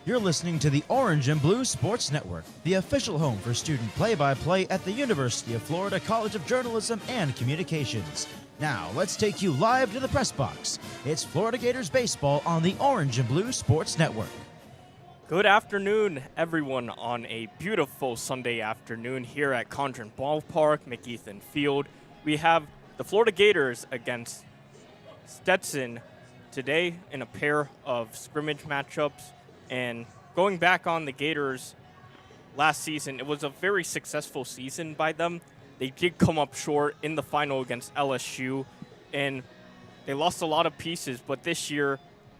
You're listening to the Orange and Blue Sports Network, the official home for student play-by-play at the University of Florida College of Journalism and Communications. Now, let's take you live to the press box. It's Florida Gators baseball on the Orange and Blue Sports Network. Good afternoon, everyone, on a beautiful Sunday afternoon here at Condron Ballpark, McEthan Field. We have the Florida Gators against Stetson today in a pair of scrimmage matchups. And going back on the Gators last season, it was a very successful season by them. They did come up short in the final against LSU, and they lost a lot of pieces. But this year,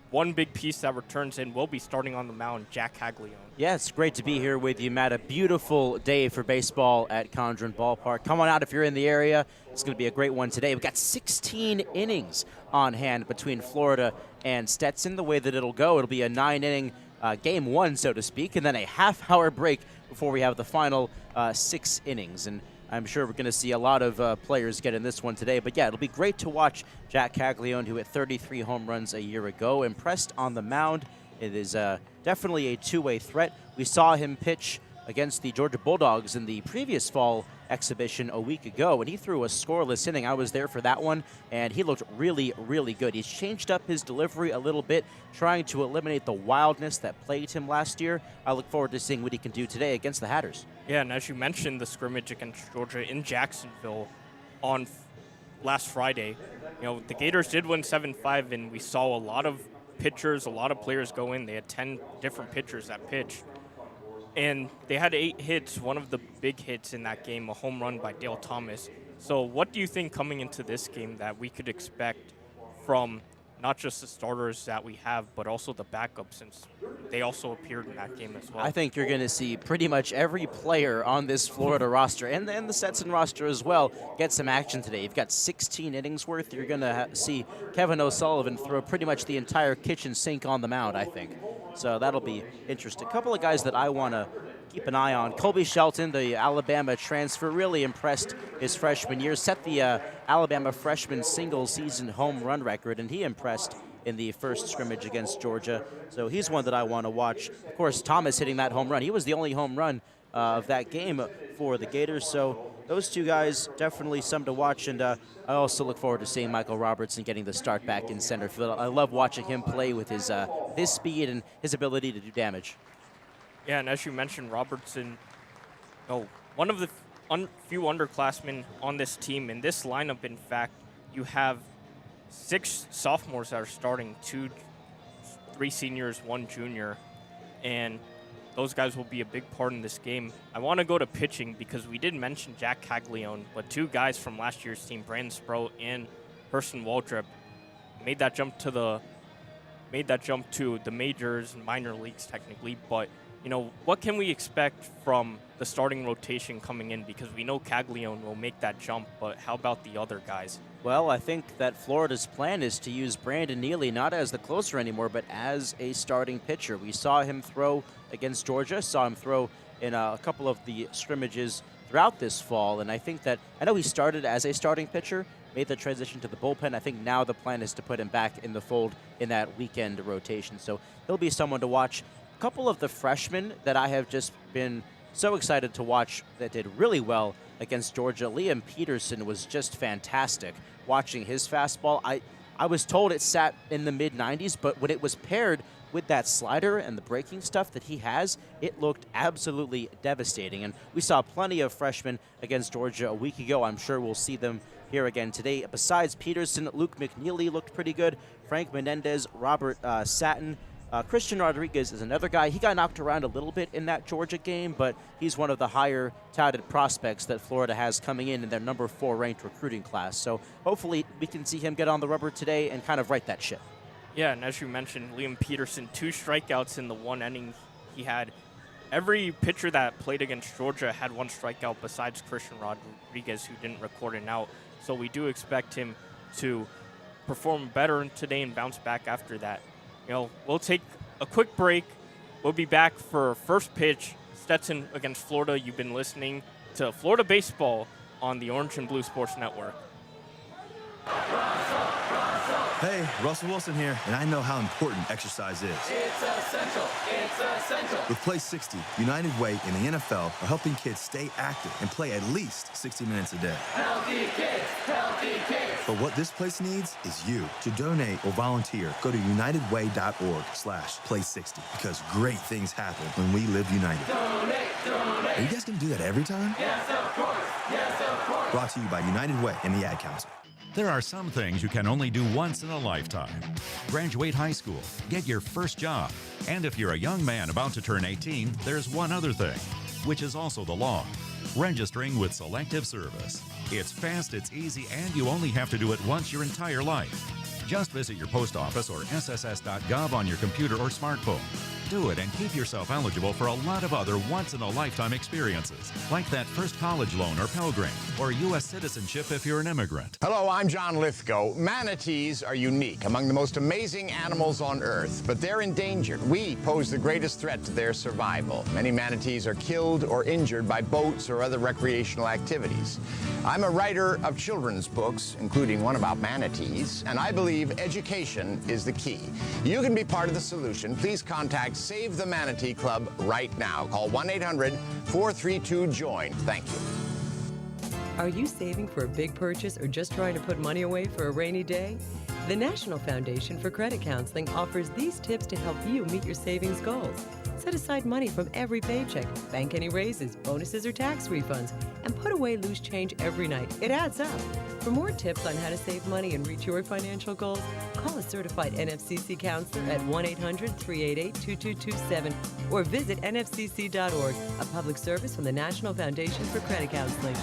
one big piece that returns in will be starting on the mound, Jack Caglione. Yeah, it's great to be here with you, Matt. A beautiful day for baseball at Condron Ballpark. Come on out if you're in the area. It's going to be a great one today. We've got 16 innings on hand between Florida and Stetson. The way that it'll go, it'll be a 9-inning game one, so to speak, and then a half-hour break before we have the final 6 innings. And I'm sure we're going to see a lot of players get in this one today. But, yeah, it'll be great to watch Jack Caglione, who hit 33 home runs a year ago. Impressed on the mound. It is definitely a two-way threat. We saw him pitch against the Georgia Bulldogs in the previous fall exhibition a week ago, and he threw a scoreless inning. I was there for that one, and he looked really, really good. He's changed up his delivery a little bit, trying to eliminate the wildness that plagued him last year. I look forward to seeing what he can do today against the Hatters. Yeah, and as you mentioned, the scrimmage against Georgia in Jacksonville on last Friday, the Gators did win 7-5, and we saw a lot of pitchers, a lot of players go in. They had 10 different pitchers that pitched. And they had 8 hits, one of the big hits in that game, a home run by Dale Thomas. So what do you think coming into this game that we could expect from not just the starters that we have, but also the backups, since they also appeared in that game as well? I think you're going to see pretty much every player on this Florida roster, and the Stetson roster as well, get some action today. You've got 16 innings worth. You're going to see Kevin O'Sullivan throw pretty much the entire kitchen sink on the mound, I think. So that'll be interesting. A couple of guys that I want to keep an eye on. Colby Shelton, the Alabama transfer, really impressed his freshman year. Set the Alabama freshman single-season home run record, and he impressed in the first scrimmage against Georgia. So he's one that I want to watch. Of course, Thomas hitting that home run. He was the only home run of that game for the Gators. So those two guys, definitely some to watch. And I also look forward to seeing Michael Robertson getting the start back in center field. I love watching him play with his speed and his ability to do damage. Yeah, and as you mentioned, Robertson, one of the few underclassmen on this team. In this lineup, in fact, you have 6 sophomores that are starting, 3 seniors, 1 junior, and those guys will be a big part in this game. I want to go to pitching because we did mention Jack Caglione, but 2 guys from last year's team, Brandon Sproat and Hurston Waldrop, made that jump to the majors and minor leagues technically. But what can we expect from the starting rotation coming in? Because we know Caglione will make that jump, but how about the other guys? Well, I think that Florida's plan is to use Brandon Neely not as the closer anymore, but as a starting pitcher. We saw him throw against Georgia, saw him throw in a couple of the scrimmages throughout this fall, and I think that, I know he started as a starting pitcher, made the transition to the bullpen. I think now the plan is to put him back in the fold in that weekend rotation. So he'll be someone to watch. A couple of the freshmen that I have just been so excited to watch that did really well against Georgia. Liam Peterson was just fantastic watching his fastball. I was told it sat in the mid-90s, but when it was paired with that slider and the breaking stuff that he has, it looked absolutely devastating. And we saw plenty of freshmen against Georgia a week ago. I'm sure we'll see them here again today. Besides Peterson, Luke McNeely looked pretty good. Frank Menendez, Robert Satin. Christian Rodriguez is another guy. He got knocked around a little bit in that Georgia game, but he's one of the higher touted prospects that Florida has coming in their number 4 ranked recruiting class. So hopefully we can see him get on the rubber today and kind of right that ship. Yeah, and as you mentioned, Liam Peterson, 2 strikeouts in the 1 inning he had. Every pitcher that played against Georgia had 1 strikeout besides Christian Rodriguez, who didn't record an out. So we do expect him to perform better today and bounce back after that. We'll take a quick break. We'll be back for first pitch, Stetson against Florida. You've been listening to Florida Baseball on the Orange and Blue Sports Network. Hey, Russell Wilson here, and I know how important exercise is. It's essential. It's essential. With Play 60, United Way and the NFL are helping kids stay active and play at least 60 minutes a day. Healthy kids, healthy kids. But what this place needs is you. To donate or volunteer, go to unitedway.org/play60 because great things happen when we live united. Donate, donate. Are you guys gonna do that every time? Yes, of course. Yes, of course. Brought to you by United Way and the Ad Council. There are some things you can only do once in a lifetime. Graduate high school, get your first job. And if you're a young man about to turn 18, there's one other thing, which is also the law. Registering with Selective Service. It's fast, it's easy, and you only have to do it once your entire life. Just visit your post office or sss.gov on your computer or smartphone. Do it and keep yourself eligible for a lot of other once-in-a-lifetime experiences, like that first college loan or Pell Grant, or U.S. citizenship if you're an immigrant. Hello, I'm John Lithgow. Manatees are unique, among the most amazing animals on Earth, but they're endangered. We pose the greatest threat to their survival. Many manatees are killed or injured by boats or other recreational activities. I'm a writer of children's books, including one about manatees, and I believe education is the key. You can be part of the solution. Please contact Save the Manatee Club right now. Call 1-800-432-JOIN. Thank you. Are you saving for a big purchase or just trying to put money away for a rainy day? The National Foundation for Credit Counseling offers these tips to help you meet your savings goals. Set aside money from every paycheck, bank any raises, bonuses, or tax refunds, and put away loose change every night. It adds up. For more tips on how to save money and reach your financial goals, call a certified NFCC counselor at 1-800-388-2227 or visit nfcc.org, a public service from the National Foundation for Credit Counseling.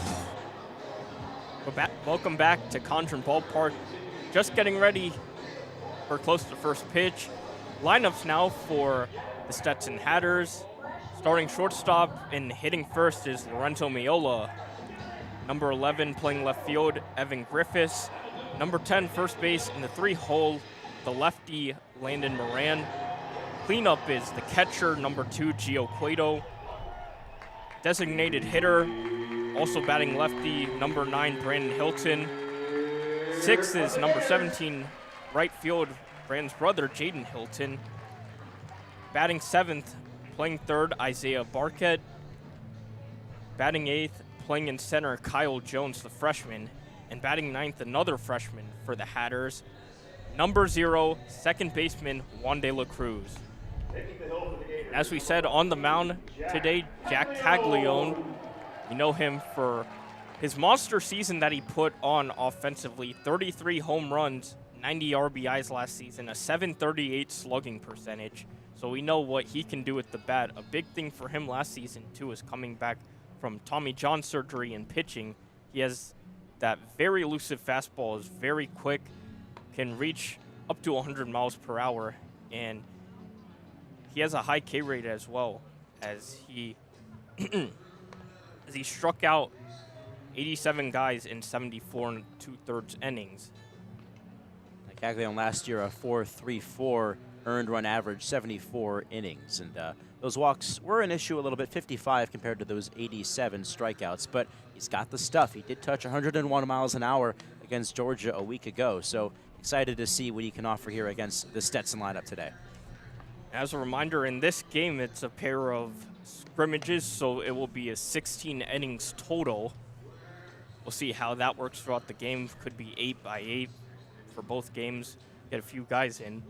Welcome back to Condron Ballpark. Just getting ready for close to first pitch. Lineups now for the Stetson Hatters. Starting shortstop and hitting first is Lorenzo Miola. Number 11 playing left field, Evan Griffiths. Number 10 first base in the 3-hole, the lefty Landon Moran. Cleanup is the catcher, number 2 Gio Cueto. Designated hitter, also batting lefty, number 9 Brandon Hilton. 6 is number 17 right field, Brandon's brother Jaden Hilton. Batting 7th, playing third, Isaiah Barquette. Batting 8th, playing in center, Kyle Jones, the freshman. And batting 9th, another freshman for the Hatters. Number 0, second baseman, Juan de la Cruz. As we said, on the mound today, Jack Caglione. You know him for his monster season that he put on offensively. 33 home runs, 90 RBIs last season, a .738 slugging percentage. So we know what he can do with the bat. A big thing for him last season, too, is coming back from Tommy John surgery and pitching. He has that very elusive fastball, is very quick, can reach up to 100 miles per hour, and he has a high K rate as well, as he as he struck out 87 guys in 74 and 2/3 innings. Caglione last year a 4.34 earned run average, 74 innings, and those walks were an issue a little bit, 55 compared to those 87 strikeouts, but he's got the stuff. He did touch 101 miles an hour against Georgia a week ago, so excited to see what he can offer here against the Stetson lineup today. As a reminder, in this game, it's a pair of scrimmages, so it will be a 16 innings total. We'll see how that works throughout the game. Could be 8-by-8 for both games. Get a few guys in.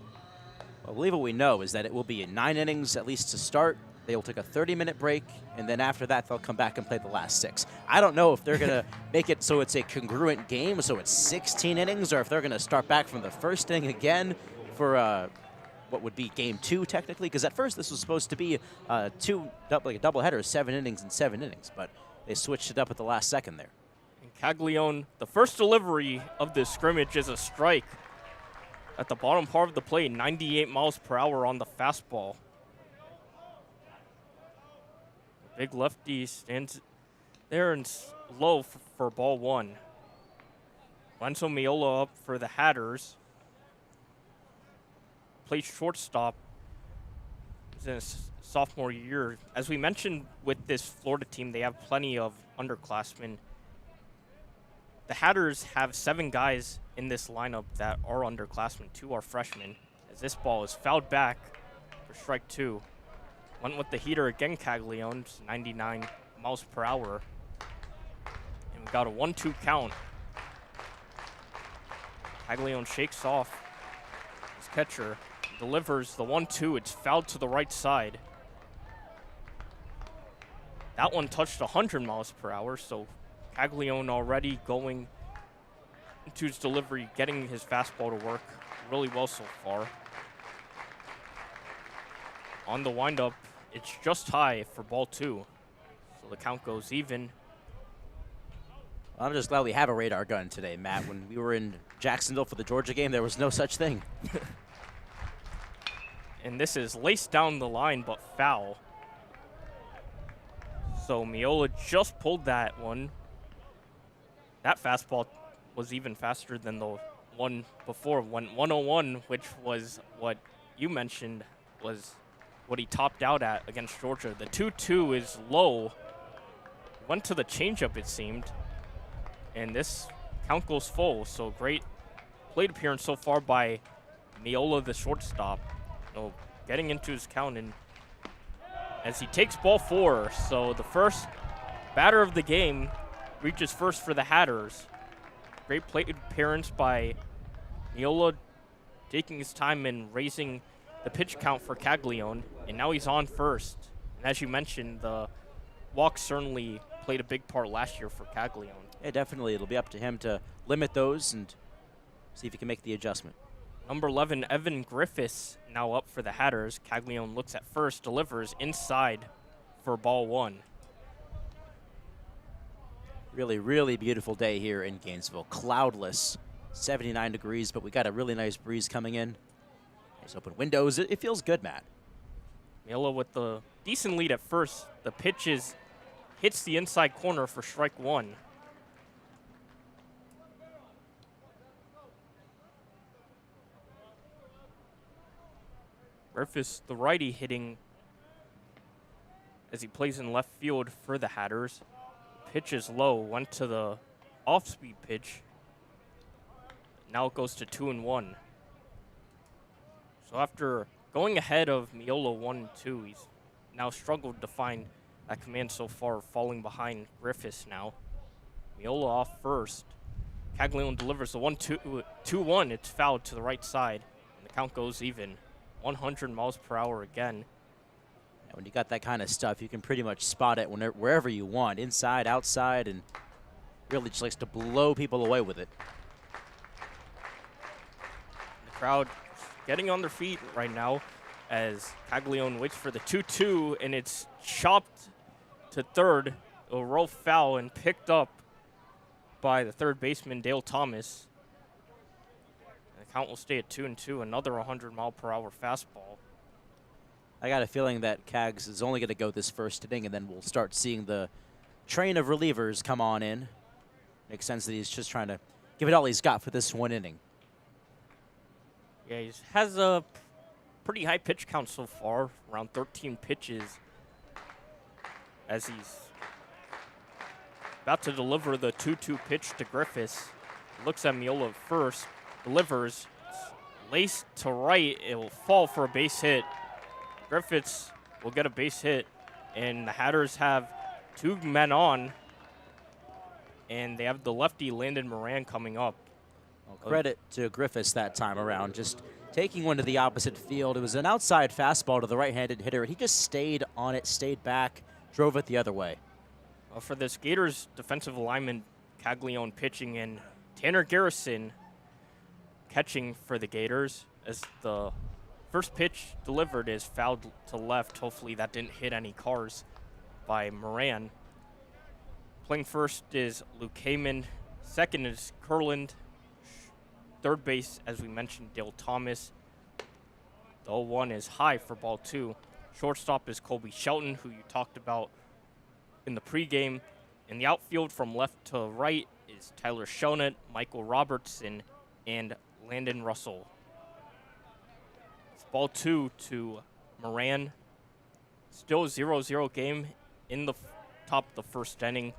I believe what we know is that it will be in 9 innings at least to start. They will take a 30-minute break, and then after that, they'll come back and play the last 6. I don't know if they're going to make it so it's a congruent game, so it's 16 innings, or if they're going to start back from the first inning again for what would be game 2 technically, because at first this was supposed to be like a doubleheader, 7 innings and 7 innings, but they switched it up at the last second there. And Caglione, the first delivery of this scrimmage is a strike. At the bottom part of the plate, 98 miles per hour on the fastball. The big lefty stands there and low for ball 1. Lorenzo Miola up for the Hatters. Plays shortstop. He's in his sophomore year. As we mentioned with this Florida team, they have plenty of underclassmen. The Hatters have 7 guys in this lineup that are underclassmen. 2 are freshmen. As this ball is fouled back for strike 2. Went with the heater again, Caglione, 99 miles per hour. And we got a 1-2 count. Caglione shakes off his catcher, delivers the 1-2. It's fouled to the right side. That one touched 100 miles per hour, so Caglione already going into his delivery, getting his fastball to work really well so far. On the windup, it's just high for ball 2. So the count goes even. I'm just glad we have a radar gun today, Matt. When we were in Jacksonville for the Georgia game, there was no such thing. And this is laced down the line, but foul. So Miola just pulled that one. That fastball was even faster than the one before. Went 101, which was what you mentioned was what he topped out at against Georgia. The 2-2 is low. Went to the changeup, it seemed. And this count goes full. So great plate appearance so far by Miola, the shortstop. So getting into his count, and as he takes ball 4, so the first batter of the game reaches first for the Hatters. Great plate appearance by Miola, taking his time and raising the pitch count for Caglione, and now he's on first. And as you mentioned, the walk certainly played a big part last year for Caglione. Yeah, definitely. It'll be up to him to limit those and see if he can make the adjustment. Number 11, Evan Griffiths, now up for the Hatters. Caglione looks at first, delivers inside for ball 1. Really, really beautiful day here in Gainesville. Cloudless, 79 degrees, but we got a really nice breeze coming in. Nice open windows. It feels good, Matt. Miola with the decent lead at first. The pitch hits the inside corner for strike 1. Griffiths, the righty, hitting as he plays in left field for the Hatters. Pitch is low, went to the off-speed pitch. Now it goes to 2-1. So after going ahead of Miola 1-2, he's now struggled to find that command so far, falling behind Griffiths now. Miola off first. Caglione delivers the 2-1. It's fouled to the right side, and the count goes even. 100 miles per hour again. And when you got that kind of stuff, you can pretty much spot it wherever you want, inside, outside, and really just likes to blow people away with it. The crowd getting on their feet right now as Caglione waits for the 2-2, and it's chopped to third. A roll foul and picked up by the third baseman, Dale Thomas. And the count will stay at 2-2, another 100-mile-per-hour fastball. I got a feeling that Cags is only going to go this first inning, and then we'll start seeing the train of relievers come on in. Makes sense that he's just trying to give it all he's got for this one inning. Yeah, he has a pretty high pitch count so far, around 13 pitches, as he's about to deliver the 2-2 pitch to Griffiths. Looks at Miola first, delivers, laced to right, it will fall for a base hit. Griffiths will get a base hit, and the Hatters have 2 men on, and they have the lefty Landon Moran coming up. Well, credit to Griffiths that time around, just taking one to the opposite field. It was an outside fastball to the right-handed hitter, and he just stayed on it, stayed back, drove it the other way. Well, for this Gators defensive alignment, Caglione pitching and Tanner Garrison catching for the Gators, as the first pitch delivered is fouled to left. Hopefully that didn't hit any cars by Moran. Playing first is Luke Heyman. Second is Kurland. Third base, as we mentioned, Dale Thomas. The 0-1 is high for ball 2. Shortstop is Colby Shelton, who you talked about in the pregame. In the outfield from left to right is Tyler Shonett, Michael Robertson, and Landon Russell. It's ball 2 to Moran. Still a 0-0 game in the top of the first inning.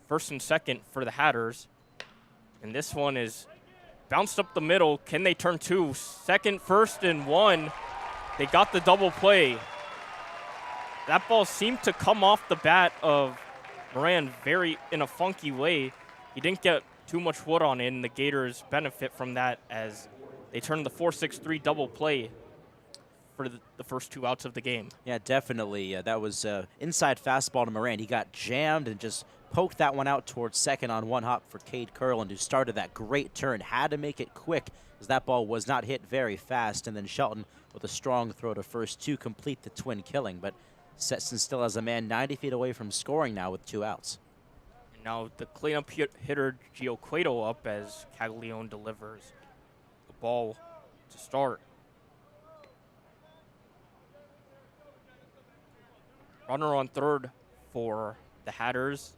First and second for the Hatters. And this one is bounced up the middle. Can they turn two? Second, first, and one. They got the double play. That ball seemed to come off the bat of Moran very in a funky way. He didn't get too much wood on it, and the Gators benefit from that as they turn the 4-6-3 double play for the first 2 outs of the game. Yeah, definitely. That was inside fastball to Moran. He got jammed and just poked that one out towards second on one hop for Cade Curland, who started that great turn. Had to make it quick as that ball was not hit very fast. And then Shelton with a strong throw to first to complete the twin killing. But Stetson still has a man 90 feet away from scoring now with 2 outs. And now the cleanup hitter Gio Cueto up as Caglione delivers the ball to start. Runner on third for the Hatters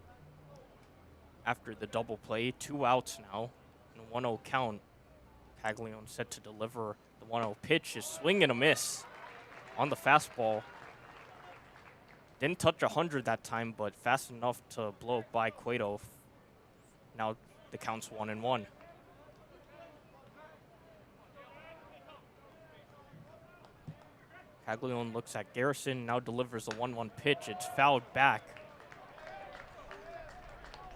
after the double play. 2 outs now and a 1-0 count. Caglione set to deliver the 1-0 pitch. Is swing and a miss on the fastball. Didn't touch 100 that time, but fast enough to blow by Cueto. Now the count's 1-1. Caglione looks at Garrison, now delivers a 1-1 pitch. It's fouled back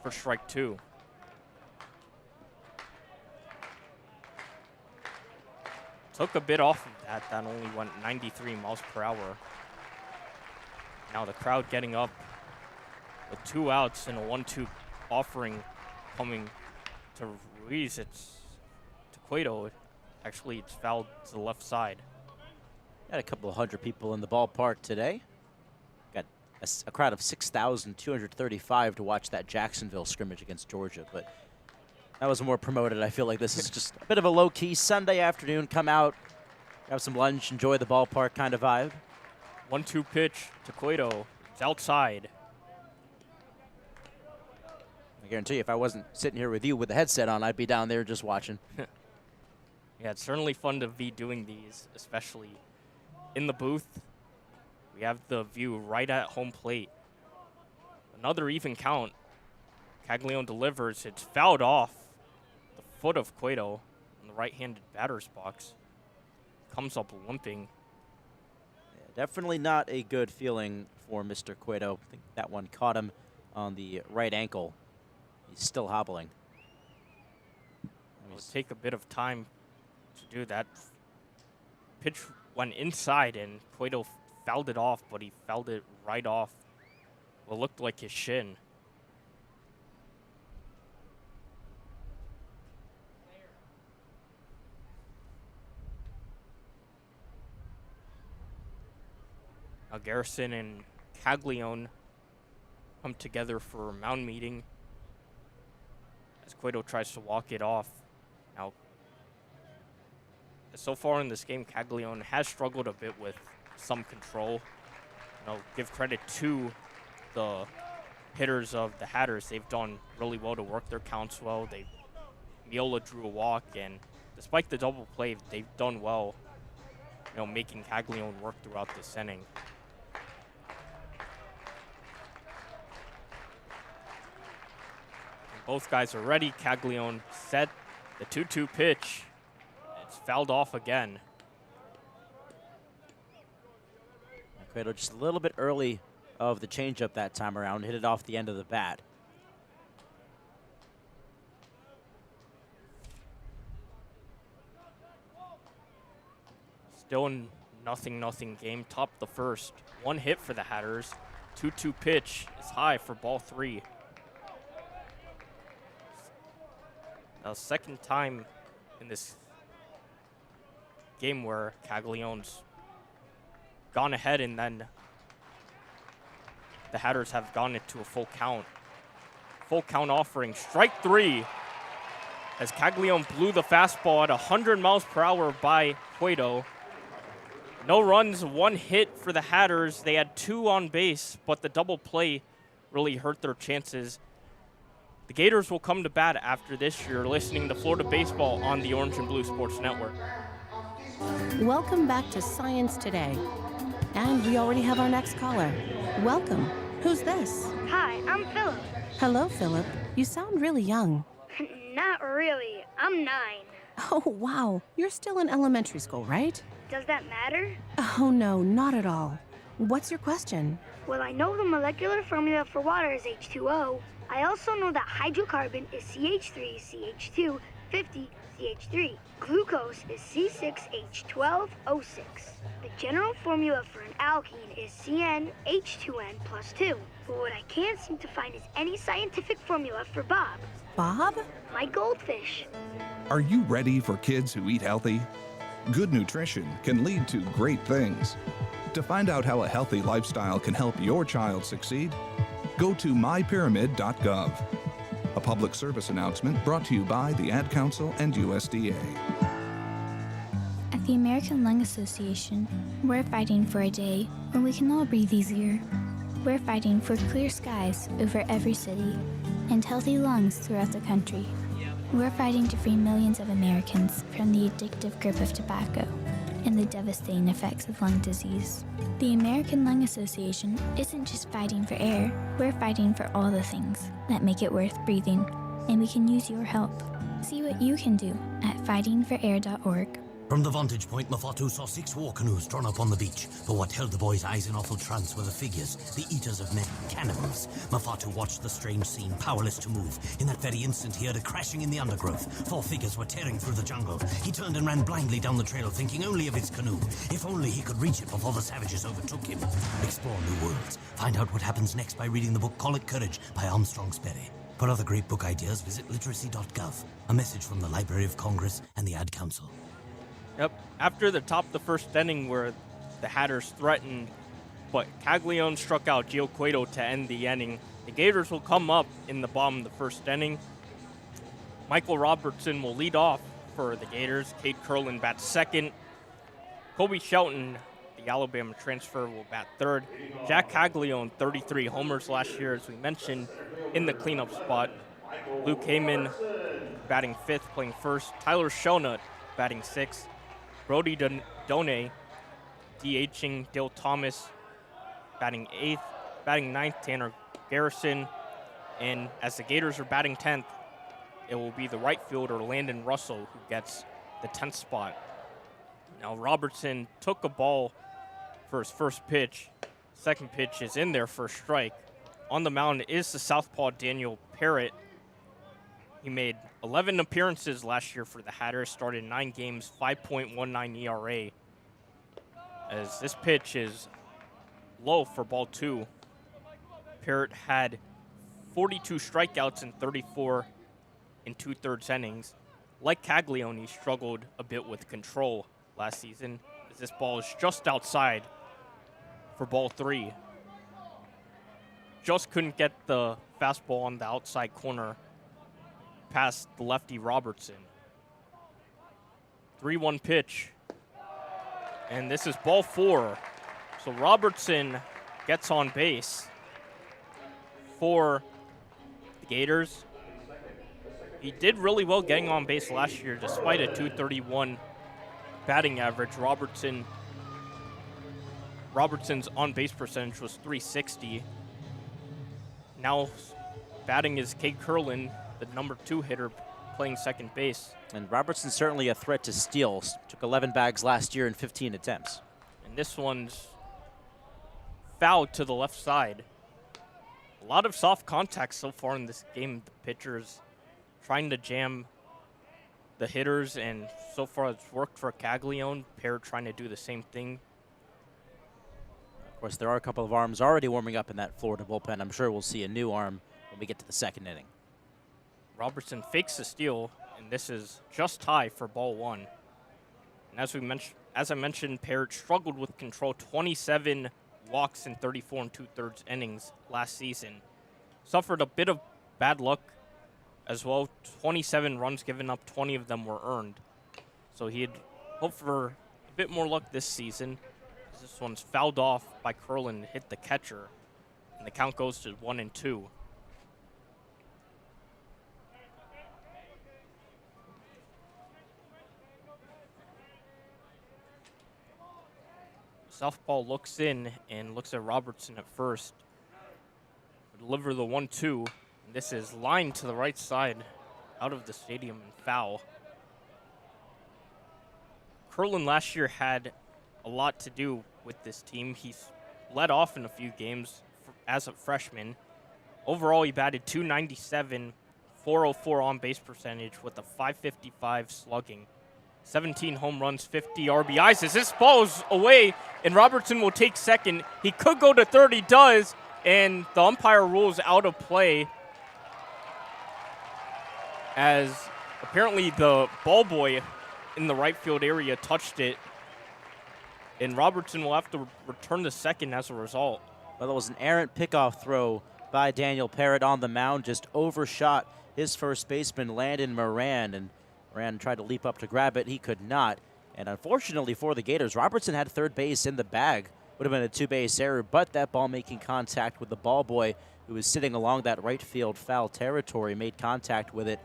for strike 2. Took a bit off of that. That only went 93 miles per hour. Now the crowd getting up with 2 outs and a 1-2 offering coming to Ruiz. It's to Cueto. Actually, it's fouled to the left side. Got a couple of hundred people in the ballpark today. Got a crowd of 6,235 to watch that Jacksonville scrimmage against Georgia, but that was more promoted. I feel like this is just a bit of a low-key Sunday afternoon. Come out, have some lunch, enjoy the ballpark kind of vibe. 1-2 pitch to Cueto. It's outside. I guarantee you, if I wasn't sitting here with you with the headset on, I'd be down there just watching. Yeah, it's certainly fun to be doing these, especially in the booth. We have the view right at home plate. Another even count. Caglione delivers. It's fouled off the foot of Cueto in the right-handed batter's box. Comes up limping. Yeah, definitely not a good feeling for Mr. Cueto. I think that one caught him on the right ankle. He's still hobbling. It'll take a bit of time to do that. Pitch went inside and Cueto fouled it off, but he fouled it right off what looked like his shin. Now Garrison and Caglione come together for a mound meeting as Cueto tries to walk it off. Now, so far in this game, Caglione has struggled a bit with some control. Give credit to the hitters of the Hatters. They've done really well to work their counts well. Miola drew a walk, and despite the double play, they've done well, making Caglione work throughout this inning. And both guys are ready. Caglione set the 2-2 pitch. It's fouled off again. Cueto just a little bit early of the changeup that time around. Hit it off the end of the bat. Still in 0-0 game. Top of the first. 1 hit for the Hatters. 2-2 pitch is high for ball 3. Now, second time in this game where Caglione's gone ahead and then the Hatters have gone it to a full count. Full count offering. Strike 3 as Caglione blew the fastball at 100 miles per hour by Cueto. No runs, 1 hit for the Hatters. They had 2 on base, but the double play really hurt their chances. The Gators will come to bat after this. You're listening to Florida Baseball on the Orange and Blue Sports Network. Welcome back to Science Today. And we already have our next caller. Welcome. Who's this? Hi, I'm Philip. Hello, Philip. You sound really young. Not really. I'm 9. Oh, wow. You're still in elementary school, right? Does that matter? Oh, no, not at all. What's your question? Well, I know the molecular formula for water is H2O. I also know that hydrocarbon is CH3CH2 50CH3. Glucose is C6H12O6. The general formula for an alkene is CnH2n plus 2. But what I can't seem to find is any scientific formula for Bob. Bob? My goldfish. Are you ready for kids who eat healthy? Good nutrition can lead to great things. To find out how a healthy lifestyle can help your child succeed, go to mypyramid.gov. A public service announcement brought to you by the Ad Council and USDA. At the American Lung Association, we're fighting for a day when we can all breathe easier. We're fighting for clear skies over every city and healthy lungs throughout the country. We're fighting to free millions of Americans from the addictive grip of tobacco and the devastating effects of lung disease. The American Lung Association isn't just fighting for air, we're fighting for all the things that make it worth breathing, and we can use your help. See what you can do at fightingforair.org. From the vantage point, Mafatu saw 6 war canoes drawn up on the beach. But what held the boy's eyes in awful trance were the figures, the eaters of men, cannibals. Mafatu watched the strange scene, powerless to move. In that very instant, he heard a crashing in the undergrowth. 4 figures were tearing through the jungle. He turned and ran blindly down the trail, thinking only of his canoe. If only he could reach it before the savages overtook him. Explore new worlds. Find out what happens next by reading the book Call It Courage by Armstrong Sperry. For other great book ideas, visit literacy.gov. A message from the Library of Congress and the Ad Council. Yep. After the top of the first inning where the Hatters threatened, but Caglione struck out Gio Cueto to end the inning. The Gators will come up in the bottom of the first inning. Michael Robertson will lead off for the Gators. Cade Curlin bats second. Kobe Shelton, the Alabama transfer, will bat third. Jack Caglione, 33 homers last year, as we mentioned, in the cleanup spot. Luke Heyman batting fifth, playing first. Tyler Shonut batting sixth. Brody Done, DHing Dale Thomas, batting eighth. Batting ninth, Tanner Garrison. And as the Gators are batting 10th, it will be the right fielder, Landon Russell, who gets the 10th spot. Now, Robertson took a ball for his first pitch. Second pitch is in there for a strike. On the mound is the southpaw Daniel Parrott. He made 11 appearances last year for the Hatters, started 9 games, 5.19 ERA. As this pitch is low for ball 2. Parrott had 42 strikeouts in 34 and 2/3 innings. Like Caglione, he struggled a bit with control last season, as this ball is just outside for ball 3. Just couldn't get the fastball on the outside corner past the lefty Robertson. 3-1 pitch. And this is ball 4. So Robertson gets on base for the Gators. He did really well getting on base last year despite a .231 batting average. Robertson's on-base percentage was .360. Now batting is Cade Curlin, the number 2 hitter, playing second base. And Robertson's certainly a threat to steal. Took 11 bags last year in 15 attempts. And this one's fouled to the left side. A lot of soft contact so far in this game. The pitchers trying to jam the hitters, and so far it's worked for Caglione. Parrott trying to do the same thing. Of course, there are a couple of arms already warming up in that Florida bullpen. I'm sure we'll see a new arm when we get to the second inning. Robertson fakes the steal, and this is just high for ball 1. And as I mentioned, Parrott struggled with control, 27 walks in 34 and 2/3 innings last season. Suffered a bit of bad luck as well. 27 runs given up, 20 of them were earned. So he had hoped for a bit more luck this season. This one's fouled off by Curlin, hit the catcher, and the count goes to 1-2. Southpaw looks in and looks at Robertson at first. Deliver the 1-2. And this is lined to the right side. out of the stadium and foul. Curlin last year had a lot to do with this team. He's led off in a few games as a freshman. Overall, he batted .297, .404 on-base percentage with a .555 slugging. 17 home runs, 50 RBIs. As this falls away, and Robertson will take second. He could go to third, he does, and the umpire rules out of play as apparently the ball boy in the right field area touched it, and Robertson will have to return to second as a result. Well, that was an errant pickoff throw by Daniel Parrott on the mound, just overshot his first baseman, Landon Moran, and Moran tried to leap up to grab it. He could not. And unfortunately for the Gators, Robertson had third base in the bag. Would have been a two-base error, but that ball making contact with the ball boy who was sitting along that right field foul territory made contact with it.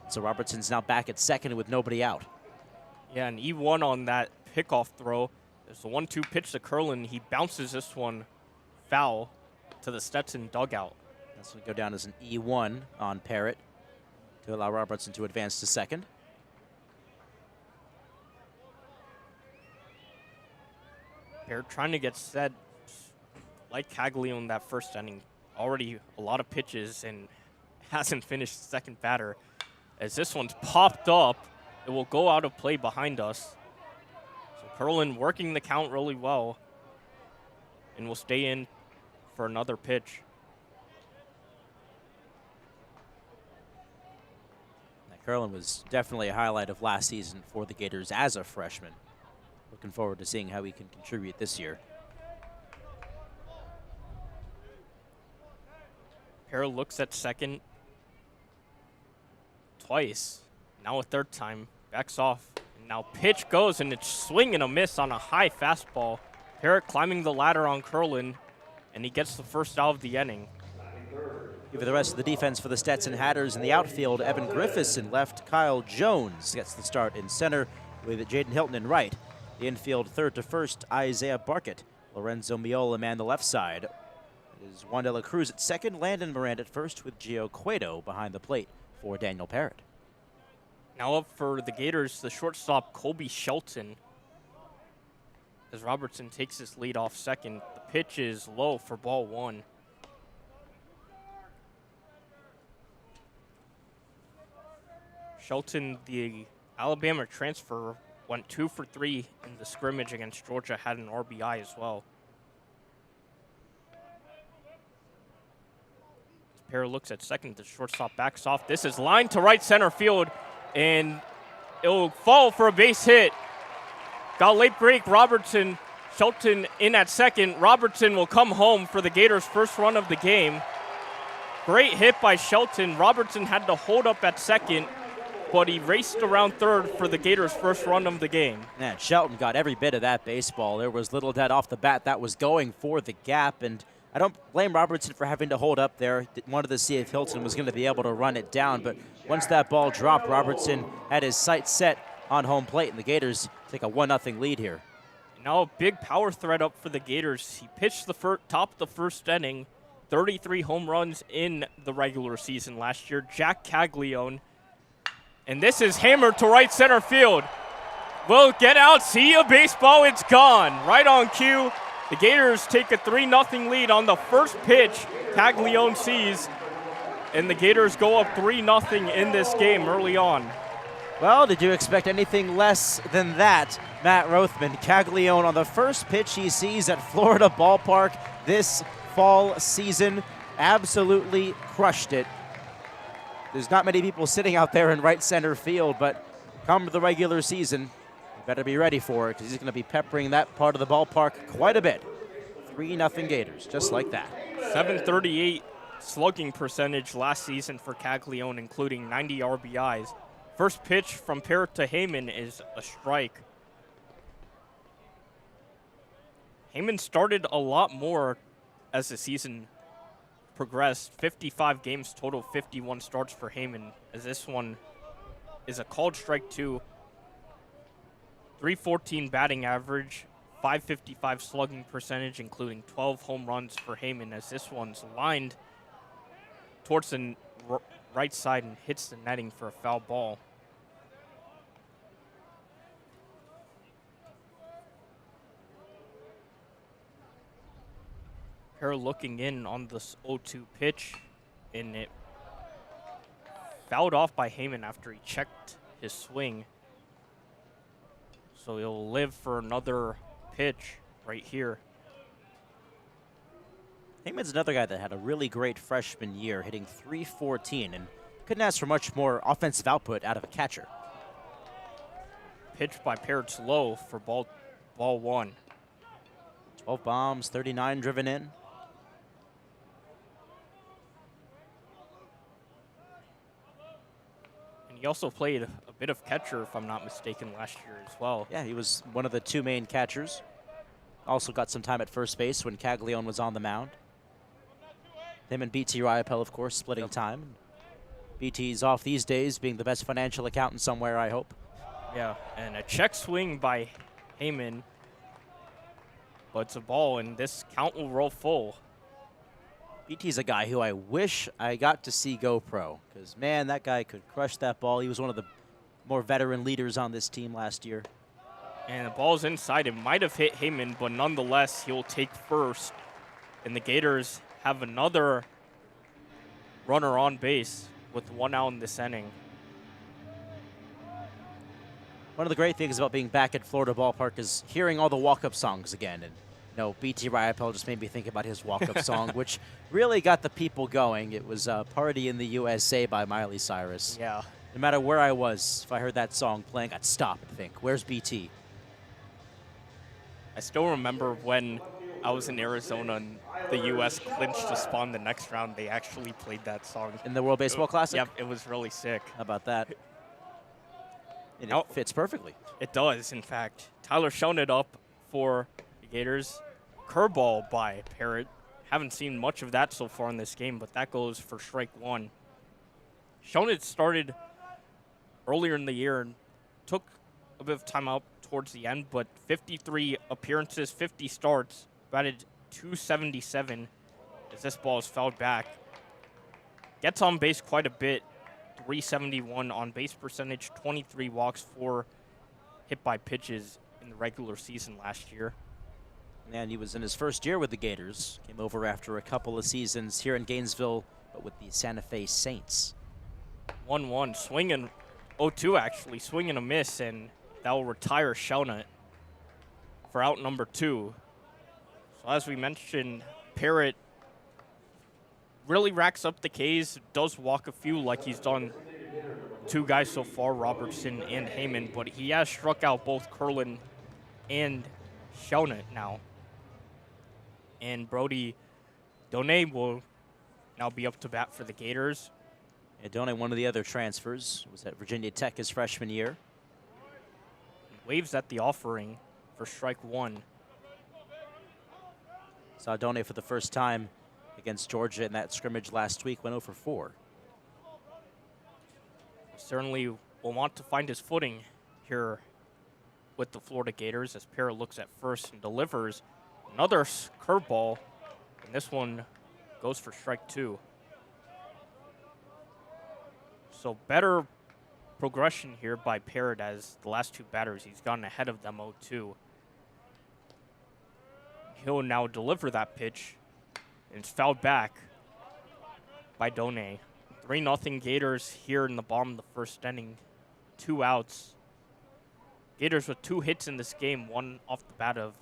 So Robertson's now back at second with nobody out. Yeah, and E1 on that pickoff throw. There's a 1-2 pitch to Curlin. He bounces this one foul to the Stetson dugout. That's going to go down as an E1 on Parrott to allow Robertson to advance to second. Parrott trying to get set like Caglione in that first inning. Already a lot of pitches and hasn't finished the second batter. As this one's popped up, it will go out of play behind us. So Curlin working the count really well and will stay in for another pitch. Now, Curlin was definitely a highlight of last season for the Gators as a freshman. Looking forward to seeing how he can contribute this year. Parrott looks at second twice. Now a third time. Backs off. And now pitch goes, and it's swing and a miss on a high fastball. Parrott climbing the ladder on Curlin, and he gets the first out of the inning. Give the rest of the defense for the Stetson Hatters in the outfield. Evan Griffiths in left. Kyle Jones gets the start in center with Jaden Hilton in right. The infield third to first, Isaiah Barkett. Lorenzo Miola man the left side. It is Juan de la Cruz at second. Landon Moran at first with Gio Cueto behind the plate for Daniel Parrott. Now up for the Gators, the shortstop Colby Shelton. As Robertson takes his lead off second, the pitch is low for ball one. Shelton, the Alabama transfer, went 2 for 3 in the scrimmage against Georgia, had an RBI as well. Parrott looks at second, the shortstop backs off. This is lined to right center field, and it'll fall for a base hit. Got late break, Robertson, Shelton in at second. Robertson will come home for the Gators' first run of the game. Great hit by Shelton. Robertson had to hold up at second, but he raced around third for the Gators' first run of the game. Man, Shelton got every bit of that baseball. There was little doubt off the bat that was going for the gap, and I don't blame Robertson for having to hold up there. Wanted to see if Hilton was going to be able to run it down, but once that ball dropped, Robertson had his sights set on home plate, and the Gators take a 1-0 lead here. Now a big power threat up for the Gators. He pitched the top of the first inning, 33 home runs in the regular season last year. Jack Caglione. And this is hammered to right center field. Will get out, see ya, baseball, it's gone. Right on cue, the Gators take a 3-0 lead on the first pitch Caglione sees, and the Gators go up 3-0 in this game early on. Well, did you expect anything less than that, Matt Rothmann? Caglione on the first pitch he sees at Florida Ballpark this fall season absolutely crushed it. There's not many people sitting out there in right center field, but come the regular season, you better be ready for it because he's going to be peppering that part of the ballpark quite a bit. 3-0 Gators, just like that. .738 slugging percentage last season for Caglione, including 90 RBIs. First pitch from Parrott to Heyman is a strike. Heyman started a lot more as the season progressed. 55 games total, 51 starts for Heyman, as this one is a called strike two. .314 batting average, .555 slugging percentage, including 12 home runs for Heyman, as this one's lined towards the right side and hits the netting for a foul ball. Parrott looking in on this 0-2 pitch, and it fouled off by Heyman after he checked his swing. So he'll live for another pitch right here. Heyman's another guy that had a really great freshman year, hitting .314, and couldn't ask for much more offensive output out of a catcher. Pitch by Parrott's low for ball one. 12 bombs, 39 driven in. And he also played a bit of catcher, if I'm not mistaken, last year as well. Yeah, he was one of the two main catchers. Also got some time at first base when Caglione was on the mound. Him and BT Riopel, of course, splitting time. BT's off these days, being the best financial accountant somewhere, I hope. Yeah, and a check swing by Heyman. But it's a ball, and this count will roll full. BT's a guy who I wish I got to see go pro, because, man, that guy could crush that ball. He was one of the more veteran leaders on this team last year. And the ball's inside. It might have hit Heyman, but nonetheless, he'll take first. And the Gators have another runner on base with one out in this inning. One of the great things about being back at Florida Ballpark is hearing all the walk-up songs again. And BT Riopel just made me think about his walk-up song, which really got the people going. It was Party in the USA by Miley Cyrus. Yeah. No matter where I was, if I heard that song playing, I'd stop and think, where's BT? I still remember when I was in Arizona and the U.S. clinched to spawn the next round, they actually played that song. In the World Baseball Classic? Yep, it was really sick. How about that? And it fits perfectly. It does, in fact. Tyler shown it up for the Gators. Curveball by Parrott. Haven't seen much of that so far in this game, but that goes for strike one. Shonit started earlier in the year and took a bit of time out towards the end, but 53 appearances, 50 starts, batted .277 as this ball is fouled back. Gets on base quite a bit, .371 on base percentage, 23 walks, 4 hit by pitches in the regular season last year. And he was in his first year with the Gators. Came over after a couple of seasons here in Gainesville, but with the Santa Fe Saints. 1-1, swinging, 0-2 actually, swing and a miss, and that will retire Shaunut for out number 2. So as we mentioned, Parrott really racks up the Ks, does walk a few like he's done 2 guys so far, Robertson and Heyman, but he has struck out both Curlin and Shaunut now. And Brody Donay will now be up to bat for the Gators. Yeah, Donay, one of the other transfers, was at Virginia Tech his freshman year. Waves at the offering for strike one. Saw Donay for the first time against Georgia in that scrimmage last week, went 0 for 4. Certainly will want to find his footing here with the Florida Gators as Parrott looks at first and delivers another curveball, and this one goes for strike 2. So better progression here by Parrott as the last 2 batters, he's gotten ahead of them 0-2. He'll now deliver that pitch, and it's fouled back by Donay. 3-0 Gators here in the bottom of the first inning, 2 outs. Gators with 2 hits in this game, one off the bat of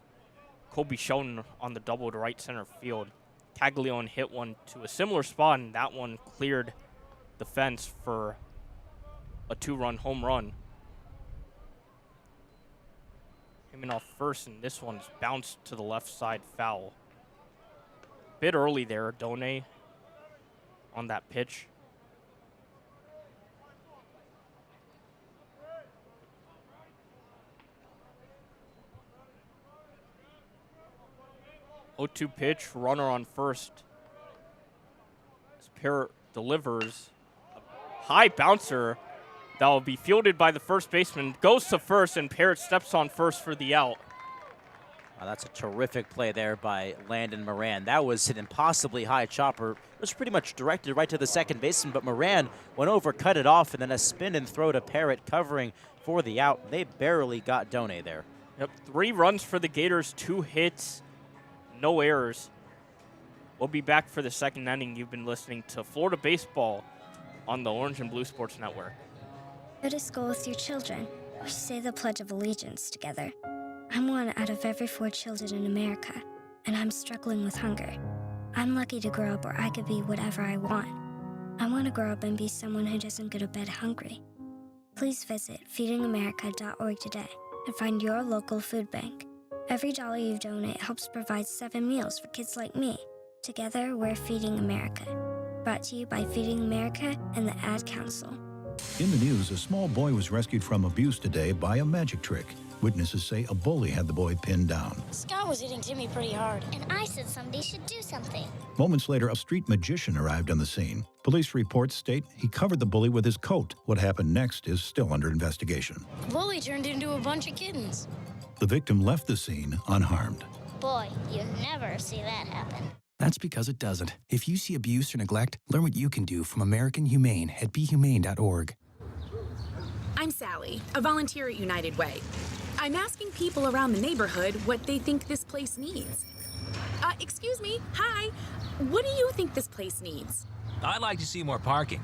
Kobe Schoen on the double to right center field. Caglione hit one to a similar spot, and that one cleared the fence for a 2-run home run. Him off first, and this one's bounced to the left side foul. Bit early there, Donay on that pitch. .2 pitch, runner on first. As Parrott delivers a high bouncer that will be fielded by the first baseman. Goes to first, and Parrott steps on first for the out. Wow, that's a terrific play there by Landon Moran. That was an impossibly high chopper. It was pretty much directed right to the second baseman, but Moran went over, cut it off, and then a spin and throw to Parrott covering for the out. They barely got Done there. Yep, 3 runs for the Gators, 2 hits, no errors. We'll be back for the second inning. You've been listening to Florida Baseball on the Orange and Blue Sports Network. Go to school with your children. We say the Pledge of Allegiance together. I'm one out of every 4 children in America, and I'm struggling with hunger. I'm lucky to grow up where I could be whatever I want. I want to grow up and be someone who doesn't go to bed hungry. Please visit feedingamerica.org today and find your local food bank. Every dollar you donate helps provide 7 meals for kids like me. Together, we're Feeding America. Brought to you by Feeding America and the Ad Council. In the news, a small boy was rescued from abuse today by a magic trick. Witnesses say a bully had the boy pinned down. Scott was hitting Timmy pretty hard. And I said somebody should do something. Moments later, a street magician arrived on the scene. Police reports state he covered the bully with his coat. What happened next is still under investigation. The bully turned into a bunch of kittens. The victim left the scene unharmed. Boy, you never see that happen. That's because it doesn't. If you see abuse or neglect, learn what you can do from American Humane at BeHumane.org. I'm Sally, a volunteer at United Way. I'm asking people around the neighborhood what they think this place needs. Excuse me, hi. What do you think this place needs? I'd like to see more parking.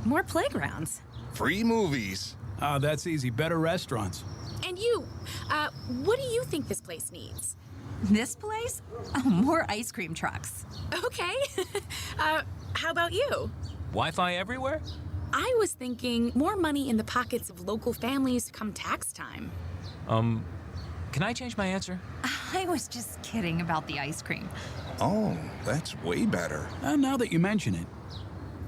More playgrounds. Free movies. That's easy. Better restaurants. And you, what do you think this place needs? This place? Oh, more ice cream trucks. Okay. How about you? Wi-Fi everywhere? I was thinking more money in the pockets of local families come tax time. Can I change my answer? I was just kidding about the ice cream. Oh, that's way better. Now that you mention it.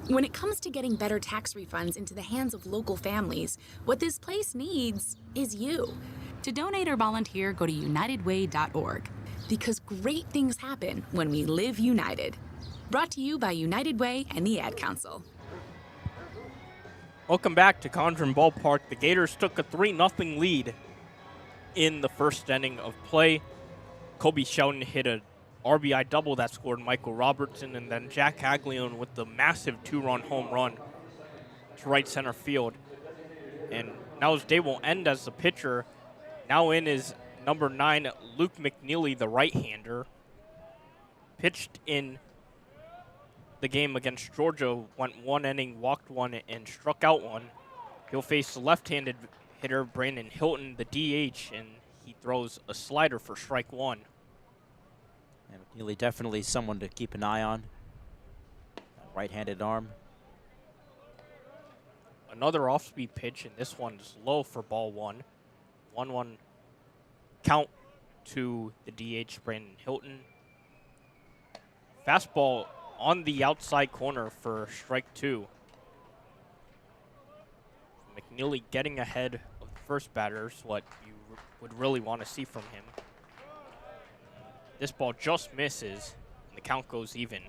When it comes to getting better tax refunds into the hands of local families, what this place needs is you. To donate or volunteer, go to unitedway.org. Because great things happen when we live united. Brought to you by United Way and the Ad Council. Welcome back to Condron Ballpark. The Gators took a 3-0 lead in the first inning of play. Kobe Shelton hit a RBI double that scored Michael Robertson, and then Jack Haglione with the massive 2-run home run to right center field. And now his day will end as the pitcher. Now in is number 9, Luke McNeely, the right-hander. Pitched in the game against Georgia, went 1 inning, walked 1, and struck out 1. He'll face the left-handed hitter, Brandon Hilton, the DH, and he throws a slider for strike 1. And McNeely definitely someone to keep an eye on. Right-handed arm. Another off-speed pitch, and this one's low for ball 1. 1-1 count to the DH, Brandon Hilton. Fastball on the outside corner for strike 2. McNeely getting ahead of the first batters, what you would really want to see from him. This ball just misses, and the count goes even.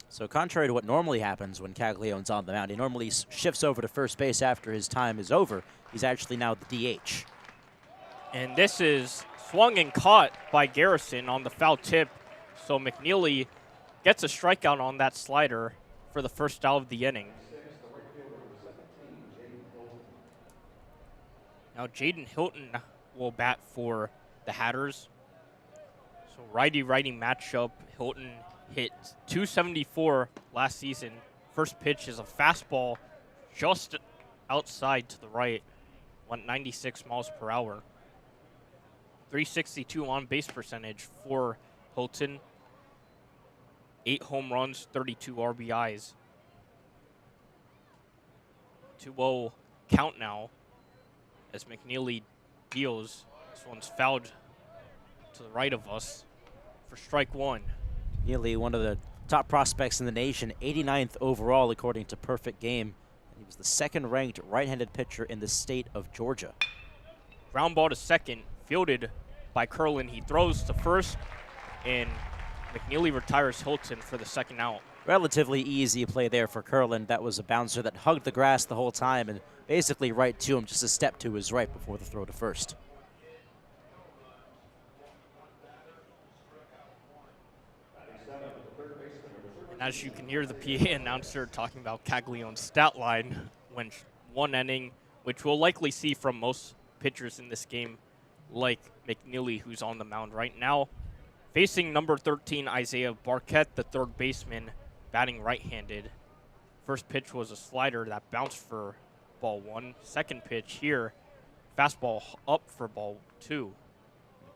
So contrary to what normally happens when Caglione's on the mound, he normally shifts over to first base after his time is over. He's actually now the DH. And this is swung and caught by Garrison on the foul tip. So McNeely gets a strikeout on that slider for the first out of the inning. Now Jaden Hilton will bat for the Hatters. So righty-righty matchup. Hilton hit .274 last season. First pitch is a fastball just outside to the right. Went 96 miles per hour. .362 on base percentage for Hilton. 8 home runs, 32 RBIs. 2-0 count now as McNeely deals. This one's fouled to the right of us for strike 1. McNeely, one of the top prospects in the nation, 89th overall according to Perfect Game. He was the second-ranked right-handed pitcher in the state of Georgia. Ground ball to second, fielded by Curlin. He throws to first, and McNeely retires Hilton for the second out. Relatively easy play there for Curlin. That was a bouncer that hugged the grass the whole time and basically right to him, just a step to his right before the throw to first. And as you can hear the PA announcer talking about Cagliano's stat line, went 1 inning, which we'll likely see from most pitchers in this game, like McNeely, who's on the mound right now. Facing number 13, Isaiah Barquette, the third baseman, batting right-handed. First pitch was a slider that bounced for ball 1. Second pitch here, fastball up for ball 2.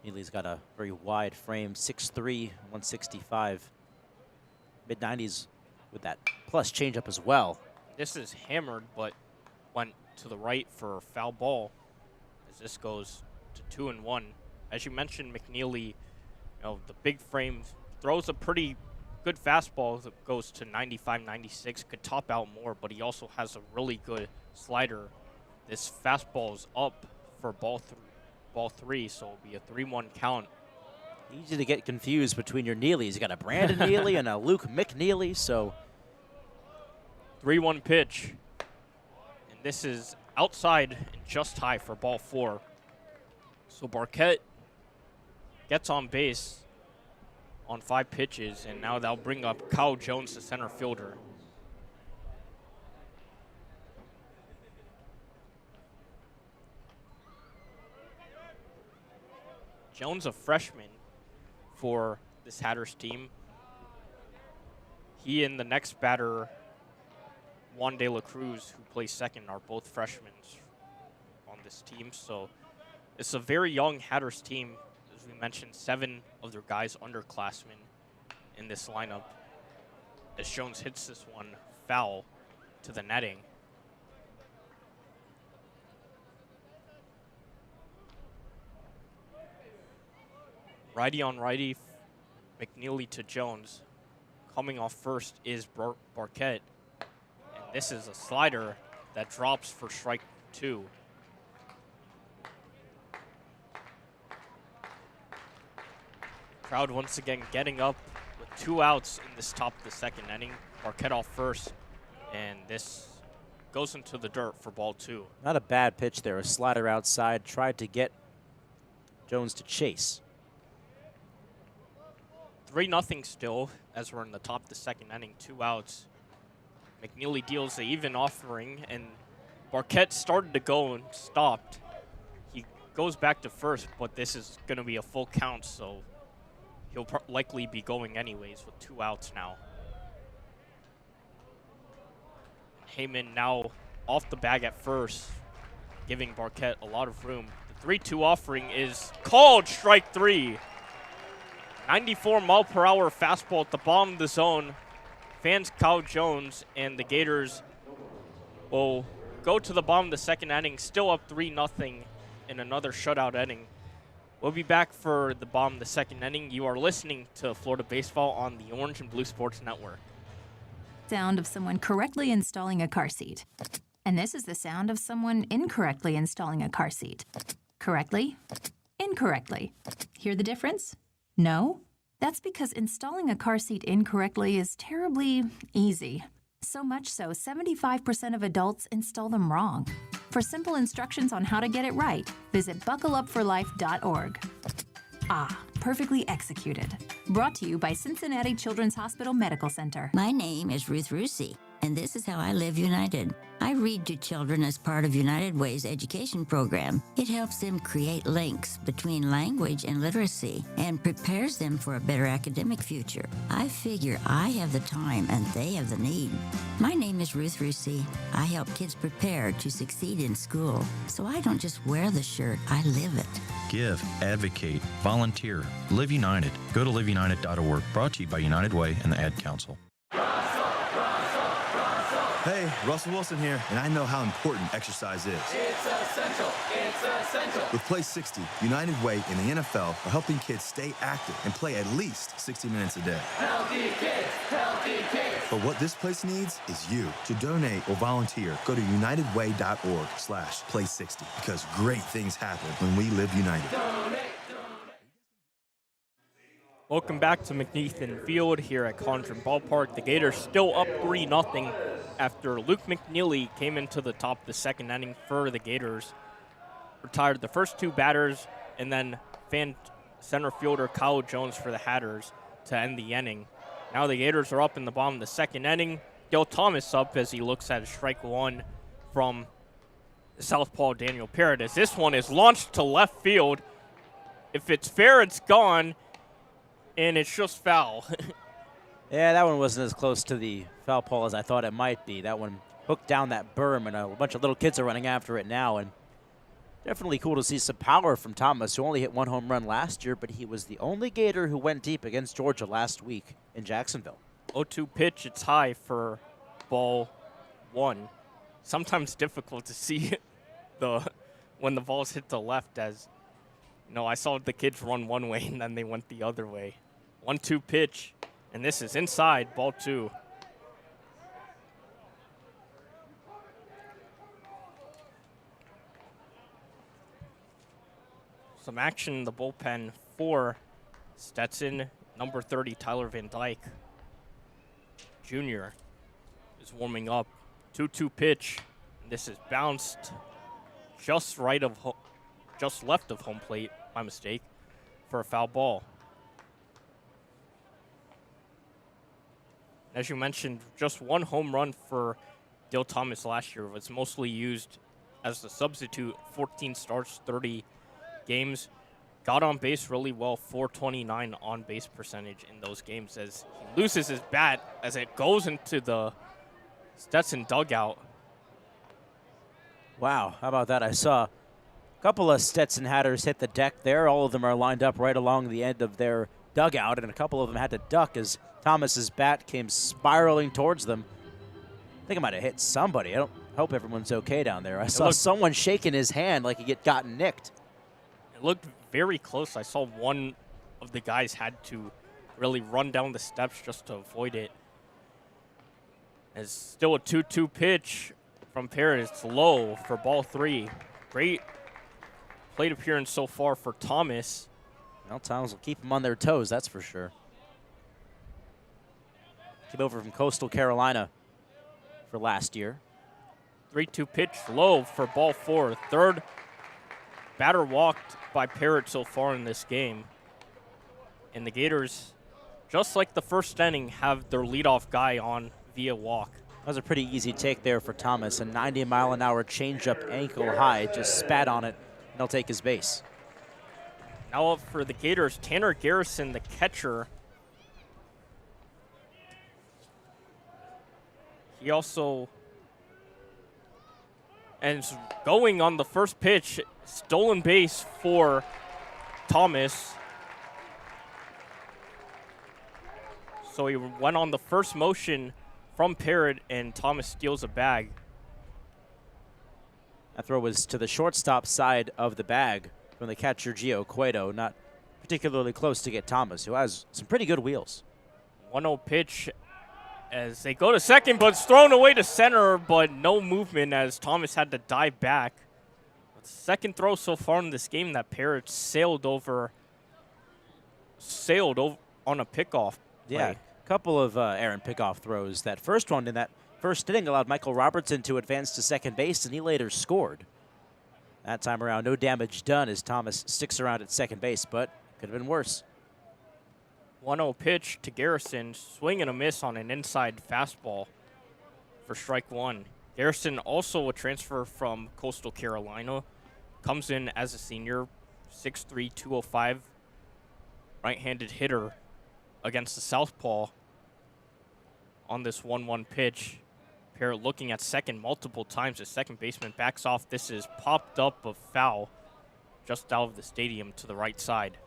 McNeely's got a very wide frame, 6'3", 165. Mid-90s with that plus changeup as well. This is hammered, but went to the right for a foul ball as this goes to 2-1. As you mentioned, McNeely, the big frame, throws a pretty good fastball that goes to 95, 96, could top out more, but he also has a really good slider. This fastball is up for ball 3, so it'll be a 3-1 count. Easy to get confused between your Neelys. You got a Brandon Neely and a Luke McNeely, so 3-1 pitch. And this is outside and just high for ball 4. So Barquette gets on base on 5 pitches, and now they'll bring up Kyle Jones, the center fielder. Jones, a freshman for this Hatters team. He and the next batter, Juan De La Cruz, who plays second, are both freshmen on this team. So it's a very young Hatters team. As we mentioned, 7 of their guys underclassmen in this lineup. As Jones hits this one foul to the netting. Righty on righty, McNeely to Jones. Coming off first is Barquette. And this is a slider that drops for strike 2. Crowd once again getting up with 2 outs in this top of the second inning. Barquette off first, and this goes into the dirt for ball 2. Not a bad pitch there. A slider outside, tried to get Jones to chase. 3-0 still as we're in the top of the second inning, 2 outs. McNeely deals the even offering, and Barquette started to go and stopped. He goes back to first, but this is going to be a full count, so he'll likely be going anyways with 2 outs now. Heyman now off the bag at first, giving Barquette a lot of room. The 3-2 offering is called strike 3. 94-mile-per-hour fastball at the bottom of the zone. Fans Kyle Jones, and the Gators will go to the bottom of the second inning, still up 3-0 in another shutout inning. We'll be back for the bottom of the second inning. You are listening to Florida Baseball on the Orange and Blue Sports Network. Sound of someone correctly installing a car seat. And this is the sound of someone incorrectly installing a car seat. Correctly, incorrectly. Hear the difference? No? That's because installing a car seat incorrectly is terribly easy. So much so, 75% of adults install them wrong. For simple instructions on how to get it right, visit buckleupforlife.org. Ah, perfectly executed. Brought to you by Cincinnati Children's Hospital Medical Center. My name is Ruth Rusi, and this is how I live United. I read to children as part of United Way's education program. It helps them create links between language and literacy and prepares them for a better academic future. I figure I have the time and they have the need. My name is Ruth Rusi. I help kids prepare to succeed in school, so I don't just wear the shirt, I live it. Give, advocate, volunteer, Live United. Go to liveunited.org. Brought to you by United Way and the Ad Council. Hey, Russell Wilson here, and I know how important exercise is. It's essential. It's essential. With Play 60, United Way and the NFL are helping kids stay active and play at least 60 minutes a day. Healthy kids, healthy kids. But what this place needs is you. To donate or volunteer, go to unitedway.org/play60 because great things happen when we live united. Welcome back to McNeely Field here at Condron Ballpark. The Gators still up 3-0 after Luke McNeely came into the top of the second inning for the Gators. Retired the first 2 batters, and then fan center fielder Kyle Jones for the Hatters to end the inning. Now the Gators are up in the bottom of the second inning. Gil Thomas up as he looks at strike one from southpaw Daniel Parrott. As this one is launched to left field. If it's fair, it's gone, and it's just foul. Yeah, that one wasn't as close to the foul pole as I thought it might be. That one hooked down that berm, and a bunch of little kids are running after it now. And definitely cool to see some power from Thomas, who only hit one home run last year, but he was the only Gator who went deep against Georgia last week in Jacksonville. 0-2 pitch, it's high for ball one. Sometimes difficult to see when the balls hit the left, as you know, I saw the kids run one way and then they went the other way. 1-2 pitch, and this is inside, ball two. Some action in the bullpen for Stetson. Number 30, Tyler Van Dyke Jr. is warming up. 2-2 pitch. This is bounced just left of home plate, my mistake, for a foul ball. As you mentioned, just one home run for Gil Thomas last year. Was mostly used as the substitute. 14 starts, 30 games. Got on base really well, 429 on base percentage in those games, as he loses his bat as it goes into the Stetson dugout. Wow, how about that? I saw a couple of Stetson Hatters hit the deck there. All of them are lined up right along the end of their dugout, and a couple of them had to duck as Thomas's bat came spiraling towards them. I think I might have hit somebody. I hope everyone's okay down there. I saw someone shaking his hand like he gotten nicked. It looked very close. I saw one of the guys had to really run down the steps just to avoid it. It's still a 2-2 pitch from Parrott. It's low for ball three. Great plate appearance so far for Thomas. Well, Thomas will keep them on their toes, that's for sure. Came over from Coastal Carolina for last year. 3-2 pitch, low for ball four. Third batter walked by Parrott so far in this game. And the Gators, just like the first inning, have their leadoff guy on via walk. That was a pretty easy take there for Thomas. A 90-mile-an-hour changeup ankle high, just spat on it, and he'll take his base. Now up for the Gators, Tanner Garrison, the catcher. He also, and going on the first pitch, stolen base for Thomas. So he went on the first motion from Parrott, and Thomas steals a bag. That throw was to the shortstop side of the bag from the catcher, Gio Cueto. Not particularly close to get Thomas, who has some pretty good wheels. 1-0 pitch as they go to second, but it's thrown away to center, but no movement as Thomas had to dive back. Second throw so far in this game that Parrott sailed over on a pickoff play. Yeah, a couple of errant pickoff throws. That first one in that first inning allowed Michael Robertson to advance to second base, and he later scored. That time around, no damage done as Thomas sticks around at second base, but could have been worse. 1-0 pitch to Garrison, swing and a miss on an inside fastball for strike one. Garrison, also a transfer from Coastal Carolina, comes in as a senior, 6'3", 205, right-handed hitter against the southpaw on this 1-1 pitch. Parrott looking at second multiple times. The second baseman backs off. This is popped up a foul just out of the stadium to the right side.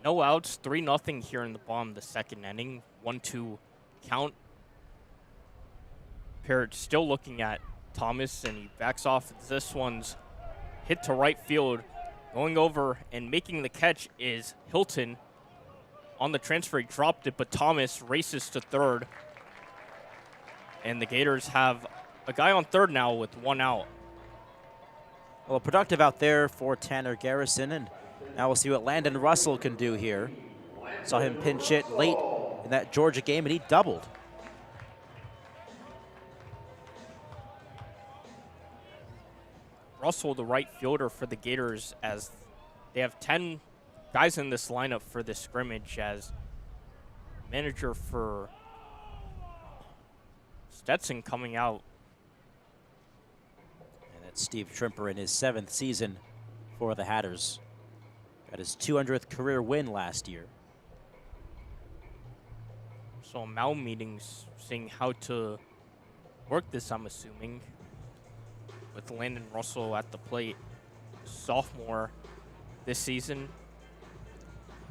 No outs, 3-0 here in the bottom of the second inning. 1-2 count. Parrott still looking at Thomas, and he backs off. This one's hit to right field. Going over and making the catch is Hilton. On the transfer, he dropped it, but Thomas races to third. And the Gators have a guy on third now with one out. Well, productive out there for Tanner Garrison, and now we'll see what Landon Russell can do here. Saw him pinch hit late in that Georgia game, and he doubled. Russell, the right fielder for the Gators, as they have 10 guys in this lineup for this scrimmage, as manager for Stetson coming out. And that's Steve Trimper in his 7th season for the Hatters. Got his 200th career win last year. So Mal meetings, seeing how to work this, I'm assuming, with Landon Russell at the plate, sophomore this season.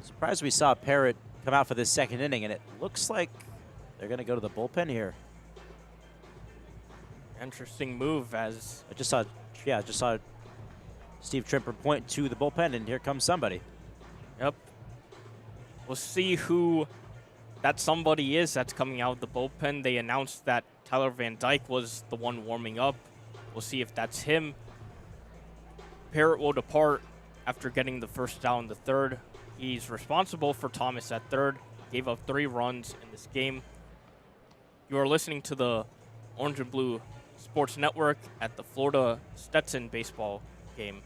Surprised we saw Parrott come out for this 2nd inning, and it looks like they're going to go to the bullpen here. Interesting move, as I just saw Steve Trimper point to the bullpen, and here comes somebody. Yep. We'll see who that somebody is that's coming out of the bullpen. They announced that Tyler Van Dyke was the one warming up. We'll see if that's him. Parrott will depart after getting the first down in the 3rd. He's responsible for Thomas at 3rd. Gave up 3 runs in this game. You are listening to the Orange and Blue Sports Network at the Florida Stetson baseball game.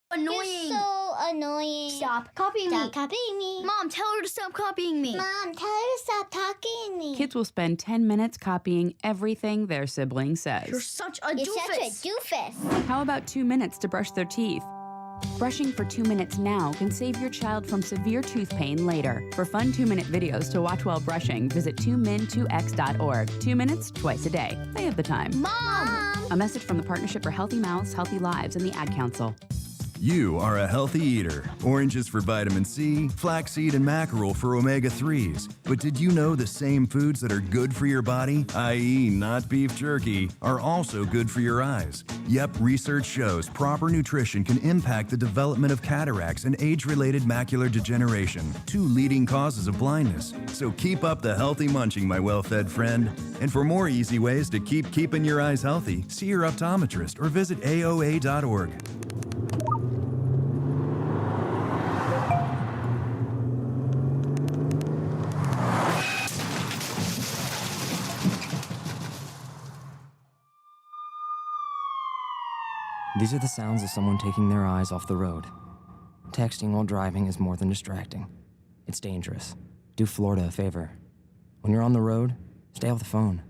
Annoying. You're so annoying. Stop copying me. Stop copying me. Mom, tell her to stop copying me. Mom, tell her to stop talking to me. Kids will spend 10 minutes copying everything their sibling says. You're such a You're doofus. such a doofus. How about 2 minutes to brush their teeth? Brushing for 2 minutes now can save your child from severe tooth pain later. For fun 2-minute videos to watch while brushing, visit 2min2x.org. 2 minutes, twice a day. They have the time. Mom! A message from the Partnership for Healthy Mouths, Healthy Lives, and the Ad Council. You are a healthy eater. Oranges for vitamin C, flaxseed and mackerel for omega-3s. But did you know the same foods that are good for your body, i.e. not beef jerky, are also good for your eyes? Yep, research shows proper nutrition can impact the development of cataracts and age-related macular degeneration, 2 leading causes of blindness. So keep up the healthy munching, my well-fed friend. And for more easy ways to keep keeping your eyes healthy, see your optometrist or visit AOA.org. These are the sounds of someone taking their eyes off the road. Texting while driving is more than distracting. It's dangerous. Do Florida a favor. When you're on the road, stay off the phone.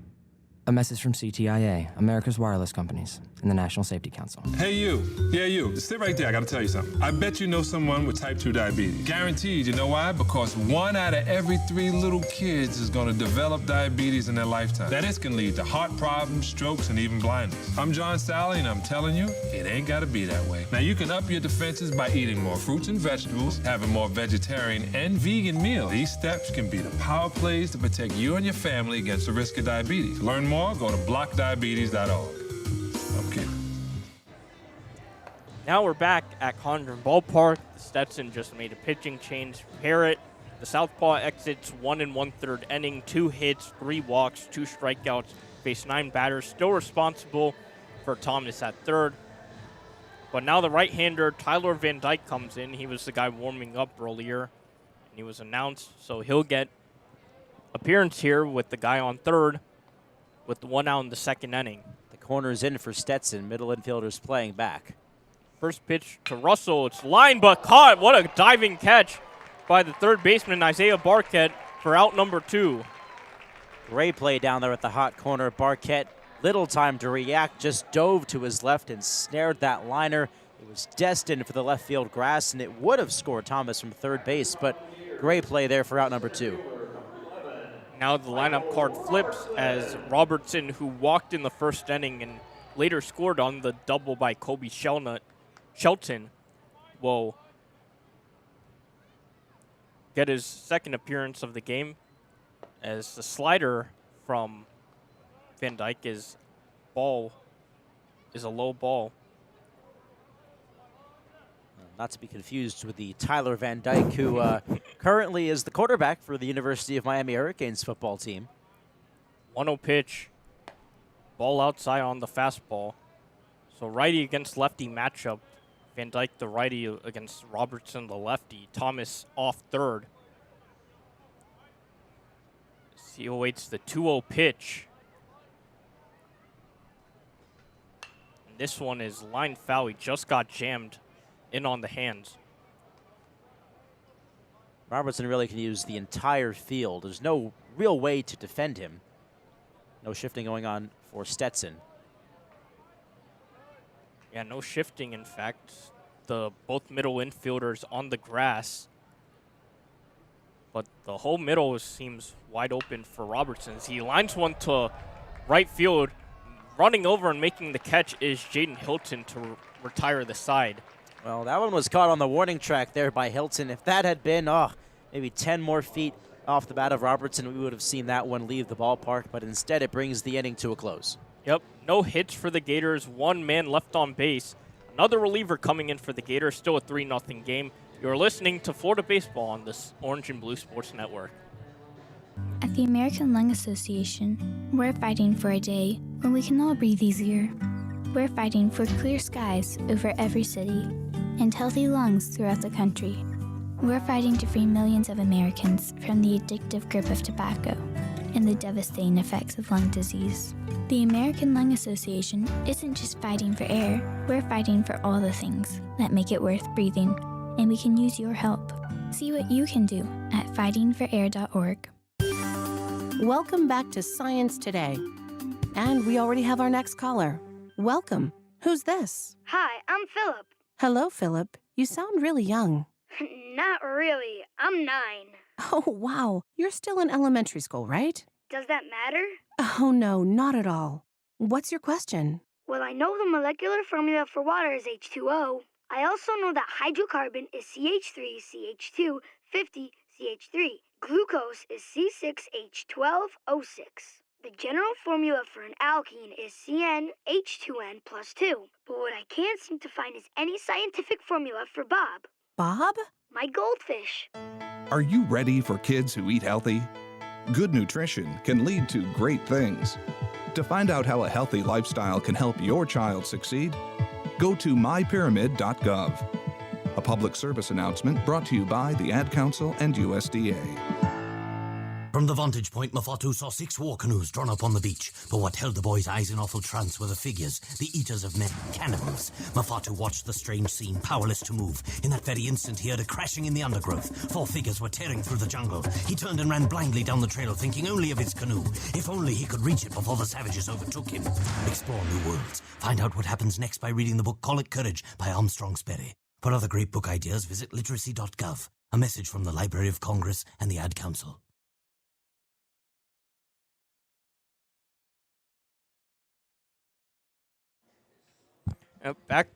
A message from CTIA, America's wireless companies, and the National Safety Council. Hey, you. Yeah, you. Sit right there. I got to tell you something. I bet you know someone with type 2 diabetes. Guaranteed. You know why? Because 1 out of every 3 little kids is going to develop diabetes in their lifetime. That can lead to heart problems, strokes, and even blindness. I'm John Sally, and I'm telling you, it ain't got to be that way. Now, you can up your defenses by eating more fruits and vegetables, having more vegetarian and vegan meals. These steps can be the power plays to protect you and your family against the risk of diabetes. To learn more, go to blockdiabetes.org. Okay. Now we're back at Condron Ballpark. Stetson just made a pitching change. Parrott, the southpaw, exits 1 1/3 inning, 2 hits, 3 walks, 2 strikeouts, faced 9 batters, still responsible for Thomas at 3rd. But now the right-hander, Tyler Van Dyke, comes in. He was the guy warming up earlier, and he was announced, so he'll get appearance here with the guy on 3rd with the 1 out in the 2nd inning. The corner's in for Stetson. Middle infielders playing back. First pitch to Russell. It's lined but caught. What a diving catch by the 3rd baseman, Isaiah Barquette, for out number 2. Great play down there at the hot corner. Barquette, little time to react, just dove to his left and snared that liner. It was destined for the left field grass, and it would have scored Thomas from 3rd base, but great play there for out number 2. Now the lineup card flips as Robertson, who walked in the 1st inning and later scored on the double by Kobe Shelton, will get his 2nd appearance of the game, as the slider from Van Dyke is a low ball. Not to be confused with the Tyler Van Dyke, who currently is the quarterback for the University of Miami Hurricanes football team. 1-0 pitch. Ball outside on the fastball. So righty against lefty matchup. Van Dyke, the righty, against Robertson, the lefty. Thomas off 3rd. He awaits the 2-0 pitch. This one is line foul. He just got jammed in on the hands. Robertson really can use the entire field. There's no real way to defend him. No shifting going on for Stetson. Yeah, no shifting, in fact. Both middle infielders on the grass. But the whole middle seems wide open for Robertson. As he lines one to right field. Running over and making the catch is Jaden Hilton to retire the side. Well, that one was caught on the warning track there by Hilton. If that had been, maybe 10 more feet off the bat of Robertson, we would have seen that one leave the ballpark, but instead it brings the inning to a close. Yep, no hits for the Gators, 1 man left on base. Another reliever coming in for the Gators, still a 3-0 game. You're listening to Florida Baseball on this Orange and Blue Sports Network. At the American Lung Association, we're fighting for a day when we can all breathe easier. We're fighting for clear skies over every city and healthy lungs throughout the country. We're fighting to free millions of Americans from the addictive grip of tobacco and the devastating effects of lung disease. The American Lung Association isn't just fighting for air, we're fighting for all the things that make it worth breathing, and we can use your help. See what you can do at fightingforair.org. Welcome back to Science Today. And we already have our next caller. Welcome. Who's this? Hi, I'm Philip. Hello, Philip. You sound really young. Not really. I'm 9. Oh, wow. You're still in elementary school, right? Does that matter? Oh, no, not at all. What's your question? Well, I know the molecular formula for water is H2O. I also know that hydrocarbon is CH3CH2 50CH3. Glucose is C6H12O6. The general formula for an alkene is CnH2n plus 2. But what I can't seem to find is any scientific formula for Bob. Bob? My goldfish. Are you ready for kids who eat healthy? Good nutrition can lead to great things. To find out how a healthy lifestyle can help your child succeed, go to mypyramid.gov. A public service announcement brought to you by the Ad Council and USDA. From the vantage point, Mafatu saw 6 war canoes drawn up on the beach. But what held the boy's eyes in awful trance were the figures, the eaters of men, cannibals. Mafatu watched the strange scene, powerless to move. In that very instant, he heard a crashing in the undergrowth. 4 figures were tearing through the jungle. He turned and ran blindly down the trail, thinking only of his canoe. If only he could reach it before the savages overtook him. Explore new worlds. Find out what happens next by reading the book Call It Courage by Armstrong Sperry. For other great book ideas, visit literacy.gov. A message from the Library of Congress and the Ad Council. Back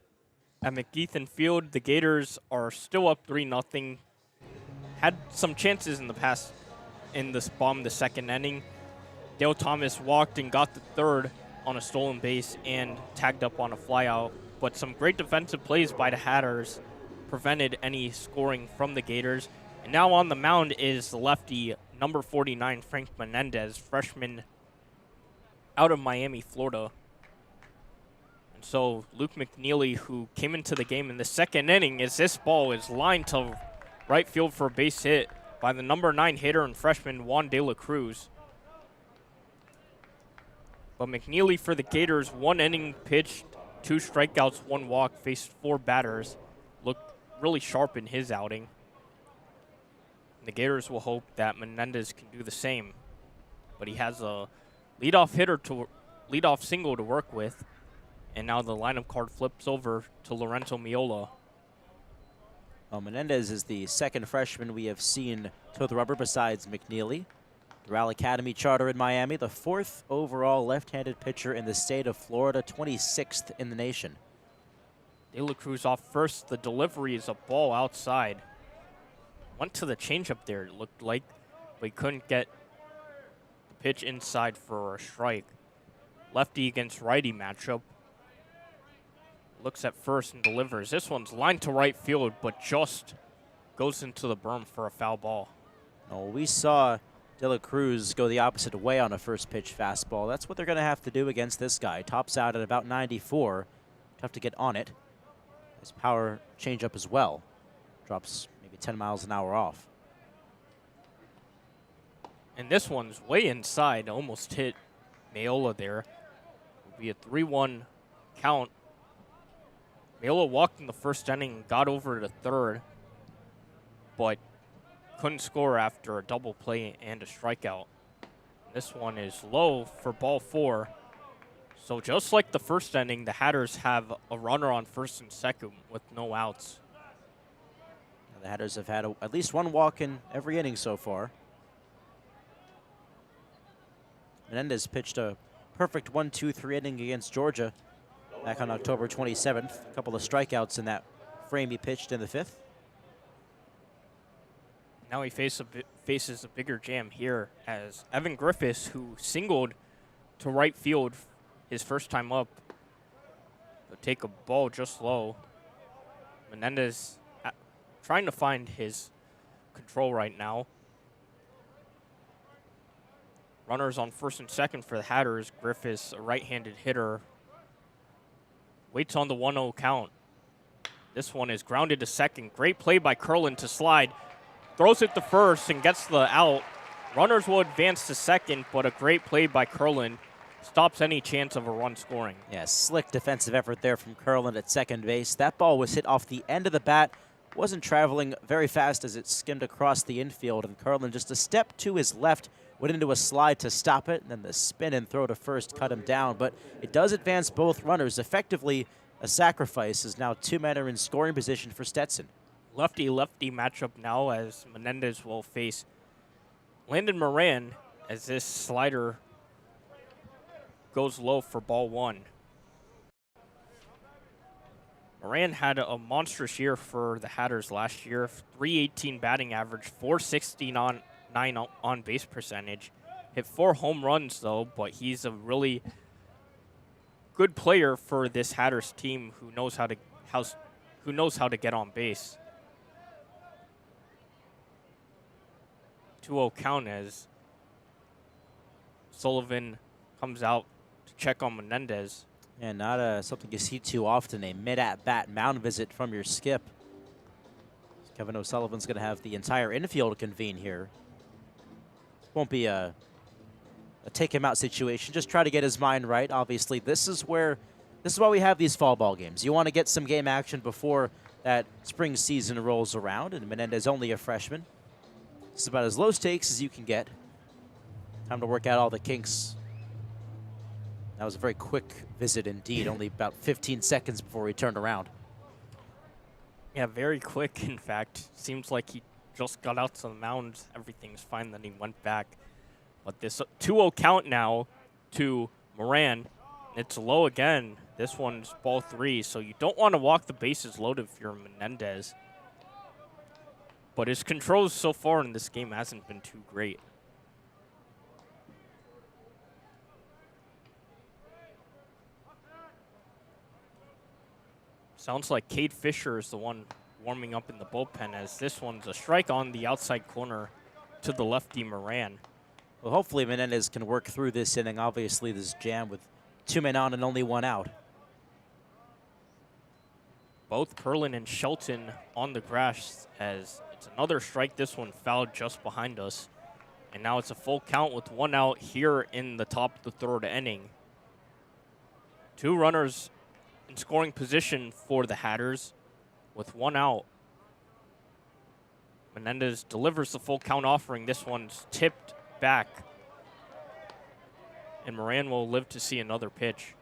at McGeethan Field, the Gators are still up 3-0. Had some chances in this bomb, the second inning. Dale Thomas walked and got the third on a stolen base and tagged up on a flyout. But some great defensive plays by the Hatters prevented any scoring from the Gators. And now on the mound is the lefty, number 49, Frank Menendez, freshman out of Miami, Florida. So Luke McNeely, who came into the game in the second inning, as this ball is lined to right field for a base hit by the number 9 hitter and freshman Juan De La Cruz. But McNeely for the Gators, 1 inning pitched, 2 strikeouts, 1 walk, faced 4 batters. Looked really sharp in his outing. And the Gators will hope that Menendez can do the same. But he has a leadoff single to work with. And now the lineup card flips over to Lorenzo Miola. Well, Menendez is the second freshman we have seen toe the rubber besides McNeely. Doral Academy charter in Miami, the 4th overall left-handed pitcher in the state of Florida, 26th in the nation. De La Cruz off first. The delivery is a ball outside. Went to the changeup there, it looked like, but he couldn't get the pitch inside for a strike. Lefty against righty matchup. Looks at first and delivers. This one's lined to right field, but just goes into the berm for a foul ball. Oh, we saw De La Cruz go the opposite way on a first pitch fastball. That's what they're going to have to do against this guy. Tops out at about 94. Tough to get on it. His power changeup as well. Drops maybe 10 miles an hour off. And this one's way inside. Almost hit Mayola there. It'll be a 3-1 count Melo walked in the first inning, got over to third, but couldn't score after a double play and a strikeout. This one is low for ball 4. So just like the first inning, the Hatters have a runner on first and second with no outs. The Hatters have had at least one walk in every inning so far. Menendez pitched a perfect 1-2-3 inning against Georgia back on October 27th. A couple of strikeouts in that frame he pitched in the 5th. Now he faces a bigger jam here as Evan Griffiths, who singled to right field his first time up, will take a ball just low. Menendez trying to find his control right now. Runners on first and second for the Hatters. Griffiths, a right-handed hitter, waits on the 1-0 count. This one is grounded to second. Great play by Curlin to slide. Throws it to first and gets the out. Runners will advance to second, but a great play by Curlin stops any chance of a run scoring. Yeah, slick defensive effort there from Curlin at second base. That ball was hit off the end of the bat. Wasn't traveling very fast as it skimmed across the infield, and Curlin just a step to his left went into a slide to stop it, and then the spin and throw to first cut him down. But it does advance both runners. Effectively a sacrifice, as now 2 men are in scoring position for Stetson. Lefty-lefty matchup now as Menendez will face Landon Moran as this slider goes low for ball 1. Moran had a monstrous year for the Hatters last year. 318 batting average, 469 on base percentage. Hit 4 home runs though, but he's a really good player for this Hatters team who knows how to get on base. 2-0 count as Sullivan comes out to check on Menendez. And not something you see too often, a mid-at-bat mound visit from your skip. Kevin O'Sullivan's going to have the entire infield convene here. Won't be a take-him-out situation. Just try to get his mind right. Obviously, this is why we have these fall ball games. You want to get some game action before that spring season rolls around, and Menendez only a freshman. This is about as low stakes as you can get. Time to work out all the kinks. That was a very quick visit indeed, only about 15 seconds before he turned around. Yeah, very quick, in fact. Seems like he just got out to the mound. Everything's fine, then he went back. But this 2-0 count now to Moran. It's low again. This one's ball 3, so you don't want to walk the bases loaded if you're Menendez. But his controls so far in this game hasn't been too great. Sounds like Cade Fisher is the one warming up in the bullpen, as this one's a strike on the outside corner to the lefty Moran. Well, hopefully Menendez can work through this inning. Obviously, this jam with 2 men on and only 1 out. Both Curlin and Shelton on the grass, as it's another strike. This one fouled just behind us. And now it's a full count with 1 out here in the top of the 3rd inning. 2 runners in scoring position for the Hatters with 1 out. Menendez delivers the full count offering. This one's tipped back. And Moran will live to see another pitch.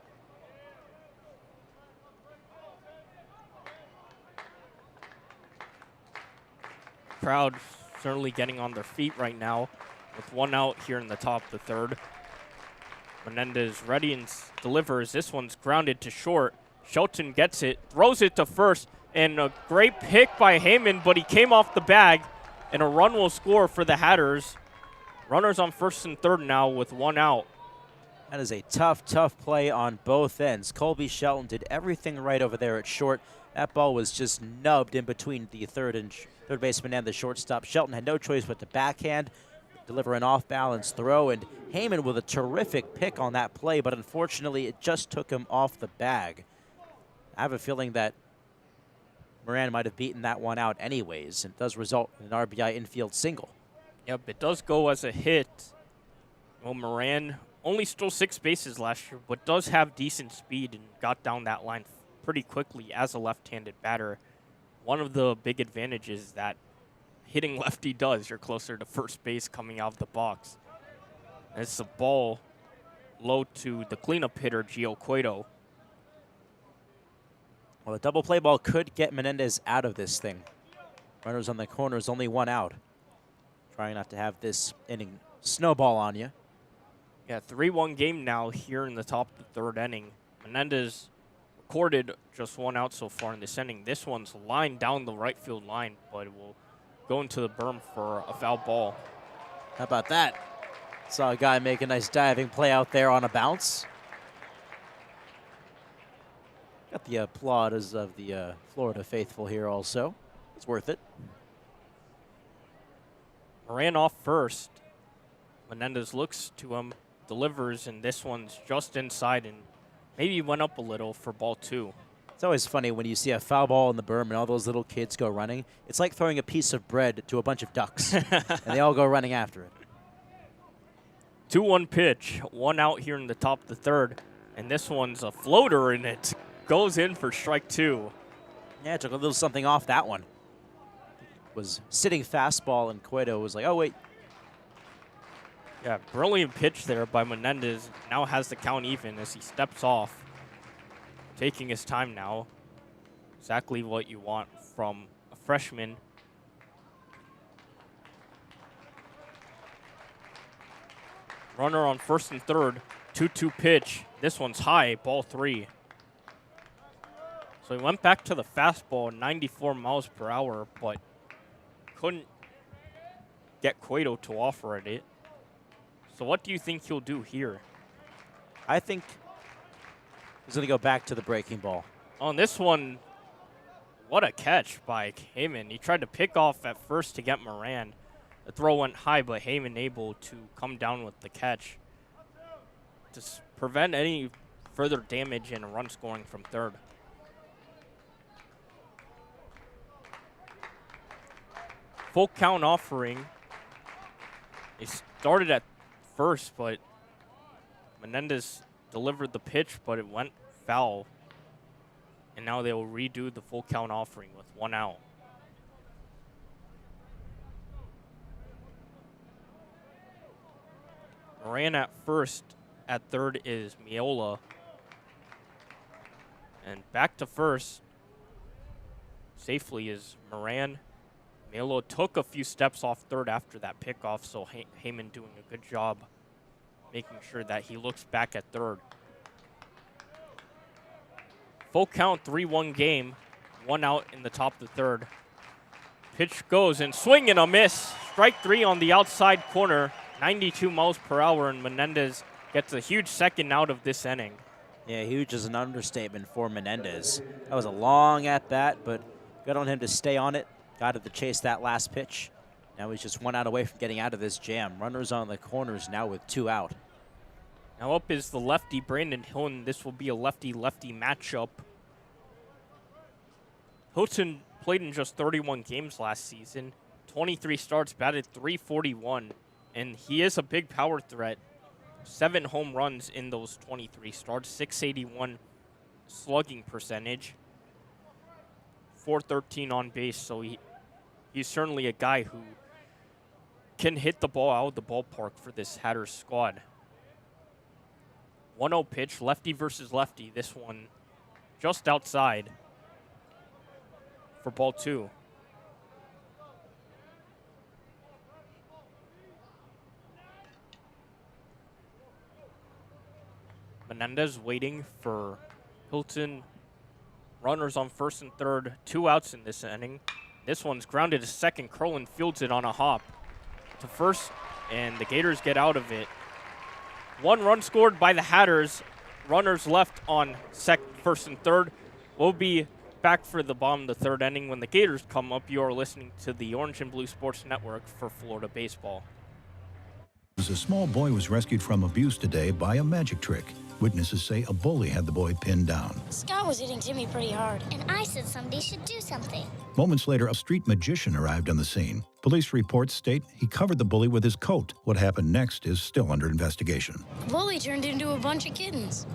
Crowd certainly getting on their feet right now with 1 out here in the top of the 3rd. Menendez ready and delivers. This one's grounded to short. Shelton gets it, throws it to first, and a great pick by Heyman, but he came off the bag, and a run will score for the Hatters. Runners on first and third now with 1 out. That is a tough, tough play on both ends. Colby Shelton did everything right over there at short. That ball was just nubbed in between the third baseman and the shortstop. Shelton had no choice but to backhand, deliver an off-balance throw, and Heyman with a terrific pick on that play, but unfortunately it just took him off the bag. I have a feeling that Moran might have beaten that one out anyways, and it does result in an RBI infield single. Yep, it does go as a hit. Well, Moran only stole 6 bases last year, but does have decent speed and got down that line pretty quickly as a left-handed batter. One of the big advantages that hitting lefty does, you're closer to first base coming out of the box. It's a ball low to the cleanup hitter, Gio Cueto. Well, a double play ball could get Menendez out of this thing. Runners on the corners, only one out. Trying not to have this inning snowball on you. Yeah, 3-1 game now here in the top of the third inning. Menendez recorded just one out so far in this inning. This one's lined down the right field line, but it will go into the berm for a foul ball. How about that? Saw a guy make a nice diving play out there on a bounce. Got the plaudits of the Florida faithful here also. It's worth it. Moran off first. Menendez looks to him, delivers, and this one's just inside and maybe went up a little for ball 2. It's always funny when you see a foul ball in the berm and all those little kids go running. It's like throwing a piece of bread to a bunch of ducks, and they all go running after it. 2-1 pitch, one out here in the top of the third, and this one's a floater, and it goes in for strike 2. Yeah, took a little something off that one. Was sitting fastball, and Cueto was like, oh, wait. Yeah, brilliant pitch there by Menendez. Now has the count even as he steps off. Taking his time now. Exactly what you want from a freshman. Runner on first and third. 2-2 pitch. This one's high, ball 3. So he went back to the fastball, 94 miles per hour, but couldn't get Cueto to offer it. So what do you think he'll do here? I think he's going to go back to the breaking ball. On this one, what a catch by Heyman. He tried to pick off at first to get Moran. The throw went high, but Heyman able to come down with the catch to prevent any further damage and a run scoring from third. Full count offering. They started at first, but Menendez delivered the pitch, but it went foul. And now they will redo the full count offering with one out. Moran at first. At third is Miola. And back to first safely is Moran. Miola took a few steps off third after that pickoff, so Heyman doing a good job making sure that he looks back at third. Full count, 3-1 game. One out in the top of the third. Pitch goes and swing and a miss. Strike 3 on the outside corner. 92 miles per hour, and Menendez gets a huge second out of this inning. Yeah, huge is an understatement for Menendez. That was a long at-bat, but good on him to stay on it. Got it to chase that last pitch. Now he's just one out away from getting out of this jam. Runners on the corners now with 2 out. Now up is the lefty, Brandon Hilton. This will be a lefty-lefty matchup. Hilton played in just 31 games last season. 23 starts, batted .341. And he is a big power threat. 7 home runs in those 23 starts. .681 slugging percentage. .413 on base. So he's certainly a guy who can hit the ball out of the ballpark for this Hatters squad. 1-0 pitch, lefty versus lefty. This one just outside for ball 2. Menendez waiting for Hilton. Runners on first and third. 2 outs in this inning. This one's grounded to second. Curlin fields it on a hop to first, and the Gators get out of it. 1 run scored by the Hatters. Runners left on first and third. We'll be back for the bottom of the third inning when the Gators come up. You are listening to the Orange and Blue Sports Network for Florida baseball. A small boy was rescued from abuse today by a magic trick. Witnesses say a bully had the boy pinned down. Scott was hitting Timmy pretty hard, and I said somebody should do something. Moments later, a street magician arrived on the scene. Police reports state he covered the bully with his coat. What happened next is still under investigation. The bully turned into a bunch of kittens.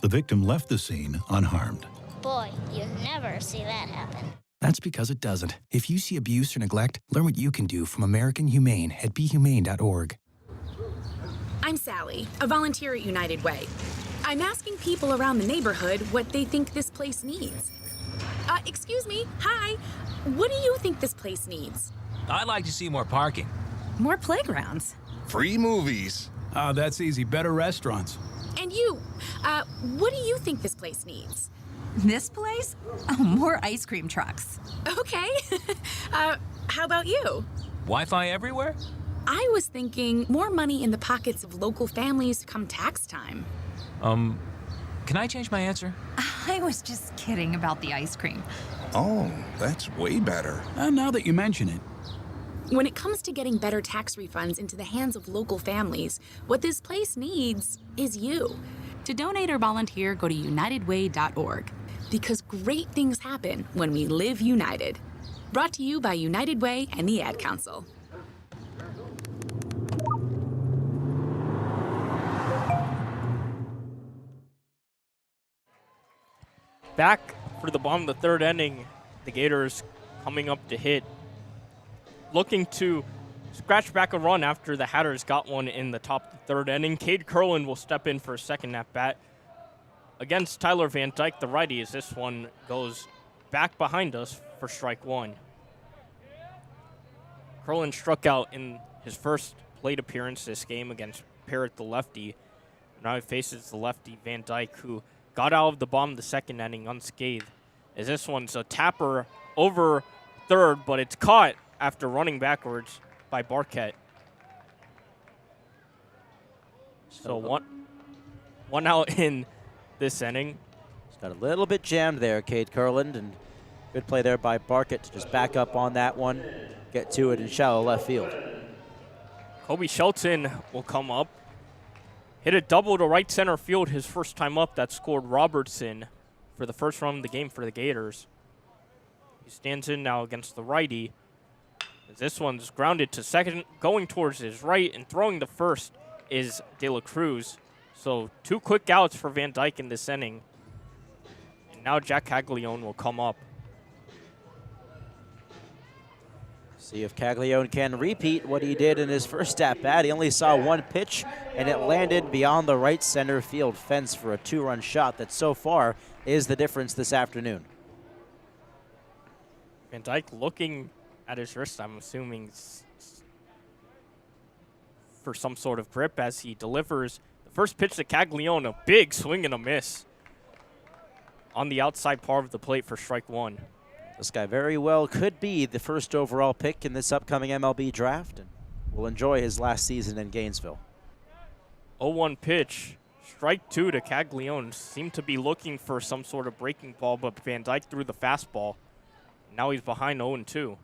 The victim left the scene unharmed. Boy, you never see that happen. That's because it doesn't. If you see abuse or neglect, learn what you can do from American Humane at BeHumane.org. I'm Sally, a volunteer at United Way. I'm asking people around the neighborhood what they think this place needs. Excuse me, hi. What do you think this place needs? I'd like to see more parking. More playgrounds. Free movies. Oh, that's easy. Better restaurants. And you, what do you think this place needs? This place? Oh, more ice cream trucks. Okay. How about you? Wi-Fi everywhere? I was thinking more money in the pockets of local families come tax time. Can I change my answer? I was just kidding about the ice cream. Oh, that's way better. Now that you mention it. When it comes to getting better tax refunds into the hands of local families, what this place needs is you. To donate or volunteer, go to unitedway.org. Because great things happen when we live united. Brought to you by United Way and the Ad Council. Back for the bottom of the third inning, the Gators coming up to hit. Looking to scratch back a run after the Hatters got one in the top of the third inning. Cade Curlin will step in for a second at bat against Tyler Van Dyke, the righty, as this one goes back behind us for strike one. Curlin struck out in his first plate appearance this game against Parrott, the lefty. Now he faces the lefty Van Dyke, who got out of the bottom of the second inning unscathed, as this one's a tapper over third, but it's caught after running backwards by Barquette. So one out in this inning. He's got a little bit jammed there, Cade Curland, and good play there by Barquette to just back up on that one, get to it in shallow left field. Kobe Shelton will come up. Hit a double to right center field his first time up. That scored Robertson for the first run of the game for the Gators. He stands in now against the righty. This one's grounded to second, going towards his right, and throwing the first is De La Cruz. So 2 quick outs for Van Dyke in this inning. And now Jack Caglione will come up. See if Caglione can repeat what he did in his first at-bat. He only saw one pitch, and it landed beyond the right center field fence for a 2-run shot that so far is the difference this afternoon. Van Dyke looking at his wrist, I'm assuming for some sort of grip as he delivers the first pitch to Caglione, a big swing and a miss on the outside part of the plate for strike one. This guy very well could be the first overall pick in this upcoming MLB draft, and will enjoy his last season in Gainesville. 0-1 pitch, strike two to Caglione. Seemed to be looking for some sort of breaking ball, but Van Dyke threw the fastball. Now he's behind 0-2.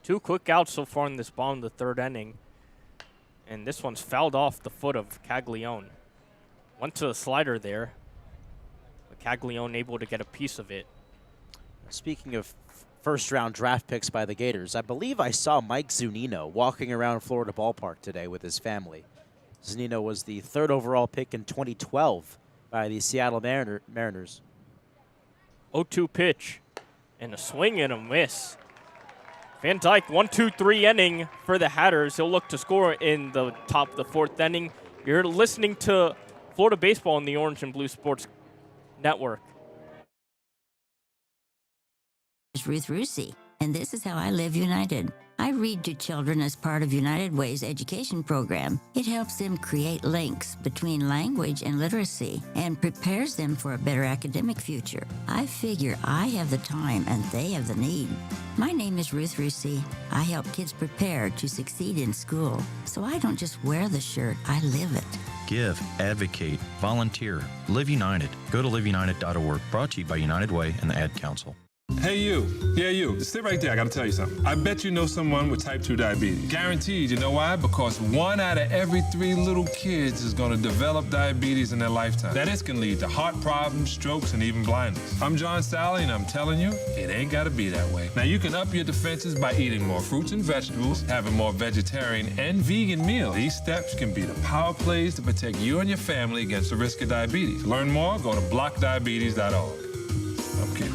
2 quick outs so far in this bottom of the third inning. And this one's fouled off the foot of Caglione. Went to the slider there, but Caglione able to get a piece of it. Speaking of first-round draft picks by the Gators, I believe I saw Mike Zunino walking around Florida Ballpark today with his family. Zunino was the 3rd overall pick in 2012 by the Seattle Mariners. 0-2 pitch, and a swing and a miss. Van Dyke, 1-2-3 inning for the Hatters. He'll look to score in the top of the 4th inning. You're listening to Florida Baseball on the Orange and Blue Sports Network. Is Ruth Rusi, and this is how I live united. I read to children as part of United Way's education program. It helps them create links between language and literacy and prepares them for a better academic future. I figure I have the time and they have the need. My name is Ruth Rusi. I help kids prepare to succeed in school. So I don't just wear the shirt, I live it. Give, advocate, volunteer, live united. Go to liveunited.org. Brought to you by United Way and the Ad Council. Hey, you. Yeah, you. Sit right there. I gotta tell you something. I bet you know someone with type 2 diabetes. Guaranteed. You know why? Because 1 out of every 3 little kids is gonna develop diabetes in their lifetime. That can lead to heart problems, strokes, and even blindness. I'm John Sally, and I'm telling you, it ain't gotta be that way. Now, you can up your defenses by eating more fruits and vegetables, having more vegetarian and vegan meals. These steps can be the power plays to protect you and your family against the risk of diabetes. To learn more, go to blockdiabetes.org. I'm kidding.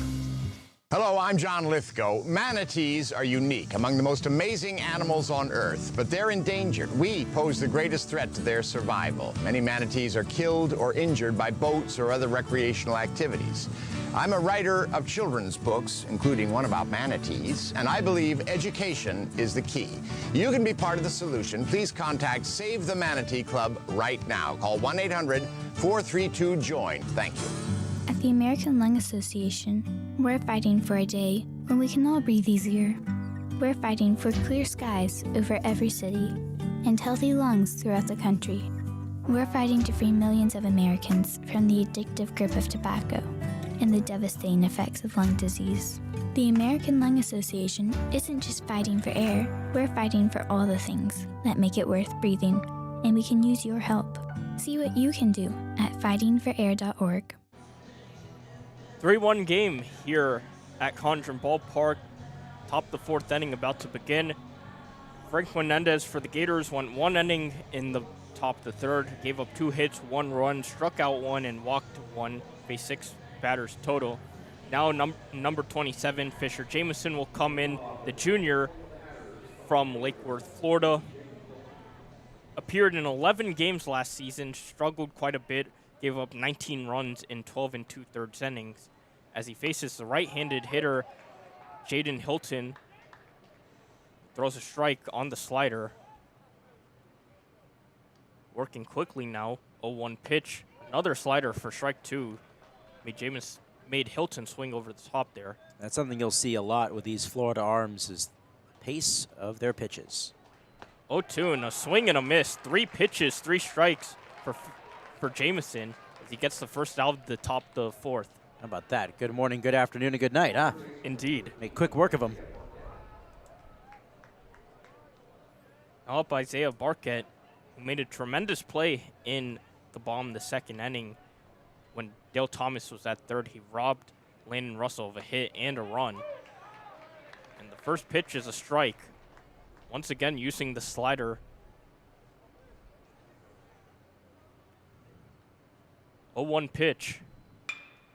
Hello, I'm John Lithgow. Manatees are unique, among the most amazing animals on Earth, but they're endangered. We pose the greatest threat to their survival. Many manatees are killed or injured by boats or other recreational activities. I'm a writer of children's books, including one about manatees, and I believe education is the key. You can be part of the solution. Please contact Save the Manatee Club right now. Call 1-800-432-JOIN. Thank you. At the American Lung Association, we're fighting for a day when we can all breathe easier. We're fighting for clear skies over every city and healthy lungs throughout the country. We're fighting to free millions of Americans from the addictive grip of tobacco and the devastating effects of lung disease. The American Lung Association isn't just fighting for air, we're fighting for all the things that make it worth breathing, and we can use your help. See what you can do at fightingforair.org. 3-1 game here at Condron Ballpark. Top of the 4th inning about to begin. Frank Menendez for the Gators went 1 inning in the top of the 3rd. Gave up 2 hits, 1 run, struck out 1, and walked 1. Faced 6 batters total. Now number 27, Fisher Jameson, will come in. The junior from Lake Worth, Florida. Appeared in 11 games last season. Struggled quite a bit. Gave up 19 runs in 12 2/3 innings as he faces the right-handed hitter, Jaden Hilton. Throws a strike on the slider. Working quickly now, 0-1 pitch. Another slider for strike 2. Made Hilton swing over the top there. That's something you'll see a lot with these Florida arms is the pace of their pitches. 0-2 and a swing and a miss. 3 pitches, 3 strikes for Jameson as he gets the first out of the top of the 4th. How about that? Good morning, good afternoon, and good night, huh? Indeed. Make quick work of him. Now up Isaiah Barquette, who made a tremendous play in the bottom of the 2nd inning. When Dale Thomas was at 3rd, he robbed Landon Russell of a hit and a run. And the first pitch is a strike. Once again, using the slider. 0-1 pitch.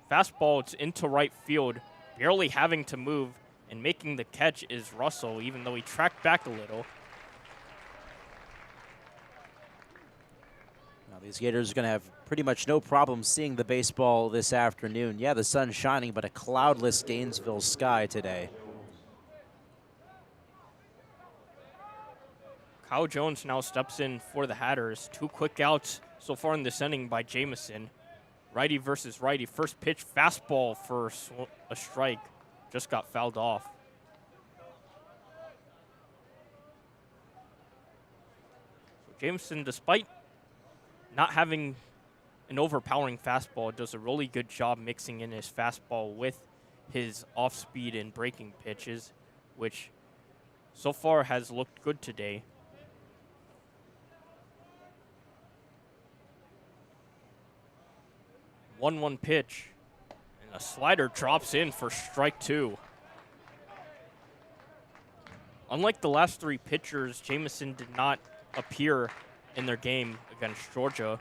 Fastball, it's into right field, barely having to move, and making the catch is Russell, even though he tracked back a little. Now these Gators are going to have pretty much no problem seeing the baseball this afternoon. Yeah, the sun's shining, but a cloudless Gainesville sky today. Kyle Jones now steps in for the Hatters. 2 quick outs so far in this inning by Jameson. Righty versus righty. First pitch, fastball for a strike. Just got fouled off. So Jameson, despite not having an overpowering fastball, does a really good job mixing in his fastball with his off-speed and breaking pitches, which so far has looked good today. 1-1 pitch, and a slider drops in for strike 2. Unlike the last 3 pitchers, Jameson did not appear in their game against Georgia.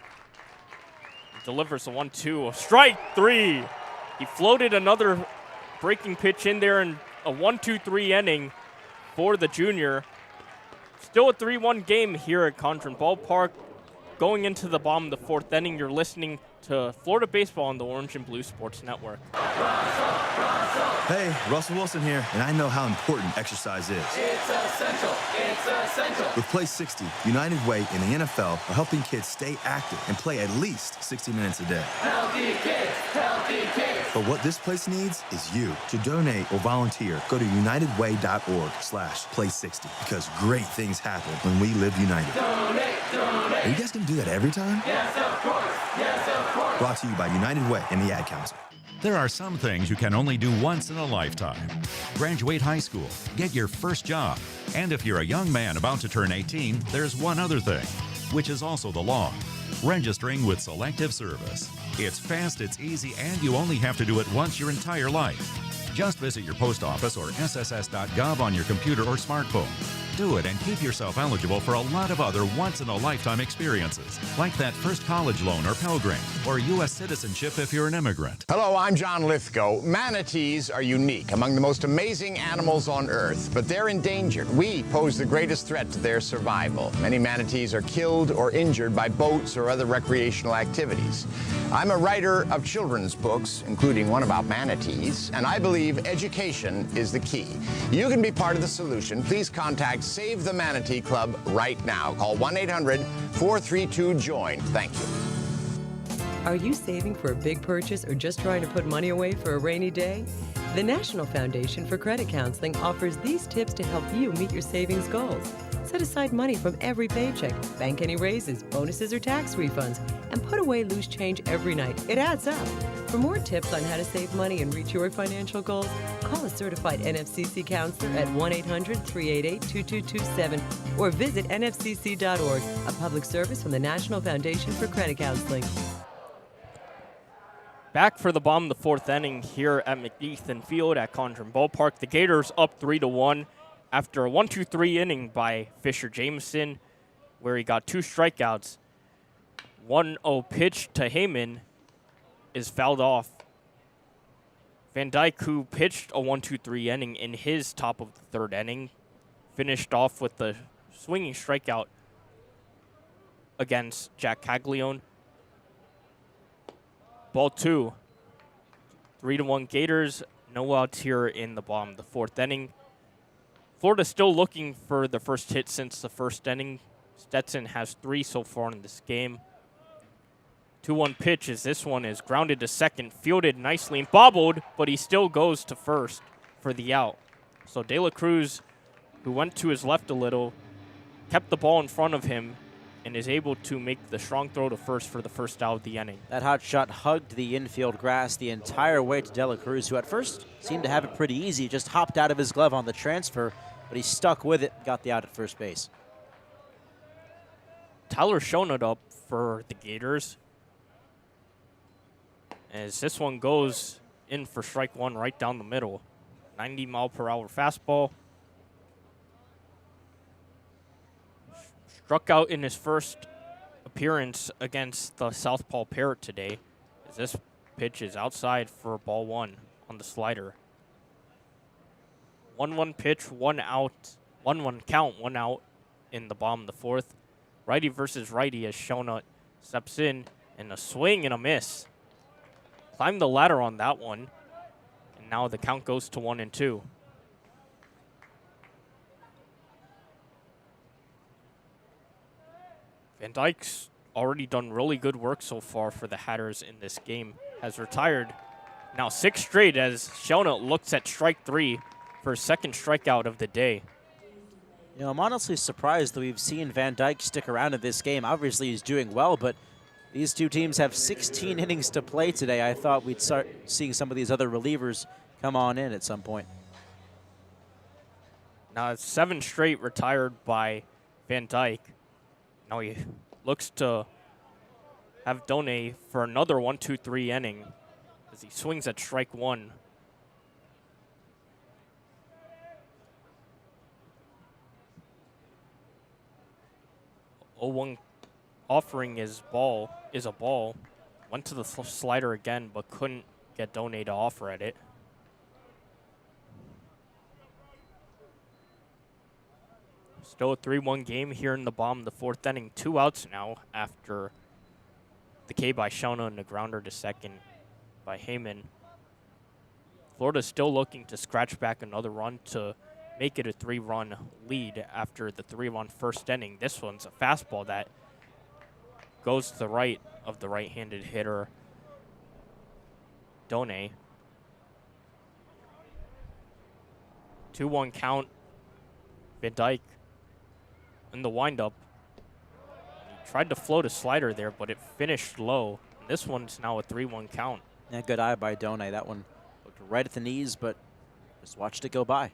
He delivers a 1-2, strike 3. He floated another breaking pitch in there in a 1-2-3 inning for the junior. Still a 3-1 game here at Condron Ballpark. Going into the bottom of the 4th inning, you're listening to Florida Baseball on the Orange and Blue Sports Network. Hey, Russell Wilson here, and I know how important exercise is. It's essential. It's essential. With Play 60, United Way and the NFL are helping kids stay active and play at least 60 minutes a day. Healthy kids. Healthy kids. But what this place needs is you. To donate or volunteer, go to unitedway.org/play60 because great things happen when we live united. Donate. Are you guys going to do that every time? Yes, of course. Yes, of course. Brought to you by United Way and the Ad Council. There are some things you can only do once in a lifetime. Graduate high school, get your first job, and if you're a young man about to turn 18, there's one other thing, which is also the law: registering with Selective Service. It's fast, it's easy, and you only have to do it once your entire life. Just visit your post office or sss.gov on your computer or smartphone. Do it and keep yourself eligible for a lot of other once-in-a-lifetime experiences, like that first college loan or Pell Grant, or U.S. citizenship if you're an immigrant. Hello, I'm John Lithgow. Manatees are unique, among the most amazing animals on Earth, but they're endangered. We pose the greatest threat to their survival. Many manatees are killed or injured by boats or other recreational activities. I'm a writer of children's books, including one about manatees, and I believe education is the key. You can be part of the solution. Please contact Save the Manatee Club right now. Call 1-800-432-JOIN. Thank you. Are you saving for a big purchase or just trying to put money away for a rainy day? The National Foundation for Credit Counseling offers these tips to help you meet your savings goals. Set aside money from every paycheck, bank any raises, bonuses, or tax refunds, and put away loose change every night. It adds up. For more tips on how to save money and reach your financial goals, call a certified NFCC counselor at 1-800-388-2227 or visit nfcc.org, a public service from the National Foundation for Credit Counseling. Back for the bottom of the fourth inning here at McEathen Field at Condron Ballpark. The Gators up 3-1 after a 1-2-3 inning by Fisher Jameson, where he got 2 strikeouts. 1-0 pitch to Heyman is fouled off. Van Dyke, who pitched a 1-2-3 inning in his top of the third inning, finished off with the swinging strikeout against Jack Caglione. Ball 2. 3-1 Gators. No outs here in the bottom of the fourth inning. Florida still looking for the first hit since the first inning. Stetson has 3 so far in this game. 2-1 pitch as this one is grounded to second, fielded nicely and bobbled, but he still goes to first for the out. So De La Cruz, who went to his left a little, kept the ball in front of him and is able to make the strong throw to first for the first out of the inning. That hot shot hugged the infield grass the entire way to De La Cruz, who at first seemed to have it pretty easy, just hopped out of his glove on the transfer, but he stuck with it, got the out at first base. Tyler Shonut up for the Gators, as this one goes in for strike 1 right down the middle. 90-mile-per-hour fastball. Struck out in his first appearance against the Southpaw Parrot today, as this pitch is outside for ball 1 on the slider. 1-1 pitch, 1 out, 1-1 count, 1 out in the bottom of the fourth. Righty versus righty as Shonut steps in, and a swing and a miss. Climbed the ladder on that one, and now the count goes to 1-2. Van Dyke's already done really good work so far for the Hatters in this game. Has retired now 6 straight as Shonut looks at strike 3 for his second strikeout of the day. You know, I'm honestly surprised that we've seen Van Dyke stick around in this game. Obviously, he's doing well, but these two teams have 16 innings to play today. I thought we'd start seeing some of these other relievers come on in at some point. Now it's 7 straight retired by Van Dyke. Now he looks to have Donay for another 1-2-3 inning as he swings at strike 1. One offering is a ball. Went to the slider again, but couldn't get Donay to offer at it. Still a 3-1 game here in the bottom of the fourth inning. 2 outs now after the K by Shona and the grounder to second by Heyman. Florida's still looking to scratch back another run to make it a 3-run lead after the 3-1 first inning. This one's a fastball that goes to the right of the right-handed hitter, Donay. 2-1 count. Van Dyke in the windup. He tried to float a slider there, but it finished low. And this one's now a 3-1 count. Yeah, good eye by Done. That one looked right at the knees, but just watched it go by.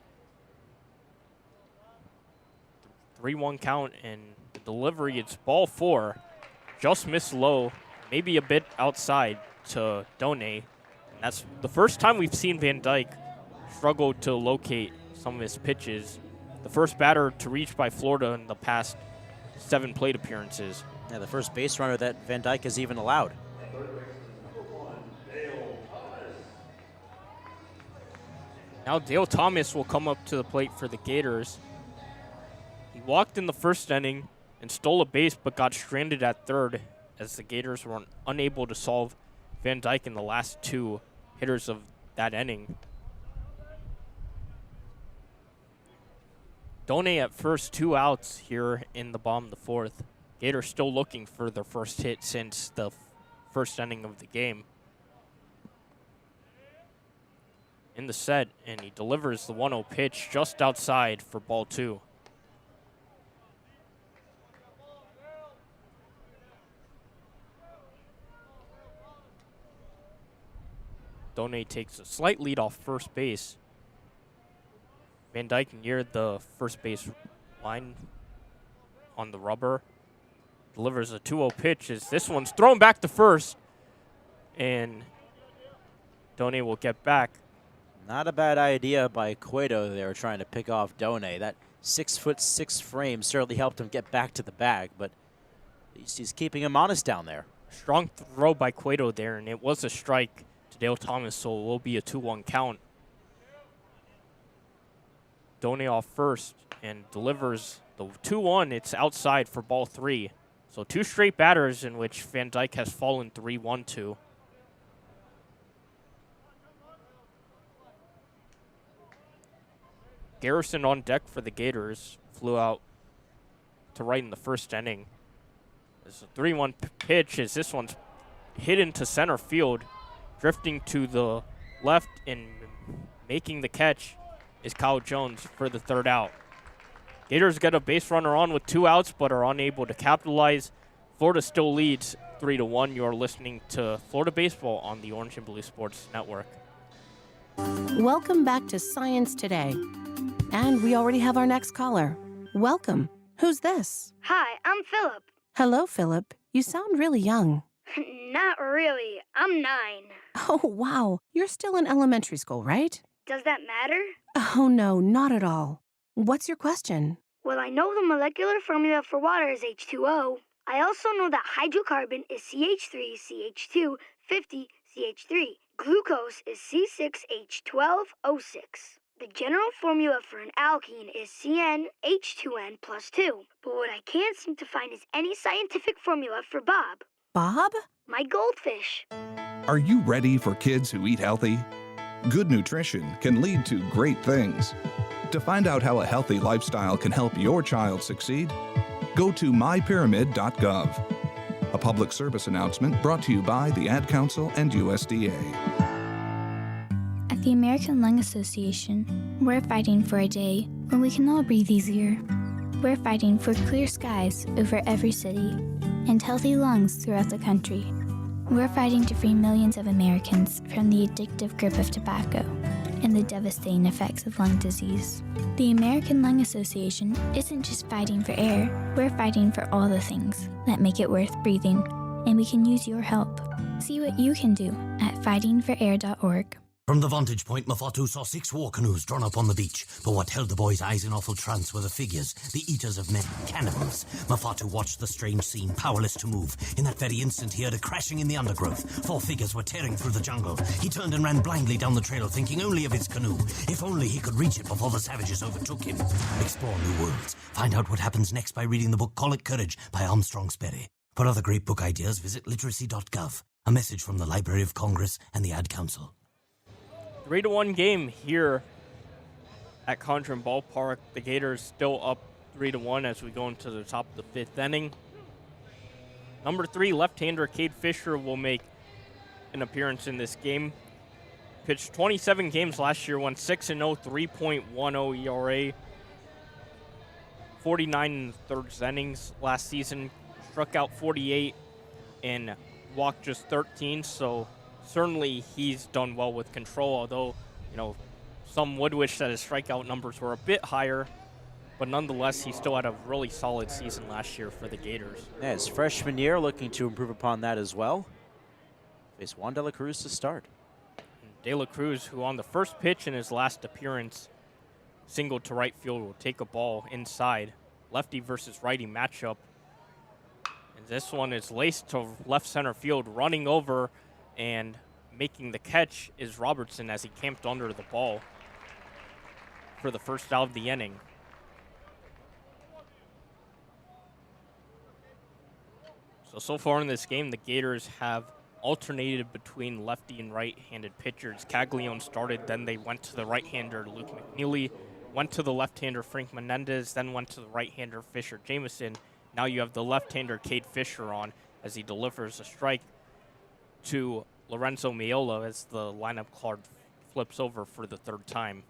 3-1 count, and the delivery, it's ball 4. Just missed low, maybe a bit outside to Done. And that's the first time we've seen Van Dyke struggle to locate some of his pitches. The first batter to reach by Florida in the past 7 plate appearances. Yeah, the first base runner that Van Dyke has even allowed. Now Dale Thomas will come up to the plate for the Gators. He walked in the first inning and stole a base, but got stranded at third as the Gators were unable to solve Van Dyke in the last 2 hitters of that inning. Done at first, 2 outs here in the bottom of the 4th. Gators still looking for their first hit since the first inning of the game. In the set, and he delivers the 1-0 pitch just outside for ball 2. Done takes a slight lead off first base. Van Dyke near the first base line on the rubber. Delivers a 2-0 pitch as this one's thrown back to first. And Done will get back. Not a bad idea by Cueto there, trying to pick off Done. That 6'6" frame certainly helped him get back to the bag, but at least he's keeping him honest down there. Strong throw by Cueto there, and it was a strike to Dale Thomas, so it will be a 2-1 count. Done off first and delivers the 2-1. It's outside for ball 3. So 2 straight batters in which Van Dyke has fallen 3-1 to. Garrison on deck for the Gators. Flew out to right in the first inning. There's a 3-1 pitch as this one's hit into center field. Drifting to the left and making the catch is Kyle Jones for the 3rd out. Gators get a base runner on with 2 outs but are unable to capitalize. Florida still leads 3-1. You're listening to Florida Baseball on the Orange and Blue Sports Network. Welcome back to Science Today. And we already have our next caller. Welcome. Who's this? Hi, I'm Philip. Hello, Philip. You sound really young. Not really. I'm 9. Oh, wow. You're still in elementary school, right? Does that matter? Oh, no, not at all. What's your question? Well, I know the molecular formula for water is H2O. I also know that hydrocarbon is CH3CH2 50CH3. Glucose is C6H12O6. The general formula for an alkene is CnH2n plus 2. But what I can't seem to find is any scientific formula for Bob. Bob? My goldfish. Are you ready for kids who eat healthy? Good nutrition can lead to great things. To find out how a healthy lifestyle can help your child succeed, go to mypyramid.gov. A public service announcement brought to you by the Ad Council and USDA. At the American Lung Association, we're fighting for a day when we can all breathe easier. We're fighting for clear skies over every city and healthy lungs throughout the country. We're fighting to free millions of Americans from the addictive grip of tobacco and the devastating effects of lung disease. The American Lung Association isn't just fighting for air, we're fighting for all the things that make it worth breathing, and we can use your help. See what you can do at fightingforair.org. From the vantage point, Mafatu saw 6 war canoes drawn up on the beach. But what held the boy's eyes in awful trance were the figures, the eaters of men, cannibals. Mafatu watched the strange scene, powerless to move. In that very instant, he heard a crashing in the undergrowth. 4 figures were tearing through the jungle. He turned and ran blindly down the trail, thinking only of his canoe. If only he could reach it before the savages overtook him. Explore new worlds. Find out what happens next by reading the book Call It Courage by Armstrong Sperry. For other great book ideas, visit literacy.gov. A message from the Library of Congress and the Ad Council. 3-1 game here at Condron Ballpark. The Gators still up 3-1 as we go into the top of the 5th inning. Number 3 left-hander Cade Fisher will make an appearance in this game. Pitched 27 games last year, went 6-0, 3.10 ERA. 49 in the third innings last season. Struck out 48 and walked just 13, so certainly he's done well with control, although, some would wish that his strikeout numbers were a bit higher, but nonetheless, he still had a really solid season last year for the Gators. Yeah, his freshman year looking to improve upon that as well. Face Juan De La Cruz to start. De La Cruz, who on the first pitch in his last appearance singled to right field, will take a ball inside. Lefty versus righty matchup. And this one is laced to left center field, running over and making the catch is Robertson as he camped under the ball for the first out of the inning. So far in this game, the Gators have alternated between lefty and right-handed pitchers. Caglione started, then they went to the right-hander Luke McNeely, went to the left-hander Frank Menendez, then went to the right-hander Fisher Jameson. Now you have the left-hander Cade Fisher on as he delivers a strike to Lorenzo Miola as the lineup card flips over for the third time.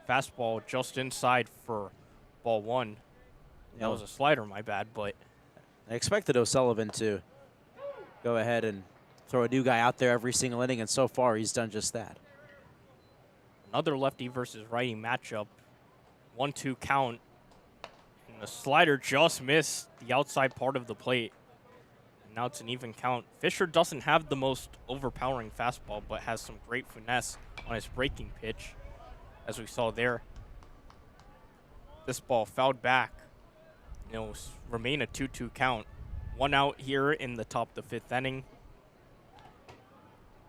Fastball just inside for ball one. That was a slider, my bad, but I expected O'Sullivan to go ahead and throw a new guy out there every single inning, and so far he's done just that. Another lefty versus righty matchup. 1-2 count. And the slider just missed the outside part of the plate. And now it's an even count. Fisher doesn't have the most overpowering fastball, but has some great finesse on his breaking pitch, as we saw there. This ball fouled back. Remain a 2-2 count. 1 out here in the top of the fifth inning.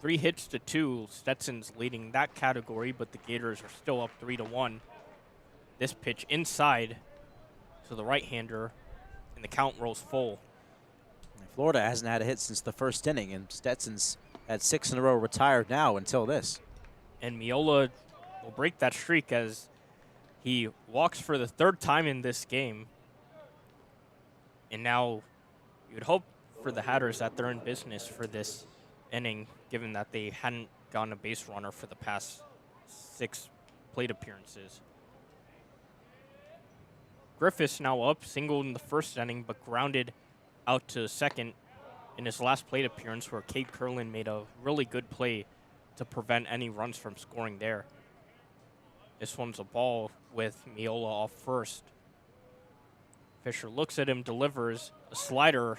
3 hits to 2. Stetson's leading that category, but the Gators are still up 3-1. This pitch inside to the right-hander, and the count rolls full. Florida hasn't had a hit since the first inning, and Stetson's had 6 in a row retired now until this. And Miola will break that streak as he walks for the third time in this game. And now you would hope for the Hatters that they're in business for this inning, given that they hadn't gotten a base runner for the past 6 plate appearances. Griffiths now up, singled in the first inning, but grounded out to second in his last plate appearance, where Cade Curlin made a really good play to prevent any runs from scoring there. This one's a ball with Miola off first. Fisher looks at him, delivers a slider,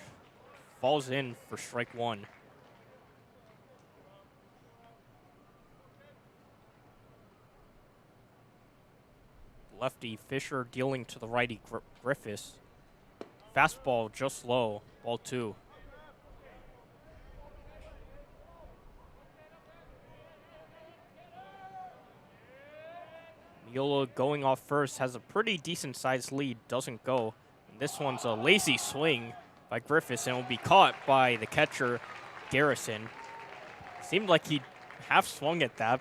falls in for strike 1. Lefty Fisher dealing to the righty Griffiths. Fastball just low, ball 2. Miola going off first, has a pretty decent sized lead, doesn't go. And this one's a lazy swing by Griffiths, and will be caught by the catcher, Garrison. Seemed like he half swung at that.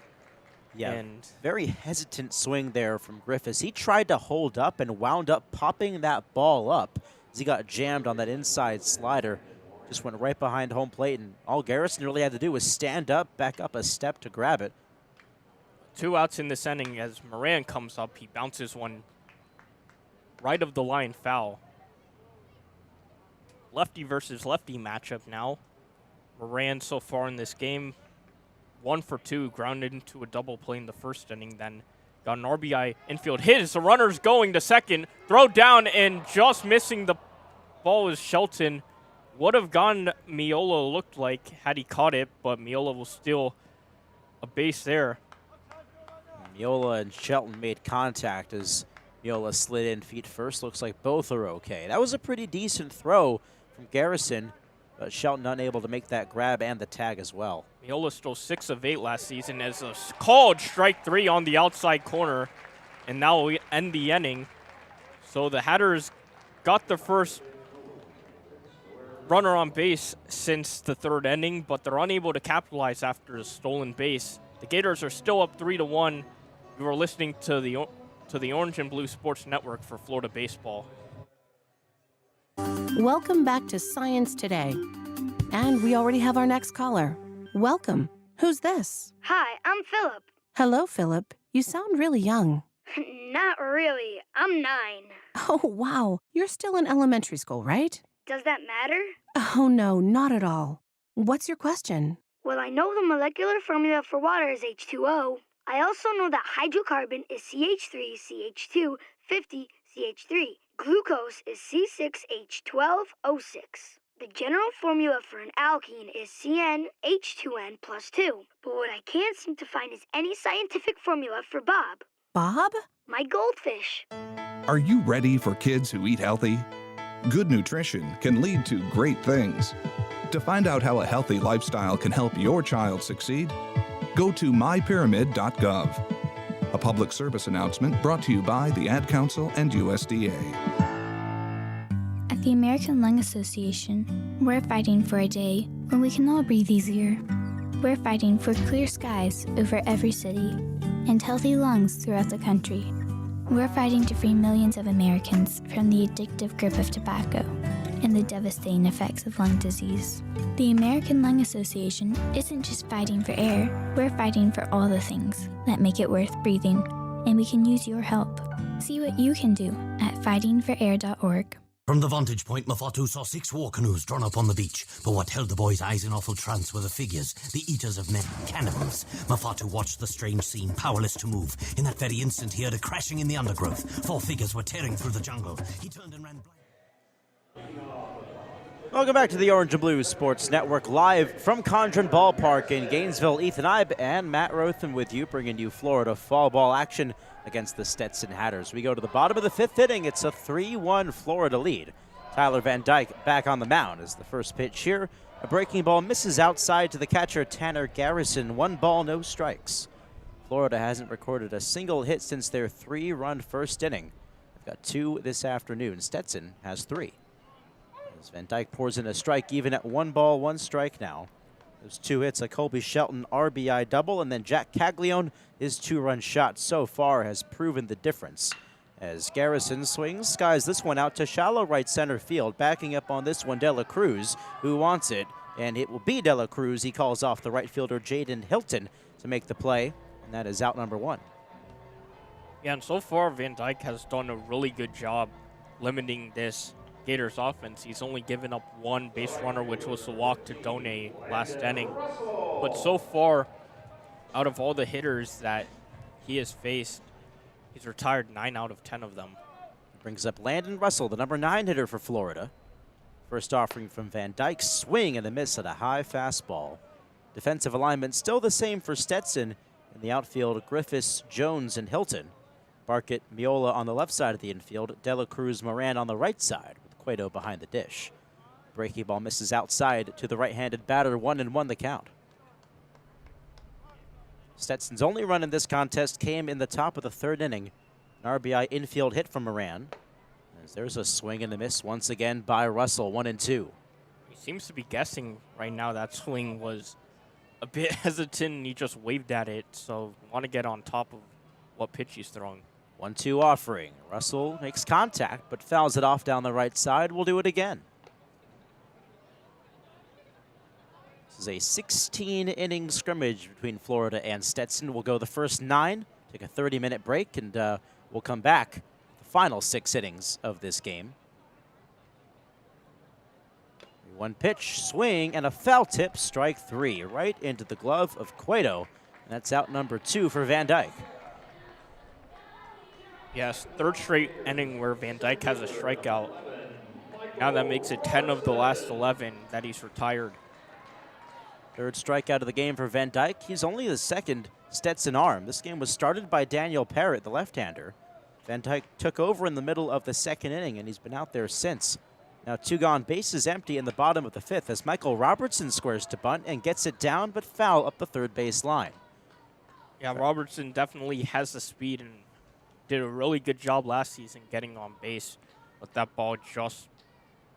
Yeah, and very hesitant swing there from Griffiths. He tried to hold up and wound up popping that ball up as he got jammed on that inside slider. Just went right behind home plate, and all Garrison really had to do was stand up, back up a step to grab it. 2 outs in this inning as Moran comes up. He bounces one right of the line foul. Lefty versus lefty matchup now. Moran so far in this game, 1 for 2, grounded into a double play in the first inning, then got an RBI infield hit as the runner's going to second, throw down, and just missing the ball is Shelton. Would have gone Miola, looked like, had he caught it, but Miola will steal a base there. Miola and Shelton made contact as Miola slid in feet first. Looks like both are okay. That was a pretty decent throw from Garrison, but Shelton unable to make that grab and the tag as well. Miola stole 6 of 8 last season as a called strike 3 on the outside corner, and now we end the inning. So the Hatters got the first runner on base since the third inning, but they're unable to capitalize after a stolen base. The Gators are still up 3-1. You are listening to the Orange and Blue Sports Network for Florida baseball. Welcome back to Science Today. And we already have our next caller. Welcome. Who's this? Hi, I'm Philip. Hello, Philip. You sound really young. Not really. I'm 9. Oh, wow. You're still in elementary school, right? Does that matter? Oh, no, not at all. What's your question? Well, I know the molecular formula for water is H2O. I also know that hydrocarbon is CH3CH250CH3. Glucose is C6H12O6. The general formula for an alkene is CnH2n plus 2. But what I can't seem to find is any scientific formula for Bob. Bob? My goldfish. Are you ready for kids who eat healthy? Good nutrition can lead to great things. To find out how a healthy lifestyle can help your child succeed, go to mypyramid.gov. A public service announcement brought to you by the Ad Council and USDA. At the American Lung Association, we're fighting for a day when we can all breathe easier. We're fighting for clear skies over every city and healthy lungs throughout the country. We're fighting to free millions of Americans from the addictive grip of tobacco and the devastating effects of lung disease. The American Lung Association isn't just fighting for air, we're fighting for all the things that make it worth breathing, and we can use your help. See what you can do at fightingforair.org. From the vantage point, Mafatu saw 6 war canoes drawn up on the beach. But what held the boy's eyes in awful trance were the figures, the eaters of men, cannibals. Mafatu watched the strange scene, powerless to move. In that very instant, he heard a crashing in the undergrowth. 4 figures were tearing through the jungle. He turned and ran blind. Welcome back to the Orange and Blue Sports Network, live from Condron Ballpark in Gainesville. Ethan Eibe and Matt Rothmann with you, bringing you Florida fall ball action against the Stetson Hatters. We go to the bottom of the 5th inning. It's a 3-1 Florida lead. Tyler Van Dyke back on the mound as the first pitch here. A breaking ball misses outside to the catcher Tanner Garrison. 1 ball, no strikes. Florida hasn't recorded a single hit since their 3-run first inning. They've got 2 this afternoon. Stetson has 3. As Van Dyke pours in a strike, even at 1 ball, 1 strike now. Those 2 hits, a Colby Shelton RBI double, and then Jack Caglione, his 2-run shot so far has proven the difference. As Garrison swings, skies this one out to shallow right center field. Backing up on this one, De La Cruz, who wants it, and it will be De La Cruz. He calls off the right fielder Jaden Hilton to make the play, and that is out number 1. Yeah, and so far Van Dyke has done a really good job limiting this Gators offense. He's only given up 1 base runner, which was the walk to Donay last inning. But so far, out of all the hitters that he has faced, he's retired 9 out of 10 of them. Brings up Landon Russell, the number 9 hitter for Florida. First offering from Van Dyke, swing and a miss at a high fastball. Defensive alignment still the same for Stetson. In the outfield, Griffiths, Jones, and Hilton. Barkett, Miola on the left side of the infield. De La Cruz, Moran on the right side, with Cueto behind the dish. Breaking ball misses outside to the right-handed batter. 1-1 the count. Stetson's only run in this contest came in the top of the 3rd inning. An RBI infield hit from Moran. As there's a swing and a miss once again by Russell. 1-2. He seems to be guessing right now. That swing was a bit hesitant, and he just waved at it. So want to get on top of what pitch he's throwing. 1-2 offering. Russell makes contact, but fouls it off down the right side. We'll do it again. This is a 16-inning scrimmage between Florida and Stetson. We'll go the first 9, take a 30-minute break, and we'll come back the final 6 innings of this game. 1 pitch, swing, and a foul tip, strike 3, right into the glove of Cueto. And that's out number 2 for Van Dyke. Yes, 3rd straight inning where Van Dyke has a strikeout. Now that makes it 10 of the last 11 that he's retired. 3rd strikeout of the game for Van Dyke. He's only the 2nd Stetson arm. This game was started by Daniel Parrott, the left-hander. Van Dyke took over in the middle of the 2nd inning, and he's been out there since. Now 2 gone, bases empty in the bottom of the 5th as Michael Robertson squares to bunt and gets it down, but foul up the 3rd base line. Yeah, Robertson definitely has the speed and did a really good job last season getting on base, but that ball just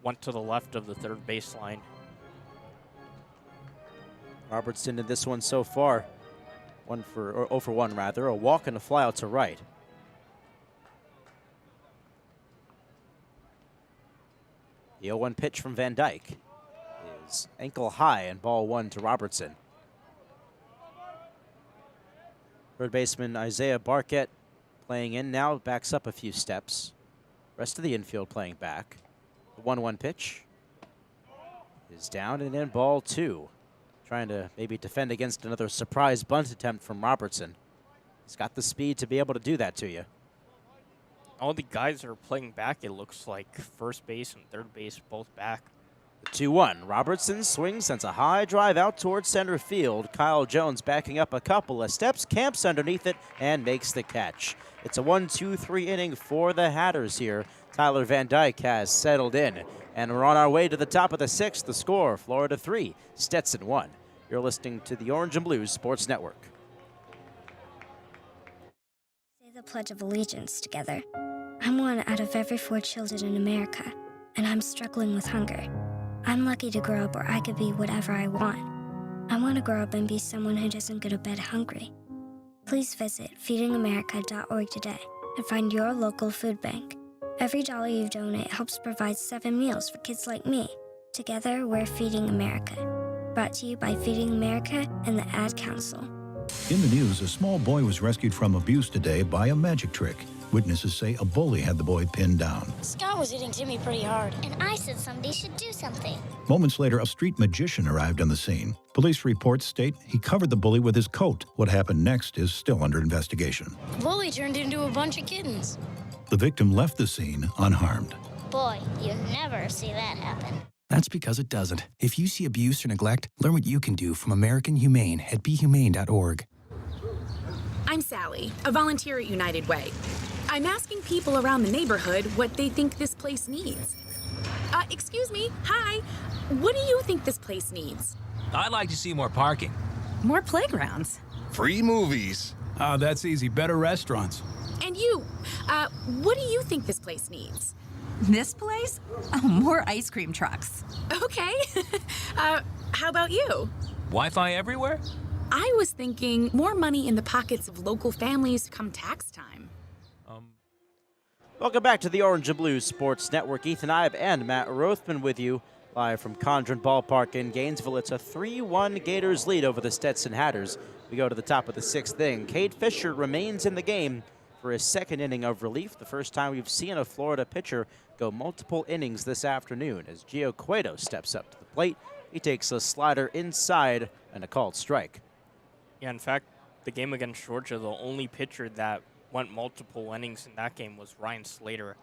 went to the left of the 3rd baseline. Robertson in this one so far, 0 for 1 rather, a walk and a fly out to right. The 0-1 pitch from Van Dyke is ankle high and ball 1 to Robertson. 3rd baseman Isaiah Barkett playing in now, backs up a few steps. Rest of the infield playing back. The 1-1 pitch is down and in, ball 2. trying to maybe defend against another surprise bunt attempt from Robertson. He's got the speed to be able to do that to you. All the guys are playing back, it looks like. First base and third base both back. The 2-1. Robertson swings, sends a high drive out towards center field. Kyle Jones backing up a couple of steps, camps underneath it, and makes the catch. It's a 1-2-3 inning for the Hatters here. Tyler Van Dyke has settled in. And we're on our way to the top of the sixth. The score, Florida 3, Stetson 1. You're listening to the Orange and Blues Sports Network. Say the Pledge of Allegiance together. I'm one out of every 4 children in America, and I'm struggling with hunger. I'm lucky to grow up where I could be whatever I want. I want to grow up and be someone who doesn't go to bed hungry. Please visit feedingamerica.org today and find your local food bank. Every dollar you donate helps provide 7 meals for kids like me. Together, we're Feeding America. Brought to you by Feeding America and the Ad Council. In the news, a small boy was rescued from abuse today by a magic trick. Witnesses say a bully had the boy pinned down. Scott was hitting Timmy pretty hard. And I said somebody should do something. Moments later, a street magician arrived on the scene. Police reports state he covered the bully with his coat. What happened next is still under investigation. The bully turned into a bunch of kittens. The victim left the scene unharmed. Boy, you never see that happen. That's because it doesn't. If you see abuse or neglect, learn what you can do from American Humane at BeHumane.org. I'm Sally, a volunteer at United Way. I'm asking people around the neighborhood what they think this place needs. Excuse me, hi. What do you think this place needs? I'd like to see more parking. More playgrounds. Free movies. That's easy. Better restaurants. And you, what do you think this place needs? This place? Oh, more ice cream trucks. Okay. How about you? Wi-Fi everywhere? I was thinking more money in the pockets of local families come tax time. Welcome back to the Orange and Blues Sports Network. Ethan Eibe and Matt Rothmann with you live from Condron Ballpark in Gainesville. It's a 3-1 Gators lead over the Stetson Hatters. We go to the top of the sixth inning. Cade Fisher remains in the game for his second inning of relief. The first time we've seen a Florida pitcher go multiple innings this afternoon as Gio Cueto steps up to the plate. He takes a slider inside and a called strike. Yeah, in fact, the game against Georgia, the only pitcher that went multiple innings in that game was Ryan Slater.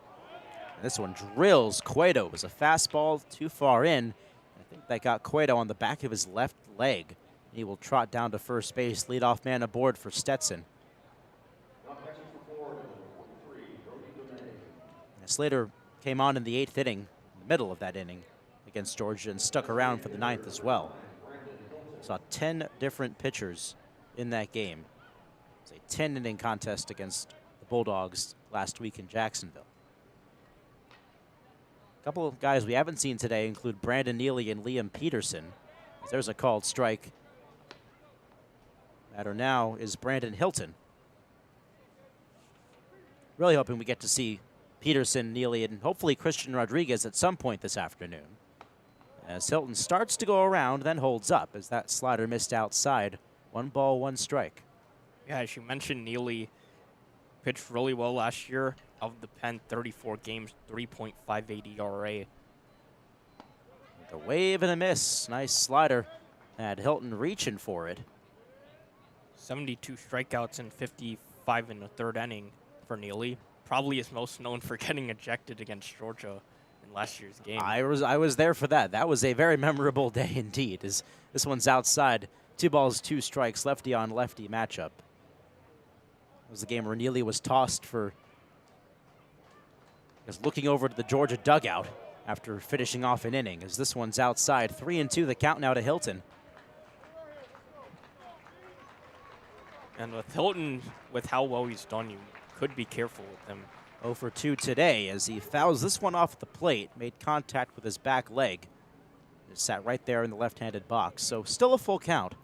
And this one drills Cueto. It was a fastball too far in. I think that got Cueto on the back of his left leg. He will trot down to first base, leadoff man aboard for Stetson. And Slater came on in the 8th inning, in the middle of that inning, against Georgia and stuck around for the 9th as well. Saw 10 different pitchers in that game. It was a 10-inning contest against the Bulldogs last week in Jacksonville. A couple of guys we haven't seen today include Brandon Neely and Liam Peterson. There's a called strike. Batter now is Brandon Hilton. Really hoping we get to see Peterson, Neely, and hopefully Christian Rodriguez at some point this afternoon. As Hilton starts to go around, then holds up as that slider missed outside. 1 ball, 1 strike. Yeah, as you mentioned, Neely pitched really well last year. Of the pen, 34 games, 3.58 ERA. With a wave and a miss. Nice slider. Had Hilton reaching for it. 72 strikeouts and 55 in the 3rd inning for Neely. Probably is most known for getting ejected against Georgia in last year's game. I was there for that. That was a very memorable day indeed. This one's outside. 2 balls, 2 strikes, lefty on lefty matchup. It was the game where Neely was tossed for looking over to the Georgia dugout after finishing off an inning. As this one's outside, 3-2 the count now to Hilton. And with Hilton, with how well he's done, you could be careful with him. 0 for 2 today as he fouls this one off the plate, made contact with his back leg. It sat right there in the left-handed box, so still a full count.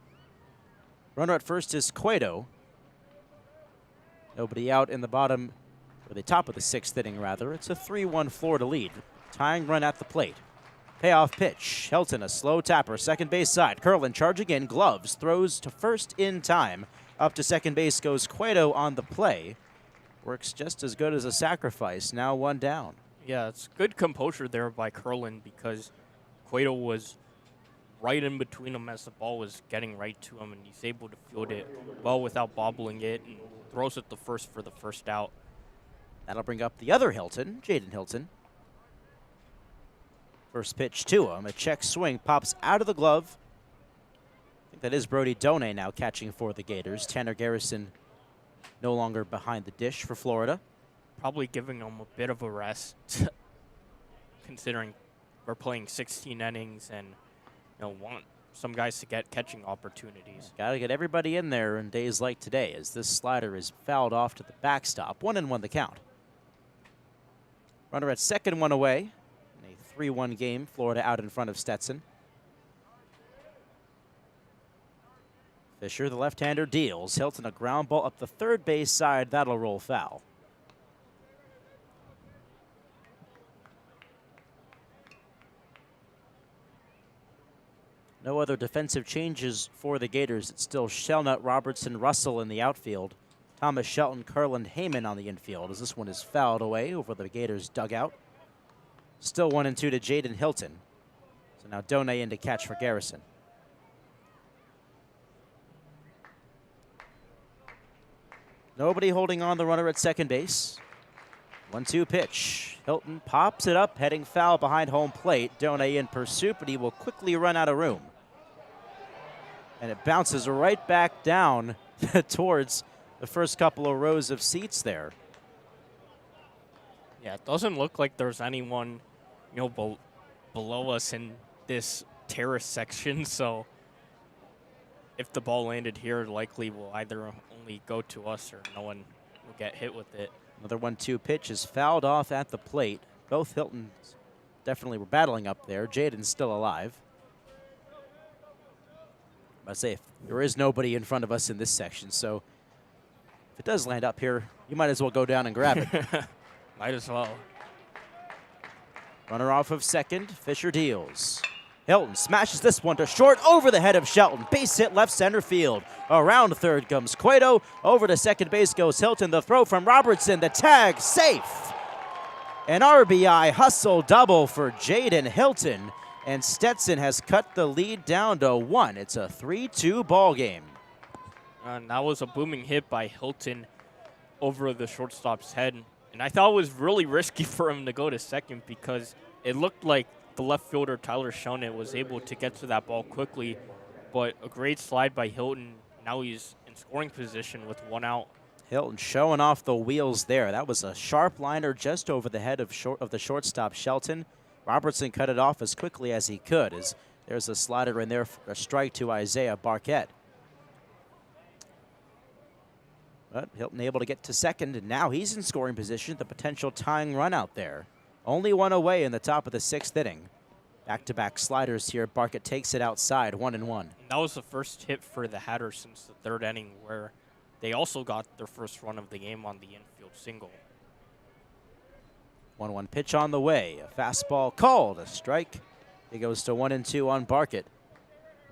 Runner at first is Cueto. Nobody out in the bottom, or the top of the 6th inning, rather. It's a 3-1 Florida lead. Tying run at the plate. Payoff pitch. Hilton, a slow tapper, second base side. Curlin charging in, gloves, throws to first in time. Up to second base goes Cueto on the play. Works just as good as a sacrifice, now 1 down. Yeah, it's good composure there by Curlin because Cueto was right in between him as the ball was getting right to him, and he's able to field it well without bobbling it and throws it the first for the first out. That'll bring up the other Hilton, Jaden Hilton. First pitch to him, a check swing, pops out of the glove. I think that is Brody Donay now catching for the Gators. Tanner Garrison no longer behind the dish for Florida. Probably giving him a bit of a rest, considering we're playing 16 innings and want some guys to get catching opportunities. Got to get everybody in there in days like today, as this slider is fouled off to the backstop. 1-1 the count. Runner at second, one away. In a 3-1 game, Florida out in front of Stetson. Fisher, the left-hander, deals. Hilton a ground ball up the third base side. That'll roll foul. No other defensive changes for the Gators. It's still Shelnut, Robertson, Russell in the outfield. Thomas Shelton, Curland, Heyman on the infield, as this one is fouled away over the Gators' dugout. Still 1-2 to Jaden Hilton. So now Donay in to catch for Garrison. Nobody holding on the runner at second base. 1-2 pitch. Hilton pops it up, heading foul behind home plate. Donay in pursuit, but he will quickly run out of room. And it bounces right back down towards the first couple of rows of seats there. Yeah, it doesn't look like there's anyone, below us in this terrace section. So if the ball landed here, likely will either only go to us or no one will get hit with it. Another 1-2 pitch is fouled off at the plate. Both Hiltons definitely were battling up there. Jaden's still alive. I say, if there is nobody in front of us in this section, so if it does land up here, you might as well go down and grab it. Might as well. Runner off of second. Fisher deals. Hilton smashes this one to short over the head of Shelton. Base hit left center field. Around third comes Cueto. Over to second base goes Hilton. The throw from Robertson. The tag safe. An RBI hustle double for Jaden Hilton. And Stetson has cut the lead down to 1. It's a 3-2 ball game. And that was a booming hit by Hilton over the shortstop's head. And I thought it was really risky for him to go to second because it looked like the left fielder, Tyler Schoenett, was able to get to that ball quickly. But a great slide by Hilton. Now he's in scoring position with 1 out. Hilton showing off the wheels there. That was a sharp liner just over the head of the shortstop, Shelton. Robertson cut it off as quickly as he could, as there's a slider in there for a strike to Isaiah Barquette. But Hilton able to get to second, and now he's in scoring position. The potential tying run out there. Only 1 away in the top of the 6th inning. Back-to-back sliders here. Barquette takes it outside, 1-1. That was the first hit for the Hatters since the 3rd inning, where they also got their first run of the game on the infield single. 1-1 pitch on the way. A fastball called, a strike. He goes to 1-2 on Barquette.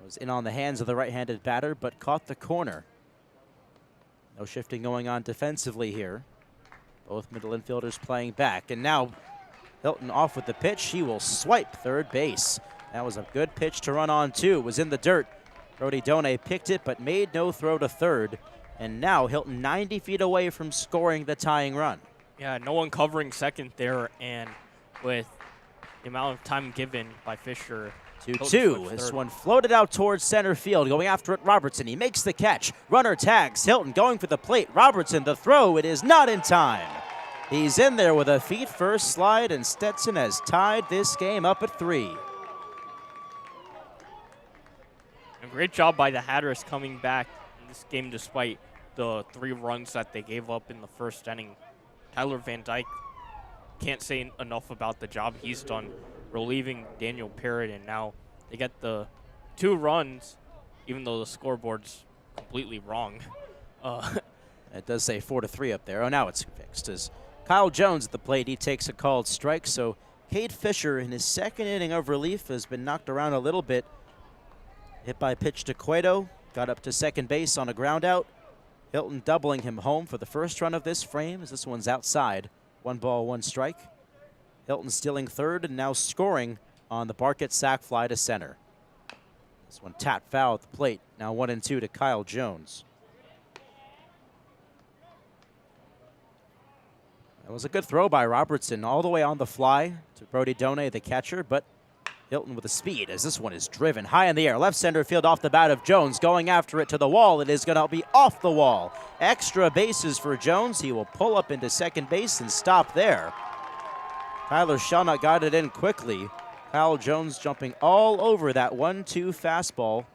Was in on the hands of the right-handed batter, but caught the corner. No shifting going on defensively here. Both middle infielders playing back. And now Hilton off with the pitch. He will swipe third base. That was a good pitch to run on, too. It was in the dirt. Brody Donay picked it, but made no throw to third. And now Hilton 90 feet away from scoring the tying run. Yeah, no one covering second there, and with the amount of time given by Fisher. 2-2. This one floated out towards center field. Going after it, Robertson. He makes the catch. Runner tags. Hilton going for the plate. Robertson, the throw. It is not in time. He's in there with a feet-first slide, and Stetson has tied this game up at 3. A great job by the Hatters coming back in this game despite the 3 runs that they gave up in the 1st inning. Tyler Van Dyke, can't say enough about the job he's done relieving Daniel Parrott, and now they get the 2 runs, even though the scoreboard's completely wrong. It does say 4-3 up there. Oh, now it's fixed. As Kyle Jones at the plate, he takes a called strike. So Cade Fisher in his 2nd inning of relief has been knocked around a little bit. Hit by a pitch to Cueto, got up to second base on a ground out. Hilton doubling him home for the first run of this frame, as this one's outside. 1 ball, 1 strike. Hilton stealing third and now scoring on the Barquette sac fly to center. This one tapped foul at the plate. Now 1-2 to Kyle Jones. That was a good throw by Robertson, all the way on the fly to Brody Donay, the catcher, but Hilton with the speed as this one is driven high in the air. Left center field off the bat of Jones, going after it to the wall. It is going to be off the wall. Extra bases for Jones. He will pull up into second base and stop there. Tyler Shelnut got it in quickly. Kyle Jones jumping all over that 1-2 fastball.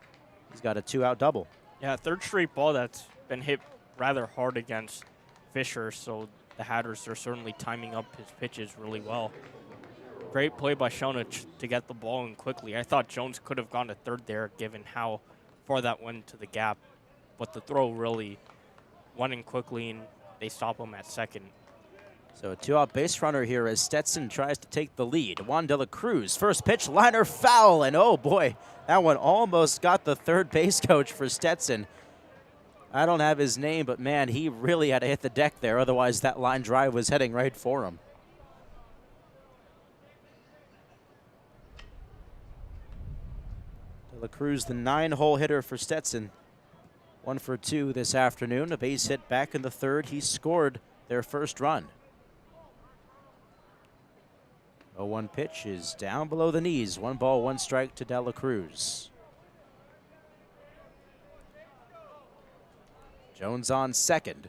He's got a 2-out double. Yeah, third straight ball that's been hit rather hard against Fisher, so the Hatters are certainly timing up his pitches really well. Great play by Shelnut to get the ball in quickly. I thought Jones could have gone to third there given how far that went to the gap, but the throw really went in quickly and they stop him at second. So a 2-out base runner here as Stetson tries to take the lead. Juan de la Cruz, first pitch, liner foul, and oh boy, that one almost got the third base coach for Stetson. I don't have his name, but man, he really had to hit the deck there, otherwise that line drive was heading right for him. De la Cruz, the 9-hole hitter for Stetson. 1 for 2 this afternoon, a base hit back in the third. He scored their first run. 0-1 pitch is down below the knees. 1 ball, 1 strike to De La Cruz. Jones on second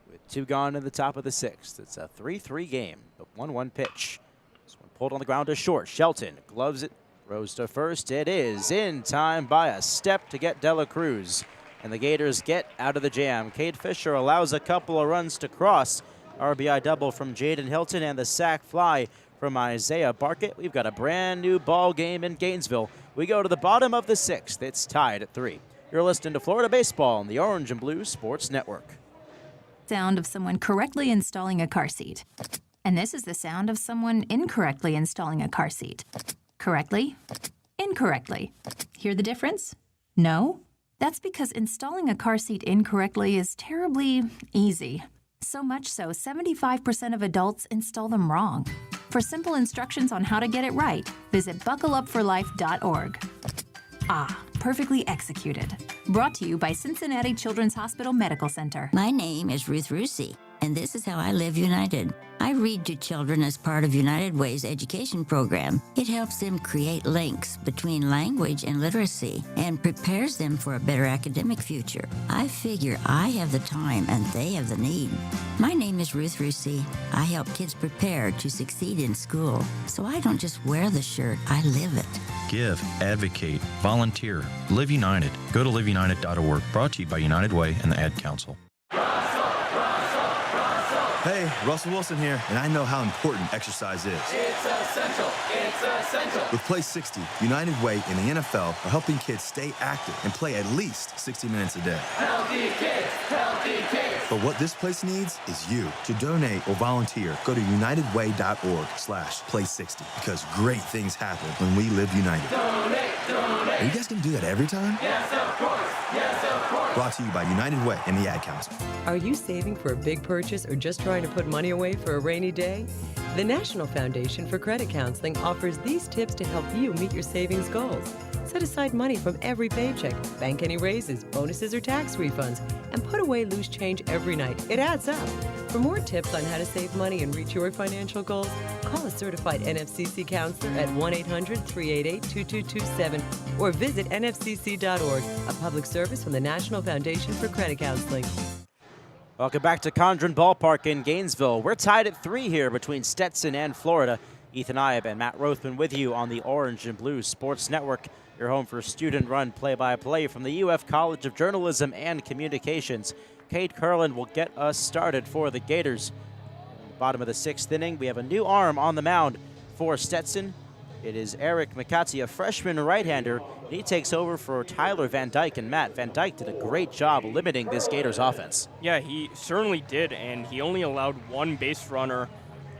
with 2 gone in the top of the 6th. It's a 3-3 game, but 1-1 pitch. This one pulled on the ground to short. Shelton gloves it, throws to first. It is in time by a step to get De La Cruz. And the Gators get out of the jam. Cade Fisher allows a couple of runs to cross. RBI double from Jaden Hilton and the sac fly from Isaiah Barkett. We've got a brand new ball game in Gainesville. We go to the bottom of the 6th. It's tied at 3. You're listening to Florida Baseball on the Orange and Blue Sports Network. Sound of someone correctly installing a car seat. And this is the sound of someone incorrectly installing a car seat. Correctly, incorrectly. Hear the difference? No? That's because installing a car seat incorrectly is terribly easy. So much so, 75% of adults install them wrong. For simple instructions on how to get it right, visit buckleupforlife.org. Ah, perfectly executed. Brought to you by Cincinnati Children's Hospital Medical Center. My name is Ruth Rusi, and this is how I live United. I read to children as part of United Way's education program. It helps them create links between language and literacy and prepares them for a better academic future. I figure I have the time and they have the need. My name is Ruth Rusi. I help kids prepare to succeed in school, so I don't just wear the shirt, I live it. Give, advocate, volunteer, Live United. Go to liveunited.org. Brought to you by United Way and the Ad Council. Hey, Russell Wilson here, and I know how important exercise is. It's essential. It's essential. With Play 60, United Way and the NFL are helping kids stay active and play at least 60 minutes a day. Healthy kids, healthy kids. But what this place needs is you. To donate or volunteer, go to unitedway.org/play60 because great things happen when we live united. Donate, donate. Are you guys gonna do that every time? Yes, of course. Yes, of course. Brought to you by United Way and the Ad Council. Are you saving for a big purchase or just trying to put money away for a rainy day? The National Foundation for Credit Counseling offers these tips to help you meet your savings goals. Set aside money from every paycheck, bank any raises, bonuses, or tax refunds, and put away loose change every night. It adds up. For more tips on how to save money and reach your financial goals, call a certified NFCC counselor at 1-800-388-2227 or visit nfcc.org, a public service from the National Foundation for Credit Counseling. Welcome back to Condron Ballpark in Gainesville. We're tied at 3 here between Stetson and Florida. Ethan Eibe and Matt Rothmann with you on the Orange and Blue Sports Network, your home for student-run play-by-play from the UF College of Journalism and Communications. Cade Curlin will get us started for the Gators. In the bottom of the 6th inning, we have a new arm on the mound for Stetson. It is Eric McCarthy, a freshman right-hander. He takes over for Tyler Van Dyke, and Matt Van Dyke did a great job limiting this Gators offense. Yeah, he certainly did, and he only allowed 1 base runner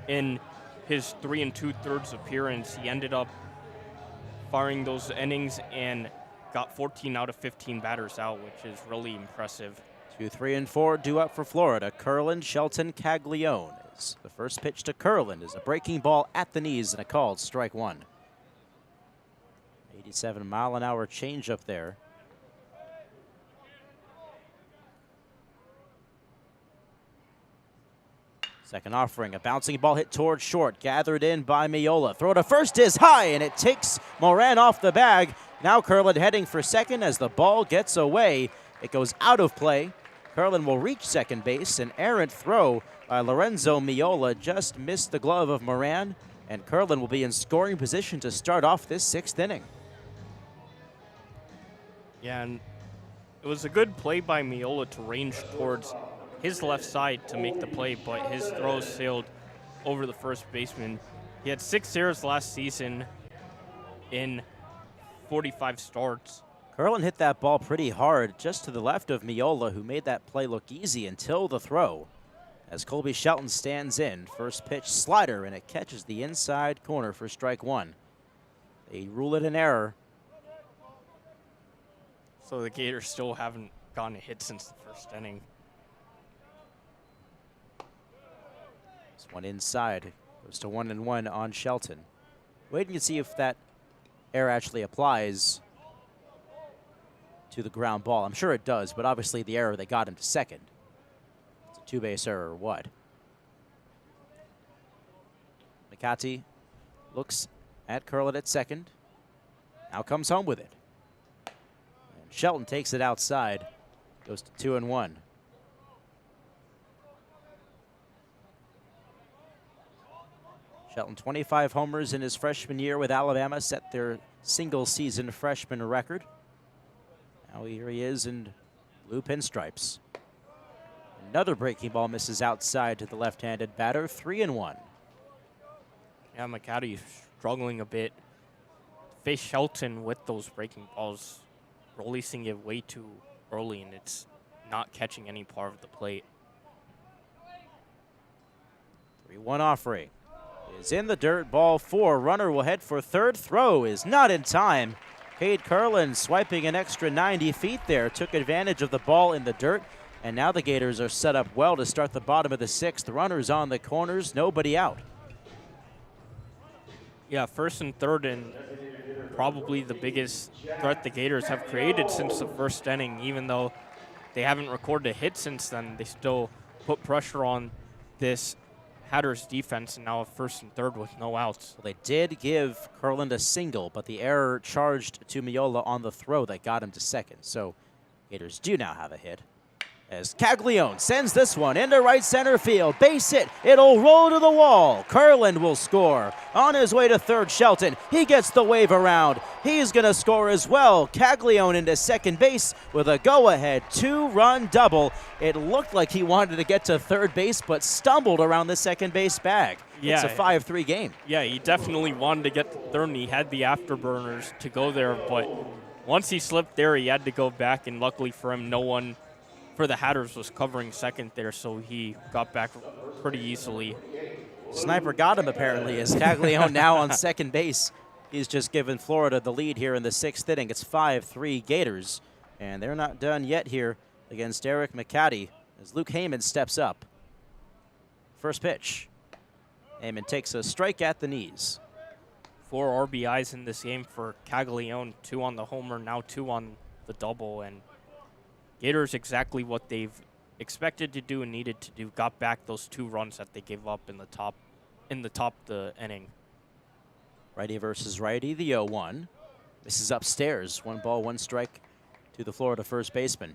in his 3 2/3 appearance. He ended up firing those innings and got 14 out of 15 batters out, which is really impressive. 2, 3, and 4 due up for Florida. Curlin, Shelton, Caglione. The first pitch to Curlin is a breaking ball at the knees and a called strike 1. 57-mile-an-hour changeup there. Second offering, a bouncing ball hit towards short, gathered in by Miola. Throw to first is high, and it takes Moran off the bag. Now Curlin heading for second as the ball gets away. It goes out of play. Curlin will reach second base. An errant throw by Lorenzo Miola just missed the glove of Moran, and Curlin will be in scoring position to start off this 6th inning. Yeah, and it was a good play by Miola to range towards his left side to make the play, but his throw sailed over the first baseman. He had 6 errors last season in 45 starts. Curlin hit that ball pretty hard just to the left of Miola, who made that play look easy until the throw. As Colby Shelton stands in, first pitch slider, and it catches the inside corner for strike one. They rule it an error. So the Gators still haven't gotten a hit since the first inning. This one inside, goes to 1-1 on Shelton. Waiting to see if that error actually applies to the ground ball. I'm sure it does, but obviously the error, they got him to second. It's a 2-base error or what? McCarty looks at Curlin at second. Now comes home with it. And Shelton takes it outside. Goes to 2-1. Shelton, 25 homers in his freshman year with Alabama, set their single-season freshman record. Now here he is in blue pinstripes. Another breaking ball misses outside to the left-handed batter, 3-1. Yeah, McCarty struggling a bit. Face Shelton with those breaking balls, releasing it way too early, and it's not catching any part of the plate. 3-1 offering is in the dirt, ball 4. Runner will head for third. Throw is not in time. Cade Curlin swiping an extra 90 feet there, took advantage of the ball in the dirt, and now the Gators are set up well to start the bottom of the 6th. Runners on the corners, nobody out. Yeah, first and third, and probably the biggest threat the Gators have created since the first inning. Even though they haven't recorded a hit since then, they still put pressure on this Hatters defense, and now a first and third with no outs. Well, they did give Curlin a single, but the error charged to Miola on the throw that got him to second. So Gators do now have a hit, as Caglione sends this one into right center field. Base hit. It'll roll to the wall. Curlin will score. On his way to third, Shelton. He gets the wave around. He's going to score as well. Caglione into second base with a go-ahead 2-run double. It looked like he wanted to get to third base, but stumbled around the second base bag. Yeah, it's a 5-3 game. Yeah, he definitely wanted to get to third, and he had the afterburners to go there, but once he slipped there, he had to go back, and luckily for him, no one for the Hatters was covering second there, so he got back pretty easily. Sniper got him, apparently, as Caglione now on second base. He's just given Florida the lead here in the 6th inning. It's 5-3 Gators, and they're not done yet here against Eric McCarty as Luke Heyman steps up. First pitch. Heyman takes a strike at the knees. 4 RBIs in this game for Caglione, 2 on the homer, now 2 on the double, and Gators exactly what they've expected to do and needed to do. Got back those 2 runs that they gave up in the top of the inning. Righty versus righty, the 0-1. This is upstairs. 1 ball, 1 strike to the Florida first baseman.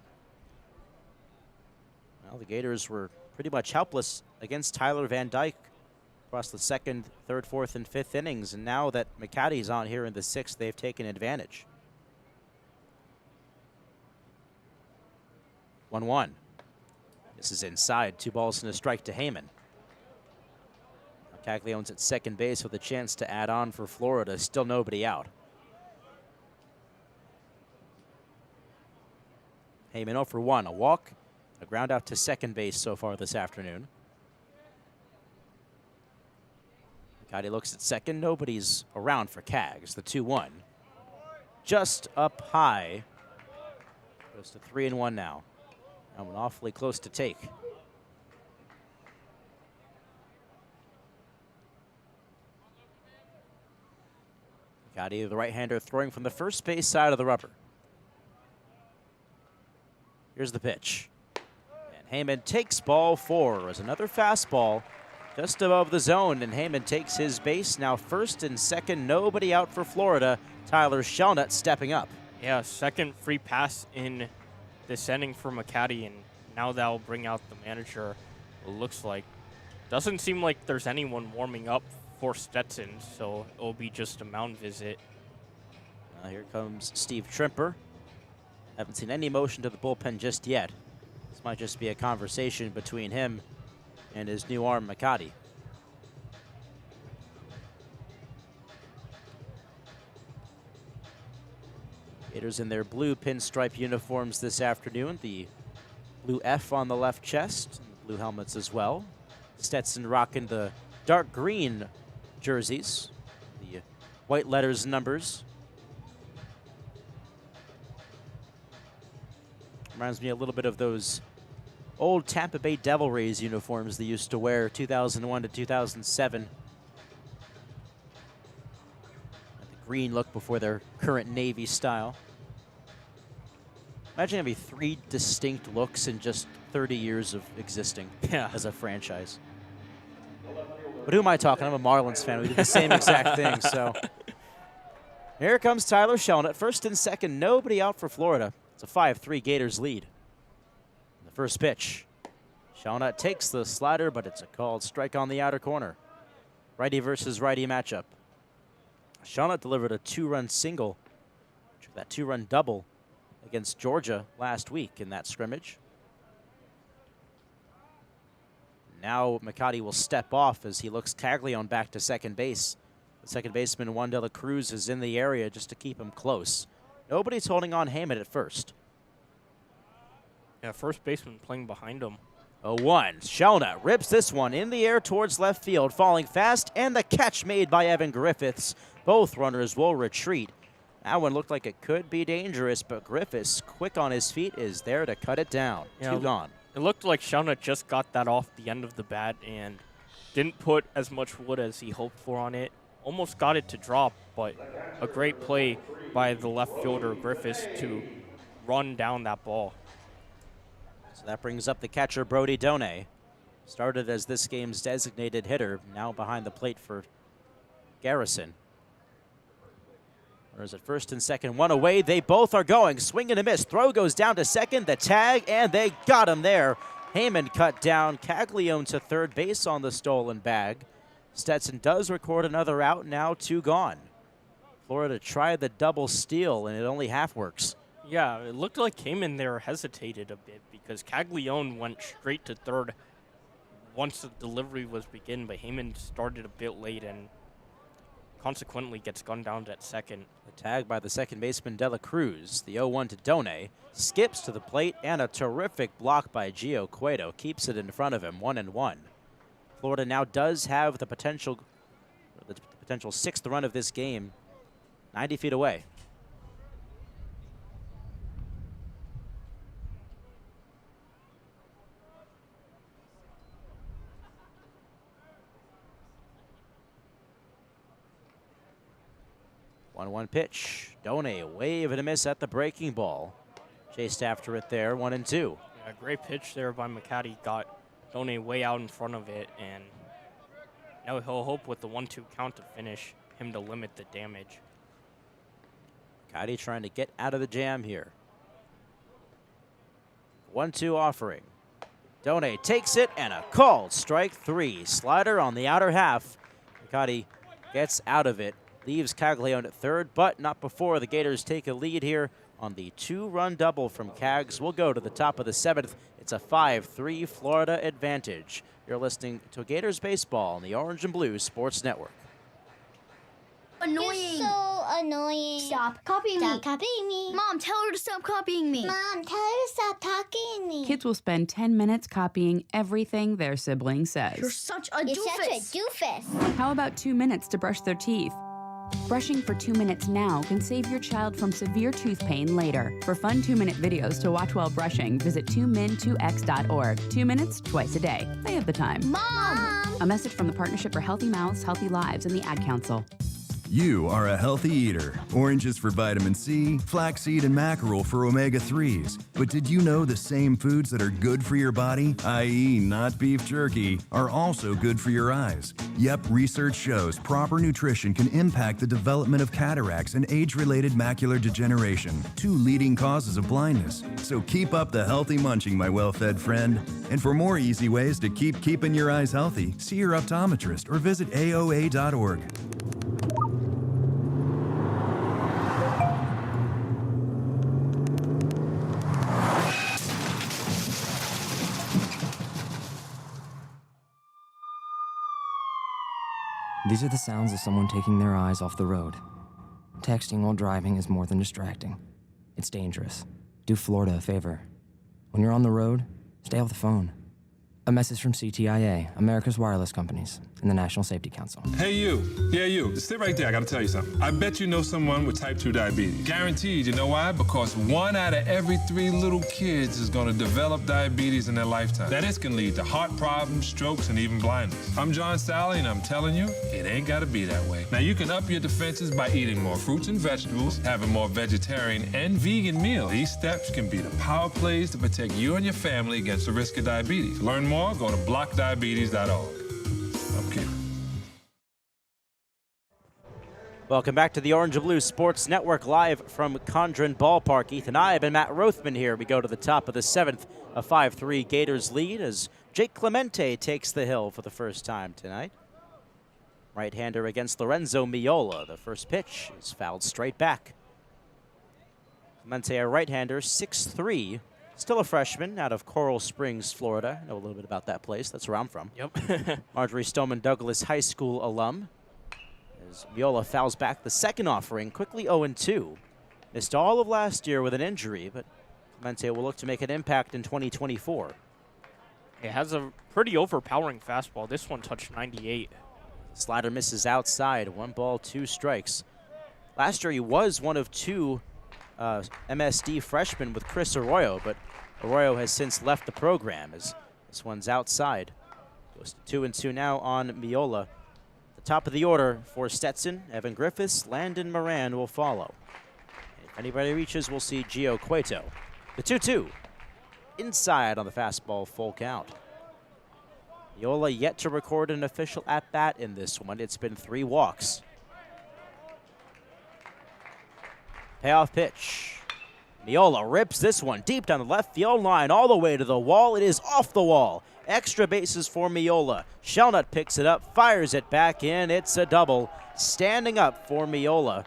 Well, the Gators were pretty much helpless against Tyler Van Dyke across the 2nd, 3rd, 4th, and 5th innings, and now that McCarty's on here in the 6th, they've taken advantage. 1-1. This is inside. 2 balls and a strike to Heyman. Caglione's at second base with a chance to add on for Florida. Still nobody out. Heyman 0 for 1. A walk, a ground out to second base so far this afternoon. McCarty looks at second. Nobody's around for Cags. The 2-1. Just up high. Goes to 3-1 now. That one awfully close to take. McCarty, the right-hander, throwing from the first base side of the rubber. Here's the pitch. And Heyman takes ball 4 as another fastball just above the zone, and Heyman takes his base. Now first and second, nobody out for Florida. Tyler Shelnut stepping up. Yeah, second free pass in this inning for McCarty, and now that'll bring out the manager, it looks like. Doesn't seem like there's anyone warming up for Stetson, so it'll be just a mound visit. Here comes Steve Trimper. Haven't seen any motion to the bullpen just yet. This might just be a conversation between him and his new arm, McCarty. Gators in their blue pinstripe uniforms this afternoon. The blue F on the left chest, and the blue helmets as well. Stetson rocking the dark green jerseys, the white letters and numbers. Reminds me a little bit of those old Tampa Bay Devil Rays uniforms they used to wear 2001 to 2007. The green look before their current navy style. Imagine having 3 distinct looks in just 30 years of existing as a franchise. But who am I talking? I'm a Marlins fan. We did the same exact thing. So here comes Tyler Shelnut. First and second, nobody out for Florida. It's a 5-3 Gators lead. The first pitch. Shelnut takes the slider, but it's a called strike on the outer corner. Righty versus righty matchup. Shelnut delivered a 2-run single, that 2-run double against Georgia last week in that scrimmage. Now McCarty will step off as he looks Caglione back to second base. The second baseman, Juan de la Cruz, is in the area just to keep him close. Nobody's holding on Heyman at first. Yeah, first baseman playing behind him. 0-1. Shelnut rips this one in the air towards left field, falling fast, and the catch made by Evan Griffiths. Both runners will retreat. That one looked like it could be dangerous, but Griffiths, quick on his feet, is there to cut it down. Yeah, 2 gone. It looked like Shelnut just got that off the end of the bat and didn't put as much wood as he hoped for on it. Almost got it to drop, but a great play by the left fielder Griffiths to run down that ball. So that brings up the catcher, Brody Donay. Started as this game's designated hitter, now behind the plate for Garrison. Runners at first and second, one away. They both are going. Swing and a miss. Throw goes down to second. The tag, and they got him there. Heyman cut down. Caglione to third base on the stolen bag. Stetson does record another out, now 2 gone. Florida tried the double steal, and it only half works. Yeah, it looked like Heyman there hesitated a bit because Caglione went straight to third once the delivery was begin, but Heyman started a bit late and consequently gets gunned down at second. The tag by the second baseman, De La Cruz. The 0-1 to Donay. Skips to the plate, and a terrific block by Gio Cueto keeps it in front of him, 1-1. Florida now does have the potential 6th run of this game, 90 feet away. One pitch. Donay, a wave and a miss at the breaking ball. Chased after it there, 1-2. Yeah, great pitch there by McCarty. Got Donay way out in front of it, and now he'll hope with the 1-2 count to finish him to limit the damage. McCarty trying to get out of the jam here. 1-2 offering. Donay takes it, and a called strike 3. Slider on the outer half. McCarty gets out of it. Leaves Caglione at third, but not before the Gators take a lead here on the 2-run double from Cags. We'll go to the top of the 7th. It's a 5-3 Florida advantage. You're listening to Gators Baseball on the Orange and Blue Sports Network. Annoying. You're so annoying. Stop copying me. Stop copying me. Mom, tell her to stop copying me. Mom, tell her to stop talking to me. Kids will spend 10 minutes copying everything their sibling says. You're such a You're doofus. such a doofus. How about 2 minutes to brush their teeth? Brushing for 2 minutes now can save your child from severe tooth pain later. For fun 2-minute videos to watch while brushing, visit 2min2x.org. 2 minutes, twice a day. They have the time. Mom! A message from the Partnership for Healthy Mouths, Healthy Lives, and the Ad Council. You are a healthy eater. Oranges for vitamin C, flaxseed and mackerel for omega-3s. But did you know the same foods that are good for your body, i.e. not beef jerky, are also good for your eyes? Yep, research shows proper nutrition can impact the development of cataracts and age-related macular degeneration, two leading causes of blindness. So keep up the healthy munching, my well-fed friend. And for more easy ways to keep keeping your eyes healthy, see your optometrist or visit AOA.org. These are the sounds of someone taking their eyes off the road. Texting while driving is more than distracting. It's dangerous. Do Florida a favor. When you're on the road, stay off the phone. A message from CTIA, America's wireless companies, and the National Safety Council. Hey, you. Yeah, you. Sit right there. I got to tell you something. I bet you know someone with type 2 diabetes. Guaranteed. You know why? Because 1 out of every 3 little kids is going to develop diabetes in their lifetime. This can lead to heart problems, strokes, and even blindness. I'm John Sally, and I'm telling you, it ain't got to be that way. Now, you can up your defenses by eating more fruits and vegetables, having more vegetarian and vegan meals. These steps can be the power plays to protect you and your family against the risk of diabetes. To learn more, go to blockdiabetes.org. Okay. Welcome back to the Orange and Blue Sports Network, live from Condron Ballpark. Ethan Eibe and Matt Rothmann here. We go to the top of the 7th, a 5-3 Gators lead as Jake Clemente takes the hill for the first time tonight. Right-hander against Lorenzo Miola. The first pitch is fouled straight back. Clemente, a right-hander, 6'3", still a freshman out of Coral Springs, Florida. I know a little bit about that place. That's where I'm from. Yep. Marjorie Stoneman Douglas High School alum. As Miola fouls back the second offering, quickly 0-2. Missed all of last year with an injury, but Clemente will look to make an impact in 2024. It has a pretty overpowering fastball. This one touched 98. Slider misses outside. 1 ball, 2 strikes. Last year he was one of 2 MSD freshmen with Chris Arroyo, but Arroyo has since left the program as this one's outside. Goes to 2-2 now on Miola. The top of the order for Stetson, Evan Griffiths, Landon Moran will follow. If anybody reaches, we'll see Gio Cueto. The 2-2. Inside on the fastball, full count. Miola yet to record an official at-bat in this one. It's been 3 walks. Payoff pitch. Miola rips this one deep down the left field line, all the way to the wall. It is off the wall. Extra bases for Miola. Shelnut picks it up, fires it back in. It's a double. Standing up for Miola,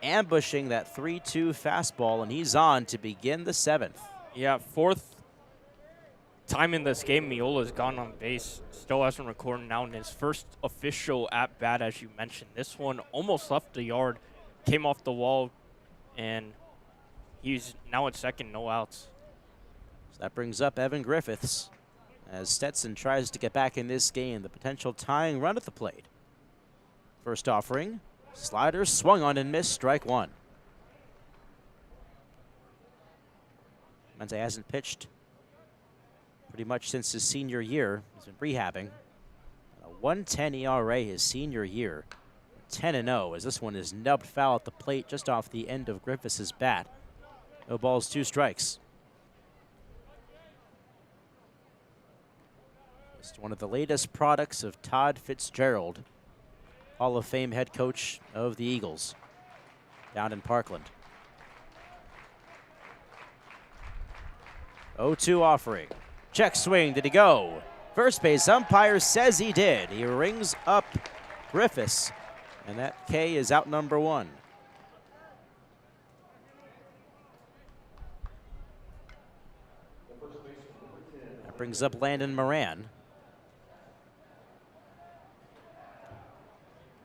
ambushing that 3-2 fastball, and he's on to begin the 7th. Yeah, 4th time in this game Miola's gone on base. Still hasn't recorded now in his first official at-bat, as you mentioned. This one almost left the yard, came off the wall, and he's now at second, no outs. So that brings up Evan Griffiths as Stetson tries to get back in this game. The potential tying run at the plate. First offering, slider swung on and missed, strike 1. Clemente hasn't pitched pretty much since his senior year. He's been rehabbing. A 1.10 ERA his senior year. 10-0 as this one is nubbed foul at the plate just off the end of Griffiths' bat. No balls, 2 strikes. Just one of the latest products of Todd Fitzgerald, Hall of Fame head coach of the Eagles down in Parkland. 0-2 offering. Check swing, did he go? First base umpire says he did. He rings up Griffiths. And that K is out number 1. That brings up Landon Moran.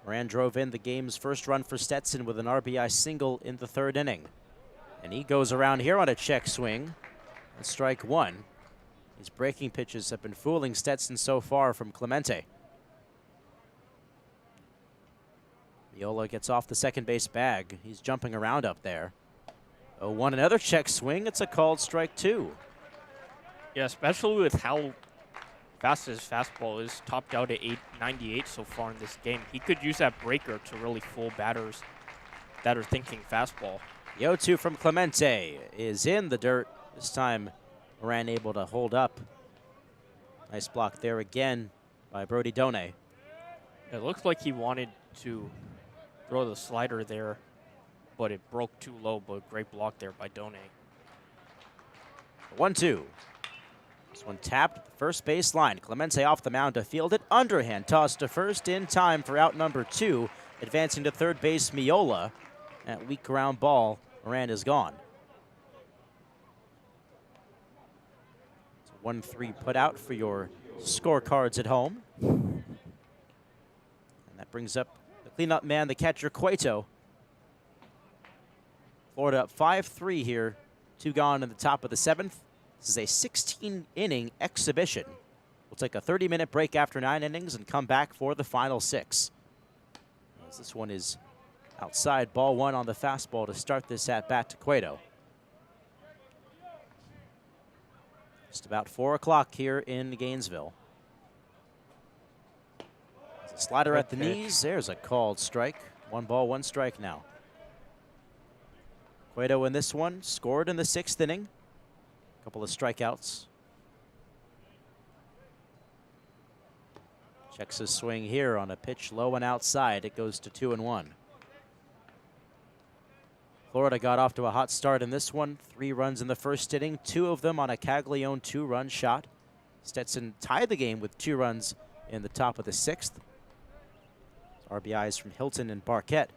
Moran drove in the game's first run for Stetson with an RBI single in the 3rd inning. And he goes around here on a check swing. And strike 1. His breaking pitches have been fooling Stetson so far from Clemente. Miola gets off the second base bag. He's jumping around up there. 0-1, another check swing. It's a called strike 2. Yeah, especially with how Fastest fastball is topped out at 898 so far in this game. He could use that breaker to really fool batters that are thinking fastball. The 0-2 from Clemente is in the dirt. This time, Moran able to hold up. Nice block there again by Brody Done. It looks like he wanted to throw the slider there, but it broke too low, but great block there by Done. 1-2. This one tapped at the first base line. Clemente off the mound to field it. Underhand toss to first in time for out number 2. Advancing to third base, Miola. That weak ground ball, Moran is gone. It's a 1-3 put out for your scorecards at home. And that brings up the cleanup man, the catcher, Cueto. Florida up 5-3 here. 2 gone in the top of the 7th. This is a 16-inning exhibition. We'll take a 30-minute break after 9 innings and come back for the final 6. As this one is outside, ball 1 on the fastball to start this at-bat to Cueto. Just about 4 o'clock here in Gainesville. There's a slider at the knees. There's a called strike. 1 ball, 1 strike now. Cueto in this one scored in the 6th inning. Couple of strikeouts. Checks his swing here on a pitch low and outside. It goes to 2-1. Florida got off to a hot start in this one. 3 runs in the first inning, 2 of them on a Caglione 2-run shot. Stetson tied the game with 2 runs in the top of the 6th. RBIs from Hilton and Barquette.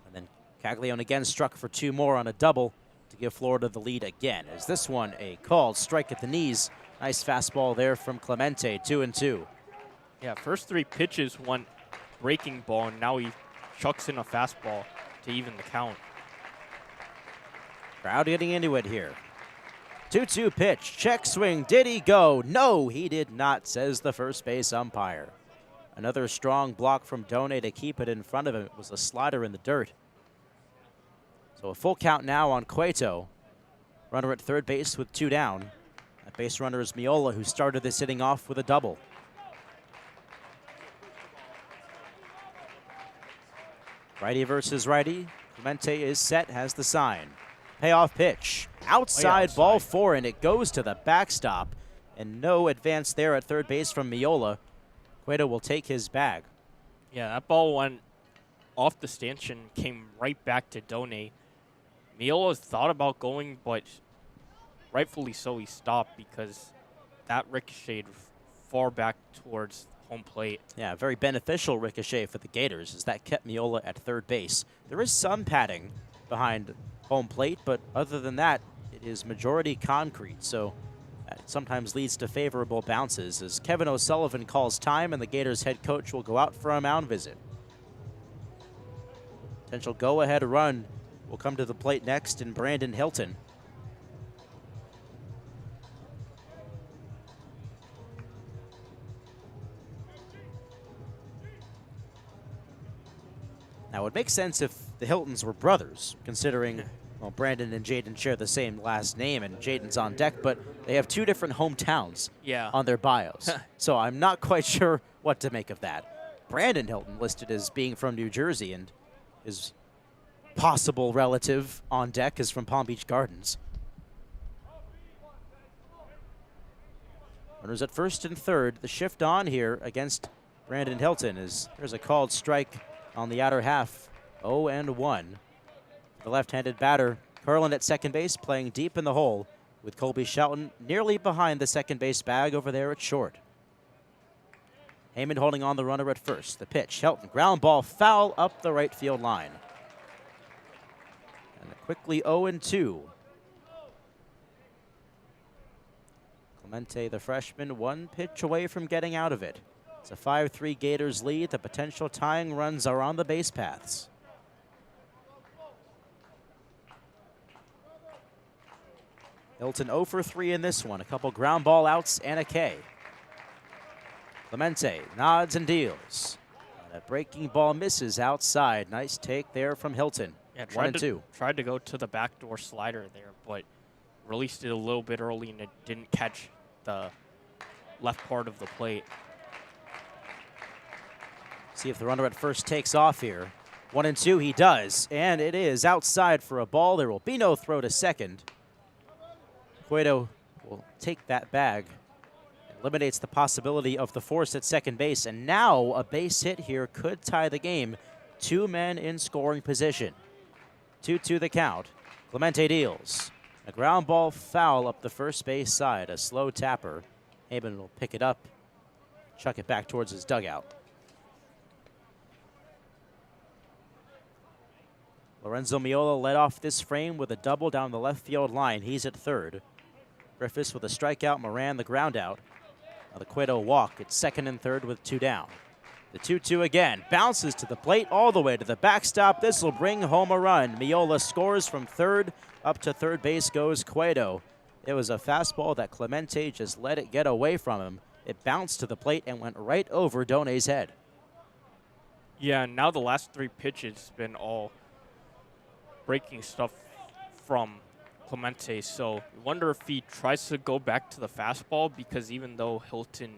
And then Caglione again struck for 2 more on a double to give Florida the lead again. Is this one a called strike at the knees? Nice fastball there from Clemente, 2-2. Yeah, first 3 pitches went breaking ball, and now he chucks in a fastball to even the count. Crowd getting into it here. 2-2 pitch, check swing, did he go? No, he did not, says the first base umpire. Another strong block from Done to keep it in front of him. It was a slider in the dirt. So a full count now on Cueto. Runner at third base with 2 down. That base runner is Miola, who started this inning off with a double. Righty versus righty. Clemente is set, has the sign. Payoff pitch. Outside, ball 4, and it goes to the backstop. And no advance there at third base from Miola. Cueto will take his bag. Yeah, that ball went off the stanchion, came right back to Done. Miola thought about going, but rightfully so, he stopped because that ricocheted far back towards home plate. Yeah, very beneficial ricochet for the Gators as that kept Miola at third base. There is some padding behind home plate, but other than that, it is majority concrete, so that sometimes leads to favorable bounces as Kevin O'Sullivan calls time and the Gators head coach will go out for a mound visit. Potential go-ahead run will come to the plate next in Brandon Hilton. Now, it would make sense if the Hiltons were brothers, considering, well, Brandon and Jaden share the same last name, and Jaden's on deck, but they have 2 different hometowns on their bios. So I'm not quite sure what to make of that. Brandon Hilton listed as being from New Jersey, and his possible relative on deck is from Palm Beach Gardens. Runners at first and third. The shift on here against Brandon Hilton is there's a called strike on the outer half. 0-1. The left-handed batter, Carlin at second base, playing deep in the hole with Colby Shelton nearly behind the second base bag over there at short. Heyman holding on the runner at first. The pitch, Shelton, ground ball, foul up the right field line. And a quickly 0-2. Clemente, the freshman, 1 pitch away from getting out of it. It's a 5-3 Gators lead. The potential tying runs are on the base paths. Hilton 0 for 3 in this one. A couple ground ball outs and a K. Clemente nods and deals. And a breaking ball misses outside. Nice take there from Hilton. Yeah, 1-2. Tried to go to the backdoor slider there, but released it a little bit early and it didn't catch the left part of the plate. See if the runner at first takes off here. 1-2, he does, and it is outside for a ball. There will be no throw to second. Cueto will take that bag. Eliminates the possibility of the force at second base, and now a base hit here could tie the game. 2 men in scoring position. 2-2 the count. Clemente deals. A ground ball foul up the first base side, a slow tapper. Haben will pick it up, chuck it back towards his dugout. Lorenzo Miola led off this frame with a double down the left field line. He's at third. Griffiths with a strikeout, Moran the ground out. Now the Cueto walk at second and third with 2 down. The 2-2 again, bounces to the plate all the way to the backstop. This will bring home a run. Miola scores from third, up to third base goes Cueto. It was a fastball that Clemente just let it get away from him. It bounced to the plate and went right over Done's head. Yeah, now the last 3 pitches been all breaking stuff from Clemente, so I wonder if he tries to go back to the fastball, because even though Hilton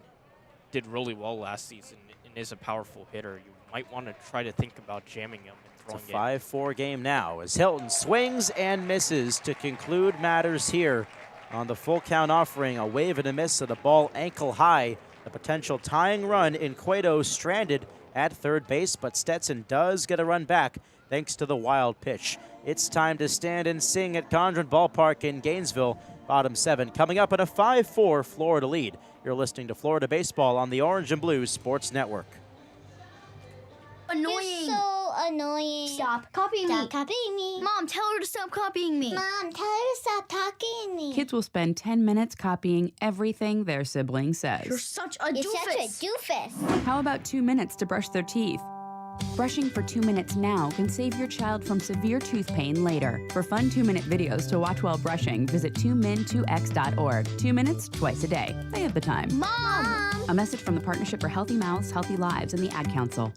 did really well last season and is a powerful hitter, you might want to try to think about jamming him and throwing it. It's a 5-4 game now as Hilton swings and misses to conclude matters here on the full count offering. A wave and a miss at a ball ankle high. The potential tying run in Cueto stranded at third base, but Stetson does get a run back thanks to the wild pitch. It's time to stand and sing at Condron Ballpark in Gainesville. Bottom 7 coming up at a 5-4 Florida lead. You're listening to Florida Baseball on the Orange and Blue Sports Network. Annoying. You're so annoying. Stop copying me. Stop copying me. Mom, tell her to stop copying me. Mom, tell her to stop talking to me. Kids will spend 10 minutes copying everything their sibling says. You're such a You're doofus. such a doofus. How about 2 minutes to brush their teeth? Brushing for 2 minutes now can save your child from severe tooth pain later. For fun 2-minute videos to watch while brushing, visit 2min2x.org. 2 minutes, twice a day. They have the time. Mom! A message from the Partnership for Healthy Mouths, Healthy Lives, and the Ad Council.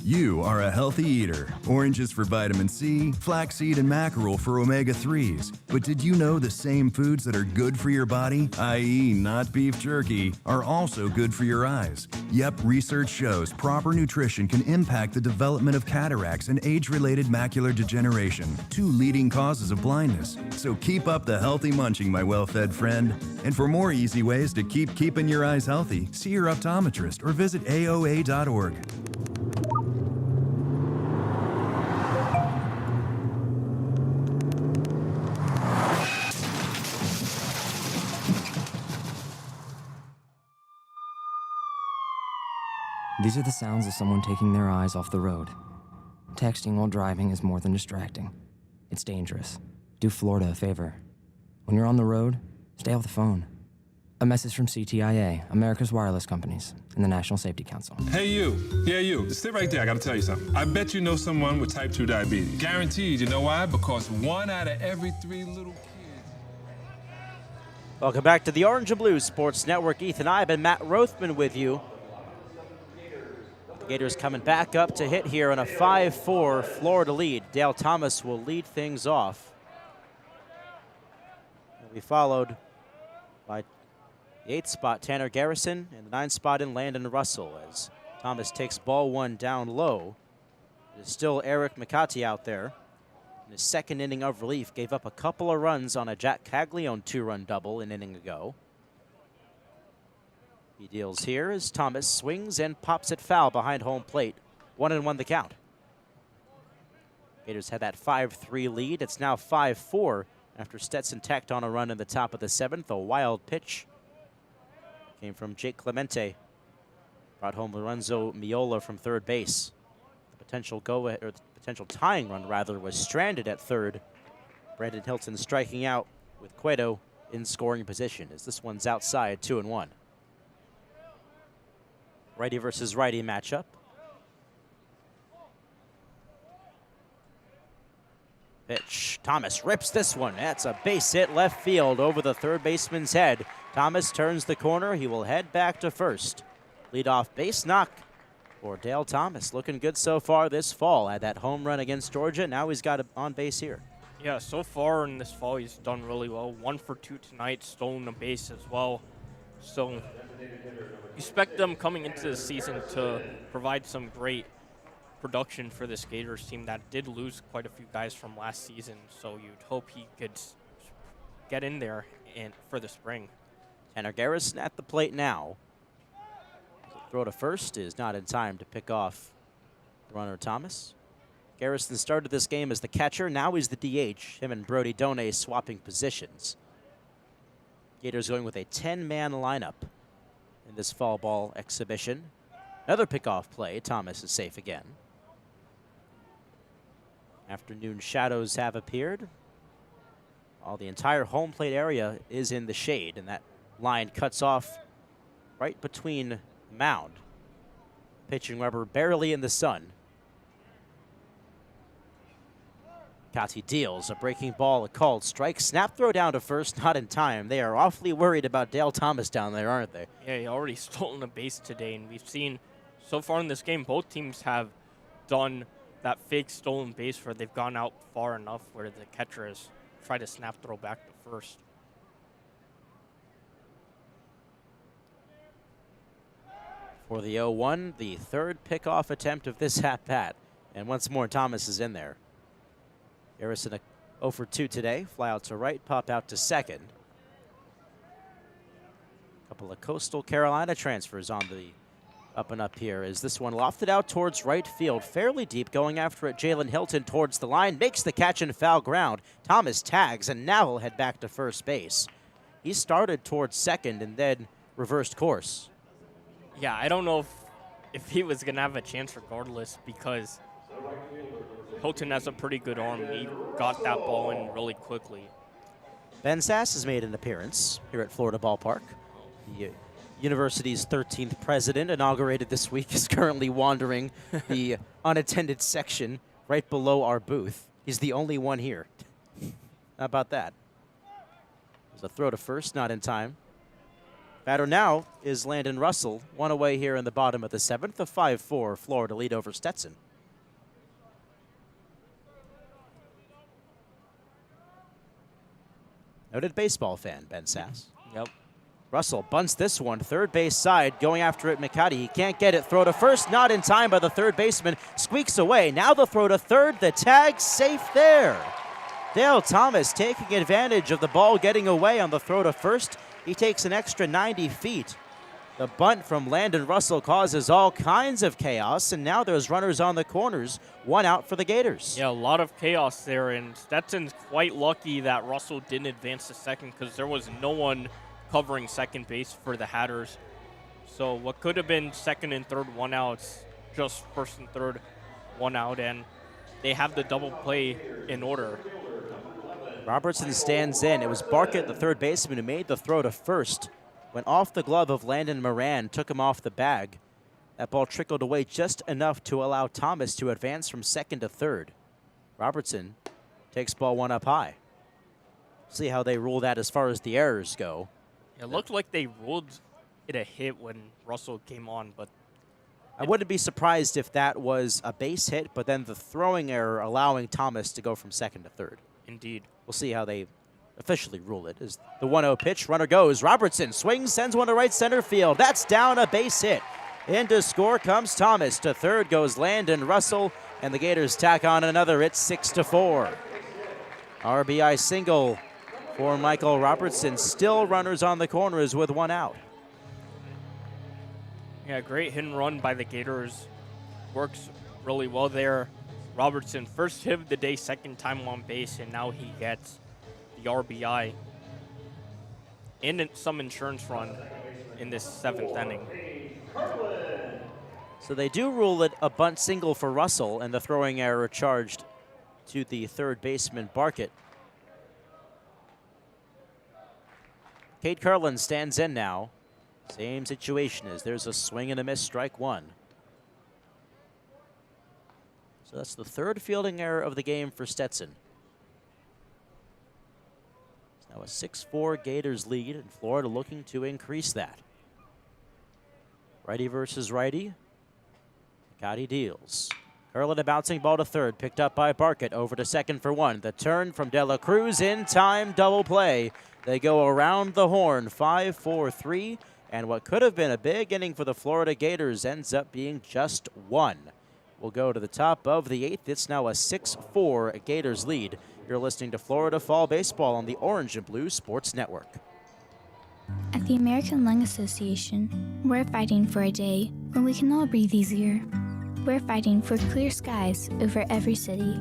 You are a healthy eater. Oranges for vitamin C, flaxseed and mackerel for omega-3s. But did you know the same foods that are good for your body, i.e. not beef jerky, are also good for your eyes? Yep, research shows proper nutrition can impact the development of cataracts and age-related macular degeneration, 2 leading causes of blindness. So keep up the healthy munching, my well-fed friend. And for more easy ways to keep keeping your eyes healthy, see your optometrist or visit AOA.org. These are the sounds of someone taking their eyes off the road. Texting while driving is more than distracting. It's dangerous. Do Florida a favor. When you're on the road, stay off the phone. A message from CTIA, America's wireless companies, and the National Safety Council. Hey you, yeah you, sit right there, I gotta tell you something. I bet you know someone with type 2 diabetes. Guaranteed, you know why? Because 1 out of every 3 little kids. Welcome back to the Orange and Blue Sports Network. Ethan Eibe and Matt Rothmann with you. Gators coming back up to hit here on a 5-4 Florida lead. Dale Thomas will lead things off. He'll be followed by the 8th spot, Tanner Garrison, and the 9th spot in Landon Russell as Thomas takes ball 1 down low. There's still Eric McCarty out there. In his second inning of relief, gave up a couple of runs on a Jack Caglione 2-run double an inning ago. He deals here as Thomas swings and pops it foul behind home plate. 1-1 the count. Gators had that 5-3 lead. It's now 5-4 after Stetson tacked on a run in the top of the 7th. A wild pitch came from Jake Clemente. Brought home Lorenzo Miola from third base. The potential tying run rather was stranded at third. Brandon Hilton striking out with Cueto in scoring position as this one's outside 2-1. Righty versus righty matchup. Pitch. Thomas rips this one. That's a base hit left field over the third baseman's head. Thomas turns the corner. He will head back to first. Leadoff base knock for Dale Thomas. Looking good so far this fall. Had that home run against Georgia. Now he's got it on base here. Yeah, so far in this fall, he's done really well. 1 for 2 tonight, stolen a base as well. So expect them coming into the season to provide some great production for this Gators team that did lose quite a few guys from last season. So you'd hope he could get in there for the spring. Tanner Garrison at the plate now. The throw to first is not in time to pick off the runner Thomas. Garrison started this game as the catcher. Now he's the DH. Him and Brody Donay swapping positions. Gators going with a 10-man lineup in this fall ball exhibition. Another pickoff play. Thomas is safe again. Afternoon shadows have appeared. All the entire home plate area is in the shade, and that line cuts off right between the mound. Pitching rubber barely in the sun. Kati deals a breaking ball, a called strike. Snap throw down to first, not in time. They are awfully worried about Dale Thomas down there, aren't they? Yeah, he already stolen a base today, and we've seen so far in this game, both teams have done that fake stolen base where they've gone out far enough where the catcher has tried to snap throw back to first. For the 0-1, the third pickoff attempt of this at-bat. And once more, Thomas is in there. Garrison 0 for 2 today. Fly out to right, pop out to second. Couple of Coastal Carolina transfers on the up and up here as this one lofted out towards right field, fairly deep, going after it. Jalen Hilton towards the line, makes the catch in foul ground. Thomas tags, and now he'll head back to first base. He started towards second and then reversed course. Yeah, I don't know if he was going to have a chance regardless because Hilton has a pretty good arm. He got that ball in really quickly. Ben Sass has made an appearance here at Florida Ballpark. The university's 13th president, inaugurated this week, is currently wandering the unattended section right below our booth. He's the only one here. How about that? There's a throw to first, not in time. Batter now is Landon Russell, one away here in the bottom of the 7th. A 5-4 Florida lead over Stetson. Noted baseball fan, Ben Sass. Yep. Russell bunts this one, third base side, going after it, McCuddy. He can't get it. Throw to first, not in time by the third baseman. Squeaks away. Now the throw to third. The tag safe there. Dale Thomas taking advantage of the ball getting away on the throw to first. He takes an extra 90 feet. The bunt from Landon Russell causes all kinds of chaos, and now there's runners on the corners. One out for the Gators. Yeah, a lot of chaos there, and Stetson's quite lucky that Russell didn't advance to second because there was no one covering second base for the Hatters. So what could have been second and third, one out, just first and third, one out, and they have the double play in order. Robertson stands in. It was Barkett, the third baseman, who made the throw to first. Went off the glove of Landon Moran, took him off the bag. That ball trickled away just enough to allow Thomas to advance from second to third. Robertson takes ball one up high. See how they rule that as far as the errors go. It looked like they ruled it a hit when Russell came on, but I wouldn't be surprised if that was a base hit, but then the throwing error allowing Thomas to go from second to third. Indeed. We'll see how they officially rule it. As the 1-0 pitch, runner goes. Robertson swings, sends one to right center field. That's down, a base hit. Into score comes Thomas. To third goes Landon Russell, and the Gators tack on another. It's 6-4. RBI single for Michael Robertson. Still runners on the corners with one out. Yeah, great hit and run by the Gators. Works really well there. Robertson, first hit of the day, second time on base, and now he gets the RBI and some insurance run in this 7th inning. So they do rule it a bunt single for Russell, and the throwing error charged to the third baseman, Barkett. Cade Curlin stands in now. Same situation as there's a swing and a miss, strike one. So that's the third fielding error of the game for Stetson. It's now a 6-4 Gators lead, and Florida looking to increase that. Righty versus righty. Gotti deals. Curlin a bouncing ball to third, picked up by Barkett, over to second for one. The turn from De La Cruz in time, double play. They go around the horn, 5-4-3, And what could have been a big inning for the Florida Gators ends up being just one. We'll go to the top of the 8th. It's now a 6-4 Gators lead. You're listening to Florida Fall Baseball on the Orange and Blue Sports Network. At the American Lung Association, we're fighting for a day when we can all breathe easier. We're fighting for clear skies over every city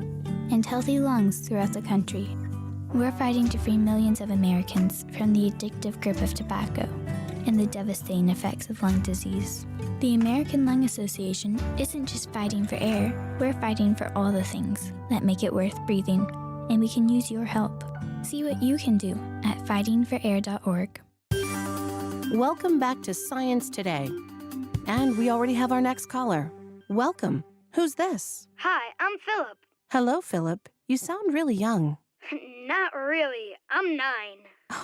and healthy lungs throughout the country. We're fighting to free millions of Americans from the addictive grip of tobacco and the devastating effects of lung disease. The American Lung Association isn't just fighting for air, we're fighting for all the things that make it worth breathing, and we can use your help. See what you can do at fightingforair.org. Welcome back to Science Today. And we already have our next caller. Welcome. Who's this? Hi, I'm Philip. Hello, Philip. You sound really young. Not really. I'm 9.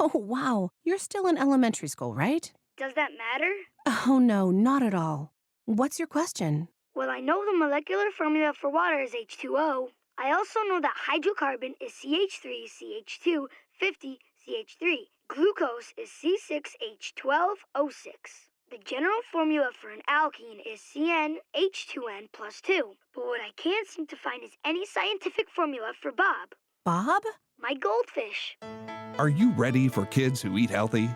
Oh, wow. You're still in elementary school, right? Does that matter? Oh, no, not at all. What's your question? Well, I know the molecular formula for water is H2O. I also know that hydrocarbon is CH3CH2 50CH3. Glucose is C6H12O6. The general formula for an alkene is CnH2n plus 2. But what I can't seem to find is any scientific formula for Bob. Bob? My goldfish. Are you ready for kids who eat healthy?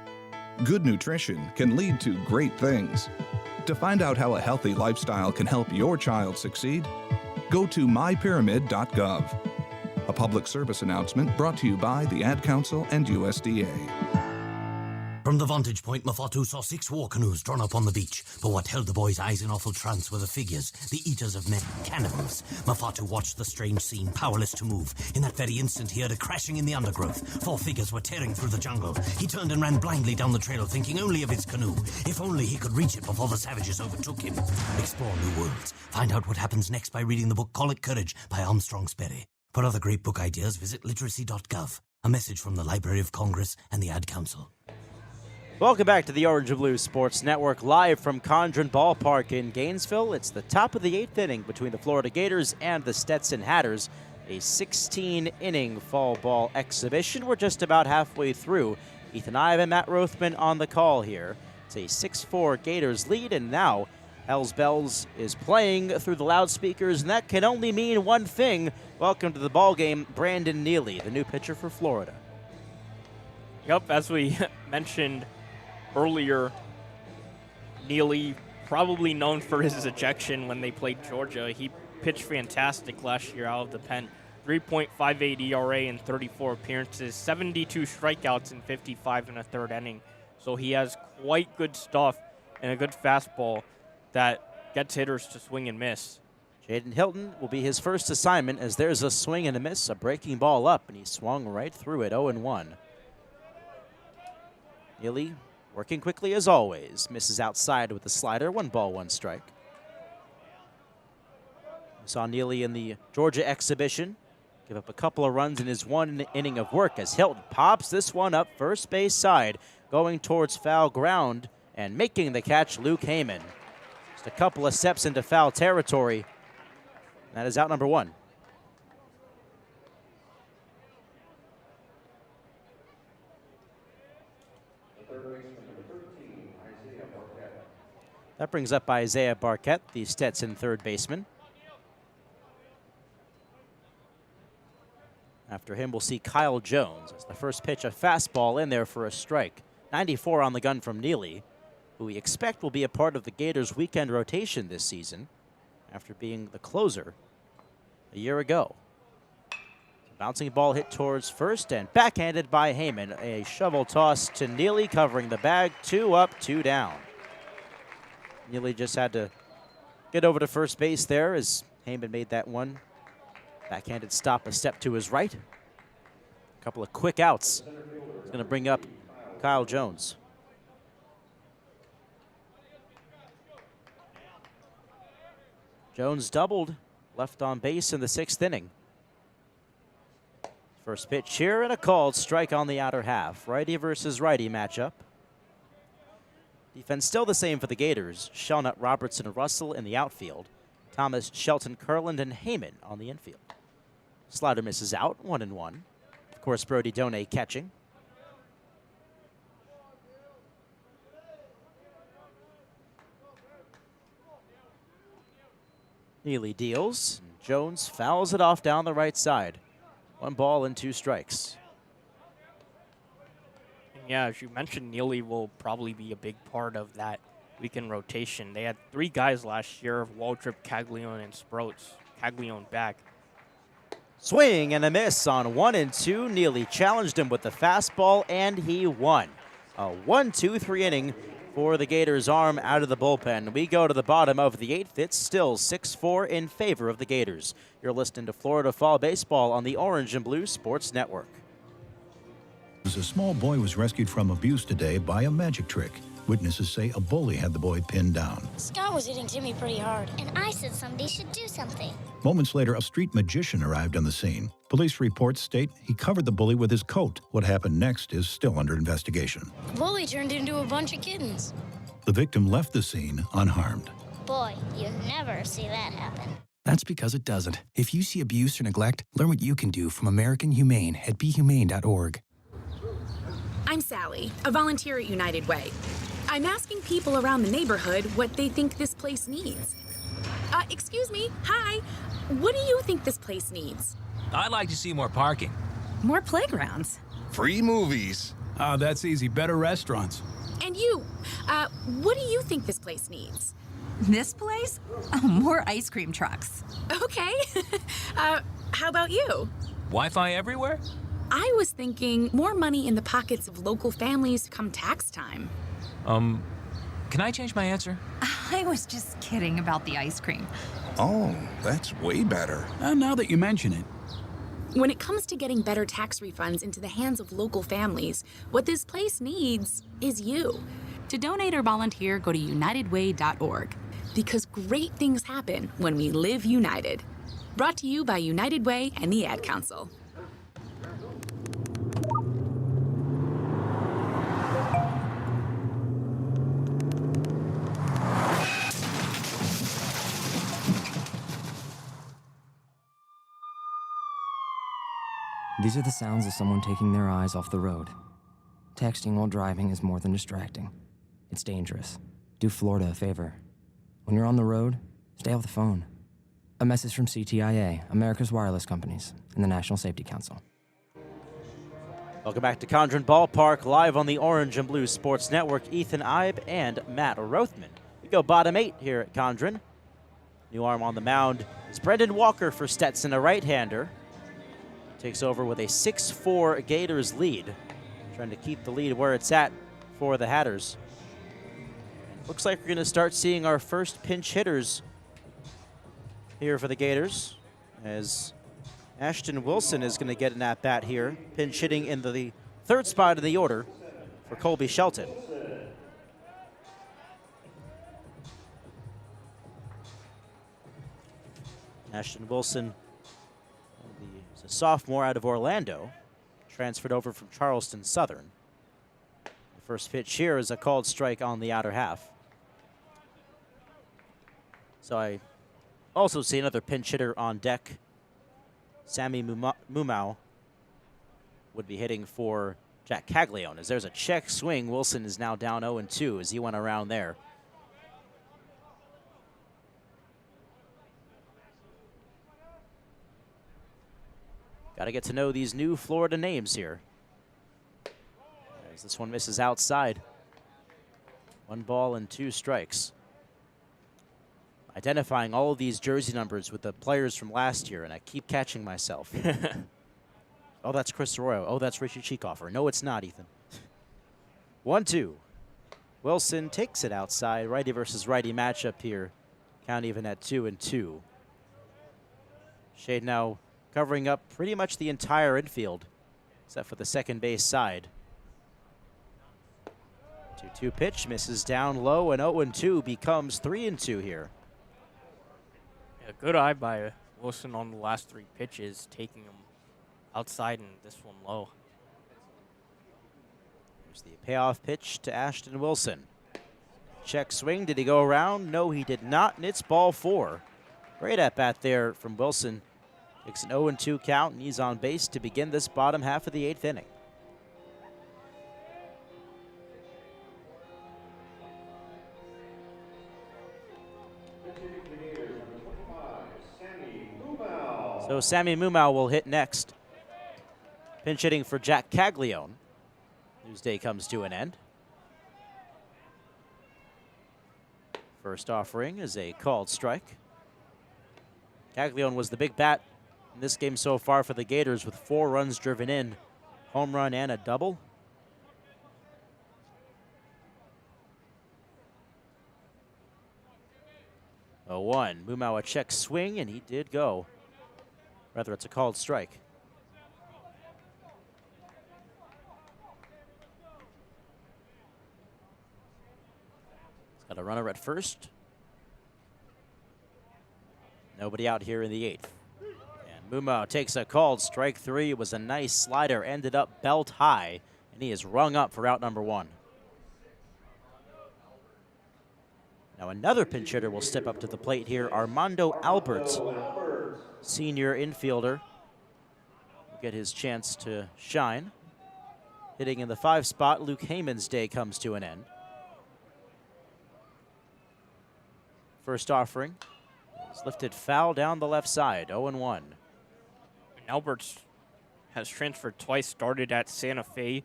Good nutrition can lead to great things. To find out how a healthy lifestyle can help your child succeed, go to mypyramid.gov. A public service announcement brought to you by the Ad Council and USDA. From the vantage point, Mafatu saw 6 war canoes drawn up on the beach. But what held the boy's eyes in awful trance were the figures, the eaters of men, cannibals. Mafatu watched the strange scene, powerless to move. In that very instant, he heard a crashing in the undergrowth. 4 figures were tearing through the jungle. He turned and ran blindly down the trail, thinking only of his canoe. If only he could reach it before the savages overtook him. Explore new worlds. Find out what happens next by reading the book Call It Courage by Armstrong Sperry. For other great book ideas, visit literacy.gov. A message from the Library of Congress and the Ad Council. Welcome back to the Orange and Blue Sports Network, live from Condron Ballpark in Gainesville. It's the top of the 8th inning between the Florida Gators and the Stetson Hatters, a 16-inning fall ball exhibition. We're just about halfway through. Ethan Eibe and Matt Rothmann on the call here. It's a 6-4 Gators lead, and now Hells Bells is playing through the loudspeakers, and that can only mean one thing. Welcome to the ballgame, Brandon Neely, the new pitcher for Florida. Yep, as we mentioned earlier, Neely, probably known for his ejection when they played Georgia. He pitched fantastic last year out of the pen. 3.58 ERA in 34 appearances, 72 strikeouts in 55 and a third inning. So he has quite good stuff and a good fastball that gets hitters to swing and miss. Jaden Hilton will be his first assignment as there's a swing and a miss, a breaking ball up, and he swung right through it, 0-1. Neely working quickly as always. Misses outside with the slider. 1 ball, 1 strike. We saw Neely in the Georgia exhibition give up a couple of runs in his 1 inning of work as Hilton pops this one up first base side, going towards foul ground and making the catch, Luke Heyman. Just a couple of steps into foul territory. That is out number 1. That brings up Isaiah Barquette, the Stetson third baseman. After him, we'll see Kyle Jones. As the first pitch, a fastball in there for a strike. 94 on the gun from Neely, who we expect will be a part of the Gators' weekend rotation this season after being the closer a year ago. Bouncing ball hit towards first and backhanded by Heyman. A shovel toss to Neely, covering the bag. 2 up, 2 down. Neely just had to get over to first base there as Heyman made that one backhanded stop a step to his right. A couple of quick outs. It's going to bring up Kyle Jones. Jones doubled, left on base in the 6th inning. First pitch here and a called strike on the outer half. Righty versus righty matchup. Defense still the same for the Gators. Shelnut, Robertson, and Russell in the outfield. Thomas, Shelton, Kurland, and Heyman on the infield. Slider misses out, 1-1. Of course, Brody Donay catching. Neely deals. Jones fouls it off down the right side. 1 ball and 2 strikes. Yeah, as you mentioned, Neely will probably be a big part of that weekend rotation. They had 3 guys last year, Waldrop, Caglione, and Sproats. Caglione back. Swing and a miss on 1 and 2. Neely challenged him with the fastball, and he won. A 1-2-3 inning for the Gators' arm out of the bullpen. We go to the bottom of the 8th. It's still 6-4 in favor of the Gators. You're listening to Florida Fall Baseball on the Orange and Blue Sports Network. A small boy was rescued from abuse today by a magic trick. Witnesses say a bully had the boy pinned down. Scott was hitting Timmy pretty hard, and I said somebody should do something. Moments later, a street magician arrived on the scene. Police reports state he covered the bully with his coat. What happened next is still under investigation. The bully turned into a bunch of kittens. The victim left the scene unharmed. Boy, you never see that happen. That's because it doesn't. If you see abuse or neglect, learn what you can do from American Humane at BeHumane.org. I'm Sally, a volunteer at United Way. I'm asking people around the neighborhood what they think this place needs. Excuse me, hi. What do you think this place needs? I'd like to see more parking. More playgrounds. Free movies. That's easy. Better restaurants. And you, what do you think this place needs? This place? Oh, more ice cream trucks. Okay. How about you? Wi-Fi everywhere? I was thinking more money in the pockets of local families come tax time. Can I change my answer? I was just kidding about the ice cream. Oh, that's way better. Now that you mention it. When it comes to getting better tax refunds into the hands of local families, what this place needs is you. To donate or volunteer, go to unitedway.org. Because great things happen when we live united. Brought to you by United Way and the Ad Council. These are the sounds of someone taking their eyes off the road. Texting while driving is more than distracting. It's dangerous. Do Florida a favor. When you're on the road, stay off the phone. A message from CTIA, America's wireless companies, and the National Safety Council. Welcome back to Condron Ballpark, live on the Orange and Blue Sports Network. Ethan Eibe and Matt Rothmann. We go bottom 8 here at Condron. New arm on the mound is Brendan Walker for Stetson, a right-hander. Takes over with a 6-4 Gators lead. Trying to keep the lead where it's at for the Hatters. Looks like we're going to start seeing our first pinch hitters here for the Gators, as Ashton Wilson is going to get an at-bat here, pinch hitting in the 3rd spot of the order for Colby Shelton. Ashton Wilson, he's a sophomore out of Orlando, transferred over from Charleston Southern. The first pitch here is a called strike on the outer half. So I also see another pinch hitter on deck. Sammy Mumau would be hitting for Jack Caglione. As there's a check swing, Wilson is now down 0-2 as he went around there. Got to get to know these new Florida names here. As this one misses outside. 1 ball and 2 strikes. Identifying all of these jersey numbers with the players from last year, and I keep catching myself. Oh, that's Chris Arroyo. Oh, that's Richie Cheekoffer. No, it's not, Ethan. 1-2. Wilson takes it outside. Righty versus righty matchup here. Count even at 2-2. Shade now covering up pretty much the entire infield, except for the second base side. 2-2 pitch misses down low, and 0-2 becomes 3-2 here. Yeah, good eye by Wilson on the last 3 pitches, taking him outside and this one low. Here's the payoff pitch to Ashton Wilson. Check swing. Did he go around? No, he did not, and it's ball 4. Great at bat there from Wilson. Takes an 0-2 count, and he's on base to begin this bottom half of the 8th inning. So Sammy Mumau will hit next. Pinch hitting for Jack Caglione, whose day comes to an end. First offering is a called strike. Caglione was the big bat in this game so far for the Gators with 4 runs driven in, home run and a double. A 1. Mumau a check swing, and he did go. Rather, it's a called strike. He's got a runner at first. Nobody out here in the 8th. And Mumau takes a called strike 3. It was a nice slider, ended up belt high, and he is rung up for out number 1. Now another pinch hitter will step up to the plate here, Armando Albert, senior infielder. Will get his chance to shine. Hitting in the 5 spot, Luke Heyman's day comes to an end. First offering is lifted foul down the left side, 0-1. And Alberts has transferred twice, started at Santa Fe,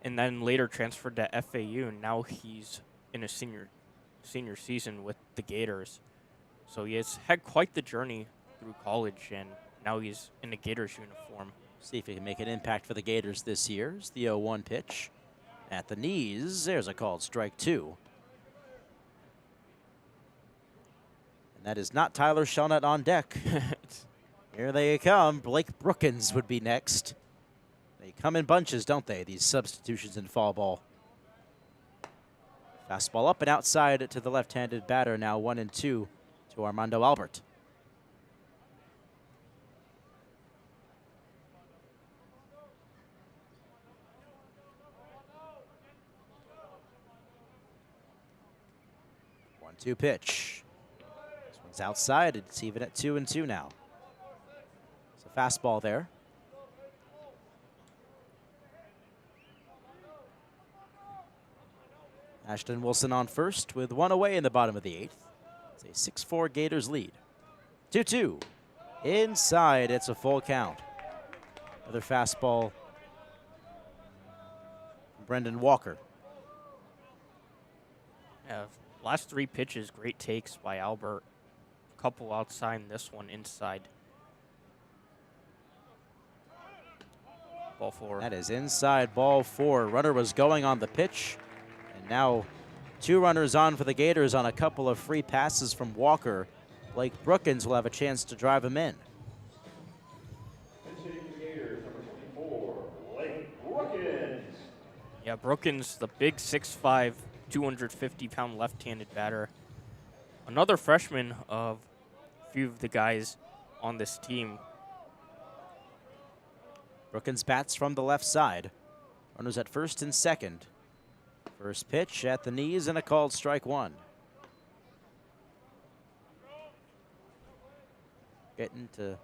and then later transferred to FAU, and now he's in a senior season with the Gators. So he has had quite the journey through college, and now he's in a Gators uniform. See if he can make an impact for the Gators this year. It's the 0-1 pitch. At the knees, there's a called strike 2. And that is not Tyler Shelnut on deck. Here they come. Blake Brookins would be next. They come in bunches, don't they, these substitutions in fall ball. Fastball up and outside to the left-handed batter, now 1-2 to Armando Albert. One-two pitch. This one's outside. It's even at 2-2 now. It's a fastball there. Ashton Wilson on first with 1 away in the bottom of the 8th. It's a 6-4 Gators lead. 2-2. Inside, it's a full count. Another fastball from Brendan Walker. Yeah, last 3 pitches, great takes by Albert. A couple outside, and this one inside. Ball 4. That is inside, ball 4. Runner was going on the pitch. And now 2 runners on for the Gators on a couple of free passes from Walker. Blake Brookins will have a chance to drive him in. Yeah, Brookins, the big 6'5", 250-pound left-handed batter. Another freshman of a few of the guys on this team. Brookins bats from the left side. Runners at first and second. First pitch at the knees and a called strike 1. Getting to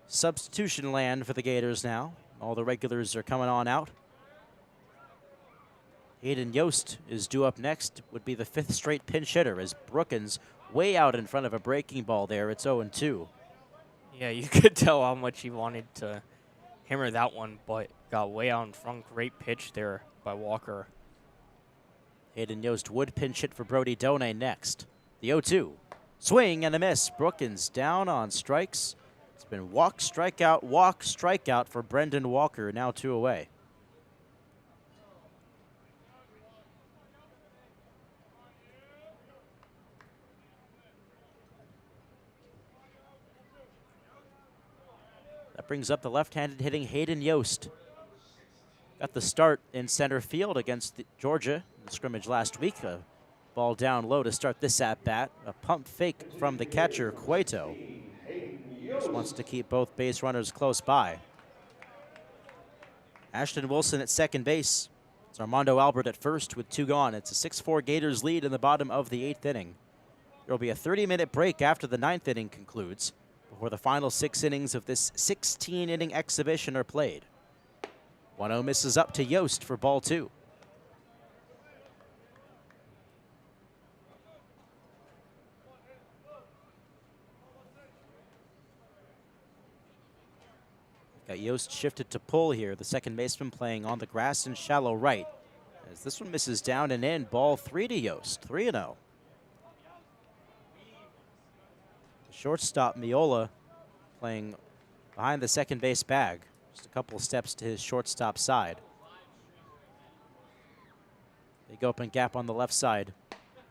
substitution land for the Gators now. All the regulars are coming on out. Hayden Yost is due up next. Would be the 5th straight pinch hitter as Brookins way out in front of a breaking ball there. It's 0-2. Yeah, you could tell how much he wanted to hammer that one, but got way out in front. Great pitch there by Walker. Hayden Yost would pinch hit for Brody Donay next. The 0-2. Swing and a miss. Brookins down on strikes. It's been walk, strikeout for Brendan Walker. Now 2 away. That brings up the left-handed hitting Hayden Yost. Got the start in center field against Georgia in the scrimmage last week. A ball down low to start this at-bat. A pump fake from the catcher, Cueto. Just wants to keep both base runners close by. Ashton Wilson at second base. It's Armando Albert at first with 2 gone. It's a 6-4 Gators lead in the bottom of the 8th inning. There will be a 30-minute break after the 9th inning concludes before the final 6 innings of this 16-inning exhibition are played. 1-0 misses up to Yost for ball 2. Got Yost shifted to pull here. The second baseman playing on the grass in shallow right. As this one misses down and in, ball 3 to Yost, 3-0. Shortstop Miola playing behind the second base bag. Just a couple steps to his shortstop side. Big open gap on the left side.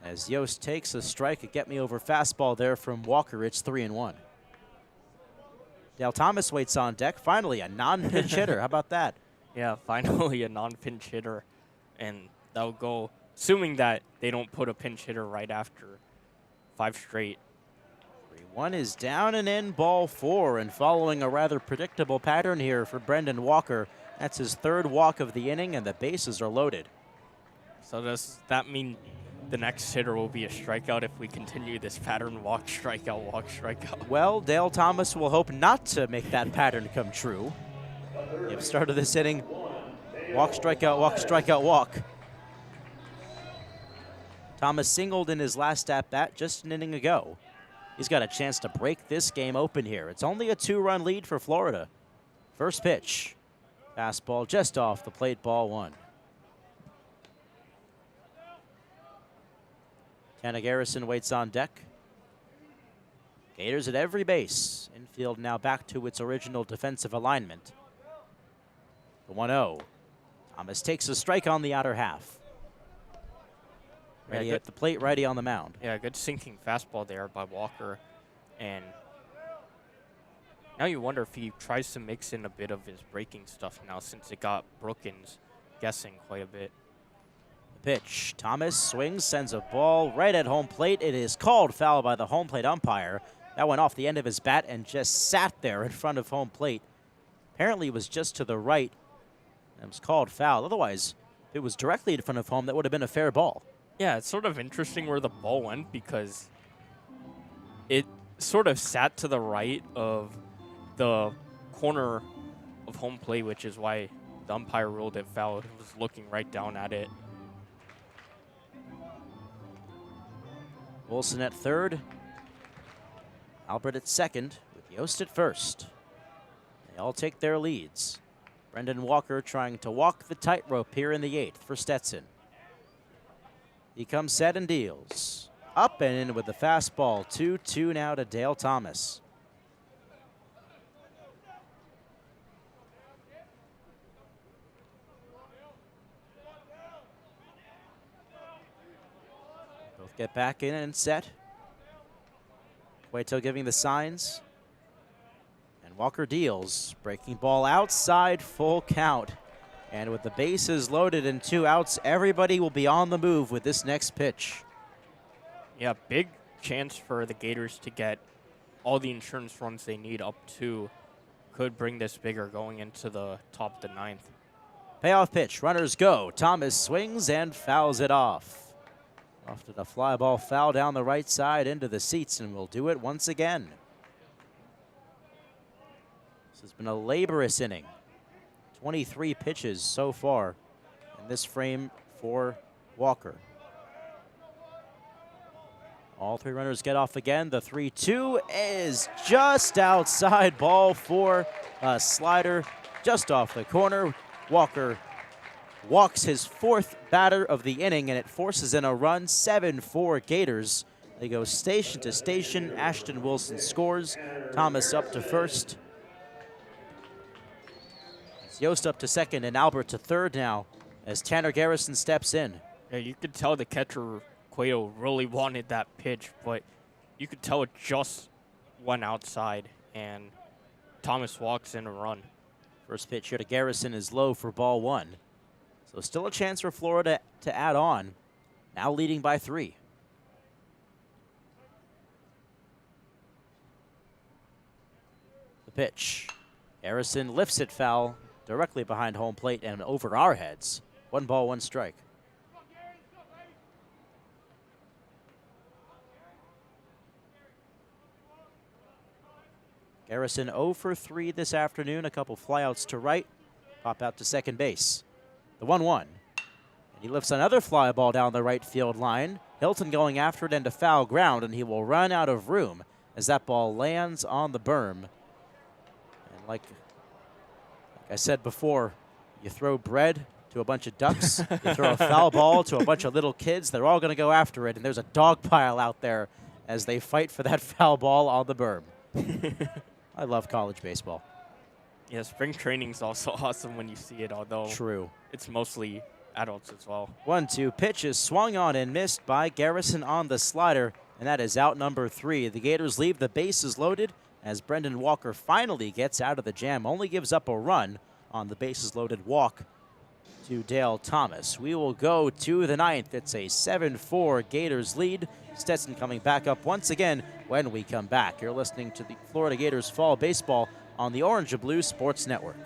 As Yost takes a strike, a get-me-over fastball there from Walker. It's 3-1. Dale Thomas waits on deck. Finally, a non-pinch hitter. How about that? Yeah, finally a non-pinch hitter. And that'll go, assuming that they don't put a pinch hitter right after 5 straight. 3-1 is down and in, ball 4. And following a rather predictable pattern here for Brendan Walker. That's his 3rd walk of the inning, and the bases are loaded. So does that mean the next hitter will be a strikeout if we continue this pattern? Walk, strikeout, walk, strikeout. Well, Dale Thomas will hope not to make that pattern come true. They've started this inning. Walk, strikeout, walk. Thomas singled in his last at-bat just an inning ago. He's got a chance to break this game open here. It's only a 2-run lead for Florida. First pitch. Fastball just off the plate, ball 1. Tanner Garrison waits on deck. Gators at every base. Infield now back to its original defensive alignment. The 1-0. Thomas takes a strike on the outer half. Ready at the plate, righty on the mound. Yeah, good sinking fastball there by Walker. And now you wonder if he tries to mix in a bit of his breaking stuff now, since it got Brookins guessing quite a bit. Pitch. Thomas swings, sends a ball right at home plate. It is called foul by the home plate umpire. That went off the end of his bat and just sat there in front of home plate. Apparently it was just to the right. It was called foul. Otherwise, if it was directly in front of home, that would have been a fair ball. Yeah, it's sort of interesting where the ball went because it sort of sat to the right of the corner of home plate, which is why the umpire ruled it foul. It was looking right down at it. Wilson at third. Albert at second, with Yost at first. They all take their leads. Brendan Walker trying to walk the tightrope here in the 8th for Stetson. He comes set and deals. Up and in with the fastball. 2-2 now to Dale Thomas. Both get back in and set. Cueto giving the signs. And Walker deals. Breaking ball outside, full count. And with the bases loaded and 2 outs, everybody will be on the move with this next pitch. Yeah, big chance for the Gators to get all the insurance runs they need up to. Could bring this bigger going into the top of the 9th. Payoff pitch, runners go. Thomas swings and fouls it off. Lofted a fly ball foul down the right side into the seats, and will do it once again. This has been a laborious inning. 23 pitches so far in this frame for Walker. All 3 runners get off again. The 3-2 is just outside, ball 4. A slider just off the corner. Walker walks his 4th batter of the inning, and it forces in a run. 7-4 Gators. They go station to station. Ashton Wilson scores. Thomas up to first. Yost up to second and Albert to third now as Tanner Garrison steps in. Yeah, you could tell the catcher, Cueto, really wanted that pitch, but you could tell it just went outside, and Thomas walks in a run. First pitch here to Garrison is low for ball 1. So still a chance for Florida to add on, now leading by 3. The pitch. Garrison lifts it foul. Directly behind home plate and over our heads. 1 ball, 1 strike. Garrison 0 for 3 this afternoon. A couple flyouts to right. Pop out to second base. The 1-1. And he lifts another fly ball down the right field line. Hilton going after it into foul ground, and he will run out of room as that ball lands on the berm. And like I said before, you throw bread to a bunch of ducks, you throw a foul ball to a bunch of little kids, they're all going to go after it, and there's a dog pile out there as they fight for that foul ball on the berm. I love college baseball. Yeah, spring training's also awesome when you see it, although True. It's mostly adults as well. 1-2 pitch is swung on and missed by Garrison on the slider, and that is out number 3. The Gators leave the bases loaded as Brendan Walker finally gets out of the jam, only gives up a run on the bases loaded walk to Dale Thomas. We will go to the 9th. It's a 7-4 Gators lead. Stetson coming back up once again when we come back. You're listening to the Florida Gators Fall Baseball on the Orange and Blue Sports Network.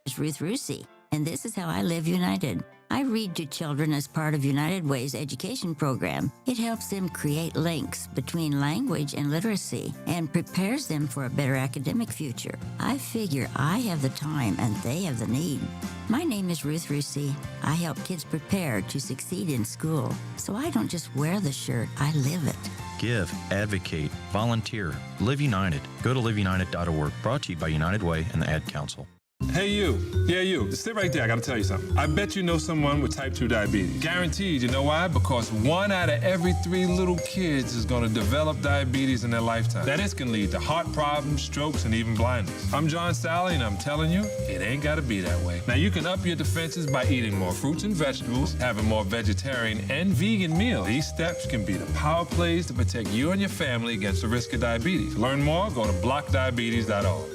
It's Ruth Rusi, and this is how I live United. I read to children as part of United Way's education program. It helps them create links between language and literacy and prepares them for a better academic future. I figure I have the time and they have the need. My name is Ruth Rusi. I help kids prepare to succeed in school. So I don't just wear the shirt, I live it. Give, advocate, volunteer, Live United. Go to liveunited.org. Brought to you by United Way and the Ad Council. Hey, you. Yeah, you. Sit right there. I gotta tell you something. I bet you know someone with type 2 diabetes. Guaranteed. You know why? Because 1 out of every 3 little kids is gonna develop diabetes in their lifetime. That can lead to heart problems, strokes, and even blindness. I'm John Sally, and I'm telling you, it ain't gotta be that way. Now, you can up your defenses by eating more fruits and vegetables, having more vegetarian and vegan meals. These steps can be the power plays to protect you and your family against the risk of diabetes. To learn more, go to blockdiabetes.org.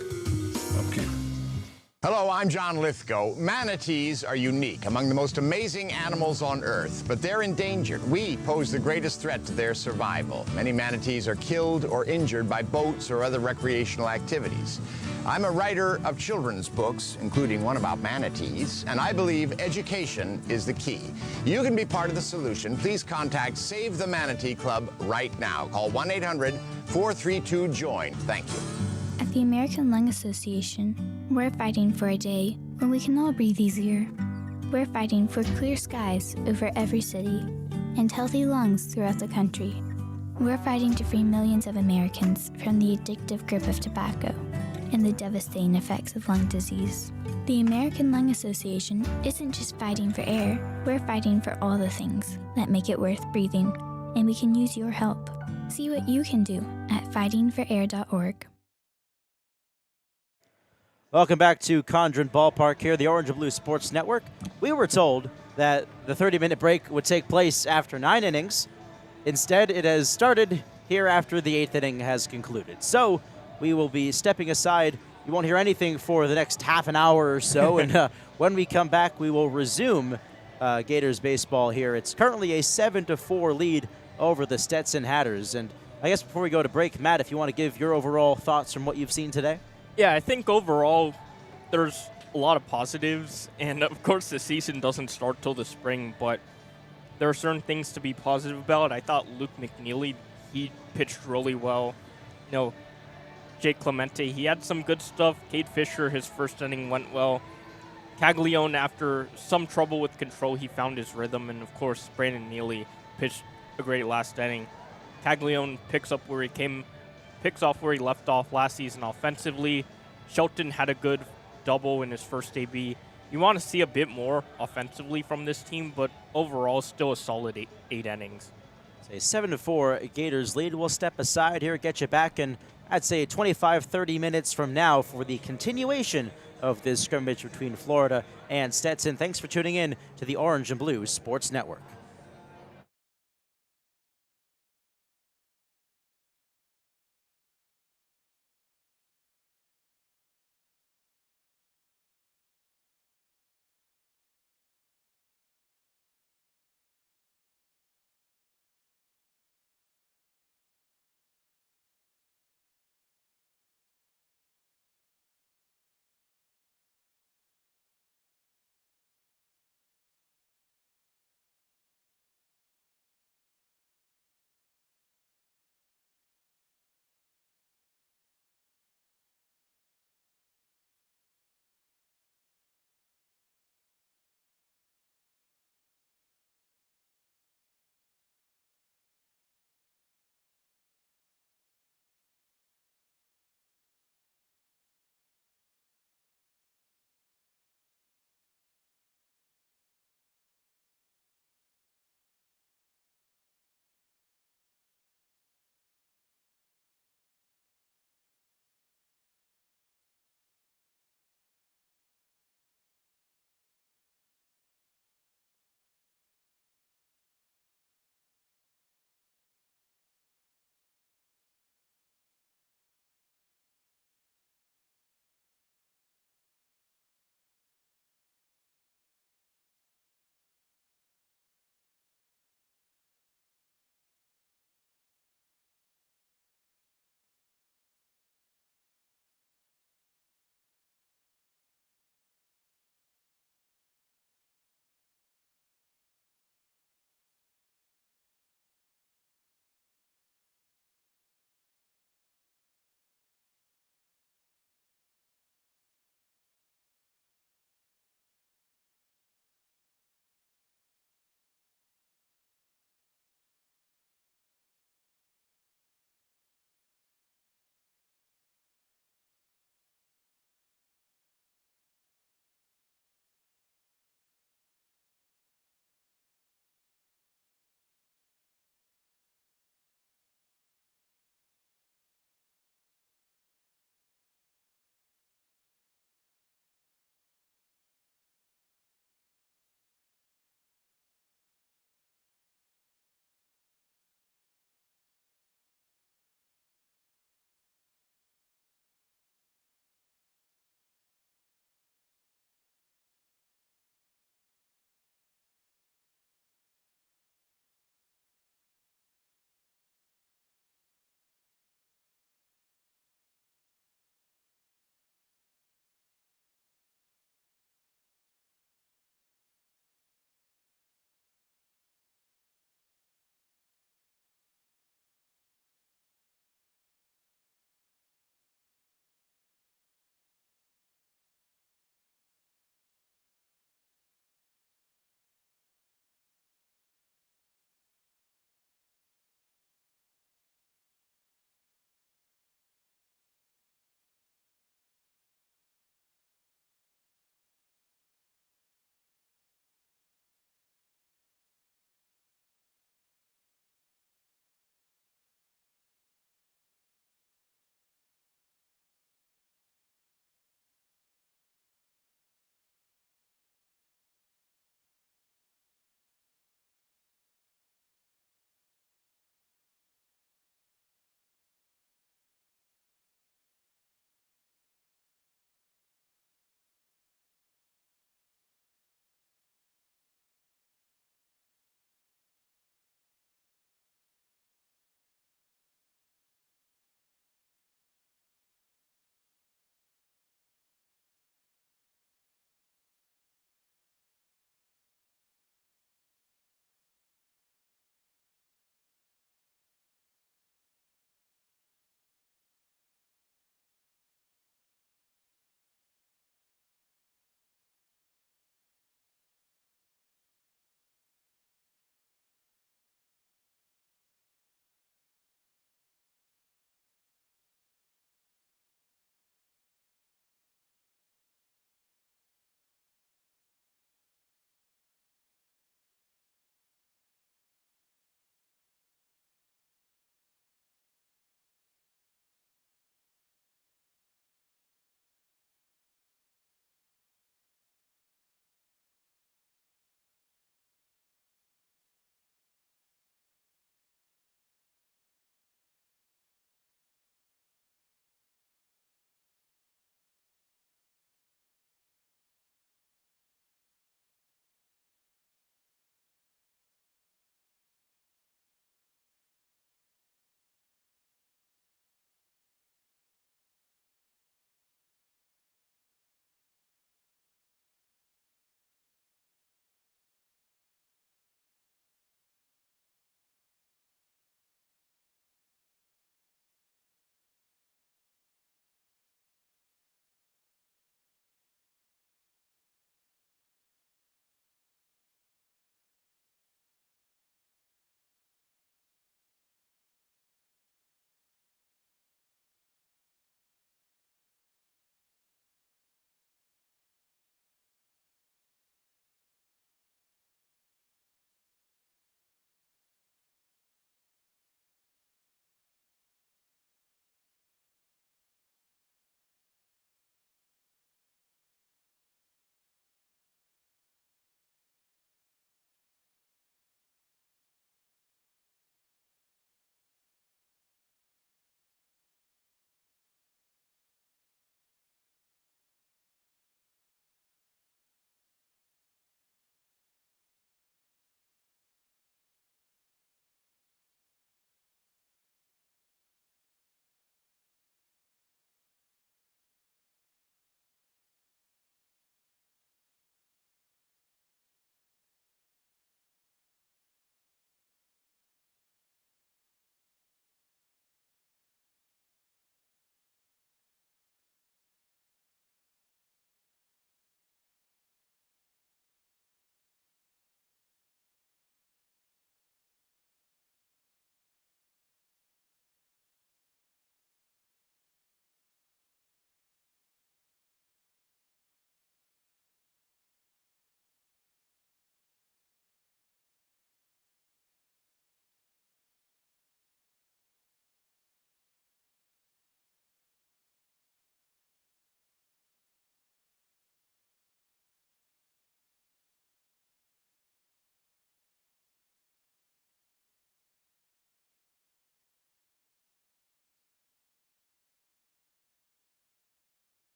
I'm kidding. Hello, I'm John Lithgow. Manatees are unique, among the most amazing animals on Earth, but they're endangered. We pose the greatest threat to their survival. Many manatees are killed or injured by boats or other recreational activities. I'm a writer of children's books, including one about manatees, and I believe education is the key. You can be part of the solution. Please contact Save the Manatee Club right now. Call 1-800-432-JOIN. Thank you. At the American Lung Association, we're fighting for a day when we can all breathe easier. We're fighting for clear skies over every city and healthy lungs throughout the country. We're fighting to free millions of Americans from the addictive grip of tobacco and the devastating effects of lung disease. The American Lung Association isn't just fighting for air, we're fighting for all the things that make it worth breathing, and we can use your help. See what you can do at fightingforair.org. Welcome back to Condron Ballpark here, the Orange and Blue Sports Network. We were told that the 30-minute break would take place after 9 innings. Instead, it has started here after the 8th inning has concluded. So we will be stepping aside. You won't hear anything for the next half an hour or so. And when we come back, we will resume Gators baseball here. It's currently a 7-4 lead over the Stetson Hatters. And I guess before we go to break, Matt, if you want to give your overall thoughts from what you've seen today. Yeah, I think overall there's a lot of positives, and of course the season doesn't start till the spring, but there are certain things to be positive about. I thought Luke McNeely, he pitched really well. You know, Jake Clemente, he had some good stuff. Cade Fisher, his first inning went well. Caglione, after some trouble with control, he found his rhythm, and of course Brandon Neely pitched a great last inning. Caglione picks off where he left off last season offensively. Shelton had a good double in his first AB. You want to see a bit more offensively from this team, but overall still a solid eight innings. It's a 7-4 Gators lead. We'll step aside here, get you back in, I'd say 25-30 minutes from now for the continuation of this scrimmage between Florida and Stetson. Thanks for tuning in to the Orange and Blue Sports Network.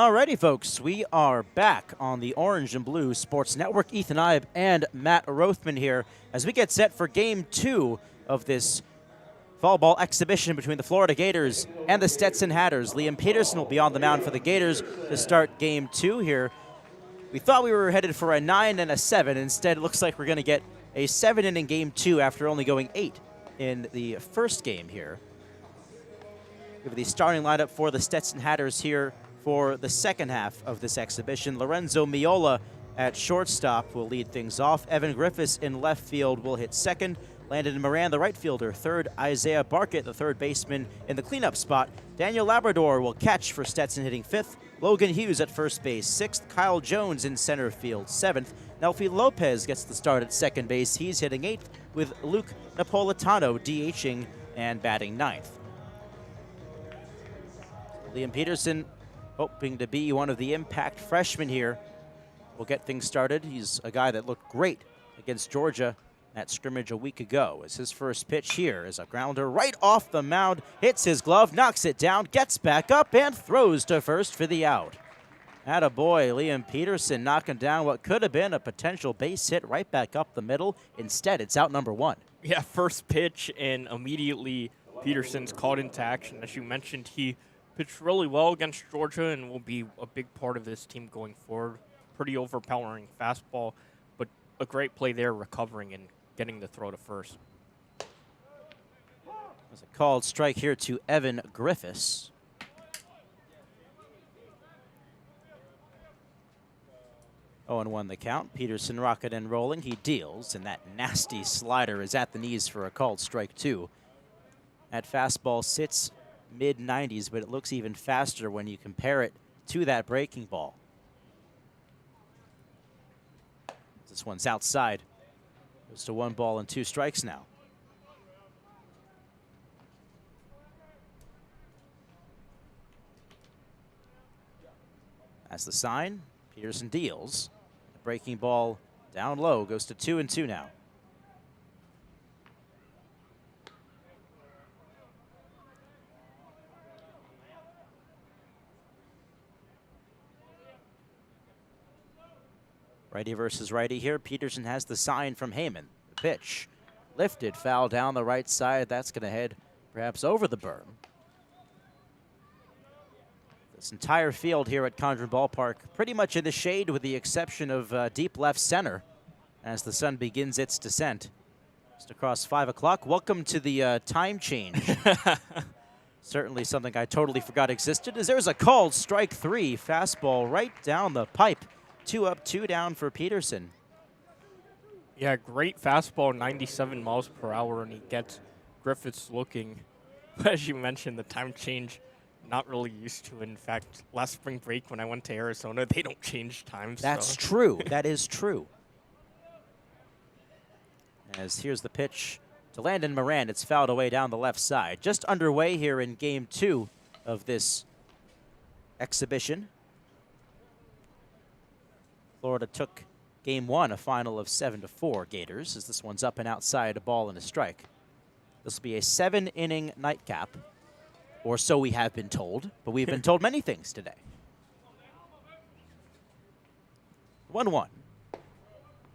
Alrighty, folks, we are back on the Orange and Blue Sports Network. Ethan Eibe and Matt Rothmann here as we get set for Game 2 of this fall ball exhibition between the Florida Gators and the Stetson Hatters. Liam Peterson will be on the mound for the Gators to start Game 2 here. We thought we were headed for a 9 and a 7. Instead, it looks like we're going to get a 7-inning Game 2 after only going 8 in the first game here. We have the starting lineup for the Stetson Hatters here for the second half of this exhibition. Lorenzo Miola at shortstop will lead things off. Evan Griffiths in left field will hit second. Landon Moran, the right fielder, third. Isaiah Barkett, the third baseman, in the cleanup spot. Daniel Labrador will catch for Stetson, hitting fifth. Logan Hughes at first base, sixth. Kyle Jones in center field, seventh. Nelfi Lopez gets the start at second base. He's hitting eighth, with Luke Napolitano DHing and batting ninth. Liam Peterson, hoping to be one of the impact freshmen here, will get things started. He's a guy that looked great against Georgia at scrimmage a week ago. As his first pitch here is a grounder right off the mound, hits his glove, knocks it down, gets back up, and throws to first for the out. Attaboy, Liam Peterson knocking down what could have been a potential base hit right back up the middle. Instead, it's out number one. Yeah, first pitch, and immediately Peterson's called into action. As you mentioned, he pitched really well against Georgia and will be a big part of this team going forward. Pretty overpowering fastball, but a great play there, recovering and getting the throw to first. There's a called strike here to Evan Griffiths. Oh, and 1 the count. Peterson rocking and rolling. He deals, and that nasty slider is at the knees for a called strike two. That fastball sits mid-90s, but it looks even faster when you compare it to that breaking ball. This one's outside. Goes to 1 ball and 2 strikes now. That's the sign. Peterson deals. The breaking ball down low goes to 2-2 now. Righty versus righty here. Peterson has the sign from Heyman. The pitch lifted, foul down the right side. That's going to head perhaps over the berm. This entire field here at Condron Ballpark pretty much in the shade with the exception of deep left center as the sun begins its descent. Just across 5 o'clock. Welcome to the time change. Certainly something I totally forgot existed. As there's a called strike 3 fastball right down the pipe. 2 up, 2 down for Peterson. Yeah, great fastball, 97 miles per hour, and he gets Griffiths looking. As you mentioned, the time change, not really used to. In fact, last spring break when I went to Arizona, they don't change times. That's true. That is true. As here's the pitch to Landon Moran. It's fouled away down the left side. Just underway here in Game 2 of this exhibition. Florida took Game 1, a final of 7-4 Gators, as this one's up and outside, a ball and a strike. This will be a 7-inning nightcap, or so we have been told, but we've been told many things today. 1-1.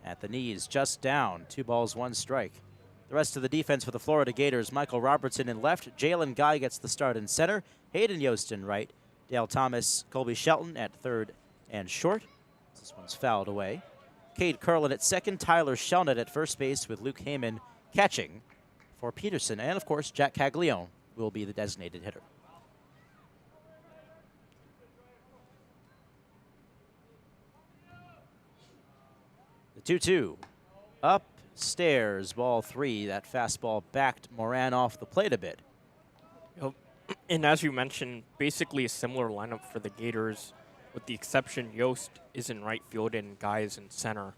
At the knees, just down, 2 balls, 1 strike. The rest of the defense for the Florida Gators, Michael Robertson in left, Jalen Guy gets the start in center, Hayden Yost in right, Dale Thomas, Colby Shelton at third and short. This one's fouled away. Cade Curlin at second, Tyler Shelnut at first base with Luke Heyman catching for Peterson. And, of course, Jack Caglione will be the designated hitter. The 2-2. Upstairs, ball 3. That fastball backed Moran off the plate a bit. Yep. And as you mentioned, basically a similar lineup for the Gators, with the exception Yost is in right field and Guy is in center.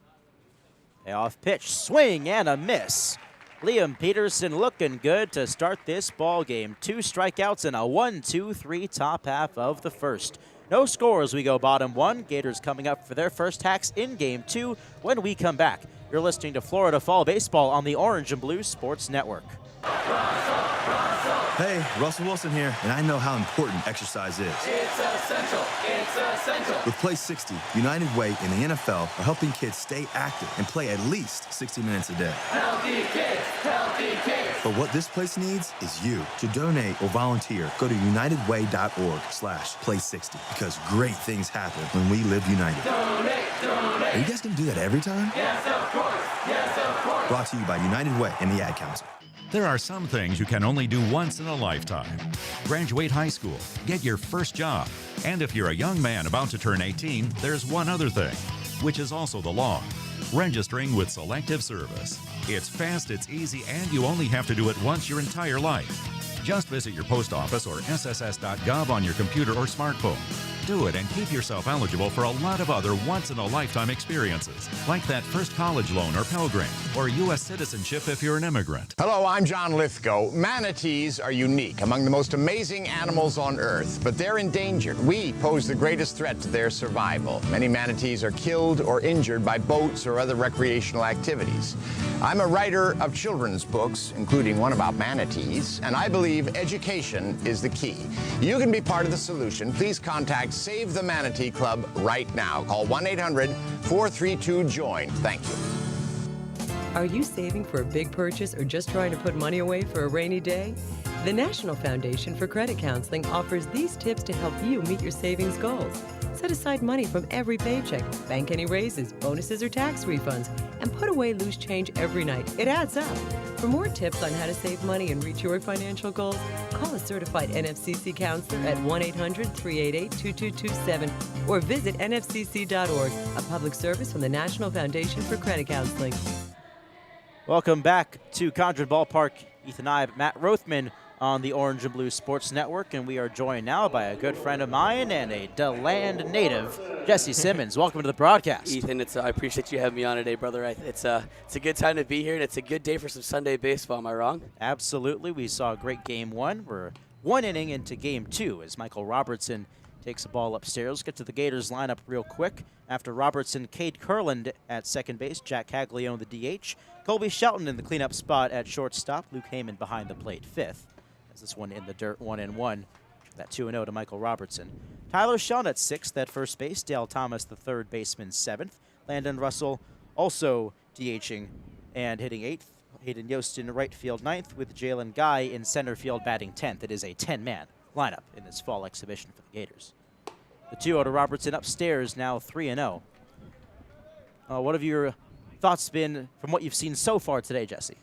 Payoff pitch, swing and a miss. Liam Peterson looking good to start this ball game. 2 strikeouts in a 1-2-3 top half of the first. No score as we go bottom 1. Gators coming up for their first hacks in Game 2 when we come back. You're listening to Florida Fall Baseball on the Orange and Blue Sports Network. Hey, Russell Wilson here, and I know how important exercise is. It's essential. It's essential. With Play 60, United Way and the NFL are helping kids stay active and play at least 60 minutes a day. Healthy kids. Healthy kids. But what this place needs is you. To donate or volunteer, go to unitedway.org/play60 because great things happen when we live united. Donate. Donate. Are you guys going to do that every time? Yes, of course. Yes, of course. Brought to you by United Way and the Ad Council. There are some things you can only do once in a lifetime. Graduate high school, get your first job, and if you're a young man about to turn 18, there's one other thing, which is also the law: registering with Selective Service. It's fast, it's easy, and you only have to do it once your entire life. Just visit your post office or sss.gov on your computer or smartphone. Do it and keep yourself eligible for a lot of other once-in-a-lifetime experiences, like that first college loan or Pell Grant, or U.S. citizenship if you're an immigrant. Hello, I'm John Lithgow. Manatees are unique, among the most amazing animals on Earth, but they're endangered. We pose the greatest threat to their survival. Many manatees are killed or injured by boats or other recreational activities. I'm a writer of children's books, including one about manatees, and I believe education is the key. You can be part of the solution. Please contact Save the Manatee Club right now. Call 1-800-432-JOIN. Thank you. Are you saving for a big purchase or just trying to put money away for a rainy day? The National Foundation for Credit Counseling offers these tips to help you meet your savings goals. Set aside money from every paycheck, bank any raises, bonuses, or tax refunds, and put away loose change every night. It adds up. For more tips on how to save money and reach your financial goals, call a certified NFCC counselor at 1-800-388-2227 or visit nfcc.org, a public service from the National Foundation for Credit Counseling. Welcome back to Condron Ballpark. Ethan Eibe, Matt Rothmann on the Orange and Blue Sports Network, and we are joined now by a good friend of mine and a DeLand native, Jesse Simmons. Welcome to the broadcast. Ethan, I appreciate you having me on today, brother. It's a good time to be here, and it's a good day for some Sunday baseball. Am I wrong? Absolutely. We saw a great game one. We're one inning into game two as Michael Robertson takes the ball upstairs. Let's get to the Gators lineup real quick. After Robertson, Cade Kurland at second base, Jack Caglione the DH, Colby Shelton in the cleanup spot at shortstop, Luke Heyman behind the plate fifth. This one in the dirt, 1-1. That 2-0 to Michael Robertson. Tyler Shelln at sixth at first base. Dale Thomas, the third baseman, seventh. Landon Russell also DHing and hitting eighth. Hayden Yost in right field ninth with Jalen Guy in center field batting 10th. It is a 10-man lineup in this fall exhibition for the Gators. The 2-0 to Robertson upstairs, now 3-0. What have your thoughts been from what you've seen so far today, Jesse?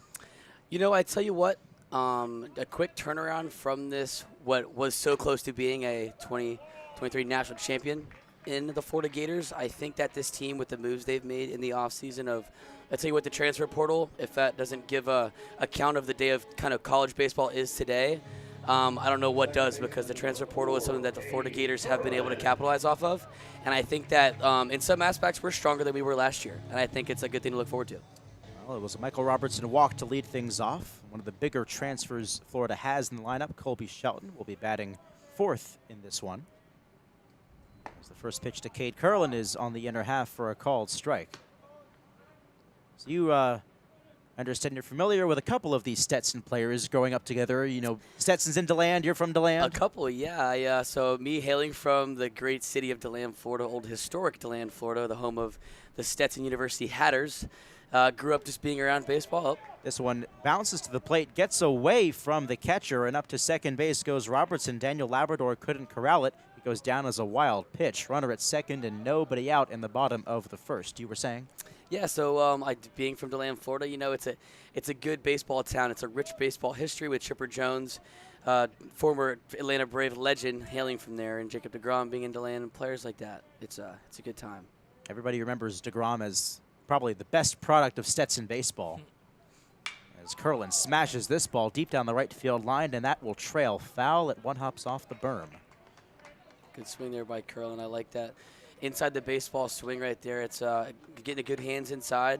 You know, I tell you what, a quick turnaround from this, what was so close to being a 2023 national champion in the Florida Gators. I think that this team, with the moves they've made in the offseason of, I tell you what, the transfer portal, if that doesn't give a account of the day of kind of college baseball is today, I don't know what does, because the transfer portal is something that the Florida Gators have been able to capitalize off of. And I think that in some aspects we're stronger than we were last year. And I think it's a good thing to look forward to. Well, it was a Michael Robertson walk to lead things off. One of the bigger transfers Florida has in the lineup, Colby Shelton, will be batting fourth in this one. As the first pitch to Cade Kurland is on the inner half for a called strike. So you understand you're familiar with a couple of these Stetson players growing up together. You know, Stetson's in DeLand, you're from DeLand? A couple, yeah. So me hailing from the great city of DeLand, Florida, old historic DeLand, Florida, the home of the Stetson University Hatters. Grew up just being around baseball. This one bounces to the plate, gets away from the catcher, and up to second base goes Robertson. Daniel Labrador couldn't corral it. It goes down as a wild pitch. Runner at second and nobody out in the bottom of the first. You were saying? Yeah, so being from DeLand, Florida, you know, it's a good baseball town. It's a rich baseball history with Chipper Jones, former Atlanta Brave legend, hailing from there, and Jacob deGrom being in DeLand, and players like that. It's a good time. Everybody remembers deGrom as probably the best product of Stetson baseball. As Kurland smashes this ball deep down the right field line, and that will trail foul. It one hops off the berm. Good swing there by Kurland. I like that. Inside the baseball swing right there. It's getting the good hands inside.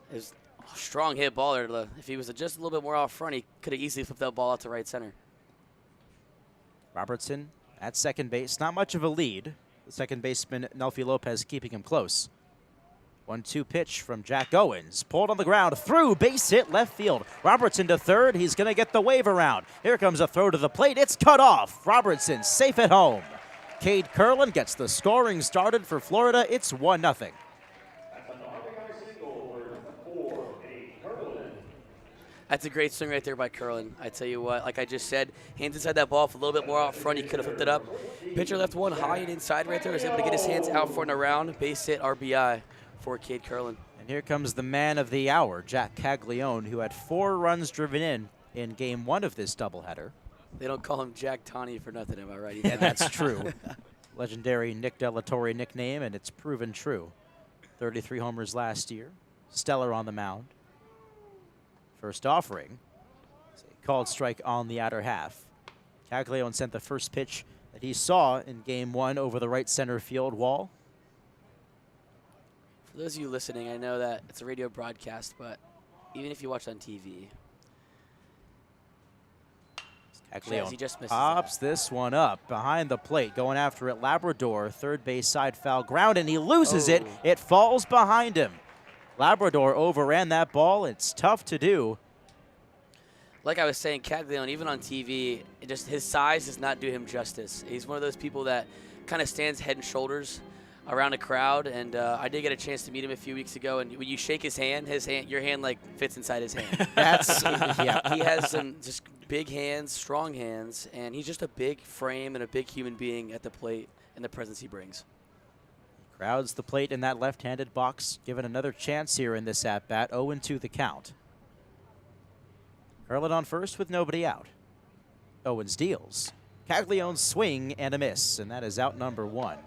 There's a strong hit ball there. If he was just a little bit more off front, he could have easily flipped that ball out to right center. Robertson at second base. Not much of a lead. The second baseman, Nelfi Lopez, keeping him close. 1-2 pitch from Jack Owens. Pulled on the ground, through, base hit, left field. Robertson to third. He's going to get the wave around. Here comes a throw to the plate. It's cut off. Robertson safe at home. Cade Curlin gets the scoring started for Florida. It's 1-0. That's a great swing right there by Curlin. I tell you what, like I just said, hands inside that ball, a little bit more out front. He could have flipped it up. Pitcher left one high and inside right there. Was able to get his hands out front and around. Base hit, RBI for Cade Curlin. And here comes the man of the hour, Jack Caglione, who had 4 runs driven in Game 1 of this doubleheader. They don't call him Jack Tawny for nothing, am I right? Yeah, that's true. Legendary Nick Delatorre nickname, and it's proven true. 33 homers last year. Stellar on the mound. First offering. It's a called strike on the outer half. Caglione sent the first pitch that he saw in Game 1 over the right center field wall. For those of you listening, I know that it's a radio broadcast, but even if you watch on TV, he just misses pops this one up behind the plate, going after it. Labrador, third base side foul ground, and he loses it. It falls behind him. Labrador overran that ball. It's tough to do. Like I was saying, Caglione, even on TV, his size does not do him justice. He's one of those people that kind of stands head and shoulders around a crowd, and I did get a chance to meet him a few weeks ago, and when you shake his hand, your hand like fits inside his hand. He has some just big hands, strong hands, and he's just a big frame and a big human being at the plate and the presence he brings. Crowds the plate in that left-handed box, given another chance here in this at-bat. 0-2 the count. Curlin on first with nobody out. Owens deals. Caglione's swing and a miss, and that is out number 1.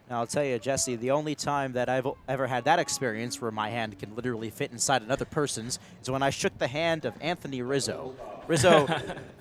Now, I'll tell you, Jesse, the only time that I've ever had that experience where my hand can literally fit inside another person's is when I shook the hand of Anthony Rizzo. Rizzo,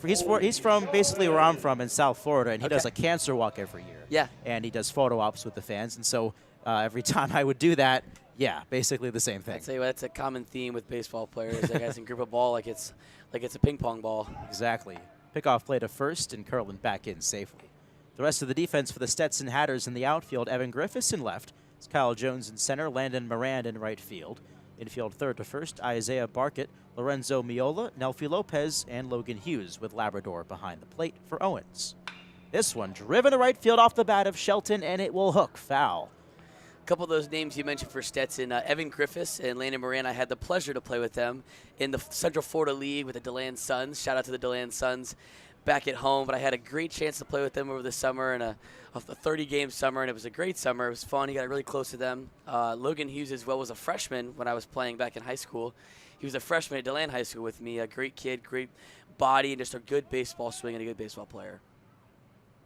he's from basically where I'm from in South Florida, and he does a cancer walk every year. Yeah. And he does photo ops with the fans, and so every time I would do that, yeah, basically the same thing. I'd say that's a common theme with baseball players. They guys can grip a ball like it's a ping pong ball. Exactly. Pickoff play to first, and Curlin back in safely. The rest of the defense for the Stetson Hatters in the outfield, Evan Griffiths in left. It's Kyle Jones in center, Landon Moran in right field. Infield third to first, Isaiah Barkett, Lorenzo Miola, Nelfi Lopez, and Logan Hughes with Labrador behind the plate for Owens. This one driven to right field off the bat of Shelton, and it will hook foul. A couple of those names you mentioned for Stetson, Evan Griffiths and Landon Moran, I had the pleasure to play with them in the Central Florida League with the DeLand Suns. Shout out to the DeLand Suns back at home, but I had a great chance to play with them over the summer in a 30-game summer, and it was a great summer. It was fun. He got really close to them. Logan Hughes as well was a freshman when I was playing back in high school. He was a freshman at DeLand High School with me, a great kid, great body, and just a good baseball swing and a good baseball player.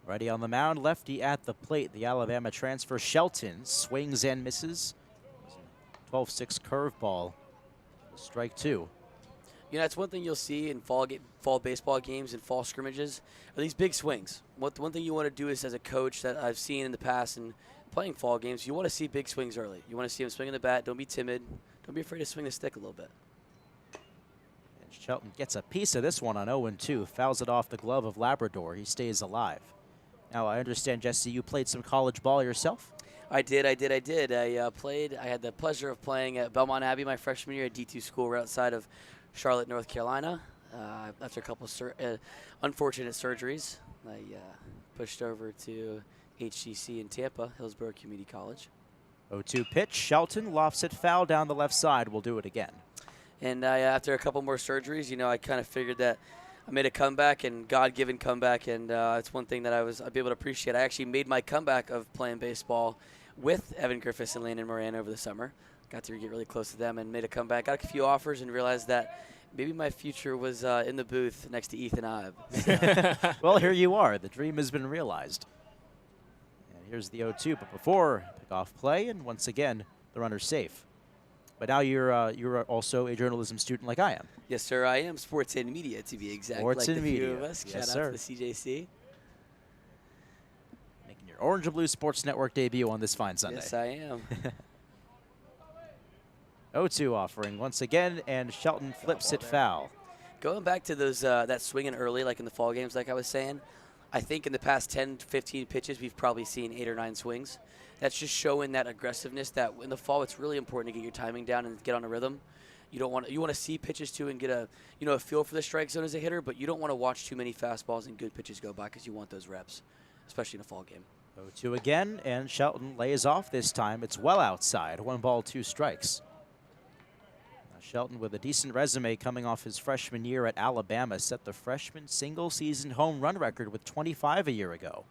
Ready on the mound, lefty at the plate. The Alabama transfer Shelton swings and misses. 12-6 curveball. Strike 2. You know, that's one thing you'll see in fall baseball games and fall scrimmages are these big swings. One thing you want to do is, as a coach that I've seen in the past and playing fall games, you want to see big swings early. You want to see him swinging the bat. Don't be timid. Don't be afraid to swing the stick a little bit. And Shelton gets a piece of this one on 0-2. Fouls it off the glove of Labrador. He stays alive. Now, I understand, Jesse, you played some college ball yourself? I did. I had the pleasure of playing at Belmont Abbey my freshman year at D2 school right outside of Charlotte, North Carolina. After a couple unfortunate surgeries, I pushed over to HCC in Tampa, Hillsborough Community College. 0-2 pitch. Shelton lofts it foul down the left side. We'll do it again. And after a couple more surgeries, I kind of figured that I made a comeback, and God-given comeback, and it's one thing that I'd be able to appreciate. I actually made my comeback of playing baseball with Evan Griffiths and Landon Moran over the summer. Got to get really close to them and made a comeback. Got a few offers and realized that maybe my future was in the booth next to Ethan Eibe. So. Well, here you are. The dream has been realized. And here's the 0-2, but before pickoff play, and once again, the runner's safe. But now you're also a journalism student like I am. Yes, sir, I am. Sports and media, to be exact. Sports like and the media. Few of us. Yes, Shout out to the CJC. Making your Orange and Blue Sports Network debut on this fine Sunday. Yes, I am. 0-2 offering once again, and Shelton flips it foul. Going back to those that swinging early, like in the fall games, like I was saying, I think in the past 10 to 15 pitches, we've probably seen 8 or 9 swings. That's just showing that aggressiveness that in the fall it's really important to get your timing down and get on a rhythm. You want to see pitches too and get a feel for the strike zone as a hitter, but you don't want to watch too many fastballs and good pitches go by because you want those reps, especially in a fall game. 0-2 again, and Shelton lays off this time. It's well outside. 1 ball, 2 strikes. Now Shelton, with a decent resume coming off his freshman year at Alabama, set the freshman single-season home run record with 25 a year ago.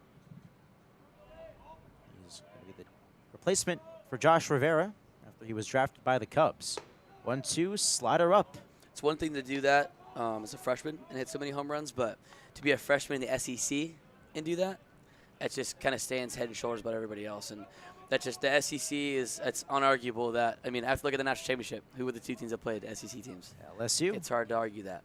He's going to be the replacement for Josh Rivera after he was drafted by the Cubs. 1-2, slider up. It's one thing to do that as a freshman and hit so many home runs, but to be a freshman in the SEC and do that, it just kind of stands head and shoulders above everybody else. And that's just the SEC it's unarguable that, I mean, I have to look at the national championship. Who were the 2 teams that played, the SEC teams? LSU. It's hard to argue that.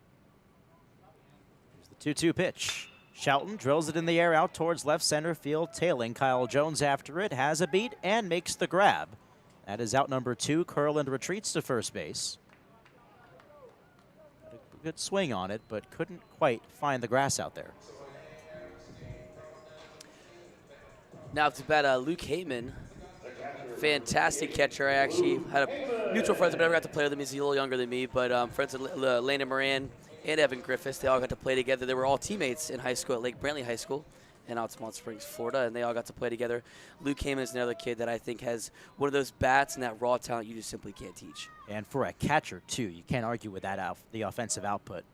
Here's the 2-2 pitch. Shelton drills it in the air out towards left center field, tailing Kyle Jones after it, has a beat, and makes the grab. That is out number 2. Kurland retreats to first base. Got a good swing on it, but couldn't quite find the grass out there. Now to bat Luke Heyman, fantastic catcher. I actually had a mutual friends, but never got to play with him. He's a little younger than me, but friends with Landon Moran and Evan Griffiths. They all got to play together. They were all teammates in high school at Lake Brantley High School in Altamont Springs, Florida, and they all got to play together. Luke Heyman is another kid that I think has one of those bats and that raw talent you just simply can't teach. And for a catcher, too, you can't argue with that the offensive output.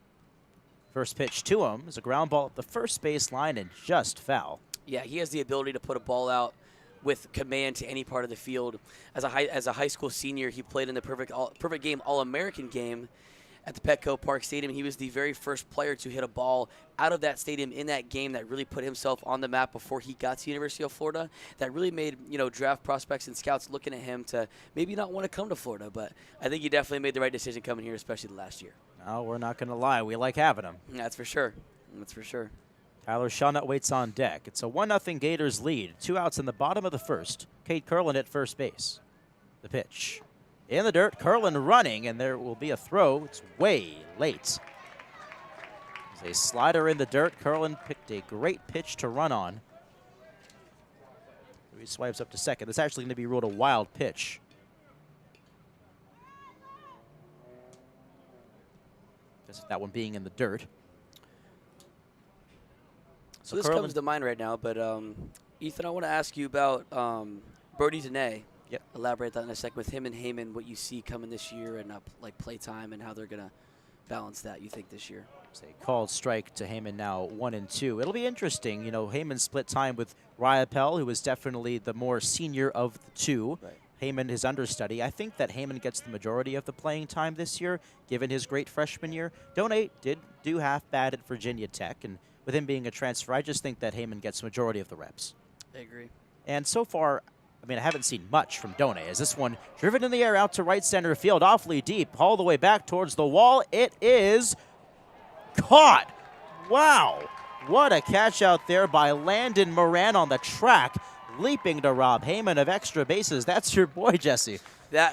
First pitch to him is a ground ball at the first base line and just foul. Yeah, he has the ability to put a ball out with command to any part of the field. As a high school senior, he played in the perfect game All-American game at the Petco Park Stadium. He was the very first player to hit a ball out of that stadium in that game that really put himself on the map before he got to University of Florida. That really made draft prospects and scouts looking at him to maybe not want to come to Florida. But I think he definitely made the right decision coming here, especially the last year. No, we're not going to lie. We like having him. That's for sure. That's for sure. Tyler Shawnut waits on deck. It's a 1-0 Gators lead. 2 outs in the bottom of the first. Cade Kurland at first base. The pitch. In the dirt, Kurland running, and there will be a throw. It's way late. There's a slider in the dirt. Kurland picked a great pitch to run on. He swipes up to second. That's actually going to be ruled a wild pitch. That one being in the dirt. So this comes to mind right now, but Ethan, I want to ask you about Brody Dene. Yep. Elaborate that in a second with him and Heyman, what you see coming this year and like play time and how they're going to balance that, you think, this year. It's a called strike to Heyman now, 1-2. It'll be interesting. Heyman split time with Riopel, who was definitely the more senior of the two. Right. Heyman, his understudy. I think that Heyman gets the majority of the playing time this year, given his great freshman year. Donate did do half bad at Virginia Tech, and with him being a transfer, I just think that Heyman gets the majority of the reps. I agree. And so far, I haven't seen much from Done. As this one driven in the air out to right center field, awfully deep, all the way back towards the wall. It is caught. Wow. What a catch out there by Landon Moran on the track, leaping to rob Heyman of extra bases. That's your boy, Jesse.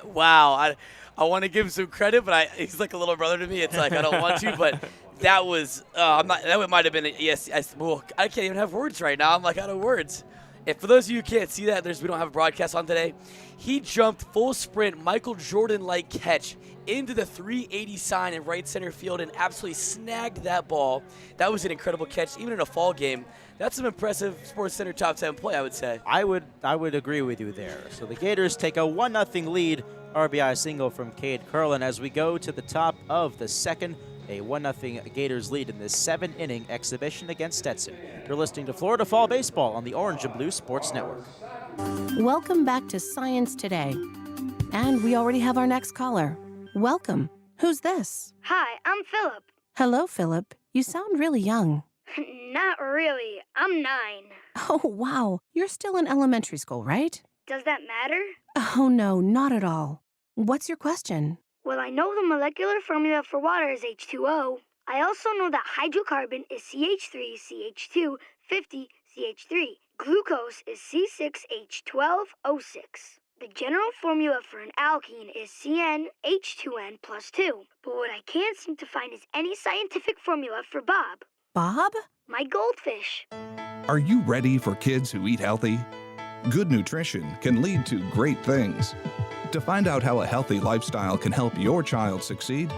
Wow. I want to give him some credit, but he's like a little brother to me. It's like I don't want to, but that was that might have been yes. I can't even have words right now. I'm like out of words. And for those of you who can't see that, we don't have a broadcast on today. He jumped full sprint, Michael Jordan-like catch into the 380 sign in right center field and absolutely snagged that ball. That was an incredible catch, even in a fall game. That's some impressive Sports Center top 10 play, I would say. I would agree with you there. So the Gators take a 1-0 lead. RBI single from Cade Kurland as we go to the top of the second. A 1-0 Gators lead in this 7-inning exhibition against Stetson. You're listening to Florida Fall Baseball on the Orange and Blue Sports Network. Welcome back to Science Today. And we already have our next caller. Welcome. Who's this? Hi, I'm Philip. Hello, Philip. You sound really young. Not really. I'm 9. Oh, wow. You're still in elementary school, right? Does that matter? Oh, no, not at all. What's your question? Well, I know the molecular formula for water is H2O. I also know that hydrocarbon is CH3CH2 50CH3. Glucose is C6H12O6. The general formula for an alkene is CnH2n plus 2. But what I can't seem to find is any scientific formula for Bob. Bob? My goldfish. Are you ready for kids who eat healthy? Good nutrition can lead to great things. To find out how a healthy lifestyle can help your child succeed,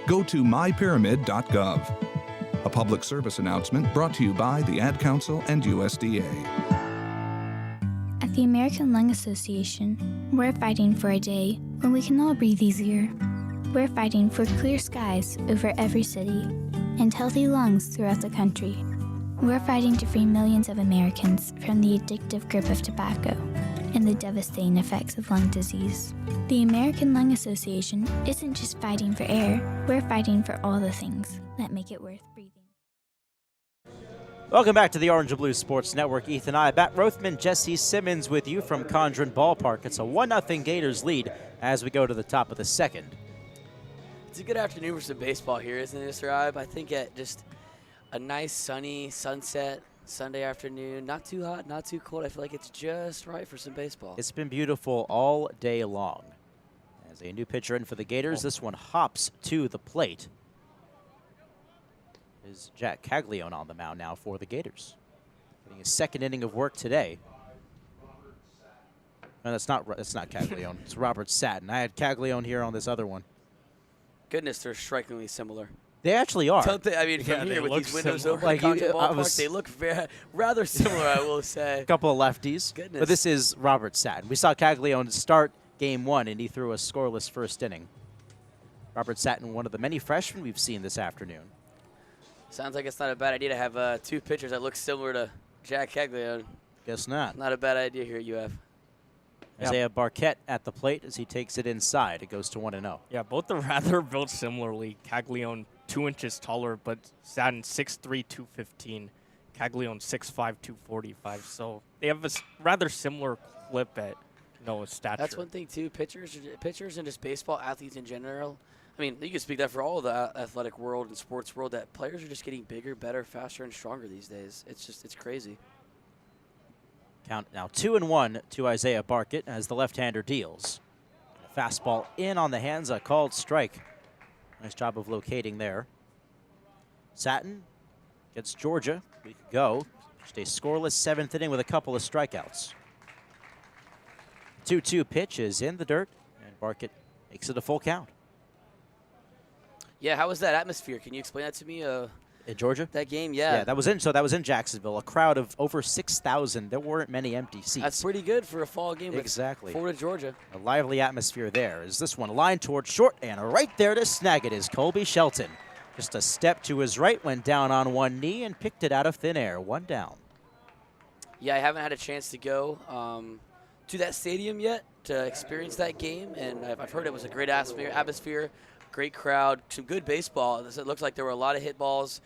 go to mypyramid.gov. A public service announcement brought to you by the Ad Council and USDA. At the American Lung Association, we're fighting for a day when we can all breathe easier. We're fighting for clear skies over every city and healthy lungs throughout the country. We're fighting to free millions of Americans from the addictive grip of tobacco and the devastating effects of lung disease. The American Lung Association isn't just fighting for air, we're fighting for all the things that make it worth breathing. Welcome back to the Orange and Blue Sports Network. Ethan Eibe, Matt Rothmann, Jesse Simmons with you from Condron Ballpark. It's a 1-0 Gators lead as we go to the top of the second. It's a good afternoon for some baseball here, isn't it, Mr. Eibe? I think at just a nice sunny sunset Sunday afternoon. Not too hot, not too cold. I feel like it's just right for some baseball. It's been beautiful all day long. As a new pitcher in for the Gators, this one hops to the plate. Is Jack Caglione on the mound now for the Gators. Getting his second inning of work today. No, that's not Caglione. It's Robert Satin. I had Caglione here on this other one. Goodness, they're strikingly similar. They actually are. Don't they? I mean, from here with these windows over at Condron Ballpark, they look rather similar, I will say. A couple of lefties. Goodness. But this is Robert Satin. We saw Caglione start game one, and he threw a scoreless first inning. Robert Satin, one of the many freshmen we've seen this afternoon. Sounds like it's not a bad idea to have two pitchers that look similar to Jack Caglione. Guess not. Not a bad idea here at UF. Isaiah Barquette at the plate as he takes it inside. It goes to 1-0. Yeah, both are rather built similarly. Caglione 2 inches taller, but Satin 6'3", 215. Caglione 6'5", 245. So they have a rather similar clip at stature. That's one thing too. Pitchers and just baseball athletes in general. I mean, you can speak that for all of the athletic world and sports world, that players are just getting bigger, better, faster, and stronger these days. It's crazy. Count now 2-1 to Isaiah Barquette as the left-hander deals. A fastball in on the hands, a called strike. Nice job of locating there. Satin against Georgia. We could go. Just a scoreless 7th inning with a couple of strikeouts. 2-2 pitch is in the dirt, and Barquette makes it a full count. Yeah, how was that atmosphere? Can you explain that to me? In Georgia? That game, yeah. Yeah, that was in Jacksonville. A crowd of over 6,000. There weren't many empty seats. That's pretty good for a fall game. Exactly. Florida, Georgia. A lively atmosphere there. Is this one lined towards short, and right there to snag it is Colby Shelton. Just a step to his right, went down on one knee and picked it out of thin air. One down. Yeah, I haven't had a chance to go to that stadium yet to experience that game, and I've heard it was a great atmosphere. Great crowd, some good baseball. It looks like there were a lot of hit balls.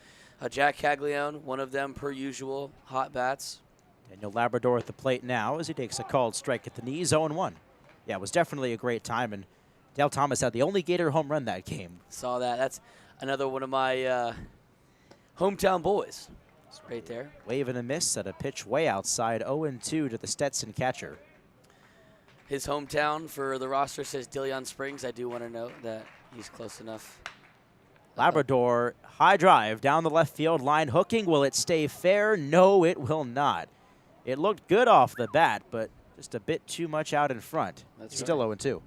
Jack Caglione, one of them per usual, hot bats. Daniel Labrador at the plate now as he takes a called strike at the knees, 0-1. Yeah, it was definitely a great time, and Dale Thomas had the only Gator home run that game. Saw that. That's another one of my hometown boys right there. Wave and a miss at a pitch way outside, 0-2 to the Stetson catcher. His hometown for the roster says Dillon Springs. I do want to note that he's close enough. Labrador, high drive down the left field line, hooking. Will it stay fair? No, it will not. It looked good off the bat, but just a bit too much out in front. That's Still right. 0-2.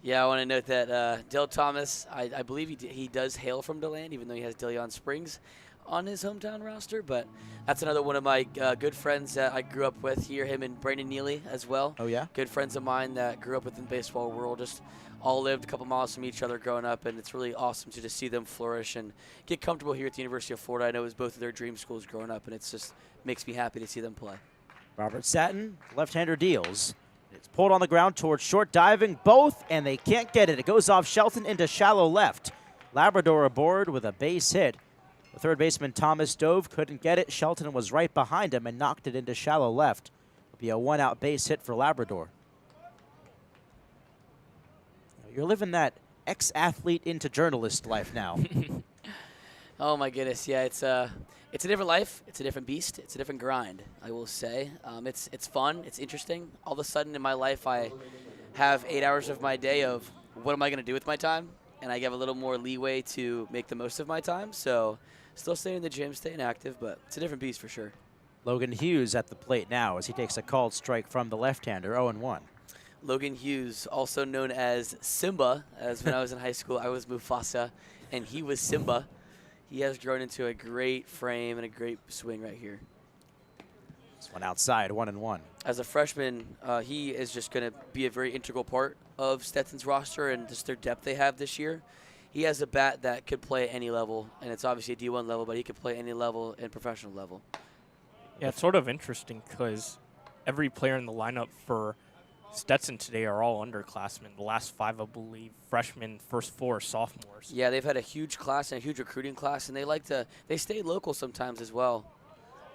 Yeah, I want to note that Dale Thomas, I believe he does hail from DeLand, even though he has Dillon Springs on his hometown roster. But that's another one of my good friends that I grew up with here, him and Brandon Neely as well. Oh, yeah? Good friends of mine that grew up within the baseball world, just all lived a couple miles from each other growing up, and it's really awesome to just see them flourish and get comfortable here at the University of Florida. I know it was both of their dream schools growing up, and it's just makes me happy to see them play. Robert Satin, left-hander deals. It's pulled on the ground towards short, diving both, and they can't get it. It goes off Shelton into shallow left. Labrador aboard with a base hit. The third baseman, Thomas Dove, couldn't get it. Shelton was right behind him and knocked it into shallow left. It'll be a one-out base hit for Labrador. You're living that ex-athlete into journalist life now. Oh my goodness, yeah, it's a different life, it's a different beast, it's a different grind, I will say. It's fun, it's interesting. All of a sudden in my life I have 8 hours of my day of what am I going to do with my time, and I have a little more leeway to make the most of my time. So still staying in the gym, staying active, but it's a different beast for sure. Logan Hughes at the plate now as he takes a called strike from the left-hander, 0-1. Logan Hughes, also known as Simba, as when I was in high school, I was Mufasa, and he was Simba. He has grown into a great frame and a great swing right here. This one outside, 1-1. As a freshman, he is just going to be a very integral part of Stetson's roster and just their depth they have this year. He has a bat that could play at any level, and it's obviously a D1 level, but he could play any level and professional level. Yeah, it's sort of interesting because every player in the lineup for Stetson today are all underclassmen. The last 5, I believe, freshmen, first 4 sophomores. Yeah, they've had a huge class and a huge recruiting class, and they stay local sometimes as well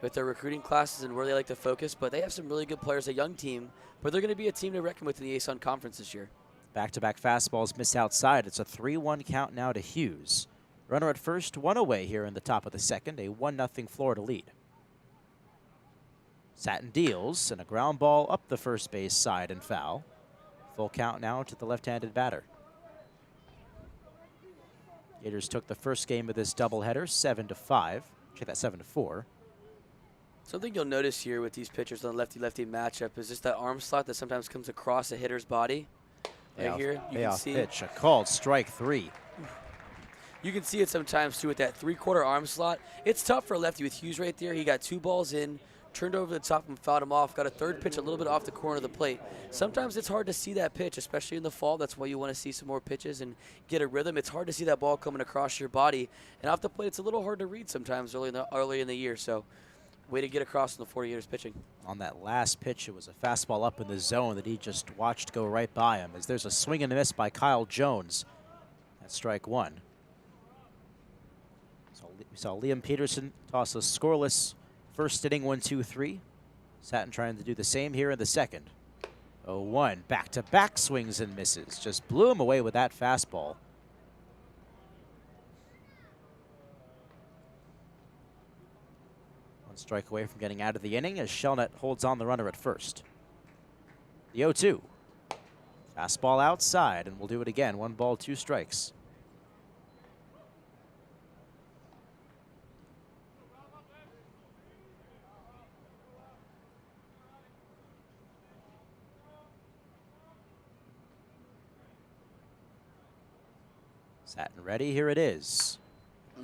with their recruiting classes and where they like to focus. But they have some really good players, a young team, but they're going to be a team to reckon with in the ASUN Conference this year. Back-to-back fastballs miss outside. It's a 3-1 count now to Hughes. Runner at first, 1 away here in the top of the second, a 1-0 Florida lead. Satin deals, and a ground ball up the first base side and foul. Full count now to the left-handed batter. Gators took the first game of this doubleheader, 7-5. Check that, 7-4. Something you'll notice here with these pitchers on the lefty-lefty matchup is just that arm slot that sometimes comes across a hitter's body. Right here, you can see pitch, a called strike 3. You can see it sometimes too with that 3/4 arm slot. It's tough for a lefty with Hughes right there. He got 2 balls in, turned over the top and fouled him off. Got a third pitch a little bit off the corner of the plate. Sometimes it's hard to see that pitch, especially in the fall. That's why you want to see some more pitches and get a rhythm. It's hard to see that ball coming across your body. And off the plate, it's a little hard to read sometimes early in the year. So way to get across in the 40 Gators pitching. On that last pitch, it was a fastball up in the zone that he just watched go right by him as there's a swing and a miss by Kyle Jones. That's strike 1. So we saw Liam Peterson toss a scoreless first inning, 1-2-3. Satin trying to do the same here in the second. 0-1, back-to-back swings and misses. Just blew him away with that fastball. One strike away from getting out of the inning as Shelnut holds on the runner at first. The 0-2. Fastball outside, and we'll do it again. 1 ball, 2 strikes. Satin ready, here it is.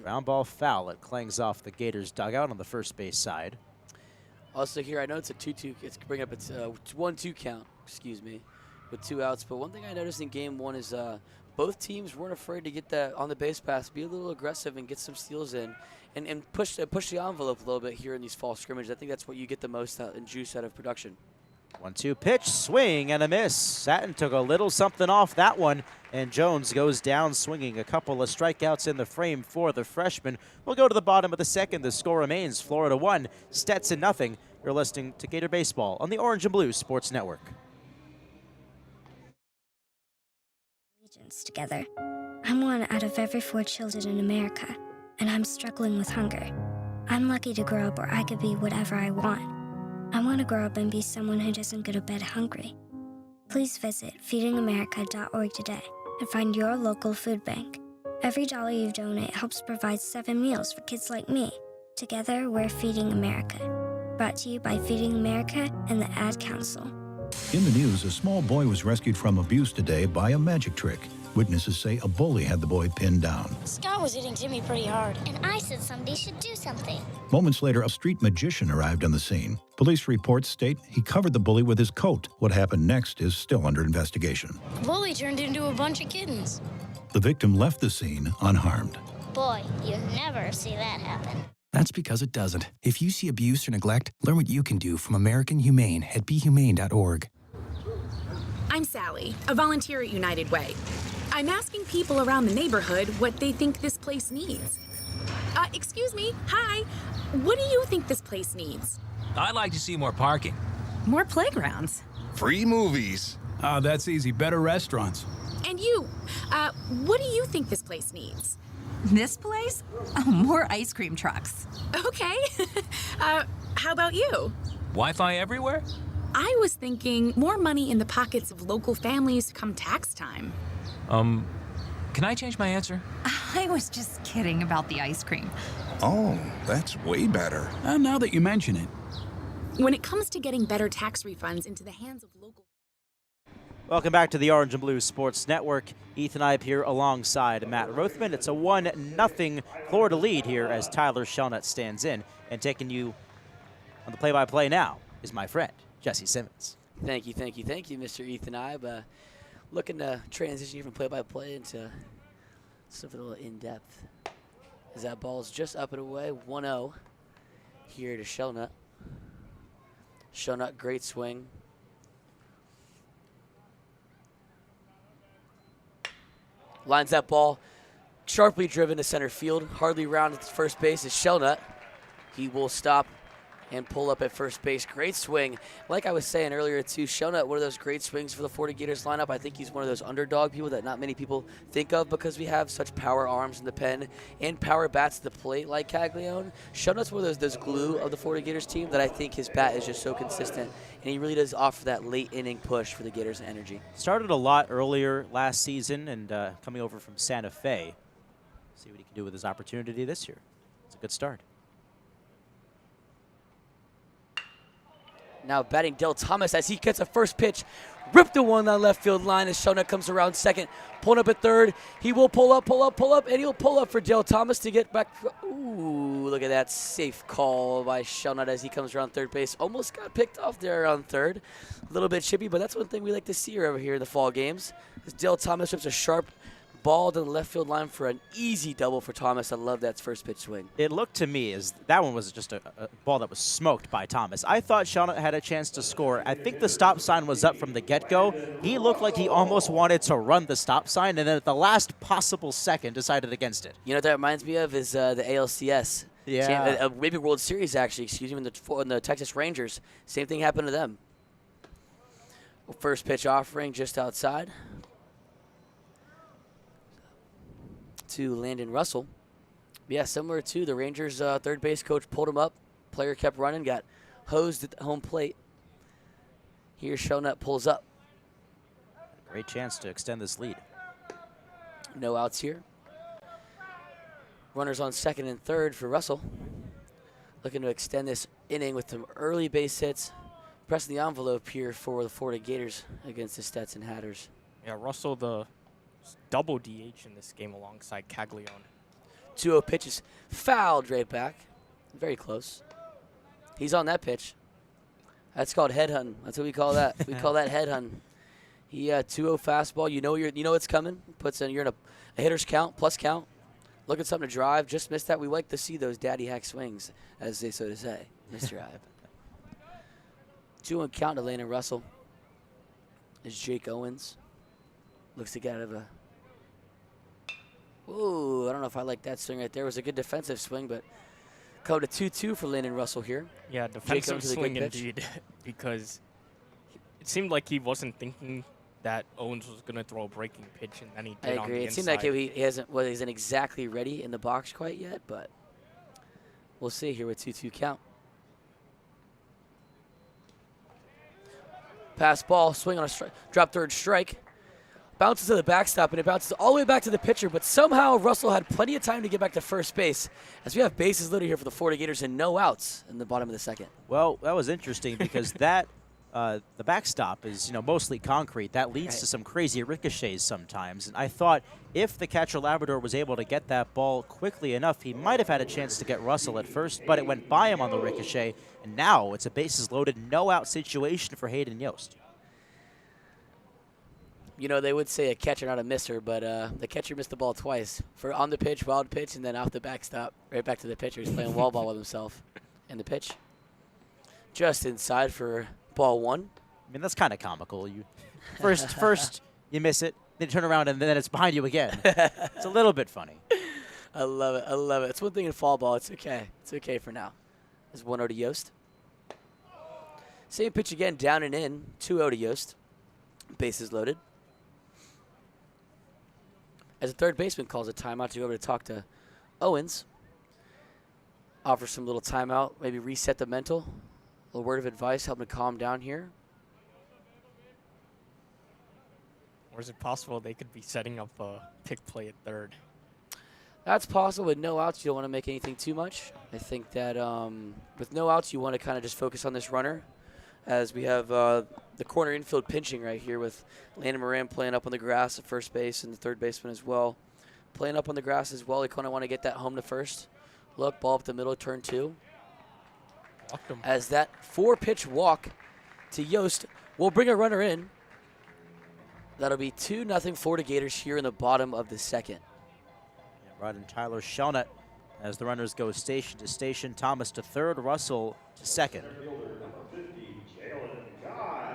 Ground ball foul. It clangs off the Gators dugout on the first base side. Also here, I know it's a 2-2. It's bring up its 1-2 count, excuse me, with 2 outs. But one thing I noticed in game 1 is both teams weren't afraid to get that on the base pass, be a little aggressive and get some steals in, and push the envelope a little bit here in these fall scrimmages. I think that's what you get the most out and juice out of production. 1-2 pitch, swing and a miss. Satin took a little something off that one, and Jones goes down swinging. A couple of strikeouts in the frame for the freshman. We'll go to the bottom of the second. The score remains Florida 1, Stetson 0. You're listening to Gator Baseball on the Orange and Blue Sports Network. Together. I'm one out of every 4 children in America, and I'm struggling with hunger. I'm lucky to grow up where I could be whatever I want. I want to grow up and be someone who doesn't go to bed hungry. Please visit feedingamerica.org today and find your local food bank. Every dollar you donate helps provide 7 meals for kids like me. Together, we're Feeding America. Brought to you by Feeding America and the Ad Council. In the news, a small boy was rescued from abuse today by a magic trick. Witnesses say a bully had the boy pinned down. Scott was hitting Timmy pretty hard, and I said somebody should do something. Moments later, a street magician arrived on the scene. Police reports state he covered the bully with his coat. What happened next is still under investigation. The bully turned into a bunch of kittens. The victim left the scene unharmed. Boy, you never see that happen. That's because it doesn't. If you see abuse or neglect, learn what you can do from American Humane at BeHumane.org. I'm Sally, a volunteer at United Way. I'm asking people around the neighborhood what they think this place needs. Excuse me, hi. What do you think this place needs? I'd like to see more parking. More playgrounds. Free movies. That's easy. Better restaurants. And you, what do you think this place needs? This place? Oh, more ice cream trucks. Okay. How about you? Wi-Fi everywhere? I was thinking more money in the pockets of local families come tax time. Can I change my answer? I was just kidding about the ice cream. Oh, that's way better. And now that you mention it. When it comes to getting better tax refunds into the hands of local... Welcome back to the Orange and Blue Sports Network. Ethan Eibe here alongside Matt Rothmann. It's a 1-0 Florida lead here as Tyler Shelnut stands in. And taking you on the play-by-play now is my friend, Jesse Simmons. Thank you, Mr. Ethan Eibe. Looking to transition from play-by-play into something a little in-depth. As that ball's just up and away, 1-0 here to Shelnut. Shelnut, great swing. Lines that ball sharply driven to center field. Hardly round at first base is Shelnut. He will stop and pull up at first base. Great swing. Like I was saying earlier, too, Shelnut, one of those great swings for the Florida Gators lineup. I think he's one of those underdog people that not many people think of because we have such power arms in the pen and power bats at the plate like Caglione. Shelnut's one of those glue of the Florida Gators team that I think his bat is just so consistent, and he really does offer that late inning push for the Gators' energy. Started a lot earlier last season and coming over from Santa Fe. See what he can do with his opportunity this year. It's a good start. Now batting Del Thomas as he gets a first pitch. Ripped the one on left field line as Shelnut comes around second. Pulling up at third. He will pull up, and he'll pull up for Del Thomas to get back. Ooh, look at that safe call by Shelnut as he comes around third base. Almost got picked off there on third. A little bit chippy, but that's one thing we like to see over here in the fall games. As Del Thomas rips a sharp ball to the left field line for an easy double for Thomas. I love that first pitch swing. It looked to me as that one was just a ball that was smoked by Thomas. I thought Shelnut had a chance to score. I think the stop sign was up from the get-go. He looked like he almost wanted to run the stop sign, and then at the last possible second decided against it. You know what that reminds me of is the ALCS. Yeah. Maybe World Series, actually, excuse me, in the Texas Rangers. Same thing happened to them. First pitch offering just outside to Landon Russell. Yeah, similar to the Rangers' third base coach pulled him up. Player kept running, got hosed at the home plate. Here, Shelnut pulls up. Great chance to extend this lead. No outs here. Runners on second and third for Russell. Looking to extend this inning with some early base hits. Pressing the envelope here for the Florida Gators against the Stetson Hatters. Yeah, Russell, the double DH in this game alongside Caglione. 2-0 pitches fouled right back. Very close. He's on that pitch. That's called headhunting. That's what we call that. We call that headhunting. He 2-0 fastball. You know it's coming. You're in a hitter's count, plus count. Looking something to drive. Just missed that. We like to see those daddy hack swings, as they so to say, Mr. Eibe. 2-1 count to Landon Russell. Is Jake Owens. Looks to get out of a... Ooh, I don't know if I like that swing right there. It was a good defensive swing, but come to 2-2 for Landon Russell here. Yeah, defensive swing indeed, because it seemed like he wasn't thinking that Owens was going to throw a breaking pitch, and then he did. I agree. It seemed like he isn't exactly ready in the box quite yet, but we'll see here with 2-2 count. Pass ball, swing on a drop third strike. Bounces to the backstop, and it bounces all the way back to the pitcher, but somehow Russell had plenty of time to get back to first base as we have bases loaded here for the Florida Gators and no outs in the bottom of the second. Well, that was interesting because that the backstop is mostly concrete. That leads to some crazy ricochets sometimes, and I thought if the catcher Labrador was able to get that ball quickly enough, he might have had a chance to get Russell at first, but it went by him on the ricochet, and now it's a bases loaded, no out situation for Hayden Yost. You know, they would say a catcher, not a misser, but the catcher missed the ball twice. For on the pitch, wild pitch, and then off the backstop, right back to the pitcher. He's playing wall ball with himself. And the pitch just inside for ball one. I mean, that's kind of comical. You first you miss it, then you turn around, and then it's behind you again. It's a little bit funny. I love it. I love it. It's one thing in fall ball. It's okay. It's okay for now. There's 1-0 to Yost. Same pitch again, down and in. 2-0 to Yost. Bases loaded. As a third baseman calls a timeout to go over to talk to Owens. Offers some little timeout, maybe reset the mental. A little word of advice, help him to calm down here. Or is it possible they could be setting up a pick play at third? That's possible. With no outs, you don't want to make anything too much. I think that with no outs, you want to kind of just focus on this runner, as we have the corner infield pinching right here with Landon Moran playing up on the grass at first base and the third baseman as well. Playing up on the grass as well. They kind of want to get that home to first. Look, ball up the middle, turn 2. Walked him. As that 4-pitch walk to Yost will bring a runner in. That'll be 2-0 Florida Gators here in the bottom of the second. Rod and Tyler Shelnut as the runners go station to station. Thomas to third, Russell to second.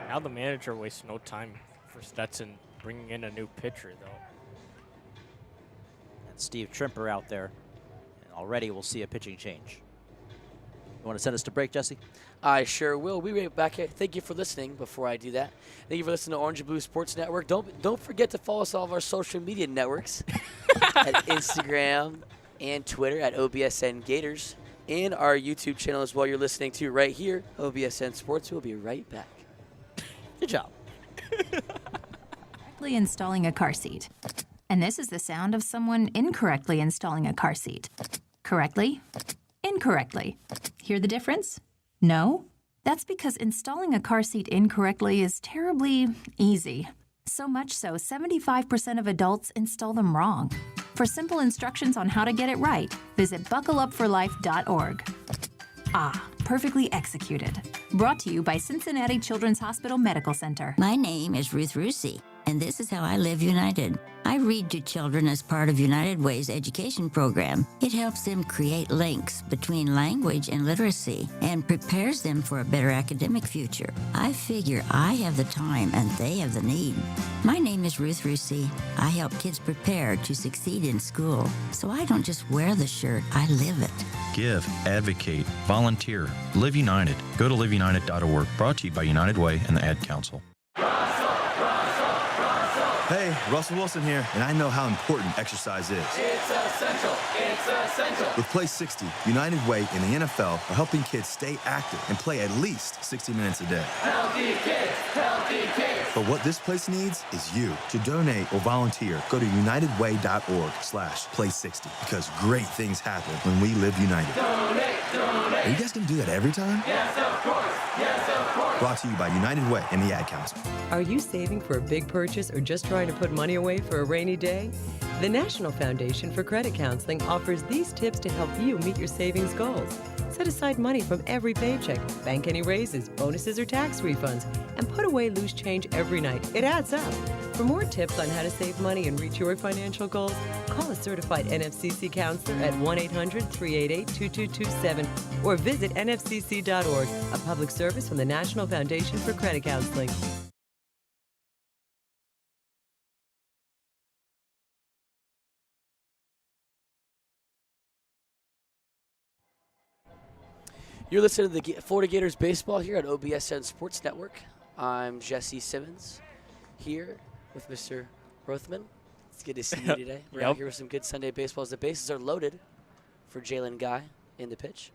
Now the manager wastes no time for Stetson bringing in a new pitcher, though. And Steve Trimper out there. And already we'll see a pitching change. You want to send us to break, Jesse? I sure will. We'll be right back here. Thank you for listening. Before I do that, thank you for listening to Orange and Blue Sports Network. Don't forget to follow us on all of our social media networks at Instagram and Twitter at OBSN Gators, and our YouTube channel as well. You're listening to right here, OBSN Sports. We'll be right back. Good job. Correctly installing a car seat. And this is the sound of someone incorrectly installing a car seat. Correctly, incorrectly. Hear the difference? No? That's because installing a car seat incorrectly is terribly easy. So much so, 75% of adults install them wrong. For simple instructions on how to get it right, visit buckleupforlife.org. Ah, perfectly executed. Brought to you by Cincinnati Children's Hospital Medical Center. My name is Ruth Rusi, and this is how I live United. I read to children as part of United Way's education program. It helps them create links between language and literacy and prepares them for a better academic future. I figure I have the time and they have the need. My name is Ruth Rusi. I help kids prepare to succeed in school, so I don't just wear the shirt, I live it. Give, advocate, volunteer, Live United. Go to liveunited.org. Brought to you by United Way and the Ad Council. Hey, Russell Wilson here, and I know how important exercise is. It's essential. It's essential. With Play 60, United Way and the NFL are helping kids stay active and play at least 60 minutes a day. Healthy kids. Healthy kids. But what this place needs is you. To donate or volunteer, go to unitedway.org/play60 because great things happen when we live united. Donate. Donate. Are you guys going to do that every time? Yes, of course. Yes, of course. Brought to you by United Way and the Ad Council. Are you saving for a big purchase or just trying to put money away for a rainy day? The National Foundation for Credit Counseling offers these tips to help you meet your savings goals. Set aside money from every paycheck, bank any raises, bonuses, or tax refunds, and put away loose change every night. It adds up. For more tips on how to save money and reach your financial goals, call a certified NFCC counselor at 1-800-388-2227 or visit nfcc.org, a public service from the National Foundation for Credit Counseling. You're listening to the Florida Gators baseball here at OBSN Sports Network. I'm Jesse Simmons here with Mr. Rothmann. It's good to see you today. We're out here with some good Sunday baseballs. The bases are loaded for Jalen Guy in the pitch.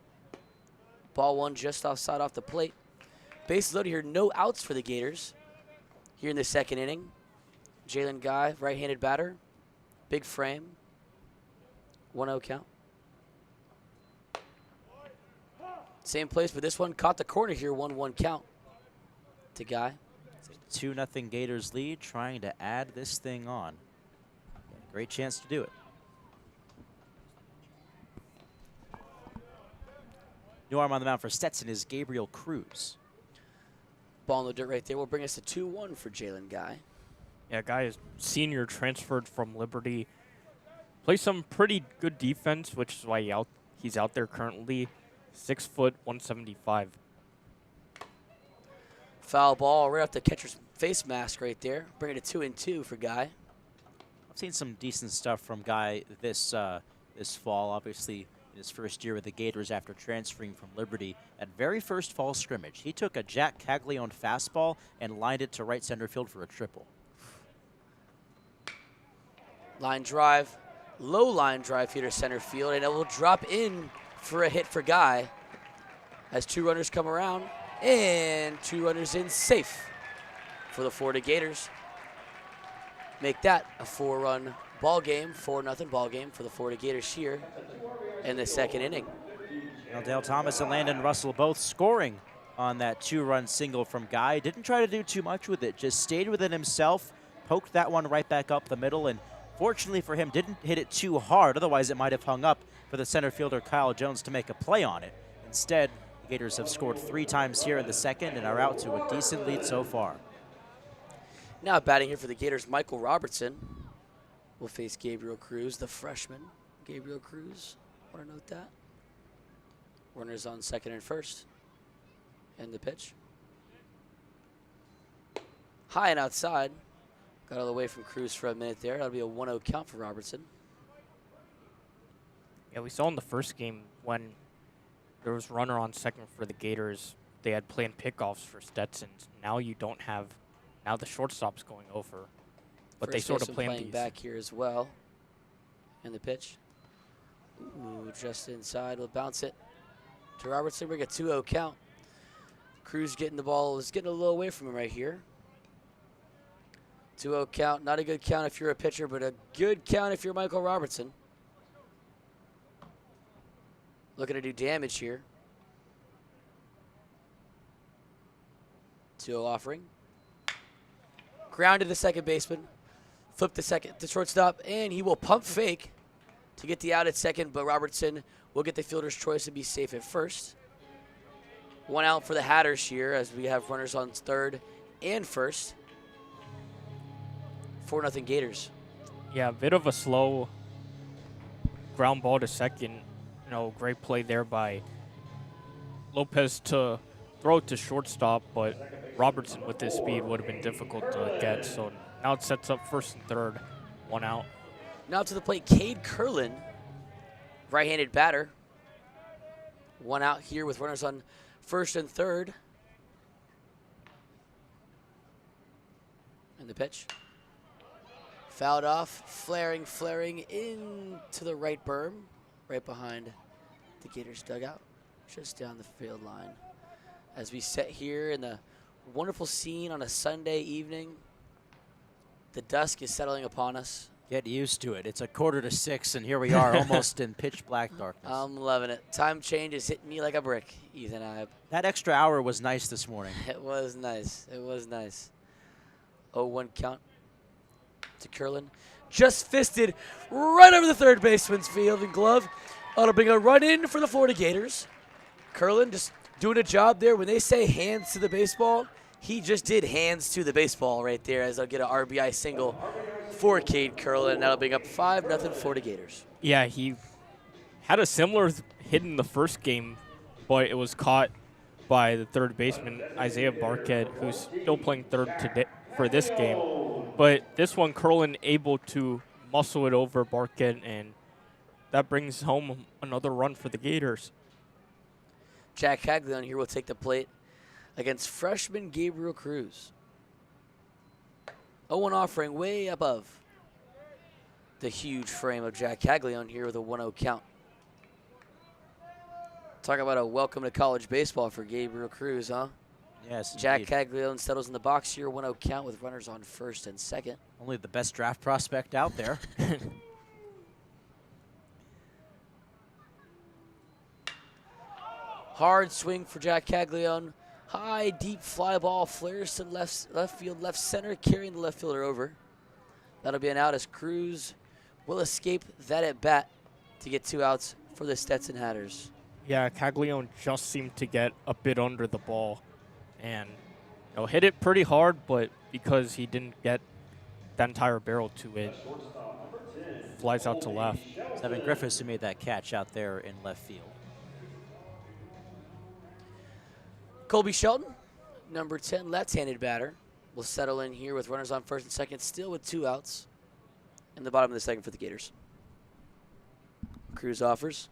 Ball one just offside off the plate. Bases loaded here. No outs for the Gators here in the second inning. Jalen Guy, right-handed batter. Big frame. 1-0 count. Same place, but this one caught the corner here, 1-1 count to Guy. 2-0 Gators lead, trying to add this thing on. Great chance to do it. New arm on the mound for Stetson is Gabriel Cruz. Ball in the dirt right there will bring us to 2-1 for Jalen Guy. Yeah, Guy is senior, transferred from Liberty. Plays some pretty good defense, which is why he's out there currently. 6 foot, 175. Foul ball right off the catcher's face mask right there. Bring it to 2-2 for Guy. I've seen some decent stuff from Guy this fall. Obviously, in his first year with the Gators after transferring from Liberty. At very first fall scrimmage, he took a Jack Caglione fastball and lined it to right center field for a triple. Line drive, low line drive here to center field, and it will drop in for a hit for Guy as 2 runners come around, and 2 runners in safe for the Florida Gators. make that a 4-run ball game, 4-0 ball game for the Florida Gators here in the second inning. Now Dale Thomas and Landon Russell both scoring on that 2-run single from Guy. Didn't try to do too much with it, just stayed within himself, poked that one right back up the middle, and fortunately for him, didn't hit it too hard. Otherwise, it might have hung up for the center fielder Kyle Jones to make a play on it. Instead, the Gators have scored 3 times here in the second and are out to a decent lead so far. Now batting here for the Gators, Michael Robertson will face Gabriel Cruz, the freshman. Gabriel Cruz, want to note that. Runners on second and first. And the pitch. High and outside. Got all the way from Cruz for a minute there. That'll be a 1-0 count for Robertson. Yeah, we saw in the first game when there was runner on second for the Gators, they had planned pickoffs for Stetson. Now you don't have, now the shortstop's going over. But they sort of planned playing these. back here as well. And the pitch. Ooh, just inside. We'll bounce it to Robertson. Bring a 2-0 count. Cruz getting the ball, is getting a little away from him right here. 2-0 count. Not a good count if you're a pitcher, but a good count if you're Michael Robertson. Looking to do damage here. 2-0 offering. Ground to the second baseman. Flip the second to shortstop, and he will pump fake to get the out at second, but Robertson will get the fielder's choice and be safe at first. 1 out for the Hatters here as we have runners on third and first. 4-0 Gators. Yeah, a bit of a slow ground ball to second. You know, great play there by Lopez to throw it to shortstop, but Robertson with his speed would have been difficult to get. So now it sets up first and third, 1 out. Now to the plate, Cade Curlin, right-handed batter. 1 out here with runners on first and third. And the pitch. Fouled off, flaring into the right berm, right behind the Gators dugout, just down the field line. As we sit here in the wonderful scene on a Sunday evening, the dusk is settling upon us. Get used to it. It's 5:45, and here we are almost in pitch black darkness. I'm loving it. Time change is hitting me like a brick, Ethan Eibe. That extra hour was nice this morning. It was nice. It was nice. 0-1 count to Curlin. Just fisted right over the third baseman's field and glove. That'll bring a run in for the Florida Gators. Curlin just doing a job there. When they say hands to the baseball, he just did hands to the baseball right there as they'll get an RBI single for Cade Curlin. That'll bring up 5-0 Florida Gators. Yeah, he had a similar hit in the first game, but it was caught by the third baseman, Isaiah Barquette, who's still playing third today for this game. But this one, Curlin able to muscle it over Barquette, and that brings home another run for the Gators. Jack Caglione here will take the plate against freshman Gabriel Cruz. 0-1 offering way above the huge frame of Jack Caglione here with a 1-0 count. Talk about a welcome to college baseball for Gabriel Cruz, huh? Yes, Jack indeed. Caglione settles in the box here, 1-0 count with runners on first and second. Only the best draft prospect out there. Hard swing for Jack Caglione. High, deep fly ball, flares to left field, left center, carrying the left fielder over. That'll be an out as Cruz will escape that at bat to get 2 outs for the Stetson Hatters. Yeah, Caglione just seemed to get a bit under the ball and hit it pretty hard, but because he didn't get that entire barrel to it, flies out to left. It's Evan Griffiths who made that catch out there in left field. Colby Shelton, number 10 left-handed batter, will settle in here with runners on first and second, still with 2 outs in the bottom of the second for the Gators. Cruz offers.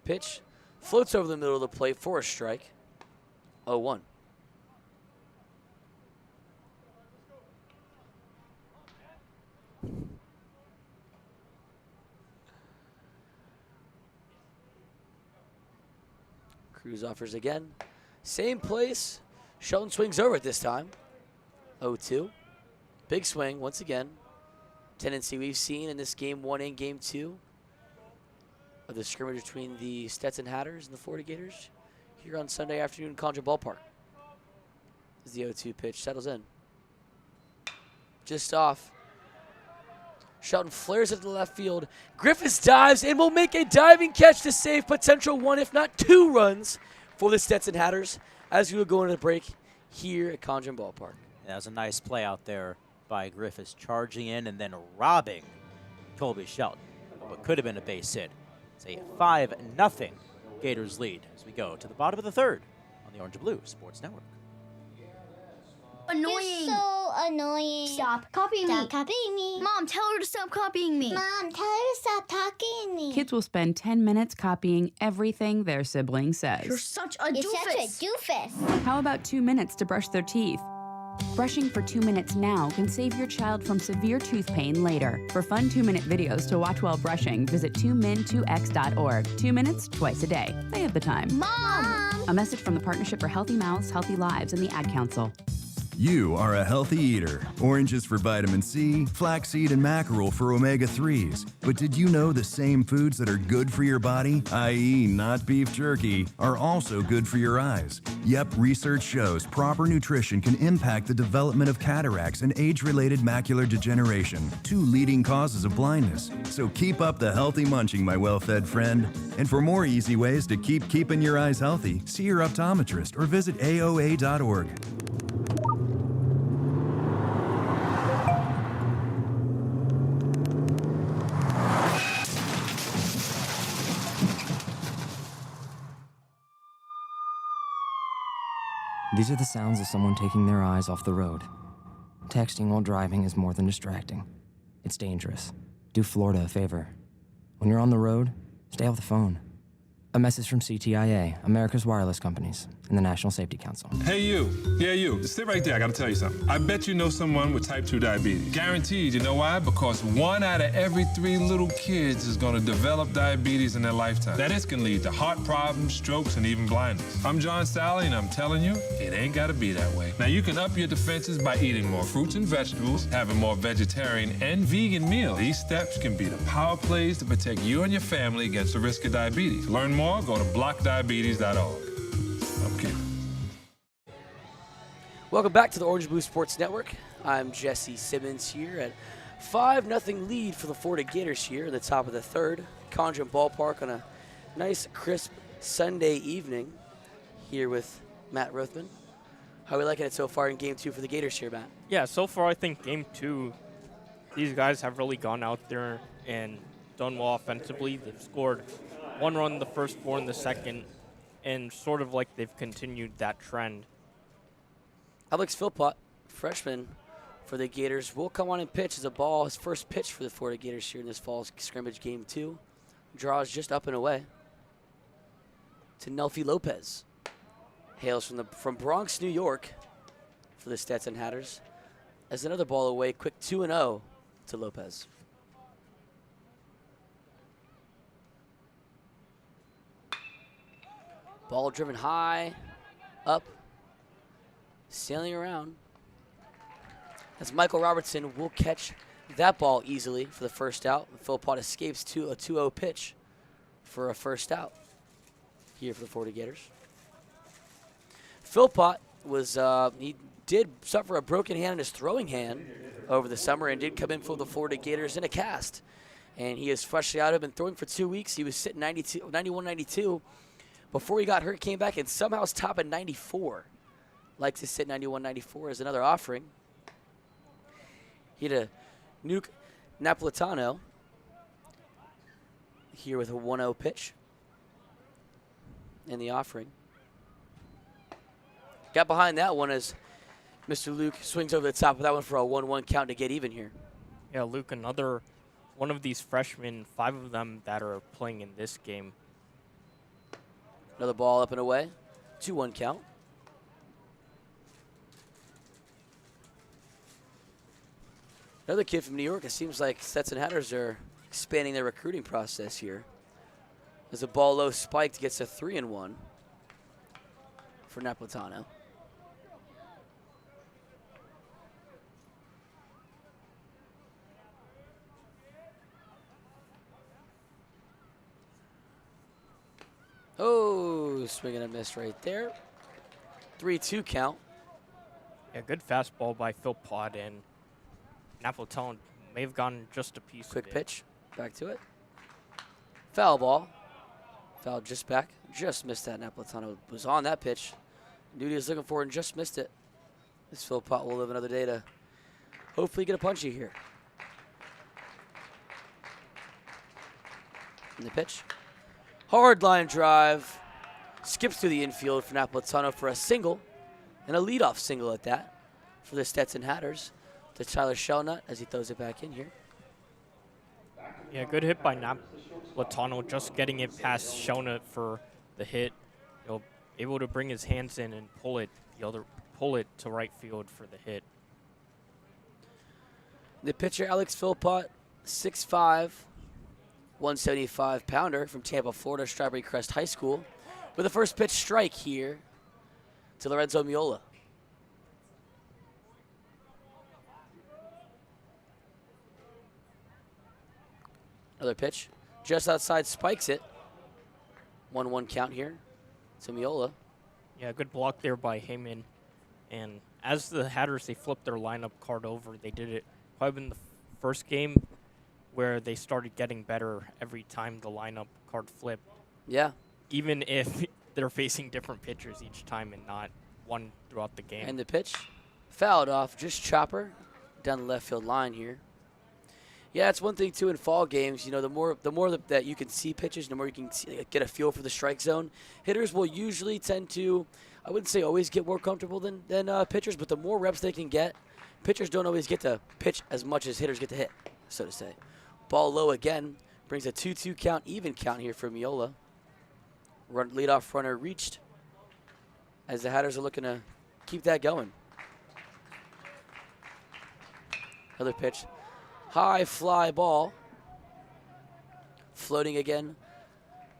Pitch floats over the middle of the plate for a strike. 0-1. Cruz offers again. Same place. Shelton swings over it this time. 0-2. Big swing once again. Tendency we've seen in this game 1 and game 2 of the scrimmage between the Stetson Hatters and the Florida Gators here on Sunday afternoon in Condron Ballpark. As the 0-2 pitch settles in. Just off. Shelton flares it to the left field. Griffiths dives and will make a diving catch to save potential 1, if not 2 runs for the Stetson Hatters as we will go into the break here at Condron Ballpark. That was a nice play out there by Griffiths, charging in and then robbing Colby Shelton. What could have been a base hit. It's a 5-0 Gators lead as we go to the bottom of the 3rd on the Orange and Blue Sports Network. Annoying. You're so annoying. Stop copying me. Stop copying me. Mom, tell her to stop copying me. Mom, tell her to stop talking to me. Kids will spend 10 minutes copying everything their sibling says. You're such a You're doofus. such a doofus. How about 2 minutes to brush their teeth? Brushing for 2 minutes now can save your child from severe tooth pain later. For fun 2-minute videos to watch while brushing, visit 2min2x.org. 2 minutes, twice a day. They have the time. Mom! A message from the Partnership for Healthy Mouths, Healthy Lives, and the Ad Council. You are a healthy eater. Oranges for vitamin C, flaxseed and mackerel for omega-3s. But did you know the same foods that are good for your body, i.e. not beef jerky, are also good for your eyes? Yep, research shows proper nutrition can impact the development of cataracts and age-related macular degeneration, 2 leading causes of blindness. So keep up the healthy munching, my well-fed friend. And for more easy ways to keep keeping your eyes healthy, see your optometrist or visit AOA.org. These are the sounds of someone taking their eyes off the road. Texting while driving is more than distracting. It's dangerous. Do Florida a favor. When you're on the road, stay off the phone. A message from CTIA, America's wireless companies, and the National Safety Council. Hey, you. Yeah, you. Sit right there. I got to tell you something. I bet you know someone with type 2 diabetes. Guaranteed. You know why? Because 1 out of every 3 little kids is going to develop diabetes in their lifetime. That can lead to heart problems, strokes, and even blindness. I'm John Sally, and I'm telling you, it ain't got to be that way. Now, you can up your defenses by eating more fruits and vegetables, having more vegetarian and vegan meals. These steps can be the power plays to protect you and your family against the risk of diabetes. To learn more, go to blockdiabetes.org. Okay. Welcome back to the Orange Blue Sports Network. I'm Jesse Simmons here at 5-0 lead for the Florida Gators here in the top of the 3rd. Condron Ballpark on a nice, crisp Sunday evening here with Matt Rothmann. How are we liking it so far in Game 2 for the Gators here, Matt? Yeah, so far I think Game 2, these guys have really gone out there and done well offensively. They've scored 1 run in the first, 4 in the second, and sort of like they've continued that trend. Alex Philpott, freshman for the Gators, will come on and pitch as a ball. His first pitch for the Florida Gators here in this fall's scrimmage Game 2. Draws just up and away to Nelfi Lopez. Hails from Bronx, New York for the Stetson Hatters. As another ball away, quick 2-0 to Lopez. Ball driven high, up, sailing around. As Michael Robertson will catch that ball easily for the first out. Philpott escapes to a 2-0 pitch for a first out here for the Florida Gators. Philpott was, he did suffer a broken hand in his throwing hand over the summer and did come in for the Florida Gators in a cast. And he is freshly out. Have been throwing for 2 weeks. He was sitting 91-92. Before he got hurt, came back and somehow is top at 94. Likes to sit 91-94 as another offering. He had a nuke Napolitano here with a 1-0 pitch in the offering. Got behind that one as Mr. Luke swings over the top of that one for a 1-1 count to get even here. Yeah, Luke, another one of these freshmen, 5 of them that are playing in this game. Another ball up and away. 2-1 count. Another kid from New York. It seems like Stetson Hatters are expanding their recruiting process here. As a ball low spiked, gets a 3-1 for Napolitano. Smooth swing and a miss right there. 3-2 count. Yeah, good fastball by Philpott, and Napolitano may have gotten just a piece Quick of it. pitch. Back to it. Foul ball. Foul just back. Just missed that. Napolitano was on that pitch. Knew what he was looking for and just missed it. This Philpott will live another day to hopefully get a punchy here. And the pitch. Hard line drive. Skips through the infield for Napolitano for a single. And a leadoff single at that for the Stetson Hatters to Tyler Shelnut as he throws it back in here. Yeah, good hit by Napolitano, just getting it past Shelnut for the hit. Able to bring his hands in and pull it to right field for the hit. The pitcher, Alex Philpott, 6'5", 175-pounder from Tampa, Florida, Strawberry Crest High School, with a first pitch strike here to Lorenzo Miola. Another pitch, just outside, spikes it. 1-1 count here to Miola. Yeah, good block there by Heyman. And as the Hatters, they flipped their lineup card over. They did it probably in the first game where they started getting better every time the lineup card flipped. Yeah. Even if they're facing different pitchers each time and not one throughout the game. And the pitch, fouled off, just chopper down the left field line here. Yeah, it's one thing too in fall games. You know, the more that you can see pitches, the more you can get a feel for the strike zone. Hitters will usually tend to, I wouldn't say always get more comfortable than pitchers, but the more reps they can get, pitchers don't always get to pitch as much as hitters get to hit, so to say. Ball low again, brings a 2-2 count, even count here for Miola. Leadoff runner reached as the Hatters are looking to keep that going. Another pitch. High fly ball. Floating again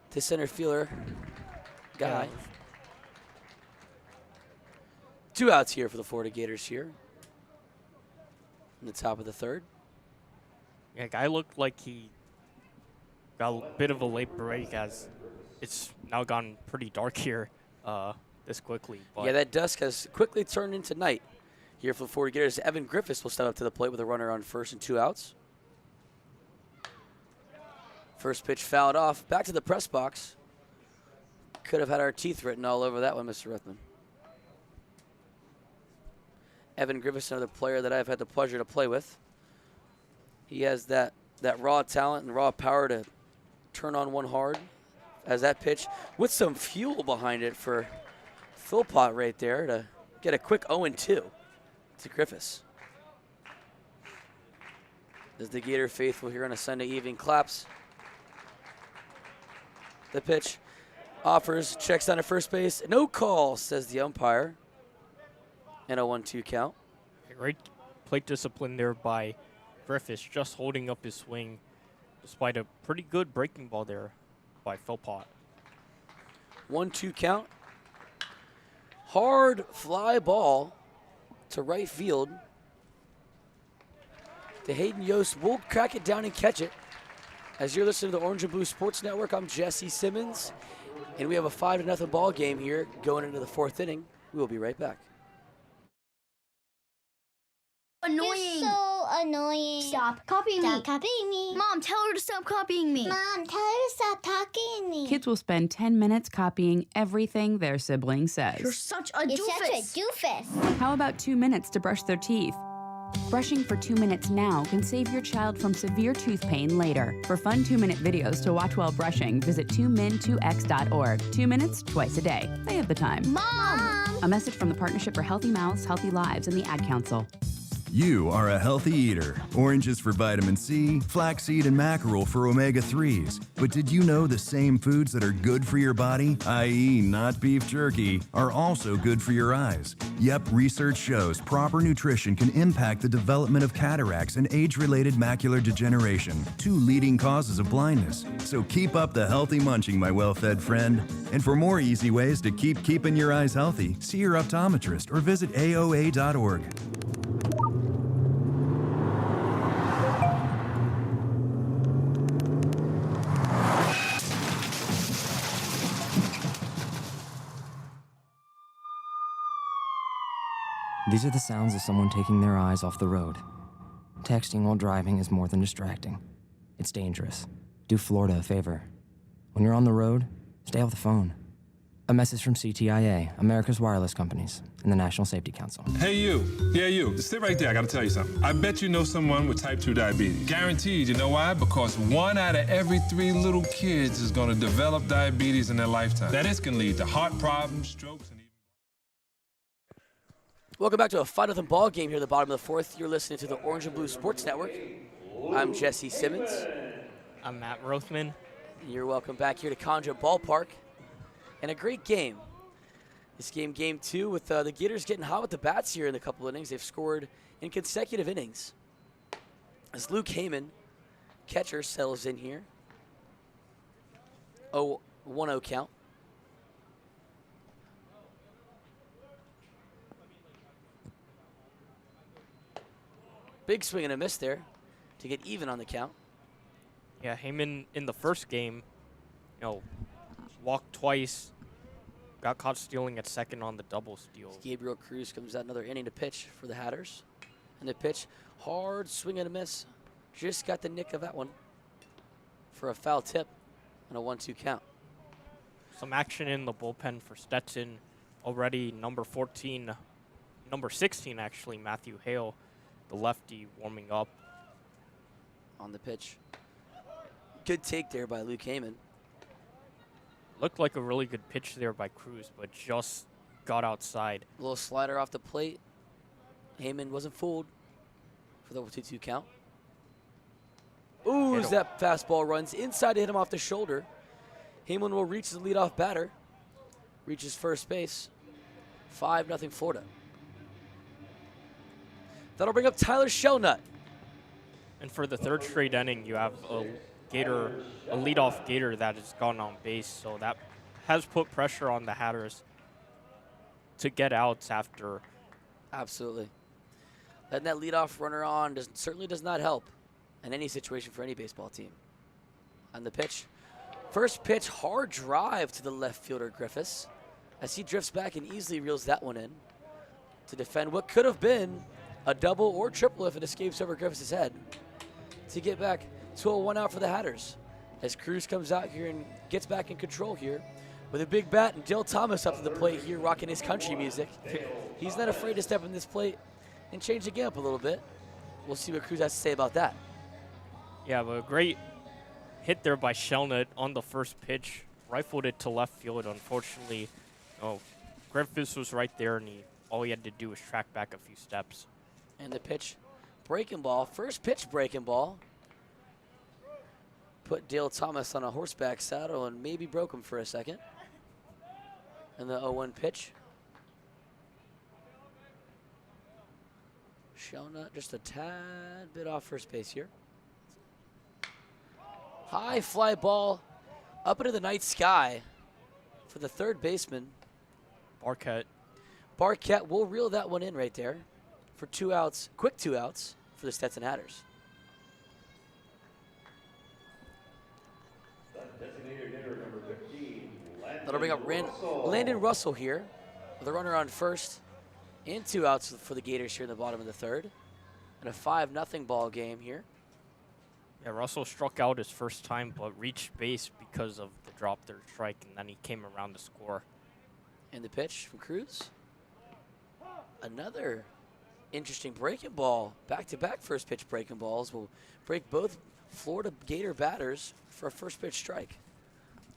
to center fielder. Guy. Yeah. 2 outs here for the Florida Gators here. In the top of the third. Yeah, Guy looked like he got a bit of a late break as it's now gone pretty dark here this quickly. But Yeah, that dusk has quickly turned into night here for the Florida Gators. Evan Griffiths will step up to the plate with a runner on first and 2 outs. First pitch fouled off. Back to the press box. Could have had our teeth written all over that one, Mr. Rothmann. Evan Griffiths, another player that I've had the pleasure to play with. He has that raw talent and raw power to turn on one hard. As that pitch with some fuel behind it for Philpott right there to get a quick 0-2 to Griffiths. As the Gator faithful here on a Sunday evening claps. The pitch offers, checks down to first base. No call, says the umpire. And a 1-2 count. great plate discipline there by Griffiths, just holding up his swing despite a pretty good breaking ball there by Philpott. 1-2 count. Hard fly ball to right field. To Hayden Yost will crack it down and catch it. As you're listening to the Orange and Blue Sports Network, I'm Jesse Simmons, and we have a 5-0 ball game here going into the 4th inning. We will be right back. Annoying. You're so annoying. Stop copying me. Stop copying me. Mom, tell her to stop copying me. Mom, tell her to stop talking to me. Kids will spend 10 minutes copying everything their sibling says. You're such a You're doofus. such a doofus. How about 2 minutes to brush their teeth? Brushing for 2 minutes now can save your child from severe tooth pain later. For fun 2-minute videos to watch while brushing, visit 2min2x.org. 2 minutes, twice a day. They have the time. Mom! A message from the Partnership for Healthy Mouths, Healthy Lives, and the Ad Council. You are a healthy eater. Oranges for vitamin C, flaxseed and mackerel for omega-3s. But did you know the same foods that are good for your body, i.e. not beef jerky, are also good for your eyes? Yep, research shows proper nutrition can impact the development of cataracts and age-related macular degeneration, 2 leading causes of blindness. So keep up the healthy munching, my well-fed friend. And for more easy ways to keep keeping your eyes healthy, see your optometrist or visit AOA.org. These are the sounds of someone taking their eyes off the road. Texting while driving is more than distracting. It's dangerous. Do Florida a favor. When you're on the road, stay off the phone. A message from CTIA, America's wireless companies, and the National Safety Council. Hey, you. Yeah, you. Sit right there. I gotta tell you something. I bet you know someone with type 2 diabetes. Guaranteed. You know why? Because 1 out of every 3 little kids is gonna develop diabetes in their lifetime. That can lead to heart problems, strokes, and even... Welcome back to a Fight Nothing ball game here at the bottom of the 4th. You're listening to the Orange and Blue Sports Network. I'm Jesse Simmons. I'm Matt Rothmann. You're welcome back here to Condron Ballpark. And a great game. This game 2, with the Gators getting hot with the bats here in a couple innings. They've scored in consecutive innings. As Luke Heyman, catcher, settles in here. 1-0 count. Big swing and a miss there to get even on the count. Yeah, Heyman in the first game, walked twice, got caught stealing at second on the double steal. Gabriel Cruz comes out another inning to pitch for the Hatters. And the pitch, hard swing and a miss. Just got the nick of that one for a foul tip and a 1-2 count. Some action in the bullpen for Stetson. Already number 16 actually, Matthew Hale, the lefty, warming up. On the pitch. Good take there by Luke Heyman. Looked like a really good pitch there by Cruz, but just got outside. A little slider off the plate. Heyman wasn't fooled for the 2-2 count. Ooh, as that fastball runs inside to hit him off the shoulder. Heyman will reach the leadoff batter. Reaches first base. 5-0 Florida. That'll bring up Tyler Shelnut. And for the third straight inning, you have a leadoff Gator that has gone on base, so that has put pressure on the Hatters to get outs after. Absolutely. Letting that leadoff runner on certainly does not help in any situation for any baseball team. On the pitch. First pitch, hard drive to the left fielder, Griffiths, as he drifts back and easily reels that one in to defend what could have been a double or triple if it escapes over Griffiths' head, to get back to a 1 out for the Hatters. As Cruz comes out here and gets back in control here with a big bat, and Dale Thomas up to the plate here rocking his country music. He's not afraid to step in this plate and change the game up a little bit. We'll see what Cruz has to say about that. Yeah, but a great hit there by Shelnut on the first pitch. Rifled it to left field. Unfortunately, Griffiths was right there, and all he had to do was track back a few steps. And the pitch, breaking ball. First pitch, breaking ball. Put Dale Thomas on a horseback saddle and maybe broke him for a second. And the 0-1 pitch. Shelnut just a tad bit off first base here. High fly ball up into the night sky for the third baseman. Barquette will reel that one in right there for 2 outs, quick 2 outs for the Stetson Hatters. That'll bring up Landon Russell here with a runner on first and 2 outs for the Gators here in the bottom of the third. And a 5-0 ball game here. Yeah, Russell struck out his first time, but reached base because of the drop third strike, and then he came around to score. And the pitch from Cruz. Another interesting breaking ball. Back-to-back first pitch breaking balls will break both Florida Gator batters for a first pitch strike.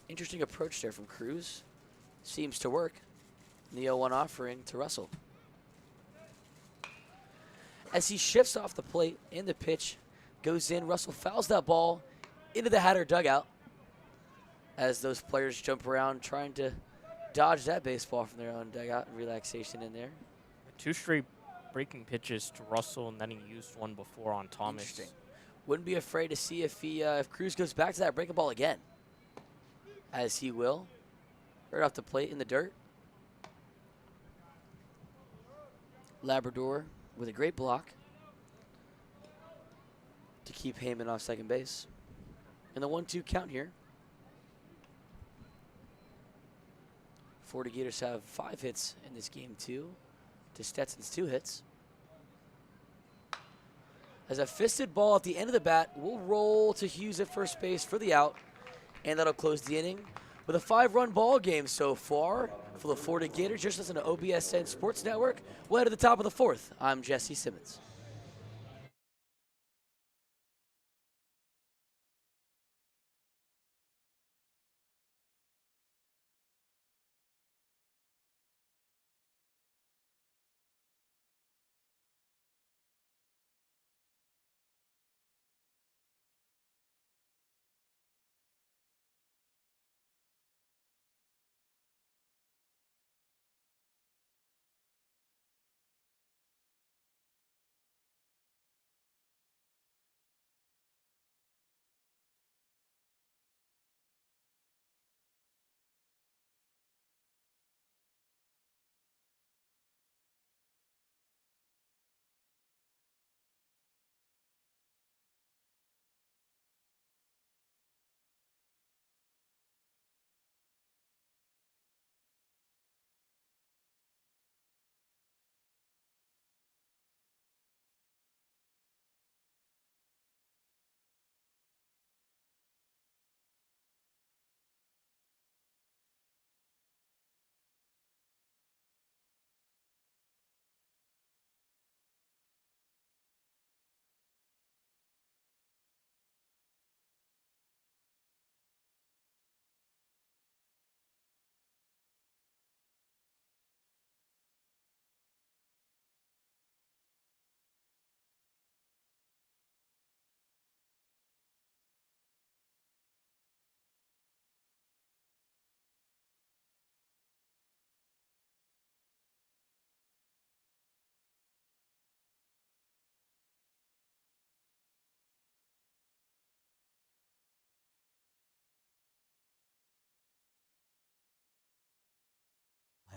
Interesting approach there from Cruz. Seems to work. The 0-1 offering to Russell. As he shifts off the plate and the pitch goes in, Russell fouls that ball into the Hatter dugout as those players jump around trying to dodge that baseball from their own dugout. Relaxation in there. 2 straight breaking pitches to Russell, and then he used one before on Thomas. Wouldn't be afraid to see if Cruz goes back to that breaking ball again, as he will. Right off the plate in the dirt. Labrador with a great block to keep Heyman off second base. And the 1-2 count here. Florida Gators have 5 hits in this game, 2. to Stetson's 2 hits. As a fisted ball at the end of the bat will roll to Hughes at first base for the out, and that'll close the inning with a 5-run ball game so far for the Florida Gators. Just listen to OBSN Sports Network. We'll head to the top of the 4th. I'm Jesse Simmons.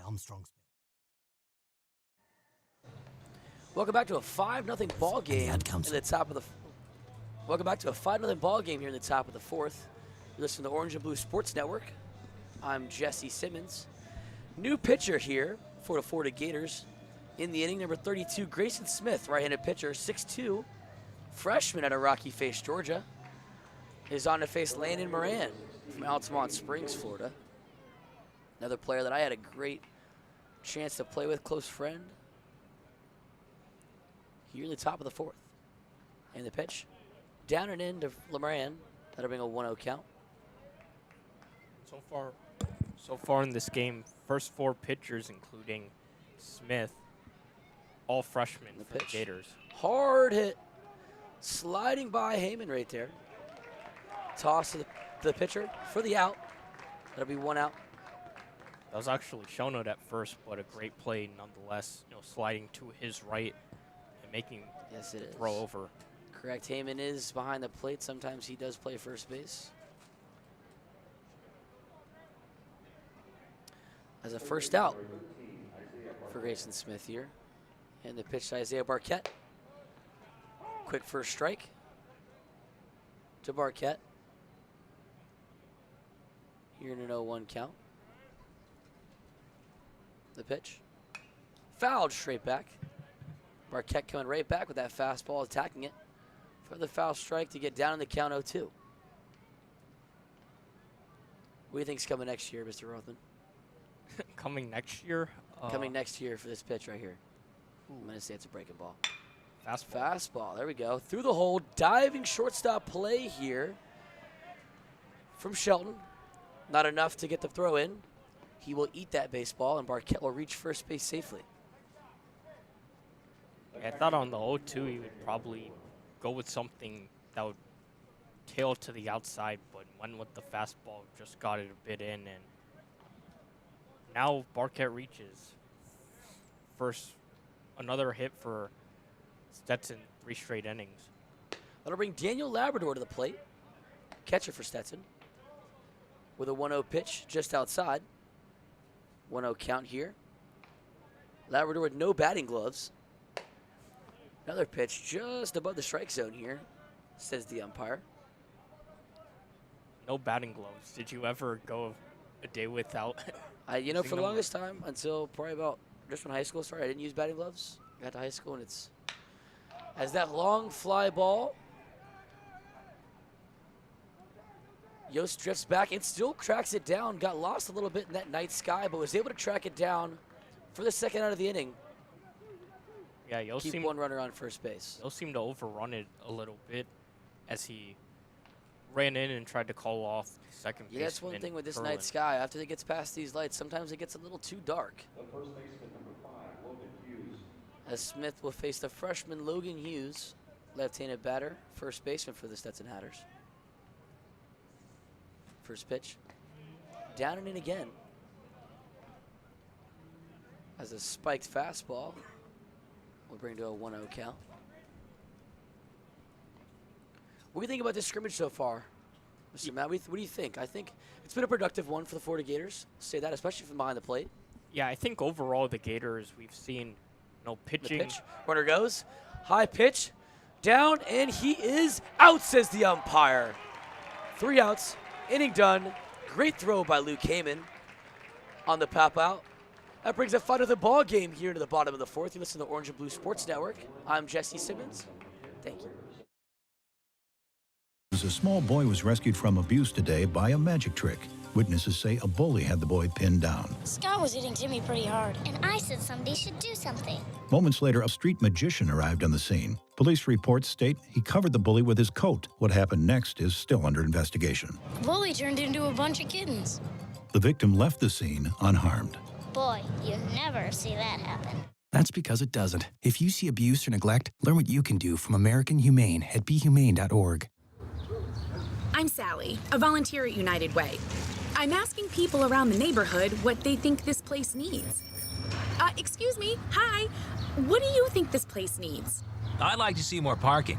Armstrong's. Welcome back to a 5-0 ball game in the top of the. Welcome back to a 5-0 ball game here in the top of the 4th. You listen to the Orange and Blue Sports Network. I'm Jesse Simmons. New pitcher here for the Florida Gators. In the inning, number 32, Grayson Smith, right-handed pitcher, 6'2", freshman out of Rocky Face, Georgia, is on to face Landon Moran from Altamont Springs, Florida. Another player that I had a great chance to play with, close friend. Here in the top of the 4th. And the pitch, down and in to Moran. That'll bring a 1-0 count. So far in this game, first 4 pitchers, including Smith, all freshmen for the Gators. Hard hit. Sliding by Heyman right there. Toss to the pitcher for the out. That'll be 1 out. That was actually Shonut at first, but a great play nonetheless. You know, sliding to his right and making the throw over. Correct. Heyman is behind the plate. Sometimes he does play first base. As a first out for Grayson Smith here. And the pitch to Isaiah Barquette. Quick first strike to Barquette. Here in an 0-1 count. The pitch. Fouled straight back. Barquette coming right back with that fastball, attacking it for the foul strike to get down in the count 0-2. What do you think's coming next year, Mr. Rothmann? Coming next year? Coming next year for this pitch right here. I'm going to say it's a breaking ball. Fastball. Fastball. There we go. Through the hole. Diving shortstop play here from Shelton. Not enough to get the throw in. He will eat that baseball, and Barquette will reach first base safely. Yeah, I thought on the 0-2 he would probably go with something that would tail to the outside, but went with the fastball, just got it a bit in, and now Barquette reaches. First, another hit for Stetson, 3 straight innings. That'll bring Daniel Labrador to the plate. Catcher for Stetson. With a 1-0 pitch just outside. 1-0 count here. Labrador with no batting gloves. Another pitch just above the strike zone here, says the umpire. No batting gloves. Did you ever go a day without? For the longest time, until probably about just when high school started, I didn't use batting gloves. I got to high school, and it's as that long fly ball. Yost drifts back and still tracks it down. Got lost a little bit in that night sky, but was able to track it down for the second out of the inning. Yeah, Yost Keep one runner on first base. Yost seemed to overrun it a little bit as he ran in and tried to call off the second baseman. Yeah, that's one thing with this night sky. After it gets past these lights, sometimes it gets a little too dark. The first baseman, number 5, Logan Hughes. As Smith will face the freshman Logan Hughes, left-handed batter, first baseman for the Stetson Hatters. First pitch, down and in again. As a spiked fastball will bring to a 1-0 count. What do you think about this scrimmage so far, Mr. Matt? What do you think? I think it's been a productive one for the Florida Gators. Say that, especially from behind the plate. Yeah, I think overall the Gators, we've seen pitching. The pitch. Runner goes. High pitch. Down, and he is out, says the umpire. 3 outs. Inning done. Great throw by Luke Heyman on the pop out. That brings a fight of the ball game here to the bottom of the 4th. You listen to Orange and Blue Sports Network. I'm Jesse Simmons. Thank you. A small boy was rescued from abuse today by a magic trick. Witnesses say a bully had the boy pinned down. Scott was hitting Timmy pretty hard, and I said somebody should do something. Moments later, a street magician arrived on the scene. Police reports state he covered the bully with his coat. What happened next is still under investigation. The bully turned into a bunch of kittens. The victim left the scene unharmed. Boy, you never see that happen. That's because it doesn't. If you see abuse or neglect, learn what you can do from American Humane at BeHumane.org. I'm Sally, a volunteer at United Way. I'm asking people around the neighborhood what they think this place needs. Excuse me, hi. What do you think this place needs? I'd like to see more parking.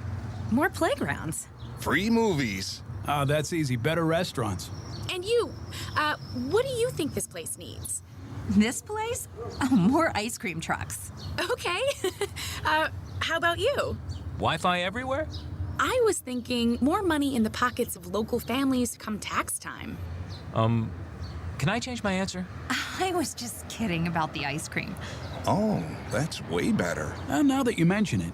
More playgrounds. Free movies. Oh, that's easy. Better restaurants. And you, what do you think this place needs? This place? Oh, more ice cream trucks. Okay. How about you? Wi-Fi everywhere? I was thinking more money in the pockets of local families come tax time. Can I change my answer? I was just kidding about the ice cream. Oh, that's way better. Now that you mention it.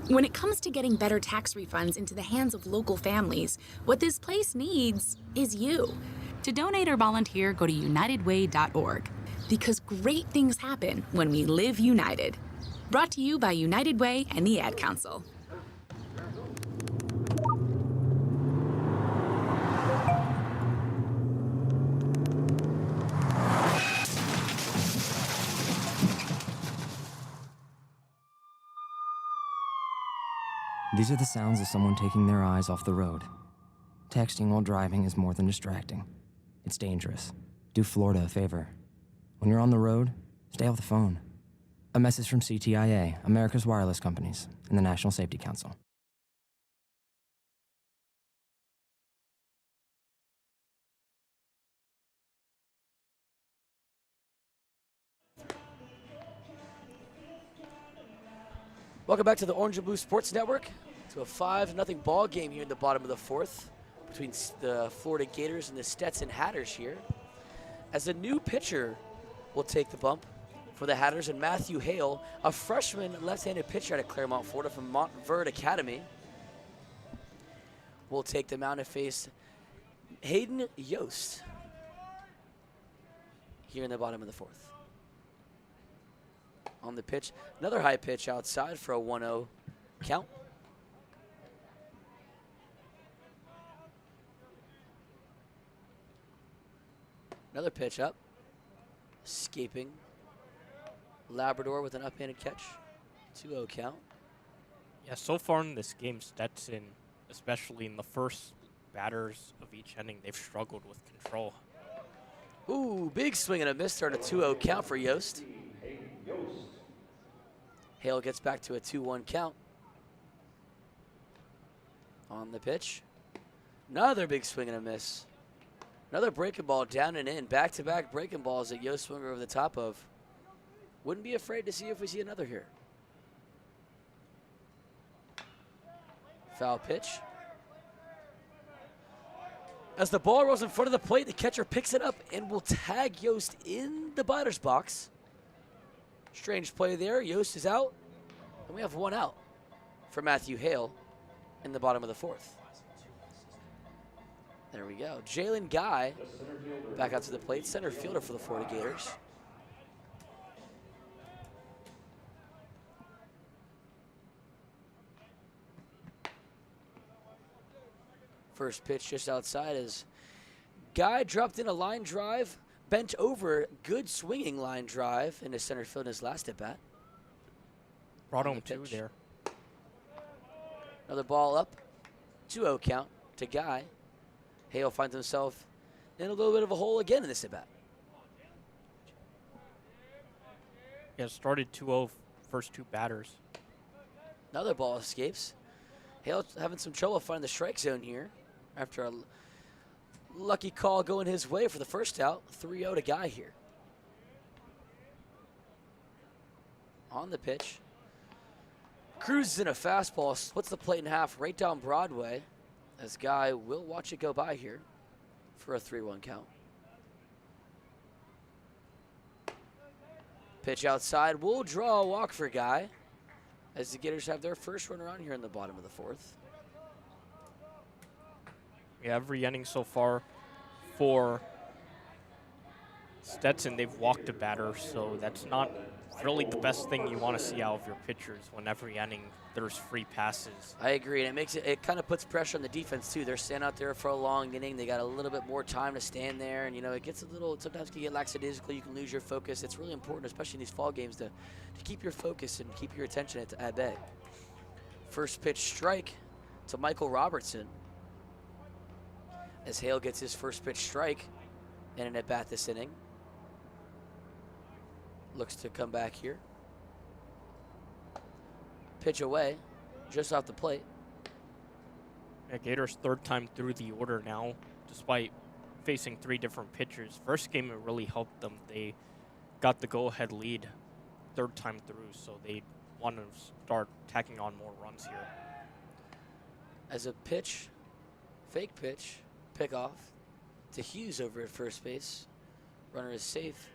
When it comes to getting better tax refunds into the hands of local families, what this place needs is you. To donate or volunteer, go to unitedway.org. Because great things happen when we live united. Brought to you by United Way and the Ad Council. These are the sounds of someone taking their eyes off the road. Texting while driving is more than distracting. It's dangerous. Do Florida a favor. When you're on the road, stay off the phone. A message from CTIA, America's wireless companies, and the National Safety Council. Welcome back to the Orange and Blue Sports Network. To a 5-0 ball game here in the bottom of the 4th between the Florida Gators and the Stetson Hatters here. As a new pitcher will take the bump for the Hatters, and Matthew Hale, a freshman left-handed pitcher out of Claremont, Florida from Montverde Academy, will take the mound to face Hayden Yost here in the bottom of the 4th. On the pitch, another high pitch outside for a 1-0 count. Another pitch up. Escaping. Labrador with an up-handed catch. 2-0 count. Yeah, so far in this game, Stetson, especially in the first batters of each inning, they've struggled with control. Ooh, big swing and a miss. Start a 2-0 count for Yost. Hale gets back to a 2-1 count. On the pitch. Another big swing and a miss. Another breaking ball down and in. Back-to-back breaking balls that Yost swung over the top of. Wouldn't be afraid to see if we see another here. Foul pitch. As the ball rolls in front of the plate, the catcher picks it up and will tag Yost in the batter's box. Strange play there. Yost is out. And we have 1 out for Matthew Hale in the bottom of the 4th. There we go. Jalen Guy back out to the plate. Center fielder for the Florida Gators. First pitch just outside as Guy dropped in a line drive, bent over, good swinging line drive into center field in his last at bat. Brought home 2 there. Another ball up, 2-0 count to Guy. Hale finds himself in a little bit of a hole again in this at bat. Yeah, started 2-0 first 2 batters. Another ball escapes. Hale having some trouble finding the strike zone here after a lucky call going his way for the first out. 3-0 to Guy here. On the pitch. Cruises in a fastball, splits the plate in half right down Broadway as Guy will watch it go by here for a 3-1 count. Pitch outside will draw a walk for Guy as the Gators have their first run around here in the bottom of the 4th. Yeah, every inning so far for Stetson, they've walked a batter, so that's not really the best thing you want to see out of your pitchers when every inning there's free passes. I agree, and it kind of puts pressure on the defense too. They're standing out there for a long inning. They got a little bit more time to stand there, and it gets a little, sometimes can get lackadaisical. You can lose your focus. It's really important, especially in these fall games, to keep your focus and keep your attention at bay. First pitch strike to Michael Robertson as Hale gets his first pitch strike in an at-bat this inning. Looks to come back here. Pitch away, just off the plate. Yeah, Gators' 3rd time through the order now, despite facing 3 different pitchers. First game, it really helped them. They got the go-ahead lead 3rd time through, so they want to start tacking on more runs here. As a pitch, fake pitch, pick off to Hughes over at first base. Runner is safe.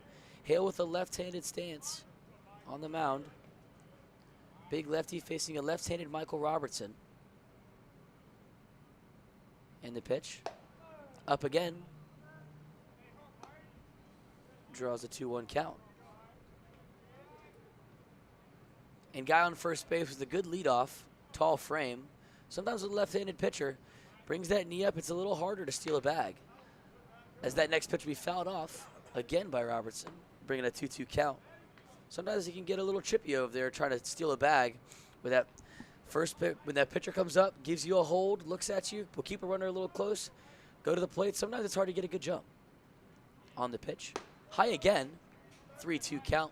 Hale with a left-handed stance on the mound. Big lefty facing a left-handed Michael Robertson. And the pitch. Up again. Draws a 2-1 count. And Guy on first base with a good leadoff, tall frame. Sometimes with a left-handed pitcher, brings that knee up. It's a little harder to steal a bag. As that next pitch will be fouled off again by Robertson, bringing a 2-2 count. Sometimes he can get a little chippy over there trying to steal a bag. With that first pitch, when that pitcher comes up, gives you a hold, looks at you, will keep a runner a little close, go to the plate. Sometimes it's hard to get a good jump. On the pitch, high again, 3-2 count.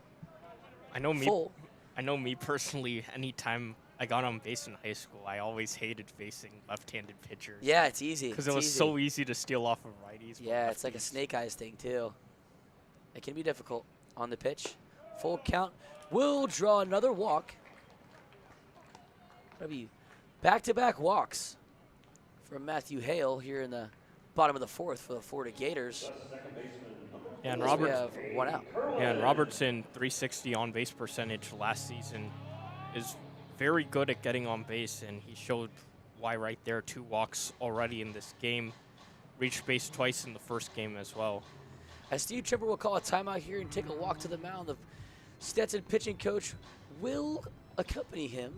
I know me. Full. I know me personally. Anytime I got on base in high school, I always hated facing left-handed pitchers. Yeah, it's easy. Because it was so easy to steal off of righties. Yeah, it's like a snake eyes thing too. It can be difficult. On the pitch, full count. Will draw another walk. That'll be back-to-back walks from Matthew Hale here in the bottom of the 4th for the Florida Gators. Yeah, and we have 1 out. Yeah, and Robertson, 360 on base percentage last season, is very good at getting on base, and he showed why right there. 2 walks already in this game. Reached base twice in the first game as well. As Steve Trimber will call a timeout here and take a walk to the mound, the Stetson pitching coach will accompany him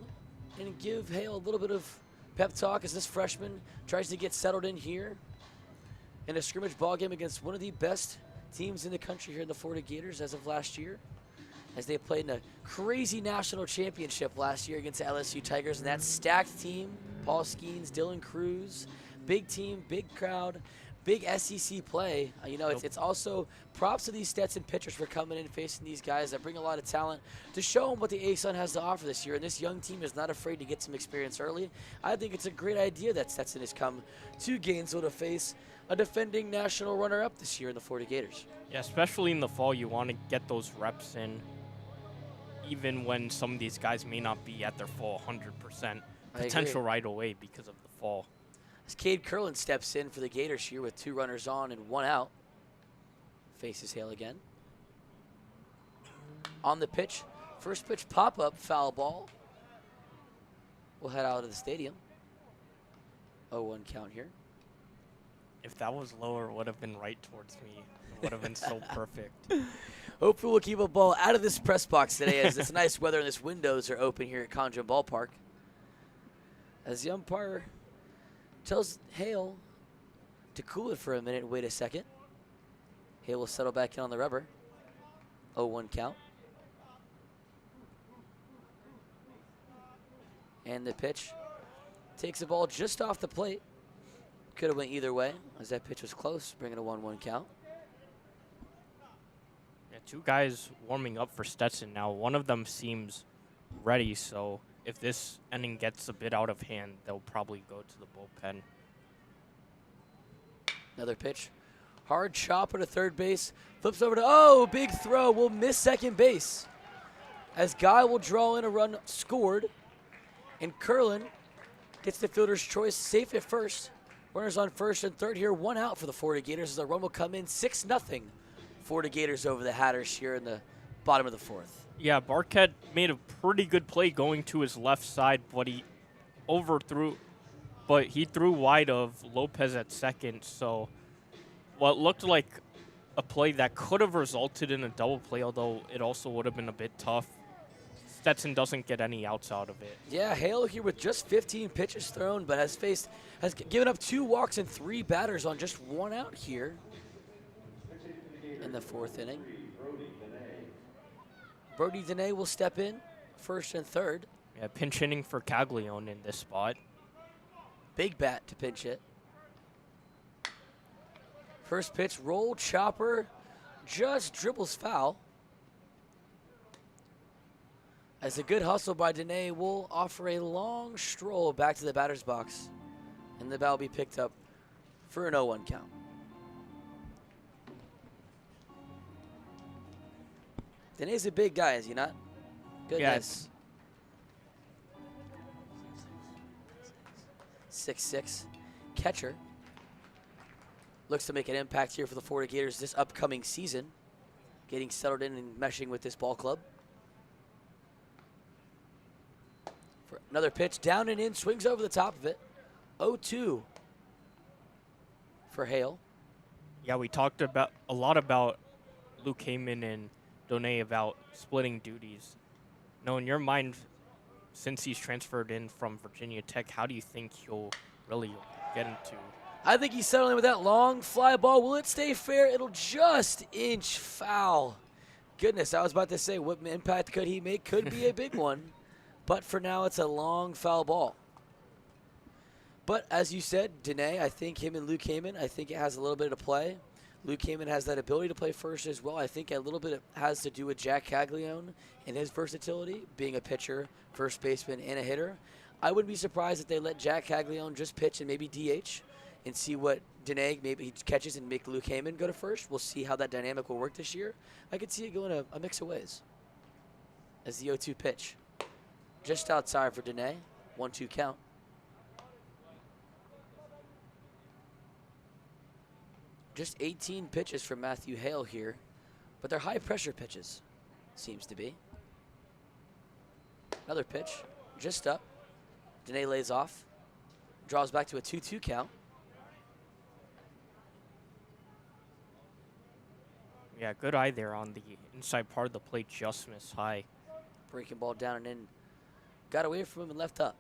and give Hale a little bit of pep talk as this freshman tries to get settled in here in a scrimmage ball game against one of the best teams in the country here in the Florida Gators as of last year, as they played in a crazy national championship last year against the LSU Tigers. And that stacked team, Paul Skeens, Dylan Cruz, big team, big crowd, big SEC play. It's also props to these Stetson pitchers for coming in and facing these guys that bring a lot of talent to show them what the ASUN has to offer this year. And this young team is not afraid to get some experience early. I think it's a great idea that Stetson has come to Gainesville to face a defending national runner-up this year in the Florida Gators. Yeah, especially in the fall, you want to get those reps in, even when some of these guys may not be at their full 100% potential right away because of the fall. As Cade Curlin steps in for the Gators here with 2 runners on and 1 out. Faces Hale again. On the pitch, First pitch pop-up foul ball. We'll head out of the stadium. 0-1 count here. If that was lower, it would have been right towards me. It would have been so perfect. Hopefully we'll keep a ball out of this press box today as it's nice weather and this windows are open here at Condron Ballpark. As the umpire tells Hale to cool it for a minute and wait a second. Hale will settle back in on the rubber. 0-1 count. And the pitch takes the ball just off the plate. Could have went either way as that pitch was close, bringing a 1-1 count. Yeah, two guys warming up for Stetson now. One of them seems ready, so if this inning gets a bit out of hand, they'll probably go to the bullpen. Another pitch. Hard chopper to third base. Flips over to, oh, big throw. Will miss second base. As Guy will draw in a run scored. And Curlin gets the fielder's choice, safe at first. Runners on first and third here, 1 out for the Florida Gators as the run will come in 6-0. Florida Gators over the Hatters here in the bottom of the fourth. Yeah, Barquette made a pretty good play going to his left side, but he threw wide of Lopez at second. So what looked like a play that could have resulted in a double play, although it also would have been a bit tough. Stetson doesn't get any outs out of it. Yeah, Hale here with just 15 pitches thrown, but has given up 2 walks and 3 batters on just 1 out here in the fourth inning. Brody Dene will step in, first and third. Yeah, pinch hitting for Caglione in this spot. Big bat to pinch hit. First pitch, roll chopper, just dribbles foul. As a good hustle by Dene will offer a long stroll back to the batter's box. And the bat will be picked up for an 0-1 count. Dene's a big guy, is he not? Goodness. Yeah. 6'6". Catcher. Looks to make an impact here for the Florida Gators this upcoming season. Getting settled in and meshing with this ball club. For another pitch, down and in, swings over the top of it. 0-2 for Hale. Yeah, we talked a lot about Luke Heyman and Done about splitting duties. Now, in your mind, since he's transferred in from Virginia Tech, how do you think he'll really get into? I think he's settling with that long fly ball. Will it stay fair? It'll just inch foul. Goodness, I was about to say, what impact could he make? Could be a big one. But for now, it's a long foul ball. But as you said, Dene, I think him and Luke Heyman, I think it has a little bit of play. Luke Heyman has that ability to play first as well. I think a little bit has to do with Jack Caglione and his versatility, being a pitcher, first baseman, and a hitter. I wouldn't be surprised if they let Jack Caglione just pitch and maybe DH and see what Dene maybe he catches and make Luke Heyman go to first. We'll see how that dynamic will work this year. I could see it going a mix of ways. As the 0-2 pitch. Just outside for Dene. 1-2 count. Just 18 pitches from Matthew Hale here, but they're high pressure pitches, seems to be. Another pitch, just up. Dene lays off, draws back to a 2-2 count. Yeah, good eye there on the inside part of the plate, just missed high. Breaking ball down and in. Got away from him and left up.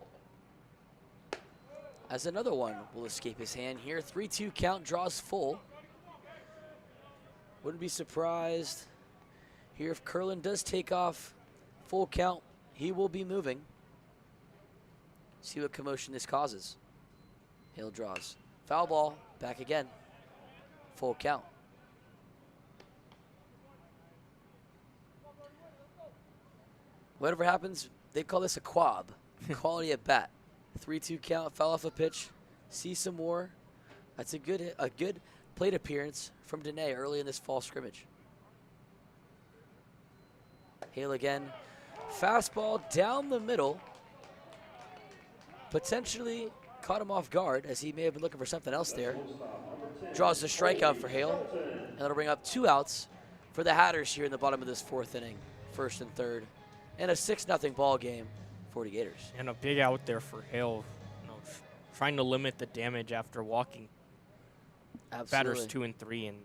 As another one will escape his hand here. 3-2 count, draws full. Wouldn't be surprised here if Curlin does take off full count. He will be moving. See what commotion this causes. Hale draws. Foul ball, back again. Full count. Whatever happens, they call this a quab. Quality at bat. 3-2 count, foul off a pitch. See some more. That's a good plate appearance from Dene early in this fall scrimmage. Hale again. Fastball down the middle. Potentially caught him off guard as he may have been looking for something else there. Draws the strikeout for Hale. And that'll bring up 2 outs for the Hatters here in the bottom of this fourth inning. First and third And a 6-0 ball game for the Gators. And a big out there for Hale, trying to limit the damage after walking batters 2 and 3 and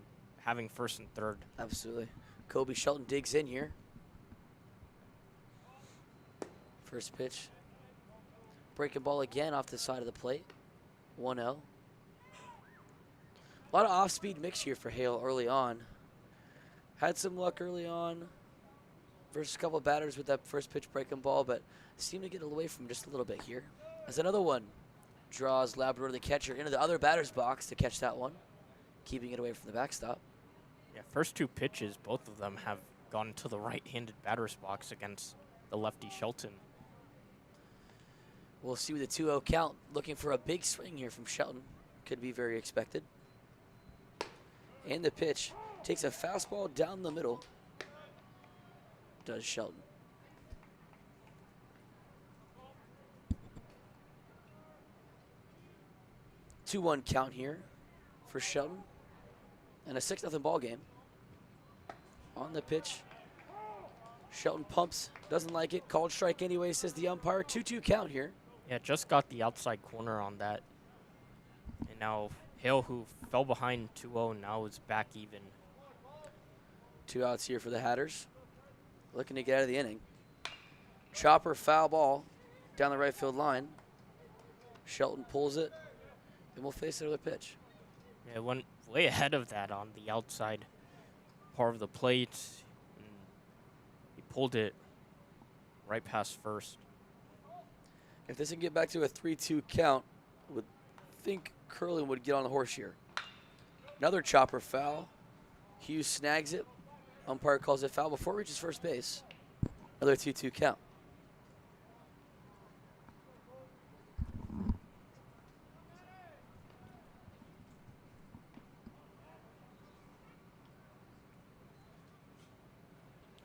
having first and third. Absolutely. Kobe Shelton digs in here. First pitch. Breaking ball again off the side of the plate. 1-0. A lot of off-speed mix here for Hale early on. Had some luck early on versus a couple of batters with that first pitch breaking ball, but seemed to get away from just a little bit here. As another one draws Labrador, the catcher, into the other batter's box to catch that one, keeping it away from the backstop. Yeah, first 2 pitches, both of them have gone to the right-handed batter's box against the lefty Shelton. We'll see with the 2-0 count. Looking for a big swing here from Shelton. Could be very expected. And the pitch takes a fastball down the middle. Does Shelton. Two-one count here for Shelton. And a 6-0 ball game. On the pitch. Shelton pumps, doesn't like it. Called strike anyway, says the umpire. 2-2 count here. Yeah, just got the outside corner on that. And now Hale, who fell behind 2-0, now is back even. 2 outs here for the Hatters. Looking to get out of the inning. Chopper foul ball down the right field line. Shelton pulls it, and we'll face another pitch. Yeah, it went way ahead of that on the outside part of the plate. And he pulled it right past first. If this can get back to a 3-2 count, would think Curlin would get on the horse here. Another chopper foul. Hughes snags it. Umpire calls it foul before it reaches first base. Another 2-2 count.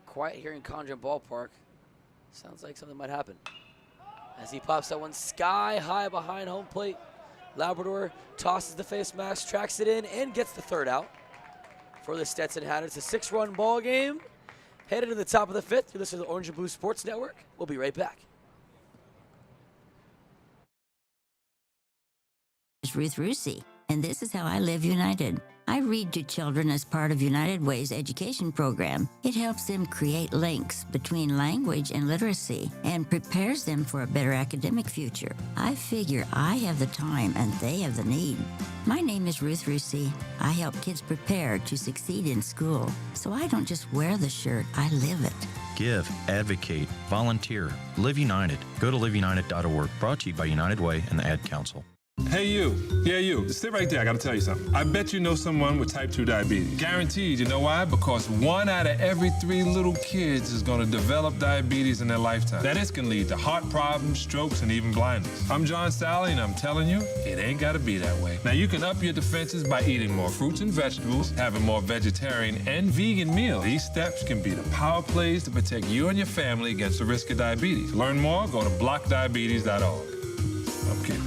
Quiet here in Condron Ballpark. Sounds like something might happen. As he pops that one sky high behind home plate. Labrador tosses the face mask, tracks it in, and gets the third out for the Stetson Hatters. It's a 6-run ball game. Headed to the top of the 5th. You're listening to the Orange and Blue Sports Network. We'll be right back. It's Ruth Rusi, and this is how I live United. I read to children as part of United Way's education program. It helps them create links between language and literacy and prepares them for a better academic future. I figure I have the time and they have the need. My name is Ruth Rusi. I help kids prepare to succeed in school. So I don't just wear the shirt, I live it. Give, advocate, volunteer, Live United. Go to liveunited.org. Brought to you by United Way and the Ad Council. Hey, you. Yeah, you. Sit right there. I got to tell you something. I bet you know someone with type 2 diabetes. Guaranteed. You know why? Because 1 out of every 3 little kids is going to develop diabetes in their lifetime. That is can lead to heart problems, strokes, and even blindness. I'm John Sally, and I'm telling you, it ain't got to be that way. Now, you can up your defenses by eating more fruits and vegetables, having more vegetarian and vegan meals. These steps can be the power plays to protect you and your family against the risk of diabetes. To learn more, go to blockdiabetes.org. I'm kidding.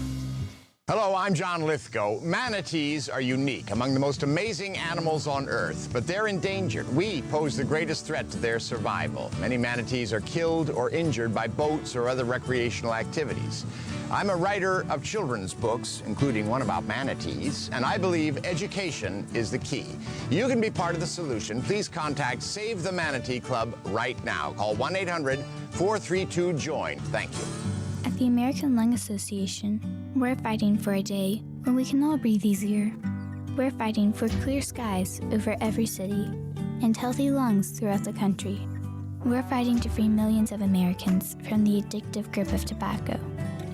Hello, I'm John Lithgow. Manatees are unique, among the most amazing animals on Earth, but they're endangered. We pose the greatest threat to their survival. Many manatees are killed or injured by boats or other recreational activities. I'm a writer of children's books, including one about manatees, and I believe education is the key. You can be part of the solution. Please contact Save the Manatee Club right now. Call 1-800-432-JOIN. Thank you. At the American Lung Association, we're fighting for a day when we can all breathe easier. We're fighting for clear skies over every city and healthy lungs throughout the country. We're fighting to free millions of Americans from the addictive grip of tobacco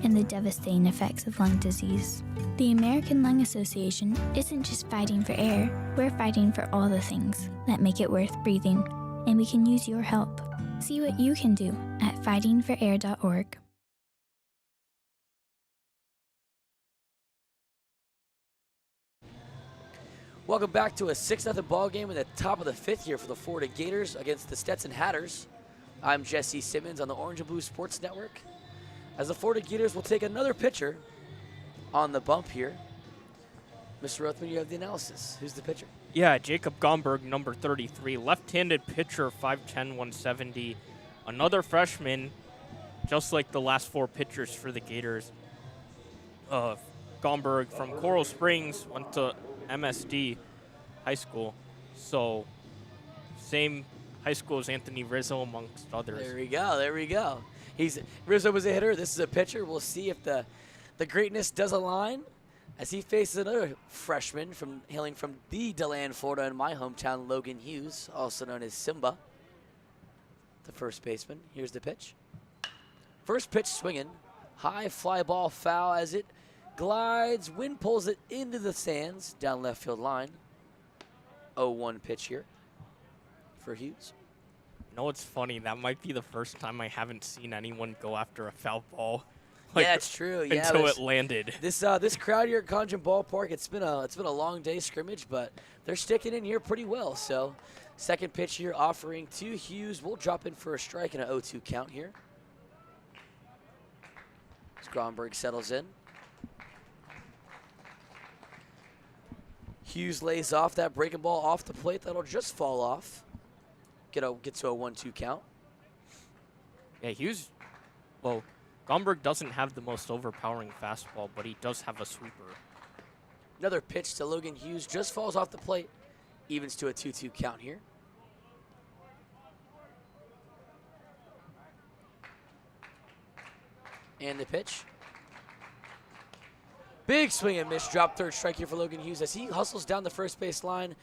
and the devastating effects of lung disease. The American Lung Association isn't just fighting for air, we're fighting for all the things that make it worth breathing, and we can use your help. See what you can do at fightingforair.org. Welcome back to a 6-0 ball game in the top of the 5th here for the Florida Gators against the Stetson Hatters. I'm Jesse Simmons on the Orange and Blue Sports Network. As the Florida Gators will take another pitcher on the bump here. Mr. Rothmann, you have the analysis. Who's the pitcher? Yeah, Jacob Gomberg, number 33, left-handed pitcher, 5'10", 170. another freshman, just like the last 4 pitchers for the Gators. Gomberg from Coral Springs went to MSD high school. So same high school as Anthony Rizzo amongst others. There we go. There we go. Rizzo was a hitter. This is a pitcher. We'll see if the greatness does align as he faces another freshman hailing from the DeLand, Florida, in my hometown, Logan Hughes, also known as Simba, the first baseman. Here's the pitch. First pitch swinging. High fly ball foul as it glides. Wind pulls it into the stands down left field line. 0-1 pitch here for Hughes. You know what's funny? That might be the first time I haven't seen anyone go after a foul ball. Yeah, it's true. Yeah, until it landed. This crowd here at Condron Ballpark, it's been a long day scrimmage, but they're sticking in here pretty well. So, second pitch here offering to Hughes. We'll drop in for a strike and an 0-2 count here. As Gronberg settles in. Hughes lays off that breaking ball off the plate. That'll just fall off. Get to a 1-2 count. Yeah, Hughes, well, Gomberg doesn't have the most overpowering fastball, but he does have a sweeper. Another pitch to Logan Hughes just falls off the plate. Evens to a 2-2 count here. And the pitch. Big swing and miss. Drop third strike here for Logan Hughes as he hustles down the first base line,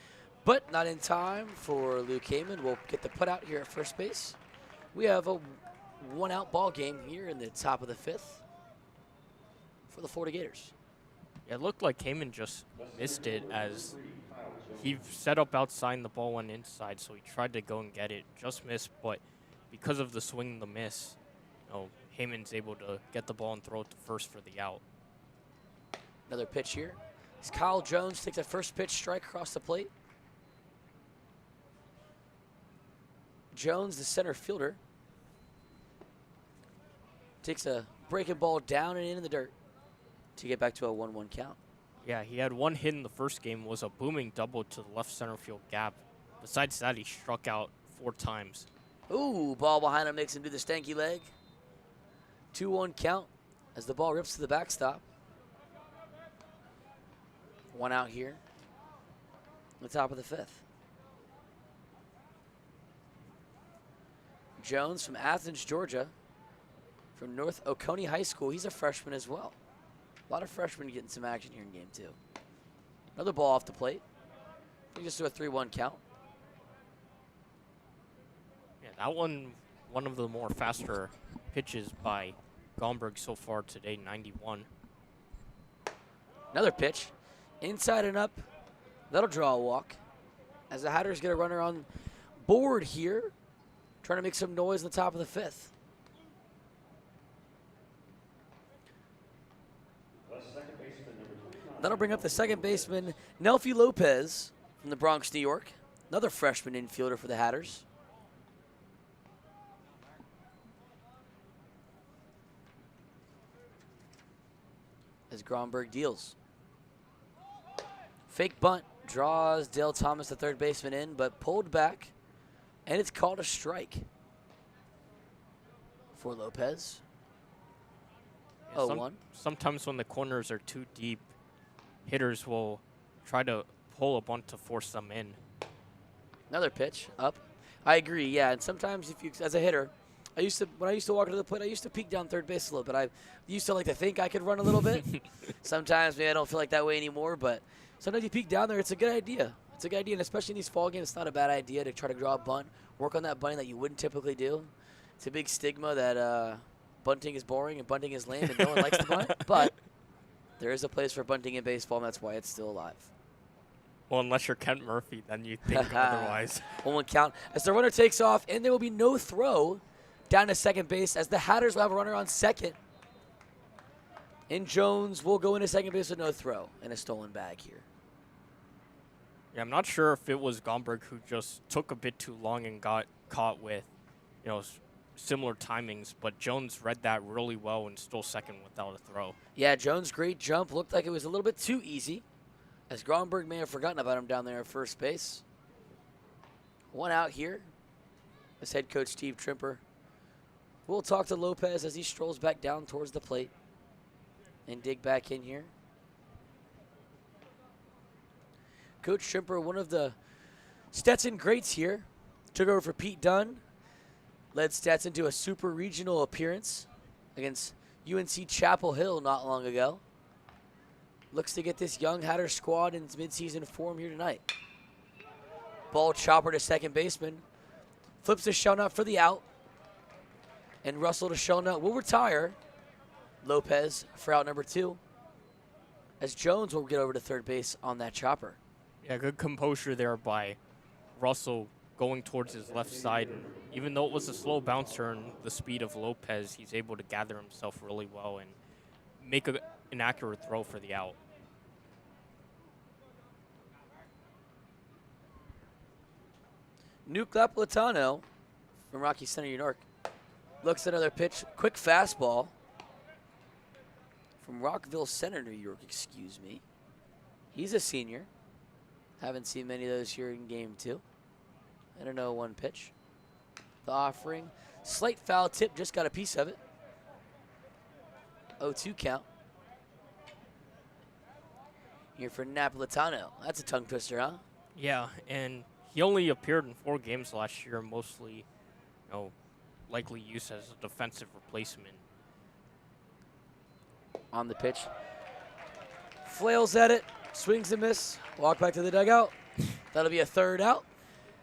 but not in time for Luke Heyman. We'll get the put out here at first base. We have a 1-out ball game here in the top of the 5th for the Florida Gators. Yeah, it looked like Heyman just missed it as he set up outside and the ball went inside, so he tried to go and get it. Just missed, but because of the swing and the miss, Heyman's able to get the ball and throw it to first for the out. Another pitch here. As Kyle Jones takes a first pitch strike across the plate. Jones, the center fielder, takes a breaking ball down and in the dirt to get back to a 1-1 count. Yeah, he had one hit in the first game, was a booming double to the left center field gap. Besides that, he struck out 4 times. Ooh, ball behind him makes him do the stanky leg. 2-1 count as the ball rips to the backstop. 1 out here. On the top of the 5th. Jones from Athens, Georgia, from North Oconee High School. He's a freshman as well. A lot of freshmen getting some action here in game 2. Another ball off the plate. We just do a 3-1 count. Yeah, that one of the more faster pitches by Gomberg so far today, 91. Another pitch. Inside and up. That'll draw a walk. As the Hatters get a runner on board here. Trying to make some noise in the top of the 5th. That'll bring up the second baseman, Nelfi Lopez from the Bronx, New York. Another freshman infielder for the Hatters. As Gronberg deals. Fake bunt draws Dale Thomas, the third baseman, in, but pulled back. And it's called a strike for Lopez. Yeah, 0-1. Sometimes when the corners are too deep, hitters will try to pull a bunt to force them in. Another pitch up. I agree, yeah. And sometimes if you, as a hitter, when I used to walk to the plate, I used to peek down third base a little bit. I used to like to think I could run a little bit. Sometimes maybe I don't feel like that way anymore, but sometimes you peek down there, it's a good idea. It's a good idea, and especially in these fall games, it's not a bad idea to try to draw a bunt, work on that bunting that you wouldn't typically do. It's a big stigma that bunting is boring and bunting is lame and no one likes to bunt, but there is a place for bunting in baseball, and that's why it's still alive. Well, unless you're Kent Murphy, then you think otherwise. 1-1 count as the runner takes off, and there will be no throw down to second base as the Hatters will have a runner on second. And Jones will go into second base with no throw and a stolen bag here. Yeah, I'm not sure if it was Gomberg who just took a bit too long and got caught with, similar timings, but Jones read that really well and stole second without a throw. Yeah, Jones' great jump looked like it was a little bit too easy, as Gronberg may have forgotten about him down there at first base. 1 out here, as head coach Steve Trimper We'll talk to Lopez as he strolls back down towards the plate and dig back in here. Coach Shrimper, one of the Stetson greats here, took over for Pete Dunn, led Stetson to a super regional appearance against UNC Chapel Hill not long ago. Looks to get this young Hatter squad in its midseason form here tonight. Ball chopper to second baseman. Flips to Shelnut for the out. And Russell to Shelnut will retire. Lopez for out number 2. As Jones will get over to third base on that chopper. Yeah, good composure there by Russell going towards his left side. And even though it was a slow bouncer and the speed of Lopez, he's able to gather himself really well and make an accurate throw for the out. Nuke Napolitano from Rocky Center, New York. Looks at another pitch. Quick fastball from Rockville Center, New York, excuse me. He's a senior. Haven't seen many of those here in game 2. I don't know, 1 pitch. The offering. Slight foul tip, just got a piece of it. 0-2 count. Here for Napolitano. That's a tongue twister, huh? Yeah, and he only appeared in 4 games last year, mostly, likely used as a defensive replacement. On the pitch. Flails at it, swings and miss, walk back to the dugout. That'll be a third out.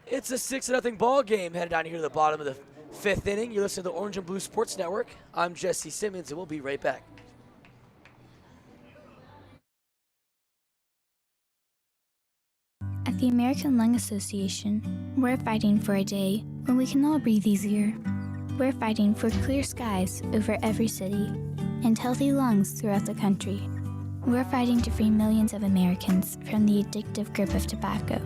It's a 6-0 ball game headed down here to the bottom of the 5th inning. You're listening to the Orange and Blue Sports Network. I'm Jesse Simmons, and we'll be right back. At the American Lung Association, we're fighting for a day when we can all breathe easier. We're fighting for clear skies over every city and healthy lungs throughout the country. We're fighting to free millions of Americans from the addictive grip of tobacco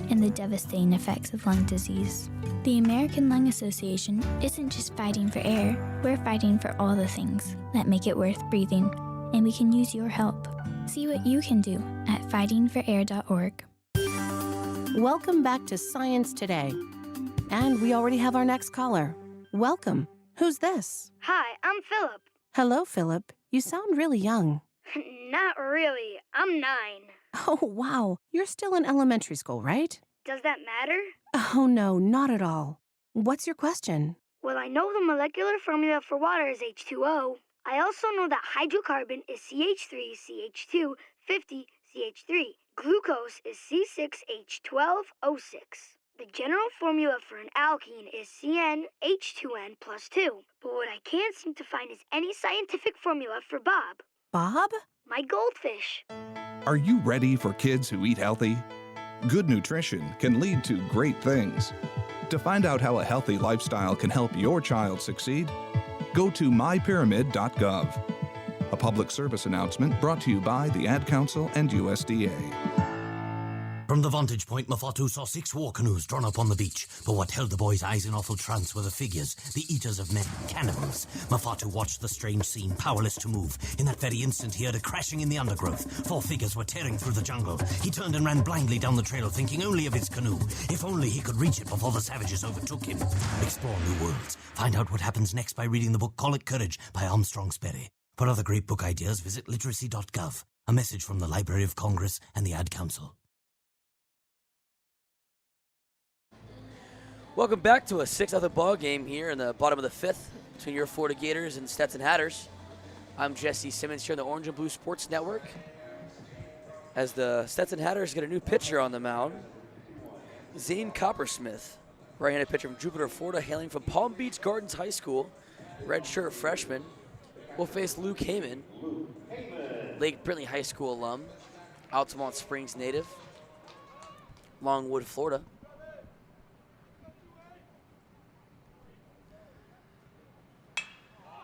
and the devastating effects of lung disease. The American Lung Association isn't just fighting for air, we're fighting for all the things that make it worth breathing, and we can use your help. See what you can do at fightingforair.org. Welcome back to Science Today. And we already have our next caller. Welcome. Who's this? Hi, I'm Philip. Hello, Philip. You sound really young. Not really. I'm 9. Oh, wow. You're still in elementary school, right? Does that matter? Oh, no, not at all. What's your question? Well, I know the molecular formula for water is H2O. I also know that hydrocarbon is CH3CH2 50CH3. Glucose is C6H12O6. The general formula for an alkene is CnH2n plus 2. But what I can't seem to find is any scientific formula for Bob. Bob? My goldfish. Are you ready for kids who eat healthy? Good nutrition can lead to great things. To find out how a healthy lifestyle can help your child succeed, go to mypyramid.gov. A public service announcement brought to you by the Ad Council and USDA. From the vantage point, Mafatu saw 6 war canoes drawn up on the beach. But what held the boy's eyes in awful trance were the figures, the eaters of men, cannibals. Mafatu watched the strange scene, powerless to move. In that very instant, he heard a crashing in the undergrowth. 4 figures were tearing through the jungle. He turned and ran blindly down the trail, thinking only of his canoe. If only he could reach it before the savages overtook him. Explore new worlds. Find out what happens next by reading the book Call It Courage by Armstrong Sperry. For other great book ideas, visit literacy.gov. A message from the Library of Congress and the Ad Council. Welcome back to a 6-0 ball game here in the bottom of the 5th between your Florida Gators and Stetson Hatters. I'm Jesse Simmons here on the Orange and Blue Sports Network. As the Stetson Hatters get a new pitcher on the mound, Zane Coppersmith, right-handed pitcher from Jupiter, Florida, hailing from Palm Beach Gardens High School, redshirt freshman, will face Luke Heyman, Lake Brindley High School alum, Altamont Springs native, Longwood, Florida.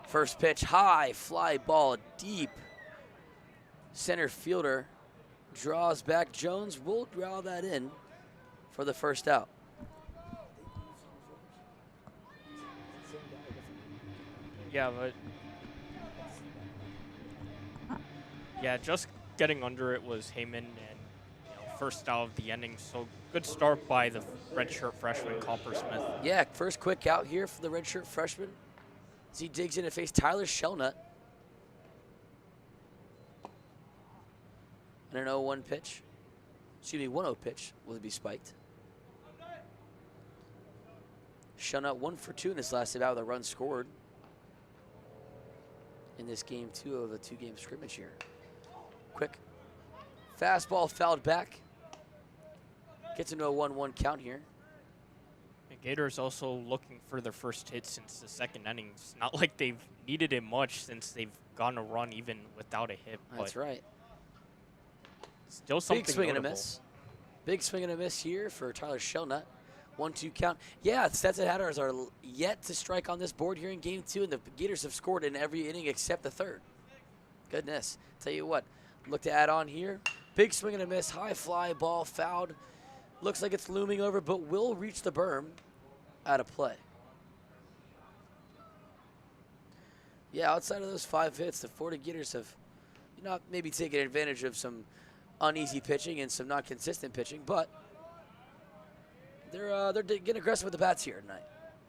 First pitch, high, fly ball, deep. Center fielder draws back. Jones will draw that in for the first out. Yeah, just getting under it was Heyman, and first out of the inning. So good start by the redshirt freshman Coppersmith. Yeah, first quick out here for the redshirt freshman. as he digs in to face Tyler Shelnut. And an 0-1 pitch. Excuse me, 1-0 pitch will be spiked. Shelnut 1 for 2 in his last at-bat with a run scored in this game 2 of a 2-game scrimmage here. Quick fastball fouled back. Gets into a 1-1 count here. The Gators also looking for their first hit since the second inning. It's not like they've needed it much since they've gotten a run even without a hit. That's right. Still something Big swing notable. and a miss. Big swing and a miss here for Tyler Shelnut. 1-2 count. Yeah, Stetson Hatters are yet to strike on this board here in game 2, and the Gators have scored in every inning except the third. Goodness. Tell you what, look to add on here. Big swing and a miss. High fly ball fouled. Looks like it's looming over, but will reach the berm out of play. Yeah, outside of those 5 hits, the Florida Gators have not maybe taken advantage of some uneasy pitching and some not consistent pitching, but they're getting aggressive with the bats here tonight.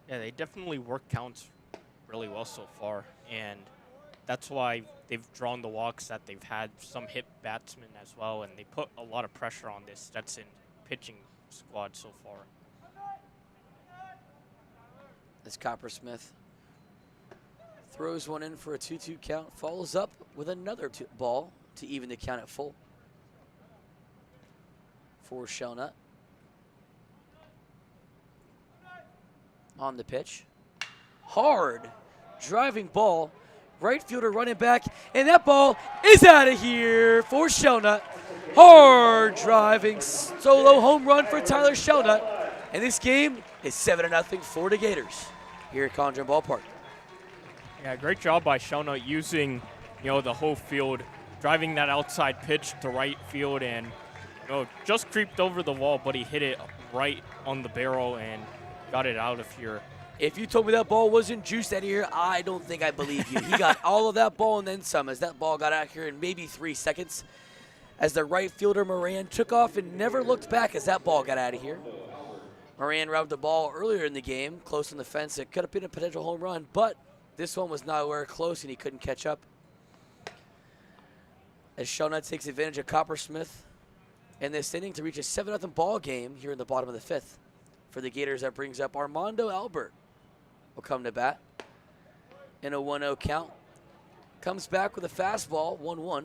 Yeah, they definitely work counts really well so far, and that's why they've drawn the walks that they've had. Some hit batsmen as well, and they put a lot of pressure on this Stetson pitching squad so far. As Coppersmith throws one in for a 2-2 count, follows up with another ball to even the count at full for Shelnut. On the pitch. Hard driving ball. Right fielder running back, and that ball is out of here for Shelnut. Hard driving solo home run for Tyler Shelnut. And this game is 7-0 Florida Gators here at Condron Ballpark. Yeah, great job by Shelnut using, the whole field, driving that outside pitch to right field, and just creeped over the wall, but he hit it right on the barrel and got it out of here. If you told me that ball wasn't juiced out of here, I don't think I believe you. He got all of that ball and then some, as that ball got out here in maybe 3 seconds, as the right fielder Moran took off and never looked back as that ball got out of here. Moran robbed the ball earlier in the game, close on the fence. It could have been a potential home run, but this one was nowhere close and he couldn't catch up. As Shelnut takes advantage of Coppersmith in this inning to reach a 7-0 ball game here in the bottom of the 5th. For the Gators, that brings up Armando Albert. Will come to bat in a 1-0 count. Comes back with a fastball, 1-1.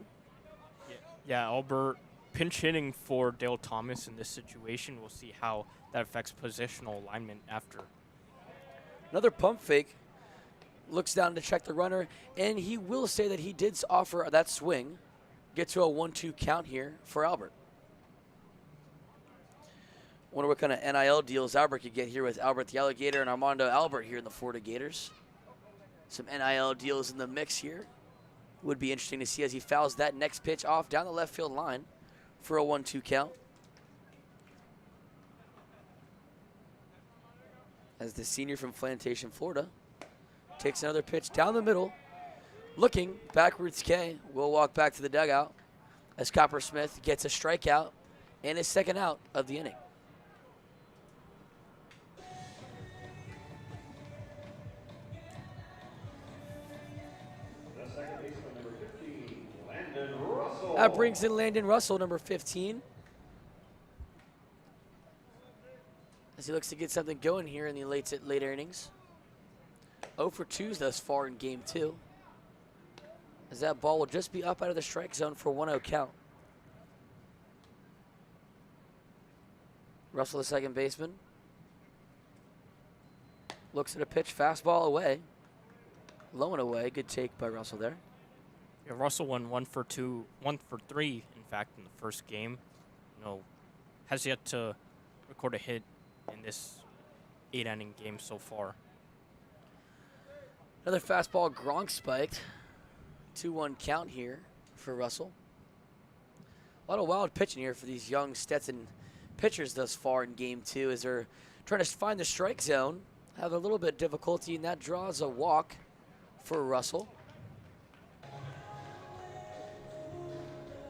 Yeah, Albert pinch hitting for Dale Thomas in this situation. We'll see how that affects positional alignment after. Another pump fake. Looks down to check the runner, and he will say that he did offer that swing. Get to a 1-2 count here for Albert. Wonder what kind of NIL deals Albert could get here with Albert the Alligator and Armando Albert here in the Florida Gators. Some NIL deals in the mix here. Would be interesting to see as he fouls that next pitch off down the left field line for a 1-2 count. As the senior from Plantation, Florida, takes another pitch down the middle. Looking backwards, K will walk back to the dugout as Coppersmith gets a strikeout and his second out of the inning. That brings in Landon Russell, number 15. As he looks to get something going here in the late innings. 0 for 2 thus far in game 2. As that ball will just be up out of the strike zone for 1-0 count. Russell, the second baseman. Looks at a pitch, fastball away. Low and away. Good take by Russell there. Yeah, Russell went 1 for 3, in fact, in the first game. Has yet to record a hit in this 8-inning game so far. Another fastball, Gronk spiked. 2-1 count here for Russell. A lot of wild pitching here for these young Stetson pitchers thus far in game 2 as they're trying to find the strike zone. Have a little bit of difficulty, and that draws a walk for Russell.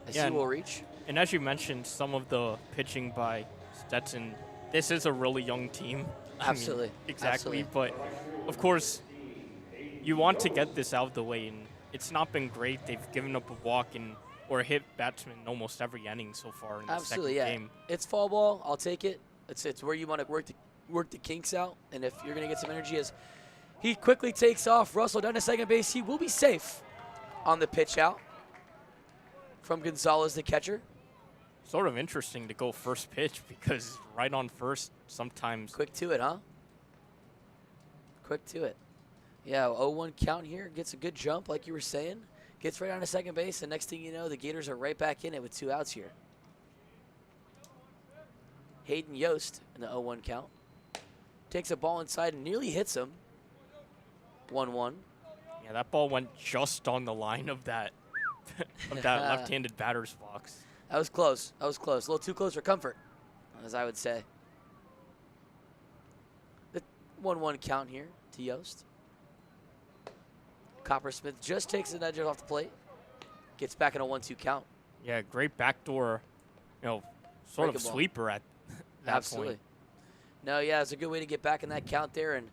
As he will reach. And as you mentioned, some of the pitching by Stetson, this is a really young team. Absolutely. Exactly. Absolutely. But, of course, you want to get this out of the way, and it's not been great. They've given up a walk or hit batsmen almost every inning so far in the Absolutely, second yeah. game. It's fall ball. I'll take it. It's where you want to work the kinks out, and if you're going to get some energy as he quickly takes off, Russell down to second base. He will be safe on the pitch out from Gonzalez, the catcher. Sort of interesting to go first pitch because right on first sometimes. Quick to it, huh? Quick to it. Yeah, 0-1 count here. Gets a good jump, like you were saying. Gets right down to second base, and next thing you know, the Gators are right back in it with 2 outs here. Hayden Yost in the 0-1 count. Takes a ball inside and nearly hits him. 1-1. Yeah, that ball went just on the line of that left-handed batter's box. That was close. That was close. A little too close for comfort, as I would say. The 1-1 count here to Yost. Coppersmith just takes an edge off the plate. Gets back in a 1-2 count. Yeah, great backdoor, sort of sweeper at that Absolutely. point. No, yeah, it's a good way to get back in that count there and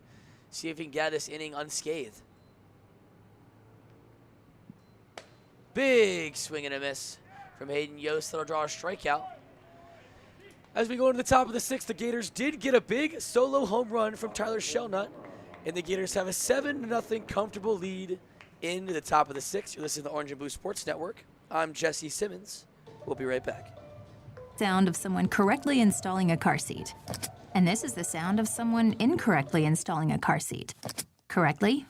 see if he can get this inning unscathed. Big swing and a miss from Hayden Yost. That'll draw a strikeout. As we go into the top of the 6th, the Gators did get a big solo home run from Tyler Shelnut, and the Gators have a 7-0 comfortable lead into the top of the 6th. You're listening to the Orange and Blue Sports Network. I'm Jesse Simmons. We'll be right back. Sound of someone correctly installing a car seat. And this is the sound of someone incorrectly installing a car seat. Correctly,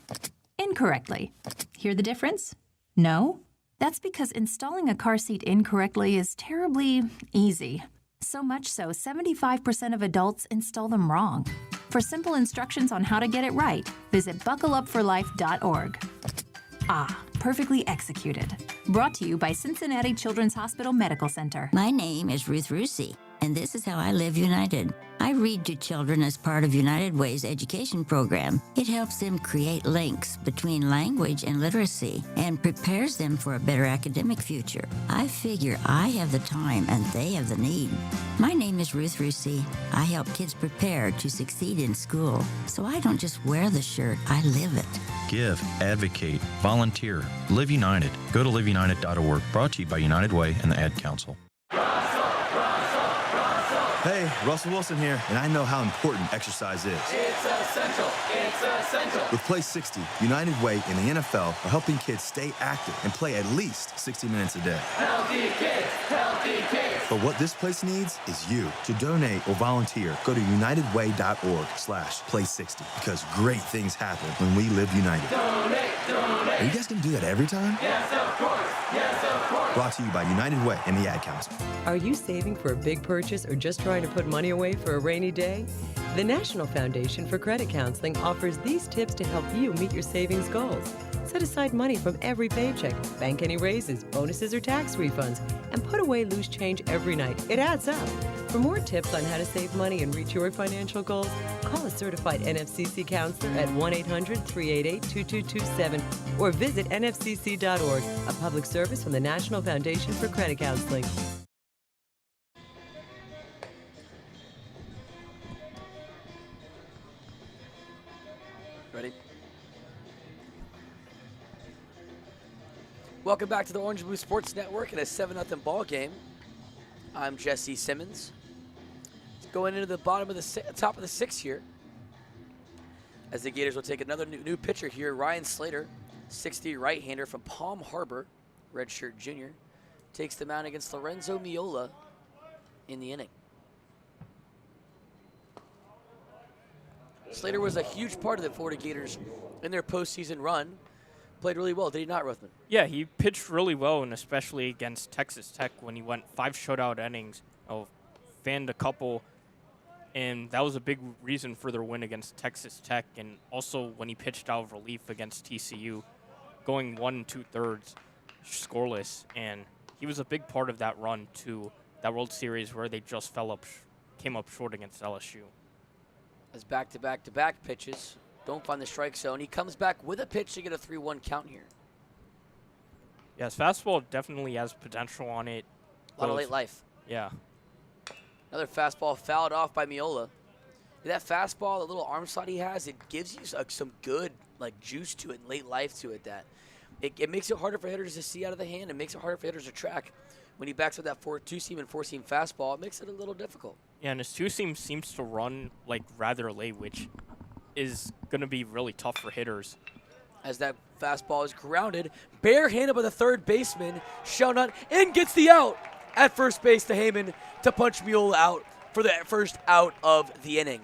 incorrectly. Hear the difference? No? That's because installing a car seat incorrectly is terribly easy. So much so, 75% of adults install them wrong. For simple instructions on how to get it right, visit buckleupforlife.org. Ah, perfectly executed. Brought to you by Cincinnati Children's Hospital Medical Center. My name is Ruth Rusi, and this is how I live United. I read to children as part of United Way's education program. It helps them create links between language and literacy and prepares them for a better academic future. I figure I have the time and they have the need. My name is Ruth Rusi. I help kids prepare to succeed in school, so I don't just wear the shirt, I live it. Give, advocate, volunteer, Live United. Go to liveunited.org. Brought to you by United Way and the Ad Council. Hey, Russell Wilson here, and I know how important exercise is. It's essential. It's essential. With Play 60, United Way and the NFL are helping kids stay active and play at least 60 minutes a day. Healthy kids, healthy kids. But what this place needs is you. To donate or volunteer, go to unitedway.org/play60 because great things happen when we live united. Donate, donate. Are you guys going to do that every time? Yes, of course. Yes, of course. Brought to you by United Way and the Ad Council. Are you saving for a big purchase or just trying to put money away for a rainy day? The National Foundation for Credit Counseling offers these tips to help you meet your savings goals. Set aside money from every paycheck, bank any raises, bonuses, or tax refunds, and put away loose change every night. It adds up. For more tips on how to save money and reach your financial goals, call a certified NFCC counselor at 1-800-388-2227 or visit nfcc.org, a public service from the National Foundation for Credit Counseling. Ready? Welcome back to the Orange and Blue Sports Network in a 7-0 ball game. I'm Jesse Simmons. Going into the top of the 6th here, as the Gators will take another new pitcher here. Ryan Slater, 6'3" right-hander from Palm Harbor, redshirt junior, takes the mound against Lorenzo Miola in the inning. Slater was a huge part of the Florida Gators in their postseason run. Played really well, did he not, Rothman? Yeah, he pitched really well, and especially against Texas Tech when he went 5 shutout innings, fanned a couple, and that was a big reason for their win against Texas Tech. And also when he pitched out of relief against TCU, going 1 2/3 scoreless, and he was a big part of that run to that World Series where they just came up short against LSU. As back-to-back-to-back pitches don't find the strike zone. He comes back with a pitch to get a 3-1 count here. Yeah, his fastball definitely has potential on it. A lot of late life. Yeah. Another fastball fouled off by Miola. That fastball, the little arm slot he has, it gives you some good like juice to it and late life to it that it makes it harder for hitters to see out of the hand. It makes it harder for hitters to track. When he backs up that two-seam and four-seam fastball, it makes it a little difficult. Yeah, and his two-seam seems to run like rather late, which is going to be really tough for hitters. As that fastball is grounded, barehanded by the third baseman, Shelnut, and gets the out at first base to Heyman to punch Mule out for the first out of the inning.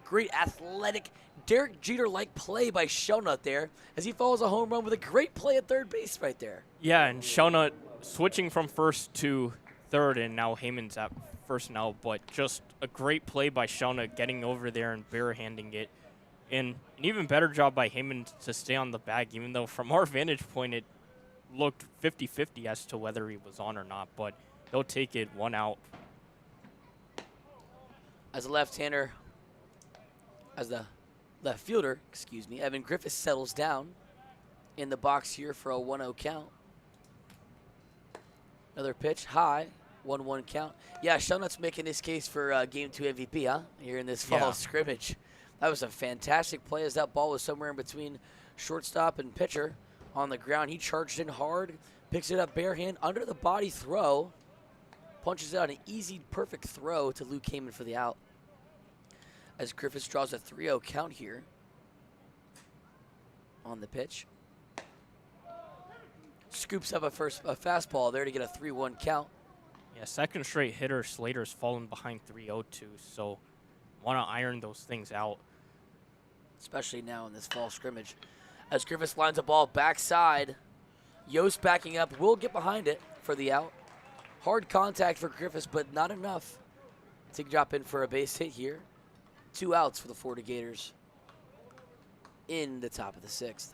Great athletic, Derek Jeter-like play by Shelnut there as he follows a home run with a great play at third base right there. Yeah, and Shelnut switching from first to third, and now Heyman's at first now, but just a great play by Shelnut getting over there and barehanding it. And an even better job by Heyman to stay on the bag, even though from our vantage point it looked 50-50 as to whether he was on or not, but he'll take it, 1 out. As a left-hander, as the left fielder, Evan Griffiths settles down in the box here for a 1-0 count. Another pitch, high, 1-1 count. Yeah, Shelnut's making his case for Game 2 MVP, huh? Here in this fall scrimmage. That was a fantastic play as that ball was somewhere in between shortstop and pitcher on the ground. He charged in hard, picks it up bare hand, under the body throw, punches out an easy, perfect throw to Luke Heyman for the out. As Griffiths draws a 3-0 count here on the pitch. Scoops up a fastball there to get a 3-1 count. Yeah, second straight hitter Slater's fallen behind 3-0 too, so want to iron those things out. Especially now in this fall scrimmage. As Griffiths lines a ball backside, Yost backing up, will get behind it for the out. Hard contact for Griffiths, but not enough to drop in for a base hit here. 2 outs for the Florida Gators in the top of the 6th.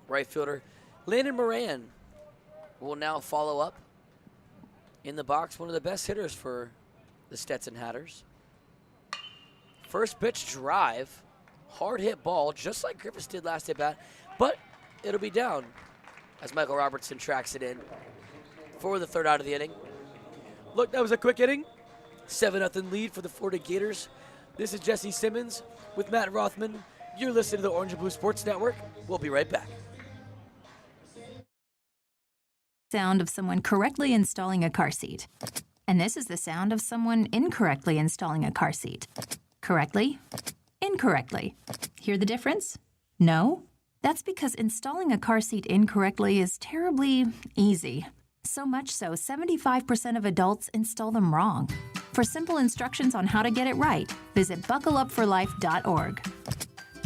Right fielder Landon Moran will now follow up in the box, one of the best hitters for the Stetson Hatters. First pitch drive, hard hit ball, just like Griffiths did last at bat, but it'll be down as Michael Robertson tracks it in for the 3rd out of the inning. Look, that was a quick inning. 7-0 lead for the Florida Gators. This is Jesse Simmons with Matt Rothmann. You're listening to the Orange and Blue Sports Network. We'll be right back. Sound of someone correctly installing a car seat. And this is the sound of someone incorrectly installing a car seat. Correctly, incorrectly. Hear the difference? No? That's because installing a car seat incorrectly is terribly easy. So much so, 75% of adults install them wrong. For simple instructions on how to get it right, visit buckleupforlife.org.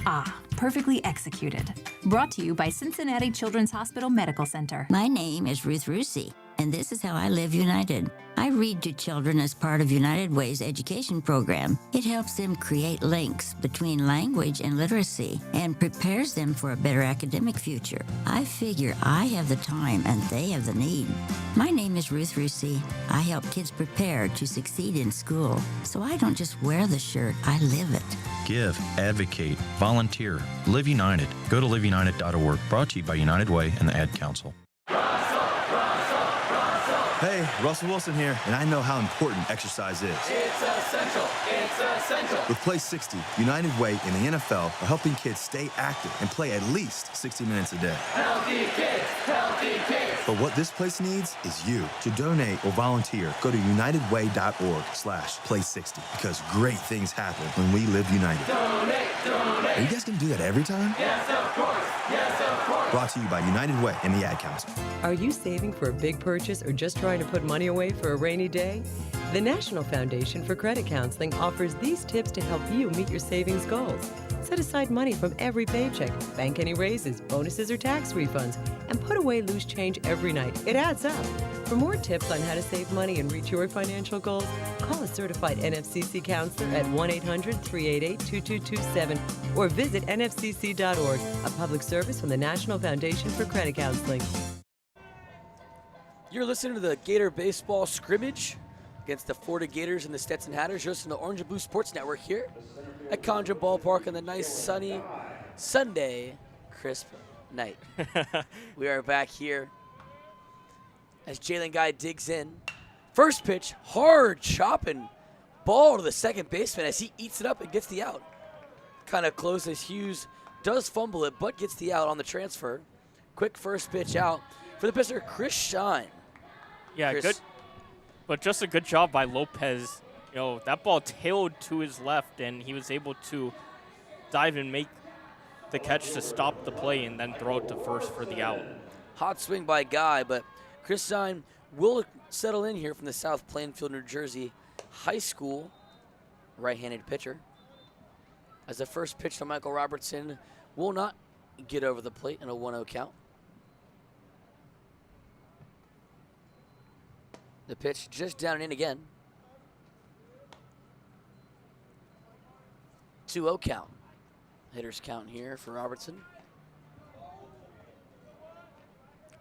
Ah, perfectly executed. Brought to you by Cincinnati Children's Hospital Medical Center. My name is Ruth Rusi, and this is how I live United. I read to children as part of United Way's education program. It helps them create links between language and literacy and prepares them for a better academic future. I figure I have the time and they have the need. My name is Ruth Rusi. I help kids prepare to succeed in school, so I don't just wear the shirt, I live it. Give, advocate, volunteer, Live United. Go to liveunited.org. Brought to you by United Way and the Ad Council. Hey, Russell Wilson here, and I know how important exercise is. It's essential. It's essential. With Play 60, United Way and the NFL are helping kids stay active and play at least 60 minutes a day. Healthy kids, healthy kids. But what this place needs is you. To donate or volunteer, go to unitedway.org/play60 because great things happen when we live united. Donate, donate. Are you guys going to do that every time? Yes, of course. Yes, of course. Brought to you by United Way and the Ad Council. Are you saving for a big purchase or just trying to put money away for a rainy day? The National Foundation for Credit Counseling offers these tips to help you meet your savings goals. Set aside money from every paycheck, bank any raises, bonuses, or tax refunds, and put away loose change every night. It adds up. For more tips on how to save money and reach your financial goals, call a certified NFCC counselor at 1-800-388-2227 or visit nfcc.org, a public service from the National Foundation for Credit Counseling. You're listening to the Gator Baseball scrimmage against the Florida Gators and the Stetson Hatters. You're listening to the Orange and Blue Sports Network here at Condron Ballpark on the nice, sunny, Sunday, crisp night. We are back here as Jalen Guy digs in. First pitch, hard chopping ball to the second baseman as he eats it up and gets the out. Kind of close as Hughes does fumble it, but gets the out on the transfer. Quick first pitch out for the pitcher, Chris Shine. Yeah, Chris. good. But just a good job by Lopez. You know, that ball tailed to his left, and he was able to dive and make the catch to stop the play and then throw it to first for the out. Hot swing by Guy, but Chris Shine will settle in here from the South Plainfield, New Jersey high school right-handed pitcher. As the first pitch to Michael Robertson will not get over the plate in a 1-0 count. The pitch just down and in again. 2-0 count. Hitters count here for Robertson.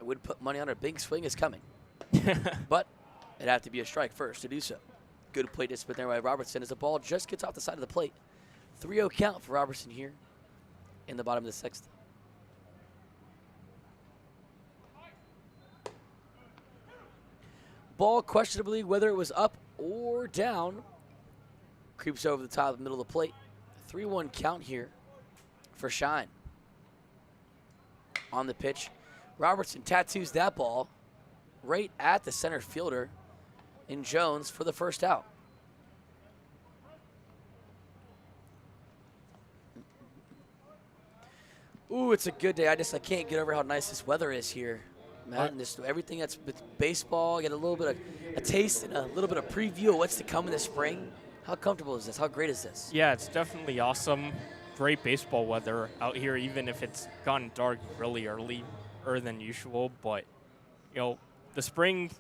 I would put money on a big swing is coming. But it'd have to be a strike first to do so. Good plate discipline there by Robertson as the ball just gets off the side of the plate. 3-0 count for Robertson here in the bottom of the sixth. Ball questionably whether it was up or down. Creeps over the top of the middle of the plate. 3-1 count here for Shine. On the pitch, Robertson tattoos that ball right at the center fielder in Jones for the first out. Ooh, it's a good day. I can't get over how nice this weather is here, Matt. And this, everything that's with baseball, get a little bit of a taste and a little bit of preview of what's to come in the spring. How comfortable is this? How great is this? Yeah, it's definitely awesome. Great baseball weather out here, even if it's gotten dark really earlier than usual. But, you know, the spring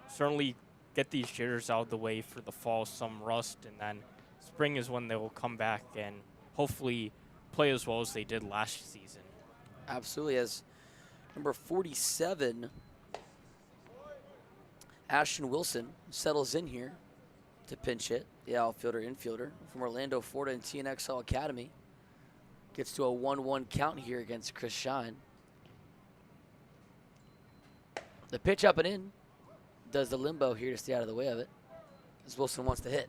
certainly get these jitters out of the way for the fall, some rust, and then spring is when they will come back and hopefully play as well as they did last season. Absolutely. As number 47, Ashton Wilson settles in here to pinch hit, the outfielder, infielder from Orlando, Florida, and TNXL Academy. Gets to a 1-1 count here against Chris Shine. The pitch up and in. Does the limbo here to stay out of the way of it, as Wilson wants to hit.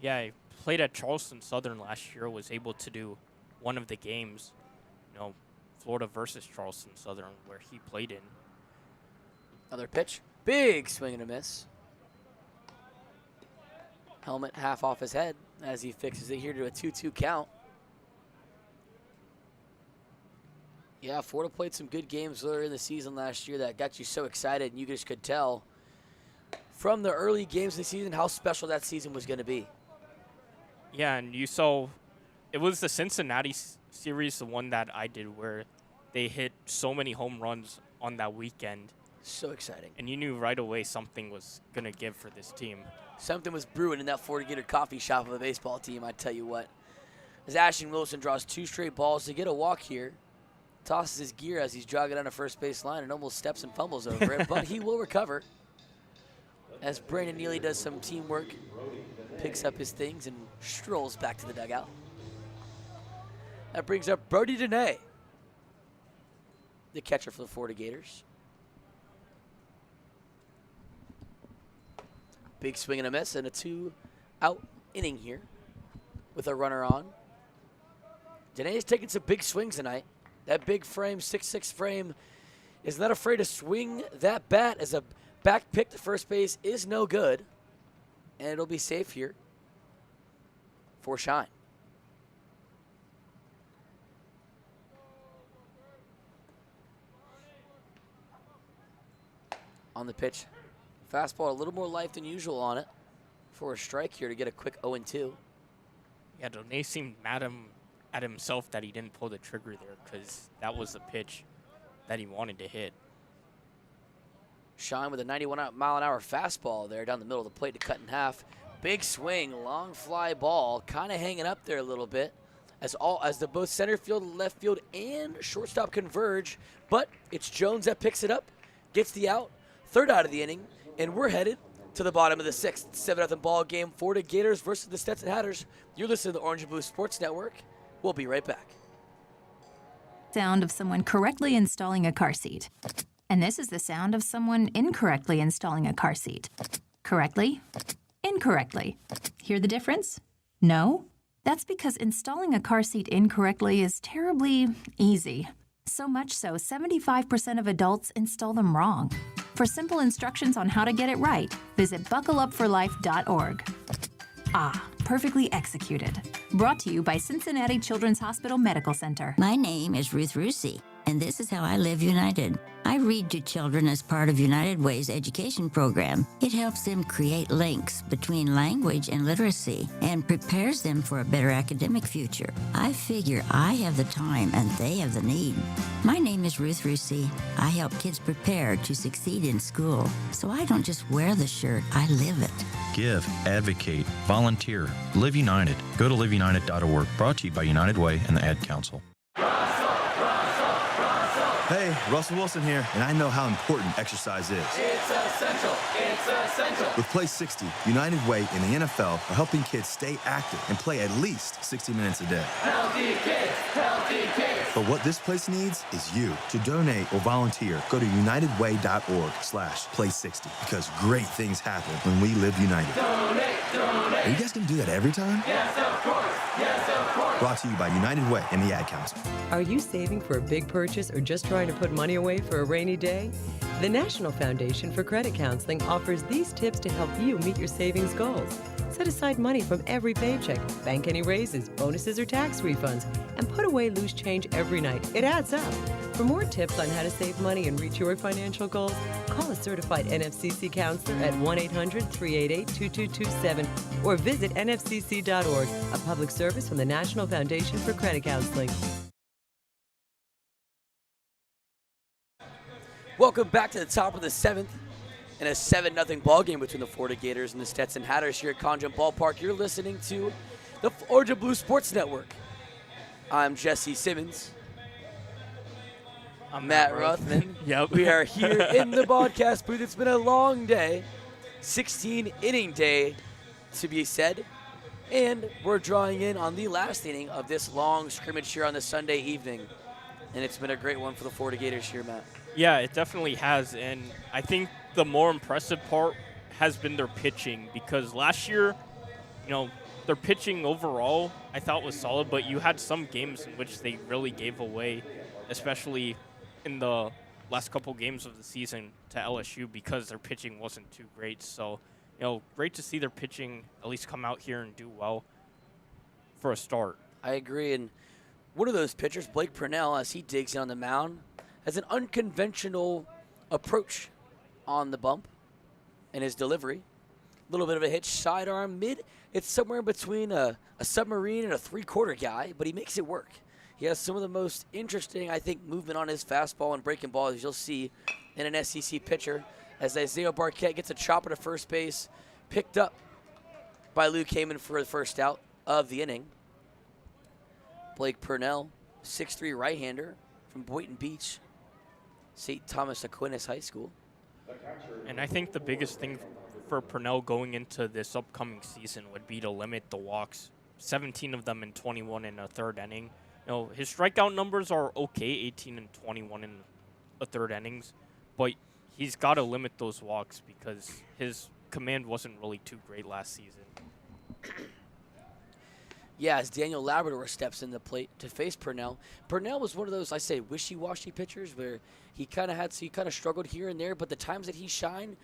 Yeah, he played at Charleston Southern last year, was able to do one of the games, you know, Florida versus Charleston Southern, where he played in. Another pitch. Big swing and a miss. Helmet half off his head as he fixes it here to a 2-2 count. Yeah, Florida played some good games earlier in the season last year that got you so excited, and you just could tell from the early games of the season how special that season was going to be. Yeah, and you saw it was the Cincinnati series, the one that I did, where they hit so many home runs on that weekend. So exciting. And you knew right away something was going to give for this team. Something was brewing in that Florida Gator coffee shop of a baseball team, I tell you what. As Ashton Wilson draws 2 straight balls to get a walk here, tosses his gear as he's jogging down the first base line and almost steps and fumbles over it, but he will recover. As Brandon Neely does some teamwork, picks up his things and strolls back to the dugout. That brings up Brody Dene, the catcher for the Florida Gators. Big swing and a miss and a 2-out inning here with a runner on. Dene's taking some big swings tonight. That big frame, 6'6" frame, is not afraid to swing that bat as a back pick to first base is no good. And it'll be safe here for Shine. On the pitch, fastball, a little more life than usual on it for a strike here to get a quick 0-2. Yeah, Donay seemed mad at himself that he didn't pull the trigger there, because that was the pitch that he wanted to hit. Shine with a 91-mile-an-hour fastball there down the middle of the plate to cut in half. Big swing, long fly ball, kind of hanging up there a little bit as the both center field, left field, and shortstop converge. But it's Jones that picks it up, gets the out, third out of the inning, and we're headed to the bottom of the sixth. 7-0 ball game, Florida Gators versus the Stetson Hatters. You're listening to the Orange and Blue Sports Network. We'll be right back. Sound of someone correctly installing a car seat. And this is the sound of someone incorrectly installing a car seat. Correctly, incorrectly. Hear the difference? No? That's because installing a car seat incorrectly is terribly easy. So much so, 75% of adults install them wrong. For simple instructions on how to get it right, visit buckleupforlife.org. Ah, perfectly executed. Brought to you by Cincinnati Children's Hospital Medical Center. My name is Ruth Rusi, and this is how I live United. I read to children as part of United Way's education program. It helps them create links between language and literacy and prepares them for a better academic future. I figure I have the time and they have the need. My name is Ruth Rusi. I help kids prepare to succeed in school, so I don't just wear the shirt, I live it. Give, advocate, volunteer, Live United. Go to liveunited.org. Brought to you by United Way and the Ad Council. Hey, Russell Wilson here, and I know how important exercise is. It's essential. It's essential. With Play 60, United Way and the NFL are helping kids stay active and play at least 60 minutes a day. Healthy kids. Healthy kids. But what this place needs is you. To donate or volunteer, go to unitedway.org/play60 because great things happen when we live united. Donate. Are you guys going to do that every time? Yes, of course. Yes, of course. Brought to you by United Way and the Ad Council. Are you saving for a big purchase or just trying to put money away for a rainy day? The National Foundation for Credit Counseling offers these tips to help you meet your savings goals. Set aside money from every paycheck, bank any raises, bonuses, or tax refunds, and put away loose change every night. It adds up. For more tips on how to save money and reach your financial goals, call a certified NFCC counselor at 1-800-388-2227 or visit nfcc.org, a public service from the National Foundation for Credit Counseling. Welcome back to the top of the 7th in a 7-0 ball game between the Florida Gators and the Stetson Hatters here at Condron Ballpark. You're listening to the Orange and Blue Sports Network. I'm Jesse Simmons. I'm Matt Rothmann. Yep. We are here in the broadcast booth. It's been a long day, 16-inning day to be said, and we're drawing in on the last inning of this long scrimmage here on the Sunday evening, and it's been a great one for the Florida Gators here, Matt. Yeah, it definitely has, and I think the more impressive part has been their pitching because last year, their pitching overall I thought was solid, but you had some games in which they really gave away, especially in the last couple games of the season to LSU because their pitching wasn't too great. So, great to see their pitching at least come out here and do well for a start. I agree, and one of those pitchers, Blake Purnell, as he digs in on the mound, has an unconventional approach on the bump in his delivery. A little bit of a hitch sidearm mid. It's somewhere between a submarine and a three-quarter guy, but he makes it work. He has some of the most interesting, I think, movement on his fastball and breaking ball as you'll see in an SEC pitcher. As Isaiah Barquette gets a chopper to first base, picked up by Luke Heyman for the first out of the inning. Blake Purnell, 6'3" right-hander from Boynton Beach, St. Thomas Aquinas High School. And I think the biggest thing for Purnell going into this upcoming season would be to limit the walks, 17 of them in 21 in a third inning. His strikeout numbers are okay, 18 and 21 in a third innings, but he's got to limit those walks because his command wasn't really too great last season. Yeah, as Daniel Labrador steps in the plate to face Purnell. Purnell was one of those, I say, wishy-washy pitchers where he kind of struggled here and there, but the times that he's shown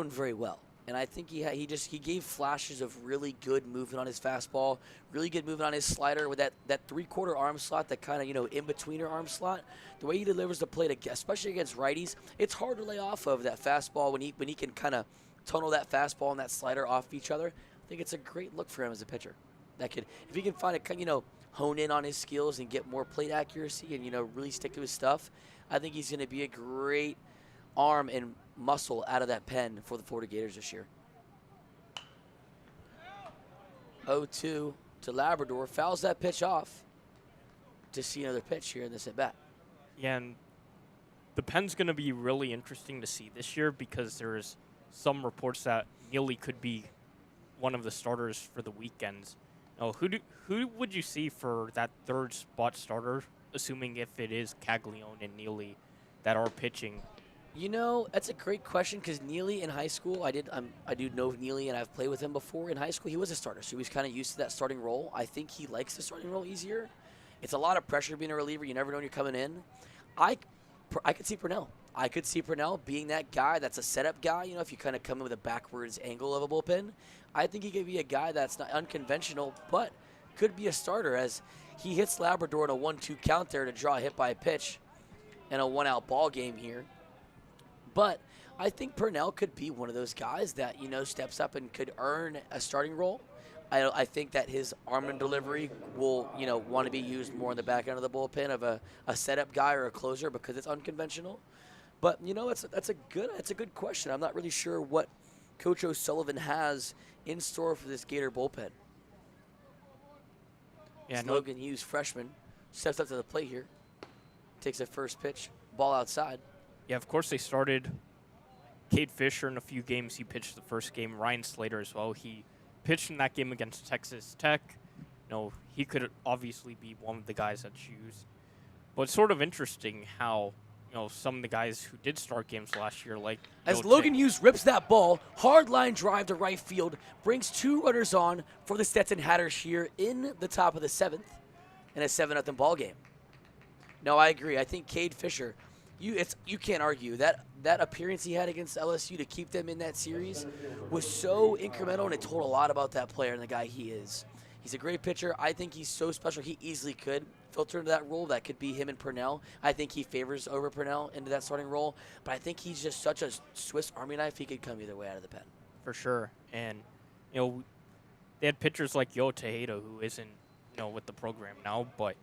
very well. And I think he gave flashes of really good movement on his fastball, really good movement on his slider with that three-quarter arm slot, that kind of, in-betweener arm slot. The way he delivers the plate, especially against righties, it's hard to lay off of that fastball when he can kind of tunnel that fastball and that slider off each other. I think it's a great look for him as a pitcher. That could, if he can find hone in on his skills and get more plate accuracy and, really stick to his stuff, I think he's going to be a great arm and muscle out of that pen for the Florida Gators this year. 0-2 to Labrador. Fouls that pitch off to see another pitch here in this at-bat. Yeah, and the pen's going to be really interesting to see this year because there's some reports that Neely could be one of the starters for the weekends. Who would you see for that third spot starter, assuming if it is Caglione and Neely that are pitching You know, that's a great question because Neely in high school, I do know Neely and I've played with him before. In high school, he was a starter, so he was kind of used to that starting role. I think he likes the starting role easier. It's a lot of pressure being a reliever. You never know when you're coming in. I could see Purnell. I could see Purnell being that guy that's a setup guy. You know, if you kind of come in with a backwards angle of a bullpen, I think he could be a guy that's not unconventional, but could be a starter as he hits Labrador in a 1-2 count there to draw a hit by a pitch in a 1-out ball game here. But I think Purnell could be one of those guys that, you know, steps up and could earn a starting role. I think that his arm and delivery will, you know, want to be used more in the back end of the bullpen of a setup guy or a closer because it's unconventional. But, you know, that's a good question. I'm not really sure what Coach O'Sullivan has in store for this Gator bullpen. Yeah, Logan Hughes, freshman, steps up to the plate here, takes a first pitch, ball outside. Yeah, of course they started Cade Fisher in a few games. He pitched the first game. Ryan Slater as well. He pitched in that game against Texas Tech. You know, he could obviously be one of the guys that's used. But it's sort of interesting how, you know, some of the guys who did start games last year, like as Logan Hughes rips that ball, hard line drive to right field, brings 2 runners on for the Stetson Hatters here in the top of the 7th in a 7-0 ball game. No, I agree. I think Cade Fisher, you can't argue that appearance he had against LSU to keep them in that series was so incremental, and it told a lot about that player and the guy he is. He's a great pitcher. I think he's so special. He easily could filter into that role. That could be him and Purnell. I think he favors over Purnell into that starting role, but I think he's just such a Swiss Army knife. He could come either way out of the pen. For sure. And, you know, they had pitchers like Yo Tejeda, who isn't, you know, with the program now, but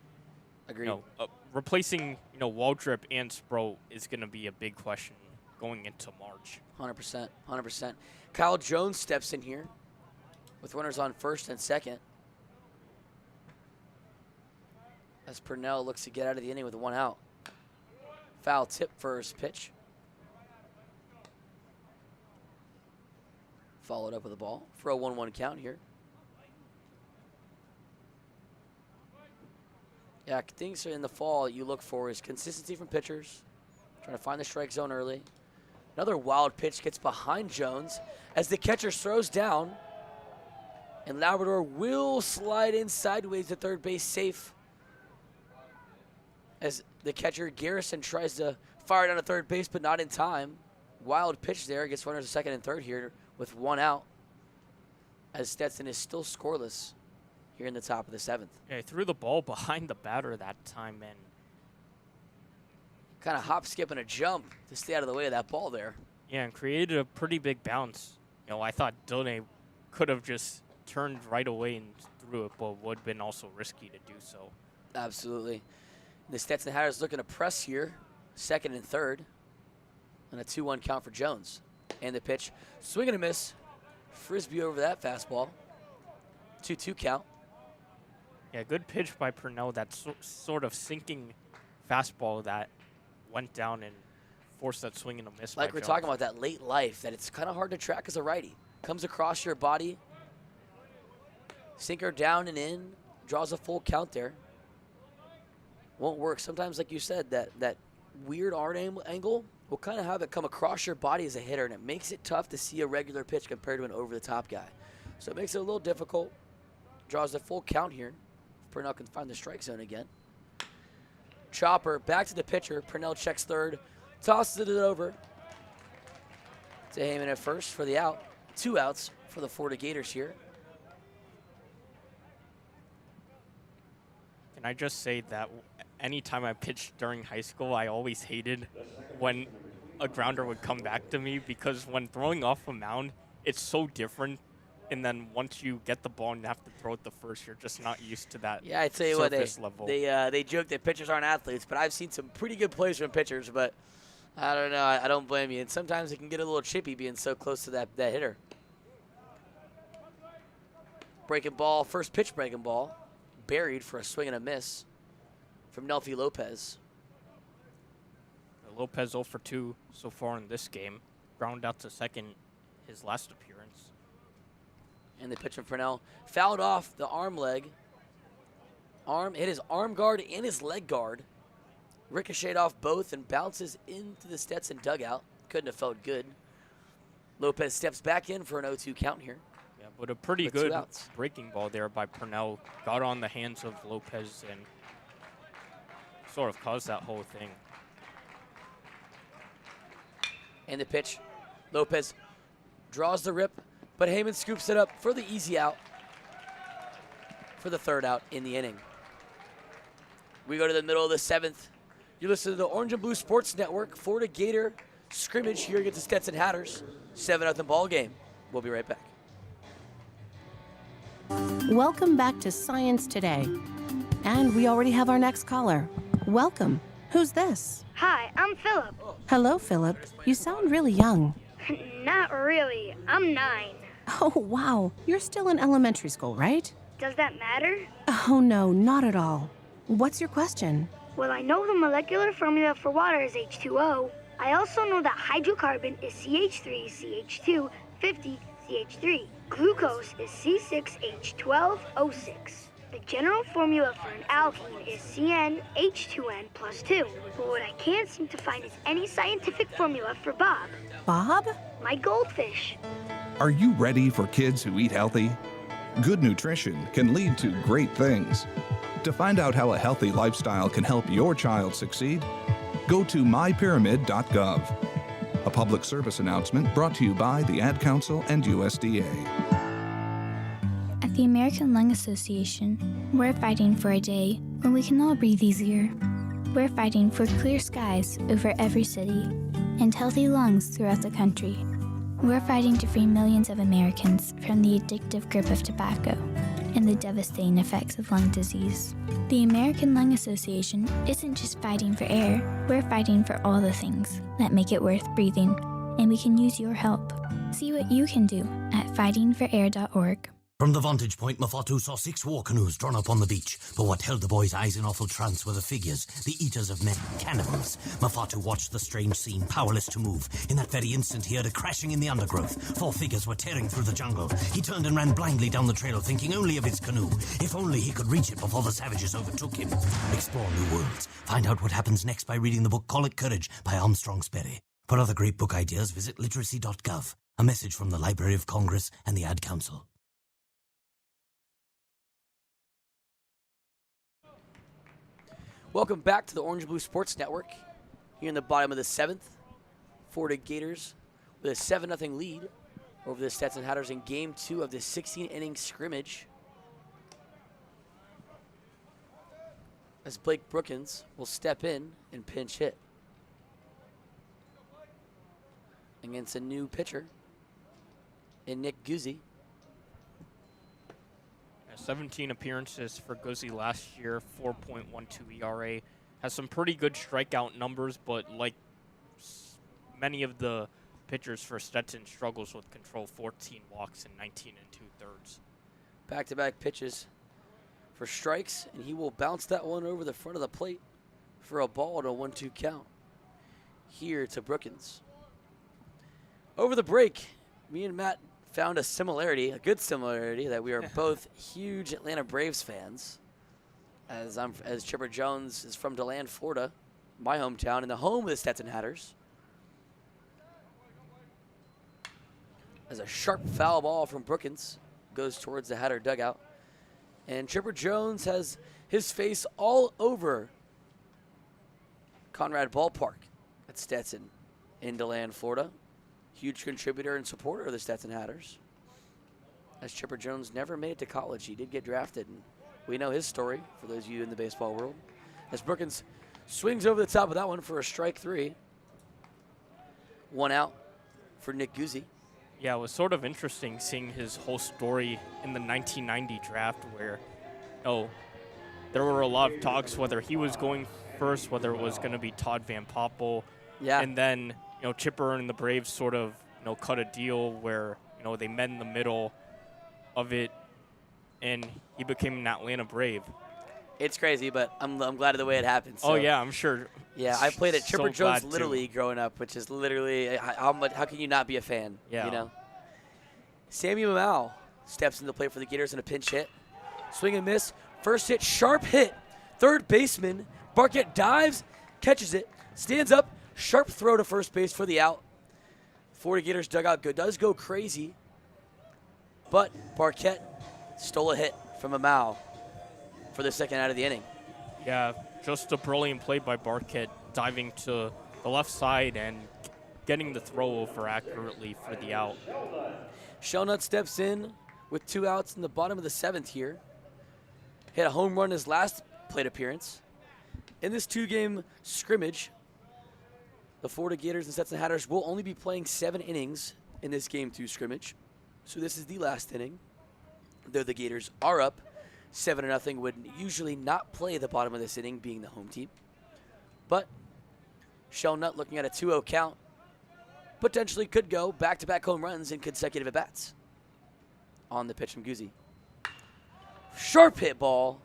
agreed. You know, replacing, you know, Waldrop and Sproat is going to be a big question going into March. 100%. Kyle Jones steps in here with runners on first and second as Purnell looks to get out of the inning with 1 out. Foul tip first pitch. Followed up with a ball for a 1-1 count here. Yeah, things in the fall you look for is consistency from pitchers, trying to find the strike zone early. Another wild pitch gets behind Jones as the catcher throws down, and Labrador will slide in sideways to third base safe as the catcher Garrison tries to fire down to third base, but not in time. Wild pitch there, gets runners to second and third here with 1 out as Stetson is still scoreless here in the top of the 7th. Yeah, he threw the ball behind the batter that time and kind of hop, skip, and a jump to stay out of the way of that ball there. Yeah, and created a pretty big bounce. You know, I thought Dillane could have just turned right away and threw it, but would have been also risky to do so. Absolutely. The Stetson Hatters looking to press here, second and third, and a 2-1 count for Jones. And the pitch, swing and a miss. Frisbee over that fastball. 2-2 count. Yeah, good pitch by Purnell. That sort of sinking fastball that went down and forced that swing and a miss. Like we're talking about that late life, that it's kind of hard to track as a righty. Comes across your body, sinker down and in, draws a full count there. Won't work. Sometimes, like you said, that weird arm angle will kind of have it come across your body as a hitter, and it makes it tough to see a regular pitch compared to an over-the-top guy. So it makes it a little difficult. Draws the full count here. Purnell can find the strike zone again. Chopper back to the pitcher. Purnell checks third, tosses it over to Heyman at first for the out. 2 outs for the Florida Gators here. Can I just say that anytime I pitched during high school, I always hated when a grounder would come back to me, because when throwing off a mound, it's so different. And then once you get the ball and you have to throw it the first, you're just not used to that. Yeah, I tell you what, level. they joke that pitchers aren't athletes, but I've seen some pretty good plays from pitchers. But I don't know, I don't blame you. And sometimes it can get a little chippy being so close to that hitter. Breaking ball, first pitch breaking ball, buried for a swing and a miss from Nelfi Lopez. Lopez 0 for 2 so far in this game. Ground out to second his last appearance. And the pitch from Purnell fouled off the arm leg. Hit his arm guard and his leg guard ricocheted off both and bounces into the Stetson dugout. Couldn't have felt good. Lopez steps back in for an 0-2 count here. Yeah, but a pretty with good 2 outs. breaking ball there by Purnell. Got on the hands of Lopez and sort of caused that whole thing. And the pitch. Lopez draws the rip, but Heyman scoops it up for the easy out. For the 3rd out in the inning. We go to the middle of the 7th. You listen to the Orange and Blue Sports Network. Florida Gator scrimmage here against the Stetson Hatters. 7-0 ball game. We'll be right back. Welcome back to Science Today. And we already have our next caller. Welcome. Who's this? Hi, I'm Philip. Hello, Philip. You sound really young. Not really. I'm 9. Oh, wow. You're still in elementary school, right? Does that matter? Oh, no, not at all. What's your question? Well, I know the molecular formula for water is H2O. I also know that hydrocarbon is CH3CH2, 50CH3. Glucose is C6H12O6. The general formula for an alkene is CnH2n plus 2. But what I can't seem to find is any scientific formula for Bob. Bob? My goldfish. Are you ready for kids who eat healthy? Good nutrition can lead to great things. To find out how a healthy lifestyle can help your child succeed, go to mypyramid.gov. A public service announcement brought to you by the Ad Council and USDA. At the American Lung Association, we're fighting for a day when we can all breathe easier. We're fighting for clear skies over every city and healthy lungs throughout the country. We're fighting to free millions of Americans from the addictive grip of tobacco and the devastating effects of lung disease. The American Lung Association isn't just fighting for air, we're fighting for all the things that make it worth breathing, and we can use your help. See what you can do at fightingforair.org. From the vantage point, Mafatu saw 6 war canoes drawn up on the beach. But what held the boys' eyes in awful trance were the figures, the eaters of men, cannibals. Mafatu watched the strange scene, powerless to move. In that very instant, he heard a crashing in the undergrowth. 4 figures were tearing through the jungle. He turned and ran blindly down the trail, thinking only of his canoe. If only he could reach it before the savages overtook him. Explore new worlds. Find out what happens next by reading the book Call It Courage by Armstrong Sperry. For other great book ideas, visit literacy.gov. A message from the Library of Congress and the Ad Council. Welcome back to the Orange and Blue Sports Network. Here in the bottom of the 7th, Florida Gators with a 7-0 lead over the Stetson Hatters in Game 2 of this 16-inning scrimmage. As Blake Brookins will step in and pinch hit against a new pitcher in Nick Guzzi. 17 appearances for Guzzi last year, 4.12 ERA. Has some pretty good strikeout numbers, but like many of the pitchers for Stetson, struggles with control, 14 walks and 19 2/3. Back-to-back pitches for strikes, and he will bounce that one over the front of the plate for a ball and a 1-2 count. Here to Brookins. Over the break, me and Matt found a similarity, a good similarity, that we are both huge Atlanta Braves fans. As Chipper Jones is from DeLand, Florida, my hometown, and the home of the Stetson Hatters. As a sharp foul ball from Brookins goes towards the Hatter dugout. And Chipper Jones has his face all over Condron Ballpark at Stetson in DeLand, Florida. Huge contributor and supporter of the Stetson Hatters. As Chipper Jones never made it to college, he did get drafted, and we know his story, for those of you in the baseball world. As Brookins swings over the top of that one for a strike 3. 1 out for Nick Guzzi. Yeah, it was sort of interesting seeing his whole story in the 1990 draft where, there were a lot of talks whether he was going first, whether it was going to be Todd Van Poppel. Yeah. And then, Chipper and the Braves sort of, cut a deal where, they met in the middle of it, and he became an Atlanta Brave. It's crazy, but I'm glad of the way it happened. So. Oh, yeah, I'm sure. Yeah, I played at Chipper so Jones Little League growing up, which is literally, how can you not be a fan? Yeah. Sammy Mamau steps into the plate for the Gators in a pinch hit. Swing and miss. First hit, sharp hit. Third baseman, Barquette dives catches it, stands up, sharp throw to first base for the out. Florida Gators dugout does go crazy, but Barquette stole a hit from Amau for the second out of the inning. Yeah, just a brilliant play by Barquette, diving to the left side and getting the throw over accurately for the out. Shelnut steps in with 2 outs in the bottom of the 7th here. Hit a home run his last plate appearance. In this 2-game scrimmage, the Florida Gators and Stetson Hatters will only be playing 7 innings in this Game 2 scrimmage. So this is the last inning. Though the Gators are up 7-0, would usually not play the bottom of this inning, being the home team. But Shelnut looking at a 2-0 count. Potentially could go back-to-back home runs in consecutive at-bats. On the pitch from Guzzi. Sharp hit ball,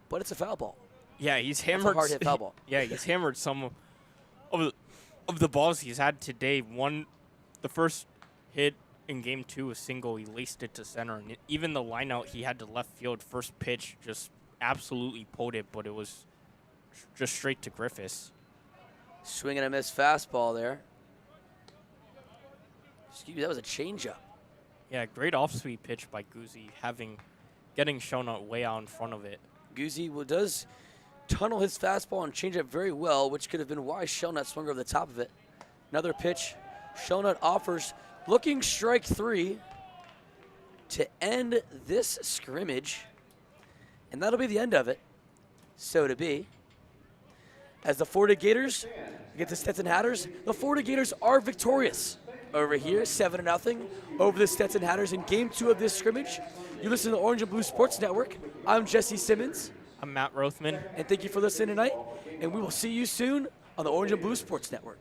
but it's a foul ball. Yeah, he's That's a hammered. hard hit foul ball. Yeah, he's hammered some of the balls he's had today. The first hit in Game 2 was single. He laced it to center, and even the line out he had to left field. First pitch just absolutely pulled it, but it was just straight to Griffiths. Swing and a miss fastball there. Excuse me, that was a changeup. Yeah, great off-speed pitch by Guzzi, getting Shelnut way out in front of it. Guzzi does tunnel his fastball and changeup very well, which could have been why Shelnut swung over the top of it. Another pitch. Shelnut offers, looking strike 3 to end this scrimmage. And that'll be the end of it. So to be. As the Florida Gators get the Stetson Hatters, the Florida Gators are victorious over here, 7-0 over the Stetson Hatters in Game 2 of this scrimmage. You listen to the Orange and Blue Sports Network. I'm Jesse Simmons. I'm Matt Rothmann. And thank you for listening tonight. And we will see you soon on the Orange and Blue Sports Network.